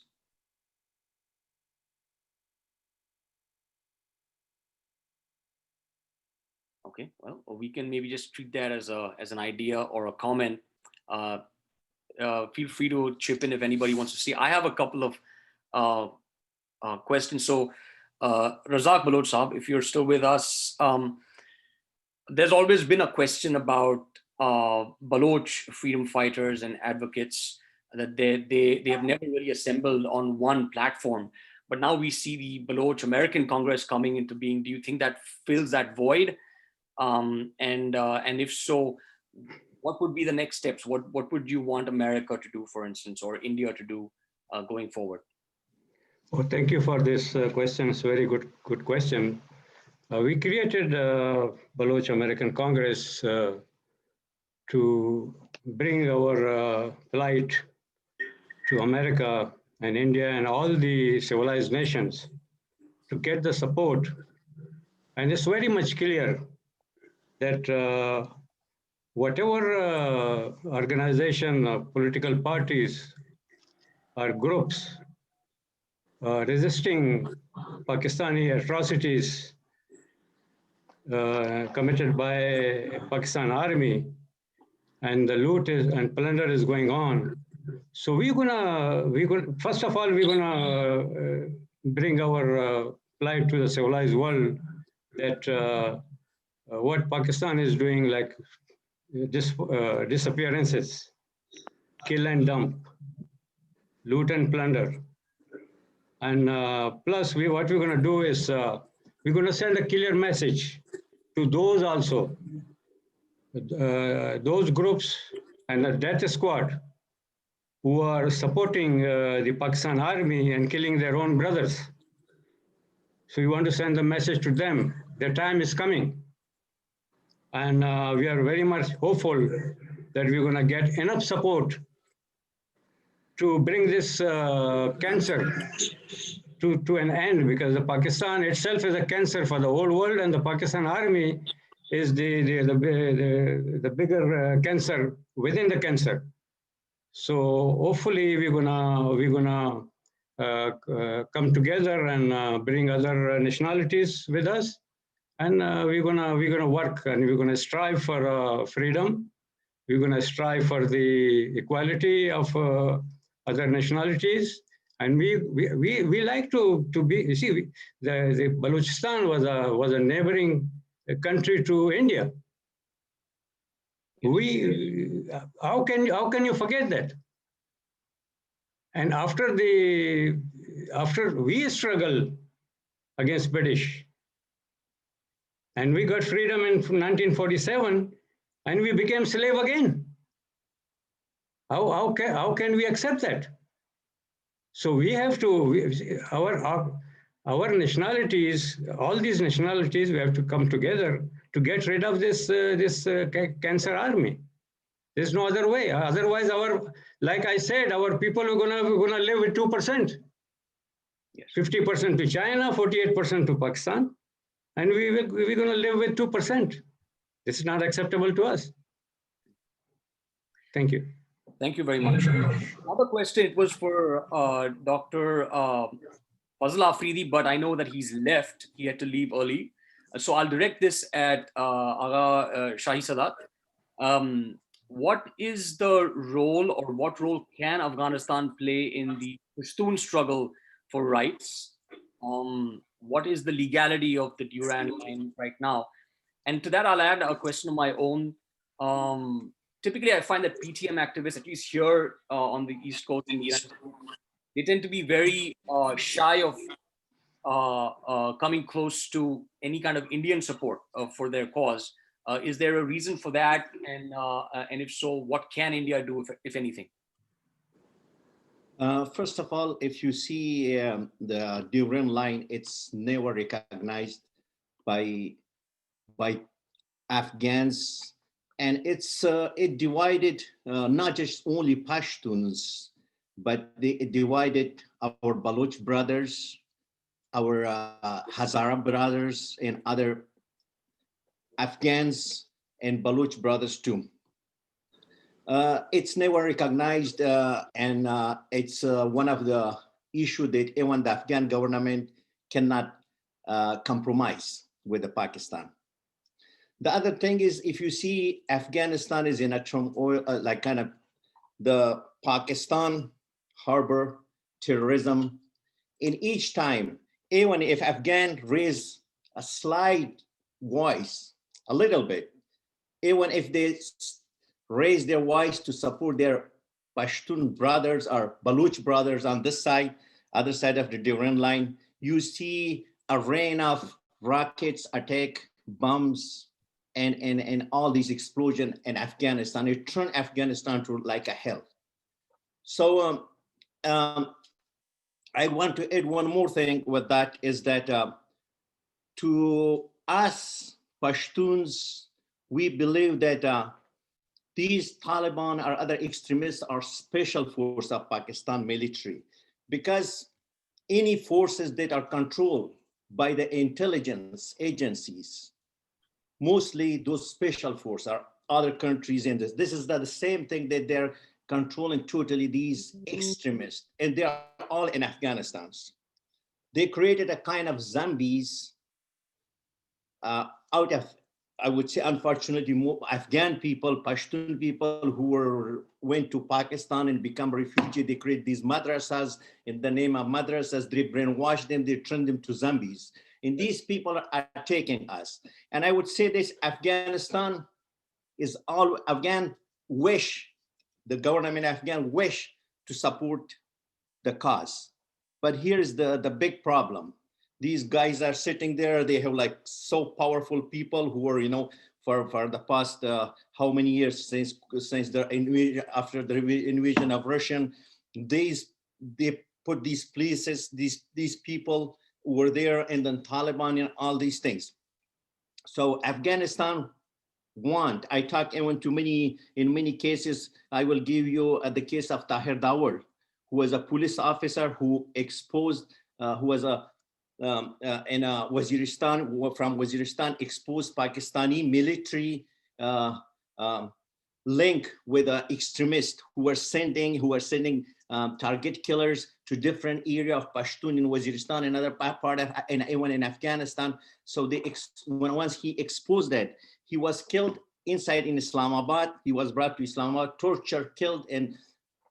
Speaker 1: Okay, well, we can maybe just treat that as an idea or a comment. Feel free to chip in if anybody wants to see. I have a couple of questions. So, Razak Baloch Sahab, if you're still with us, there's always been a question about Baloch freedom fighters and advocates, that they have never really assembled on one platform. But now we see the Baloch American Congress coming into being. Do you think that fills that void? And if so, what would be the next steps? What would you want America to do, for instance, or India to do going forward?
Speaker 4: Oh, thank you for this question. It's a very good question. We created Baloch American Congress to bring our plight to America and India and all the civilized nations to get the support. And it's very much clear that whatever organization, political parties or groups resisting Pakistani atrocities committed by Pakistan Army, and the loot and plunder is going on. So we're gonna first of all, we're gonna bring our plight to the civilized world, that what Pakistan is doing, like disappearances, kill and dump, loot and plunder. And plus, what we're going to do is we're going to send a clear message to those also, those groups and the death squad who are supporting the Pakistan Army and killing their own brothers. So we want to send a message to them. Their time is coming. And we are very much hopeful that we're going to get enough support to bring this cancer to an end, because the Pakistan itself is a cancer for the whole world, and the Pakistan army is the bigger cancer within the cancer. So hopefully we're gonna come together and bring other nationalities with us, and we're gonna work, and we're gonna strive for freedom. We're gonna strive for the equality of other nationalities, and we like to be. You see, the Balochistan was a neighboring country to India. How can you forget that? And after we struggled against British, and we got freedom in 1947, and we became slave again. How can we accept that? So we have to, our nationalities, all these nationalities, we have to come together to get rid of this cancer army. There's no other way. Otherwise, like I said, our people are gonna live with 2%. Yes. 50% to China, 48% to Pakistan, and we're gonna live with 2%. This is not acceptable to us. Thank you.
Speaker 1: Thank you very much. Another question, it was for Dr. Fasil Afridi, but I know that he's left. He had to leave early. So I'll direct this at Agha Shahi Sadat. What is the role, or what role can Afghanistan play in the Pashtun struggle for rights? What is the legality of the Durand Line right now? And to that, I'll add a question of my own. Typically, I find that PTM activists, at least here on the East Coast in the United States, they tend to be very shy of coming close to any kind of Indian support for their cause. Is there a reason for that? And if so, what can India do, if anything?
Speaker 3: First of all, if you see the Durand Line, it's never recognized by Afghans. And it divided not just only Pashtuns, but it divided our Baloch brothers, our Hazara brothers, and other Afghans and Baloch brothers too. It's never recognized, and it's one of the issues that even the Afghan government cannot compromise with the Pakistan. The other thing is, if you see, Afghanistan is in a turmoil, like kind of the Pakistan harbor terrorism. In each time, even if Afghan raise a slight voice, a little bit, even if they raise their voice to support their Pashtun brothers or Baloch brothers on this side, other side of the Durand Line, you see a rain of rockets, attack, bombs, and all these explosions in Afghanistan. It turned Afghanistan to like a hell. So I want to add one more thing with that, is that to us Pashtuns, we believe that these Taliban or other extremists are special force of Pakistan military, because any forces that are controlled by the intelligence agencies, mostly those special forces are other countries in this. This is the same thing that they're controlling totally, these extremists, and they are all in Afghanistan. They created a kind of zombies out of, I would say, unfortunately, more Afghan people, Pashtun people who went to Pakistan and become refugees. They create these madrasas. In the name of madrasas, they brainwash them, they turn them to zombies. And these people are attacking us. And I would say this, Afghanistan is all, Afghan wish, the government Afghan wish to support the cause. But here's the big problem. These guys are sitting there, they have like so powerful people who are, for the past, how many years since the invasion, after the invasion of Russian, they put these places, these people were there, and then Taliban and all these things. So Afghanistan want. I talk even in many cases. I will give you the case of Tahir Dawar, who was a police officer who exposed, who was in Waziristan, from Waziristan, exposed Pakistani military link with extremists who were sending target killers to different area of Pashtun in Waziristan, another part of, and even in Afghanistan. So once he exposed that, he was killed inside in Islamabad. He was brought to Islamabad, tortured, killed, and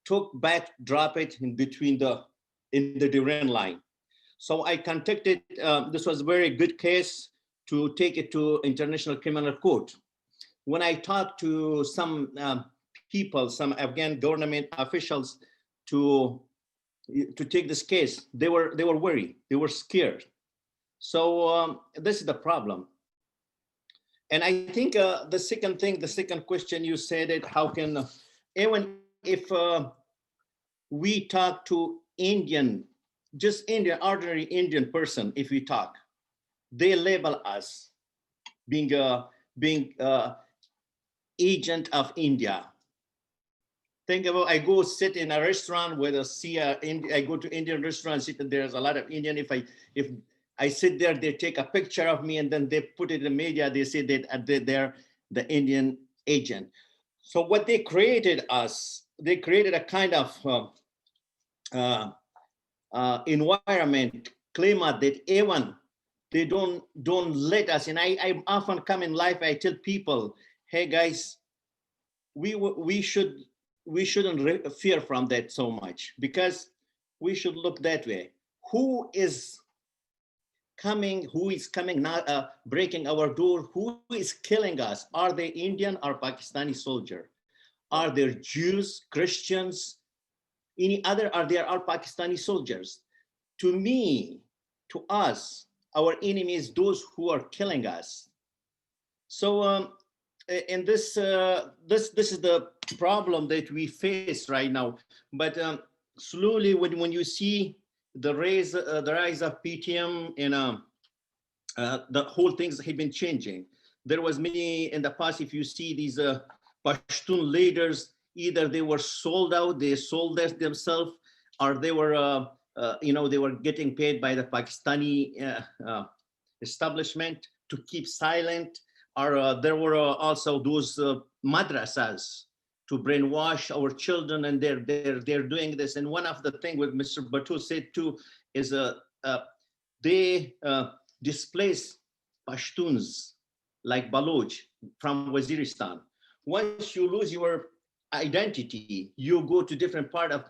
Speaker 3: took back, drop it in between in the Duran line. So I contacted, this was a very good case to take it to International Criminal Court. When I talked to some people, some Afghan government officials to take this case, they were worried, they were scared. So this is the problem. And I think the second question you said it, how can, even if we talk to ordinary Indian person, if we talk, they label us being agent of India. Think about, I go sit in a restaurant where I go to Indian restaurant, sit and there's a lot of Indian. If I sit there, they take a picture of me and then they put it in the media. They say that they're the Indian agent. So what they created they created a kind of environment, climate that even they don't let us. And I often come in life, I tell people, hey guys, we shouldn't fear from that so much, because we should look that way. Who is coming now, breaking our door? Who is killing us? Are they Indian or Pakistani soldier? Are there Jews, Christians, any other? Are there all Pakistani soldiers? To me, to us, our enemy is those who are killing us. So and this is the problem that we face right now. But slowly, when you see the rise of PTM, and the whole things have been changing. There was many in the past. If you see these Pashtun leaders, either they were sold out, they sold themselves, or they were they were getting paid by the Pakistani establishment to keep silent. Or there were also those madrasas to brainwash our children, and they're doing this. And one of the things what Mr. Batu said too is they displace Pashtuns like Baloch from Waziristan. Once you lose your identity, you go to different part of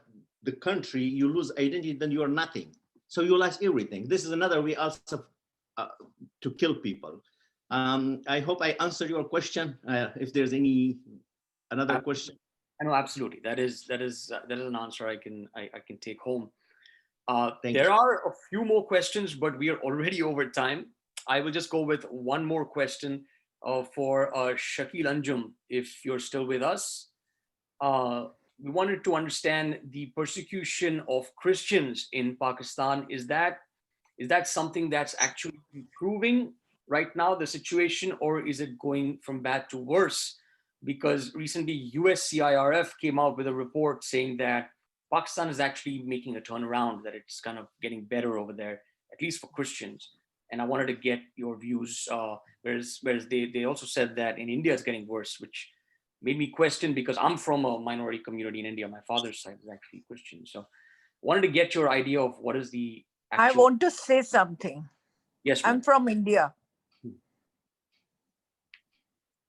Speaker 3: the country, you lose identity, then you are nothing. So you lost everything. This is another way also to kill people. I hope I answered your question. If there's another question.
Speaker 1: No, absolutely. That is an answer I can take home. There are a few more questions, but we are already over time. I will just go with one more question for Shakil Anjum, if you're still with us. We wanted to understand the persecution of Christians in Pakistan. Is that something that's actually improving right now, the situation, or is it going from bad to worse? Because recently USCIRF came out with a report saying that Pakistan is actually making a turnaround, that it's kind of getting better over there, at least for Christians. And I wanted to get your views, whereas they also said that in India it's getting worse, which made me question, because I'm from a minority community in India. My father's side is actually Christian. So I wanted to get your idea of what is the actual...
Speaker 16: I want to say something.
Speaker 1: Yes,
Speaker 16: I'm from India.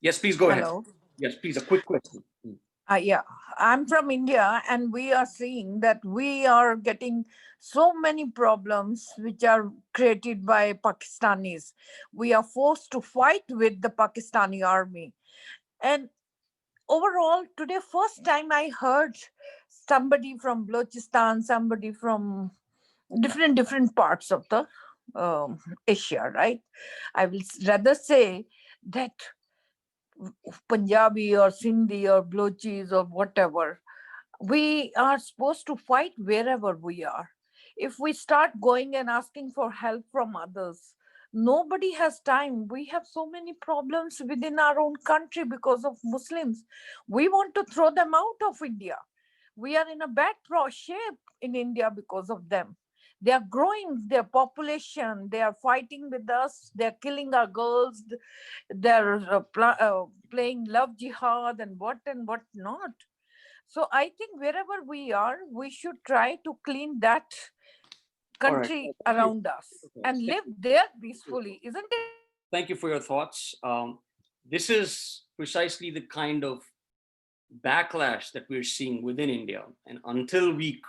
Speaker 1: Yes, please go ahead.
Speaker 16: Hello.
Speaker 1: Yes, please, a quick question.
Speaker 16: Yeah, I'm from India, and we are seeing that we are getting so many problems which are created by Pakistanis. We are forced to fight with the Pakistani army. And overall, today, first time I heard somebody from Balochistan, somebody from different parts of the Asia, right? I will rather say that Punjabi or Sindhi or Balochis or whatever, we are supposed to fight wherever we are. If we start going and asking for help from others, Nobody has time. We have so many problems within our own country because of Muslims. We want to throw them out of India. We are in a bad shape in India because of them. They are growing their population. They are fighting with us. They're killing our girls. They're playing love jihad and what not. So I think wherever we are, we should try to clean that
Speaker 1: All right.
Speaker 16: country
Speaker 1: Thank you.
Speaker 16: around us and live there peacefully, isn't it?
Speaker 1: Thank you for your thoughts. This is precisely the kind of backlash that we're seeing within India. And until we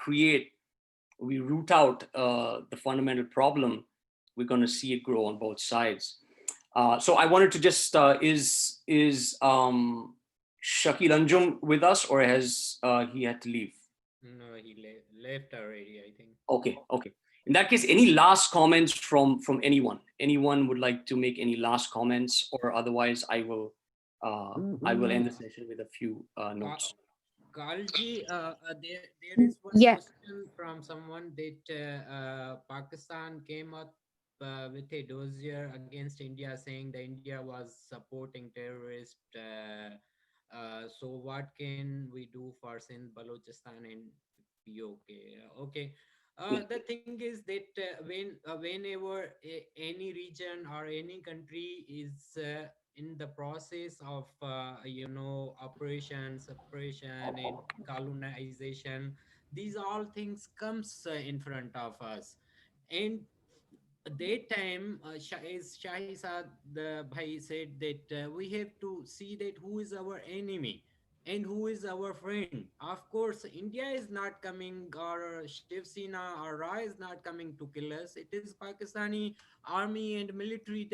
Speaker 1: root out the fundamental problem, we're going to see it grow on both sides. So I wanted to just, is Shakil Anjum with us, or has he had to leave?
Speaker 2: No, he left already, I think.
Speaker 1: Okay. In that case, any last comments from anyone? Anyone would like to make any last comments, or otherwise I will end the session with a few notes.
Speaker 2: Kalji, there is one question from someone that Pakistan came up with a dossier against India, saying that India was supporting terrorists. So what can we do for Sindh, Balochistan, and POK? Okay. The thing is that whenever any region or any country is in the process of operation, suppression, and colonization, these all things comes in front of us. And that time, as Shahizad Bhai said that we have to see that who is our enemy and who is our friend. Of course, India is not coming, or Shiv Sena or Ra is not coming to kill us. It is Pakistani army and military,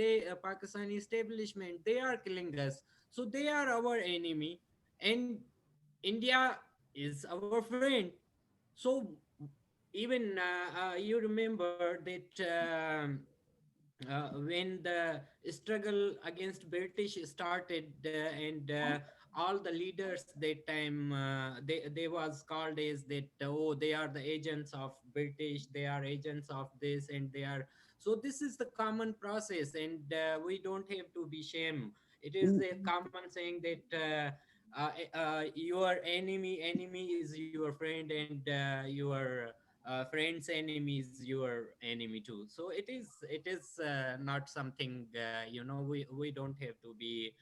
Speaker 2: Pakistani establishment, they are killing us. So they are our enemy, and India is our friend. So even you remember that when the struggle against British started, and all the leaders that time, they was called as that, oh, they are the agents of British, they are agents of this, and they are. So this is the common process, and we don't have to be shame. It is a common saying that your enemy is your friend, and your friend's enemy is your enemy too. So it is not something, we don't have to be,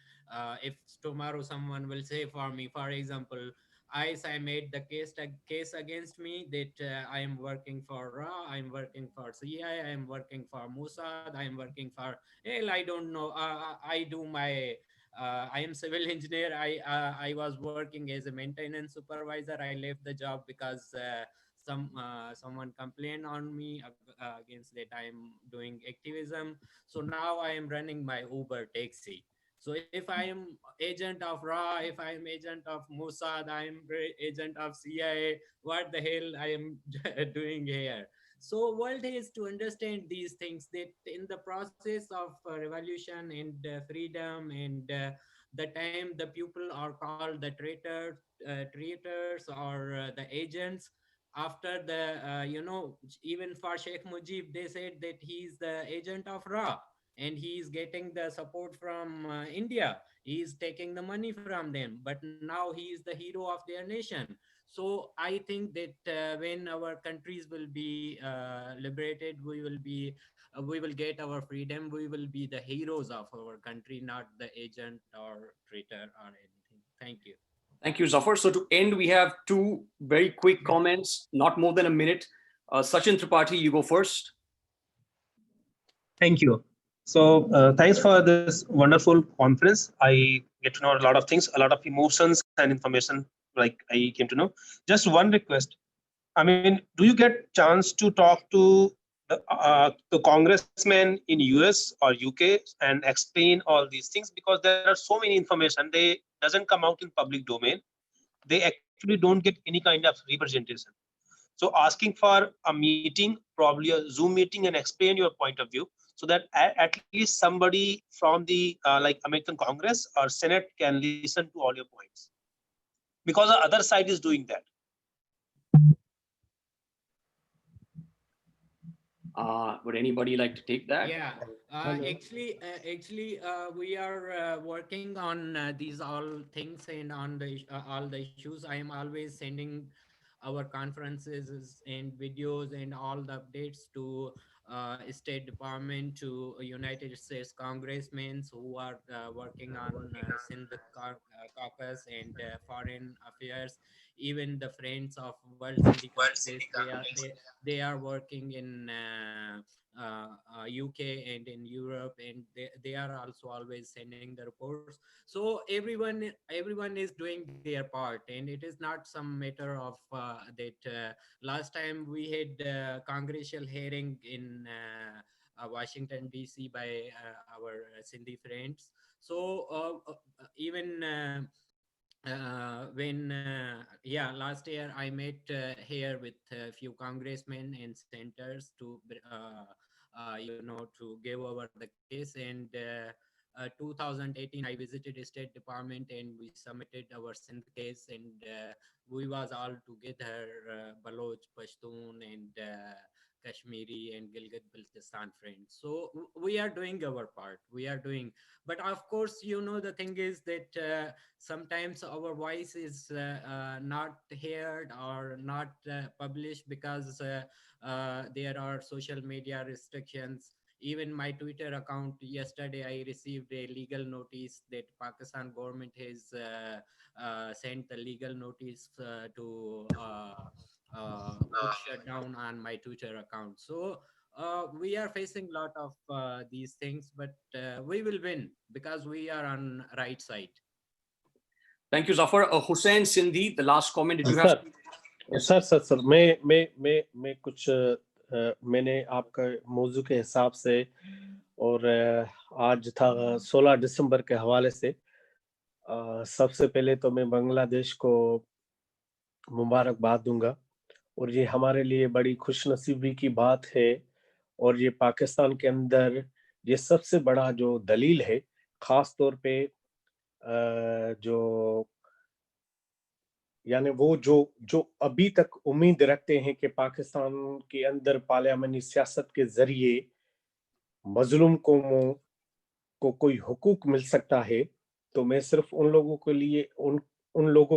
Speaker 2: if tomorrow someone will say for me, for example, I made the case against me that I am working for Ra, I am working for CIA, I am working for Mossad, I am working for, hell, I don't know, I do my I am civil engineer. I was working as a maintenance supervisor. I left the job because someone complained on me against that I am doing activism. So now I am running my Uber taxi. So if I am agent of Ra, if I am agent of Mossad, I am agent of CIA, what the hell I am doing here? So world has to understand these things, that in the process of revolution and freedom, and the time the people are called the traitors or the agents. After the even for Sheikh Mujib, they said that he's the agent of Ra, and he is getting the support from India. He is taking the money from them, but now he is the hero of their nation. So I think that when our countries will be liberated, we will get our freedom. We will be the heroes of our country, not the agent or traitor or anything. Thank you.
Speaker 1: Thank you, Zafar. So to end, we have two very quick comments, not more than a minute. Sachin Tripathi, you go first.
Speaker 17: Thank you. So thanks for this wonderful conference. I get to know a lot of things, a lot of emotions and information like I came to know. Just one request. I mean, do you get chance to talk to the congressmen in US or UK and explain all these things? Because there are so many information, they doesn't come out in public domain. They actually don't get any kind of representation. So asking for a meeting, probably a Zoom meeting, and explain your point of view, so that at least somebody from the like American Congress or Senate can listen to all your points, because the other side is doing that.
Speaker 1: Would anybody like to take that?
Speaker 2: Yeah, actually, we are working on these all things and on the all the issues. I am always sending our conferences and videos and all the updates to State Department, to United States congressmen who are working on Sindh caucus and foreign affairs. Even the friends of World Sindhi Congress, they are working in UK and in Europe, and they are also always sending the reports. So everyone is doing their part, and it is not some matter of that. Last time we had congressional hearing in Washington DC by our Sindhi friends. So even when last year I met here with a few congressmen and senators to to give over the case. And 2018 I visited the State Department and we submitted our Sindh case, and we was all together, Baloch, Pashtun, and Kashmiri and Gilgit Baltistan friends. So we are doing our part. We are doing, but of course, the thing is that sometimes our voice is not heard or not published because there are social media restrictions. Even my Twitter account, yesterday I received a legal notice that Pakistan government has sent the legal notice to put shutdown on my Twitter account. So we are facing a lot of these things, but we will win because we are on right side.
Speaker 1: Thank you, Zafar. Hussain Sindhi, the last comment. Did you have?
Speaker 18: Sir मैं कुछ मैंने आपका मौजू के हिसाब से और आज था 16 दिसंबर के हवाले से सबसे पहले तो मैं बांग्लादेश को मुबारकबाद दूंगा, और ये हमारे लिए बड़ी खुशनसीबी की बात है। और ये पाकिस्तान के अंदर ये सबसे बड़ा जो दलील है, खास तौर पे जो यानी वो जो अभी तक उम्मीद रखते हैं कि पाकिस्तान के अंदर पार्लियामानी सियासत के जरिए मजलूम कौमों को कोई हुकूक मिल सकता है, तो मैं सिर्फ उन लोगों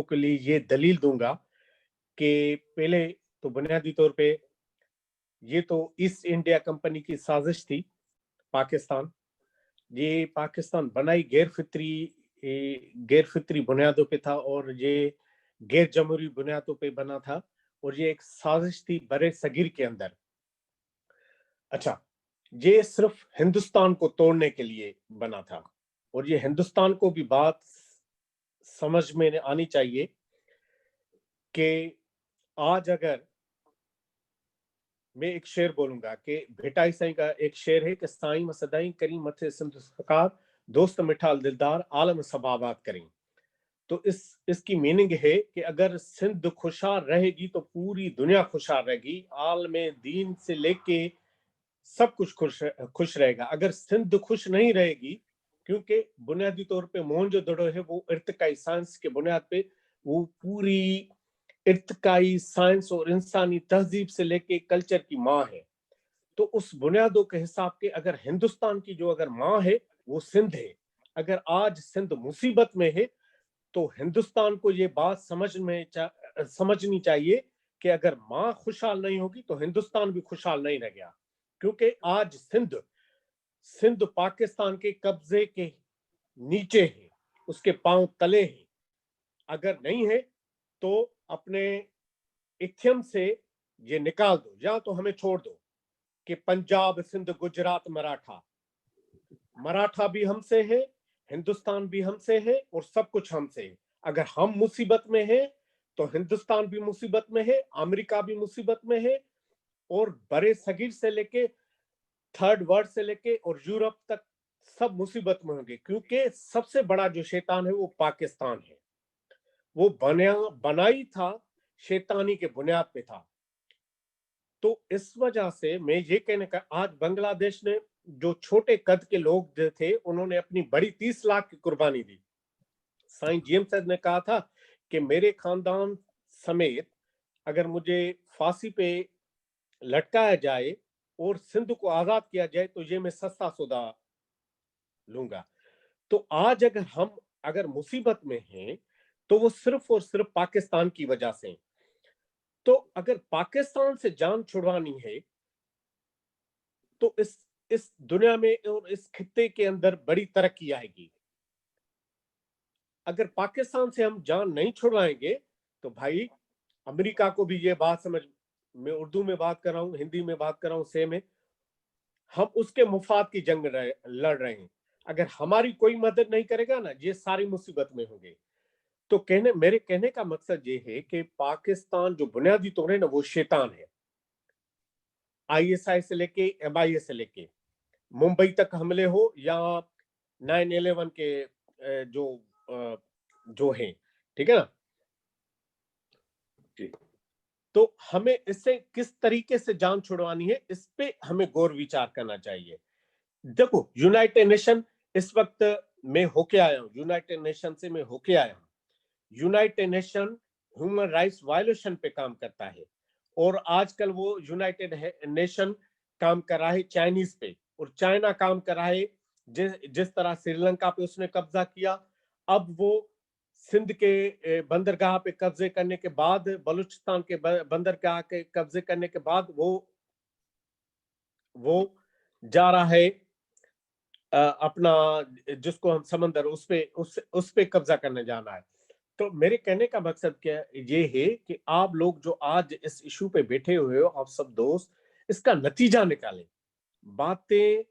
Speaker 18: के लिए ये दलील दूंगा कि पहले तो बुनियादी तौर पे ये तो ईस्ट इंडिया कंपनी की साजिश थी। पाकिस्तान बनाई गैर फितरी बुनियादों पे था और ये गैर जमहूरी बुनियादों पे बना था, और ये एक साजिश थी बरे सगीर के अंदर। अच्छा, ये सिर्फ हिंदुस्तान को तोड़ने के लिए बना था, और ये हिंदुस्तान को भी बात समझ में आनी चाहिए कि आज अगर मैं एक शेर बोलूंगा कि भेटाई साईं का एक शेर है कि साईं मसदाई करी मथे सिंध सकार दोस्त मिठाल दिलदार आलम सबाबात करें। तो इसकी मीनिंग है कि अगर सिंध खुशहाल रहेगी तो पूरी दुनिया खुशहाल रहेगी, आलम दीन से लेके सब कुछ खुश रहेगा। अगर सिंध खुश नहीं रहेगी, क्योंकि बुनियादी तौर पे मोहनजोदड़ो है वो इर्तिकाई साइंस के बुनियाद पे वो पूरी इर्तिकाई साइंस और इंसानी तहजीब से लेके कल्चर की माँ है, तो उस बुनियादों के हिसाब के अगर हिंदुस्तान की जो अगर माँ है वो सिंध है। अगर आज सिंध मुसीबत में है तो हिंदुस्तान को ये बात समझनी चाहिए कि अगर माँ खुशहाल नहीं होगी तो हिंदुस्तान भी खुशहाल नहीं रह गया, क्योंकि आज सिंध पाकिस्तान के कब्जे के नीचे है, उसके पांव तले है। अगर नहीं है तो अपने इथियम से ये निकाल दो, या तो हमें छोड़ दो कि पंजाब, सिंध, गुजरात, मराठा भी हमसे है, हिंदुस्तान भी हमसे है और सब कुछ हमसे है। अगर हम मुसीबत में हैं तो हिंदुस्तान भी मुसीबत में है, अमेरिका भी मुसीबत में है, और बड़े सगीर से लेके थर्ड वर्ल्ड से लेके और यूरोप तक सब मुसीबत में होंगे, क्योंकि सबसे बड़ा जो शैतान है वो पाकिस्तान है। वो बनाई था शैतानी के बुनियाद पे था। तो इस वजह से मैं ये कहने का, आज बांग्लादेश ने जो छोटे कद के लोग थे उन्होंने अपनी बड़ी 30 लाख की कुर्बानी दी। साईं जेम्स ने कहा था कि मेरे खानदान समेत अगर मुझे फांसी पे लटकाया जाए और सिंध को आजाद किया जाए तो ये मैं सस्ता सौदा लूंगा। तो आज अगर हम अगर मुसीबत में हैं तो वो सिर्फ और सिर्फ पाकिस्तान की वजह से। तो अगर पाकिस्तान से जान छुड़वानी है तो इस दुनिया में और इस खित्ते के अंदर बड़ी तरक्की आएगी। अगर पाकिस्तान से हम जान नहीं छुड़वाएंगे तो भाई अमेरिका को भी ये बात समझ, मैं उर्दू में बात कर रहा हूँ, हिंदी में बात कर रहा हूँ, सेम है, हम उसके मुफाद की जंग लड़ रहे हैं। अगर हमारी कोई मदद नहीं करेगा ना, ये सारी मुसीबत में होंगे। तो मेरे कहने का मकसद ये है कि पाकिस्तान जो बुनियादी तौर है ना वो शैतान है। ISI से लेके MIA से लेके मुंबई तक हमले हो या 9/11 के जो हैं, ठीक है ना, तो हमें इससे किस तरीके से जान छुड़वानी है इस पे हमें गौर विचार करना चाहिए। देखो यूनाइटेड नेशन इस वक्त मैं होके आया हूँ, यूनाइटेड नेशन से मैं होके आया हूँ। United nation human rights violation पे काम करता है और आजकल वो यूनाइटेड नेशन काम कर रहा है चाइनीज पे, और चाइना काम कर रहा है जिस तरह श्रीलंका पे उसने कब्जा किया, अब वो सिंध के बंदरगाह पे कब्जे करने के बाद, बलूचिस्तान के बंदरगाह के कब्जे करने के बाद वो जा रहा है अपना जिसको हम समंदर उस पे कब्जा करने जाना है। तो मेरे कहने का मकसद क्या ये है कि आप लोग जो आज इस इशू पे बैठे हुए हो, आप सब दोस्त, इसका नतीजा निकालें। बातें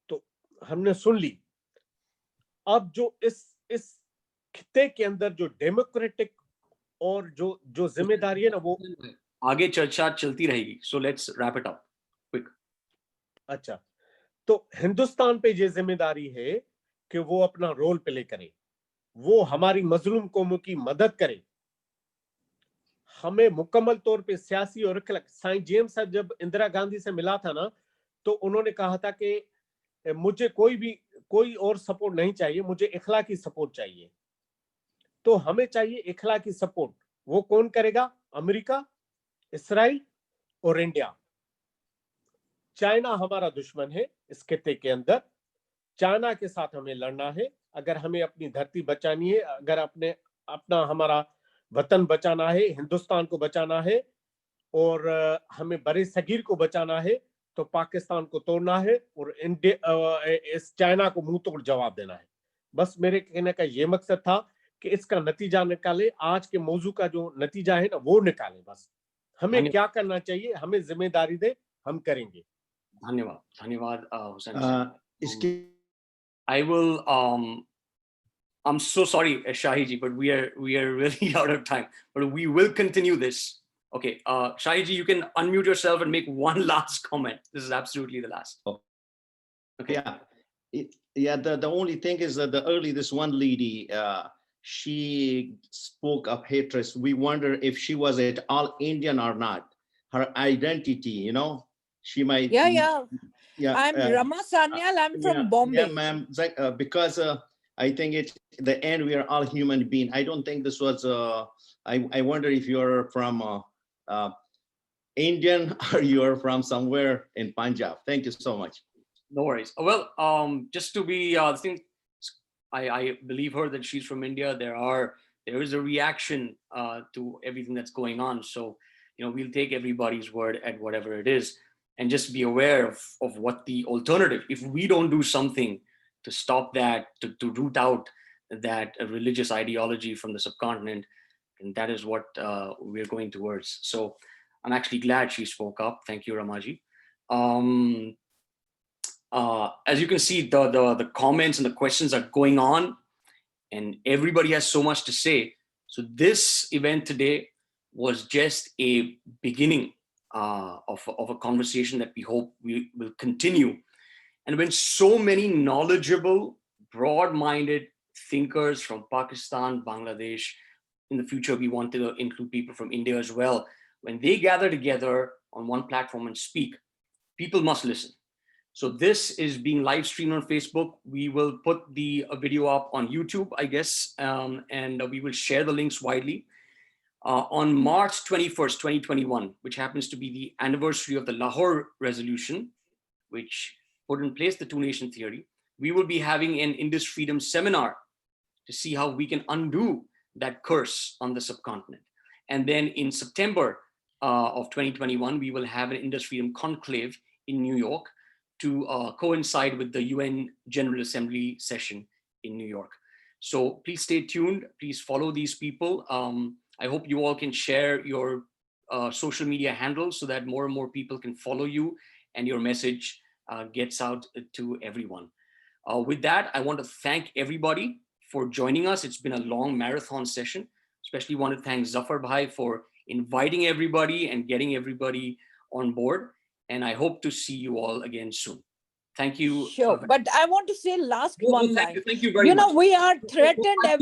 Speaker 18: तो हमने सुन ली, अब जो इस खित्ते के अंदर जो डेमोक्रेटिक और जो जिम्मेदारी है ना वो
Speaker 1: आगे चर्चा चलती रहेगी। So let's wrap it up quick.
Speaker 18: अच्छा, तो हिंदुस्तान पे ये जिम्मेदारी है कि वो अपना रोल प्ले करे, वो हमारी मजलूम कौमों की मदद करे। हमें मुकम्मल तौर पे सियासी और साईं जेम्स साहब जब इंदिरा गांधी से मिला था ना, तो उन्होंने कहा था कि मुझे कोई और सपोर्ट नहीं चाहिए, मुझे इखलाकी सपोर्ट चाहिए। तो हमें चाहिए इखलाकी सपोर्ट। वो कौन करेगा? अमेरिका, इसराइल और इंडिया। चाइना हमारा दुश्मन है इस खित्ते के अंदर, चाइना के साथ हमें लड़ना है। अगर हमें अपनी धरती बचानी है, अगर अपना हमारा वतन बचाना है, हिंदुस्तान को बचाना है और हमें बड़े सगीर को बचाना है, तो पाकिस्तान को तोड़ना है और इस चाइना को मुंह तोड़ जवाब देना है। बस मेरे कहने का ये मकसद था कि इसका नतीजा निकाले, आज के मौजू का जो नतीजा है ना वो निकाले। बस हमें क्या करना चाहिए, हमें जिम्मेदारी दे, हम करेंगे।
Speaker 1: धन्यवाद Hussain. I will I'm so sorry Shahiji, but we are really out of time, but we will continue this. Okay, Shahiji, you can unmute yourself and make one last comment. This is absolutely the last.
Speaker 3: Okay. Yeah. The only thing is that this one lady, she spoke of hatred. We wonder if she was at all Indian or not. Her identity, she might.
Speaker 16: Yeah. I'm Rama Sanyal. I'm from Bombay.
Speaker 3: Yeah, ma'am. Because I think at the end we are all human beings. I don't think this was. I wonder if you're from Indian or you're from somewhere in Punjab. Thank you so much.
Speaker 1: No worries. Well, just to be, I believe her that she's from India. There is a reaction to everything that's going on. So, we'll take everybody's word at whatever it is, and just be aware of what the alternative. If we don't do something to stop that, to root out that religious ideology from the subcontinent, and that is what we're going towards. So, I'm actually glad she spoke up. Thank you, Ramaji. As you can see, the comments and the questions are going on, and everybody has so much to say. So this event today was just a beginning of a conversation that we hope we will continue. And when so many knowledgeable, broad-minded thinkers from Pakistan, Bangladesh, in the future we want to include people from India as well, when they gather together on one platform and speak, people must listen. So this is being live streamed on Facebook. We will put the video up on YouTube, I guess, and we will share the links widely. On March 21st, 2021, which happens to be the anniversary of the Lahore Resolution, which put in place the two-nation theory, we will be having an Indus Freedom Seminar to see how we can undo that curse on the subcontinent. And then in September of 2021, we will have an Indus Freedom Conclave in New York to coincide with the UN General Assembly session in New York. So please stay tuned. Please follow these people. I hope you all can share your social media handles so that more and more people can follow you and your message gets out to everyone. With that, I want to thank everybody for joining us. It's been a long marathon session. Especially want to thank Zafar Bhai for inviting everybody and getting everybody on board. And I hope to see you all again soon. Thank you.
Speaker 16: Sure, but I want to say last one line.
Speaker 1: Thank you very much.
Speaker 16: We are threatened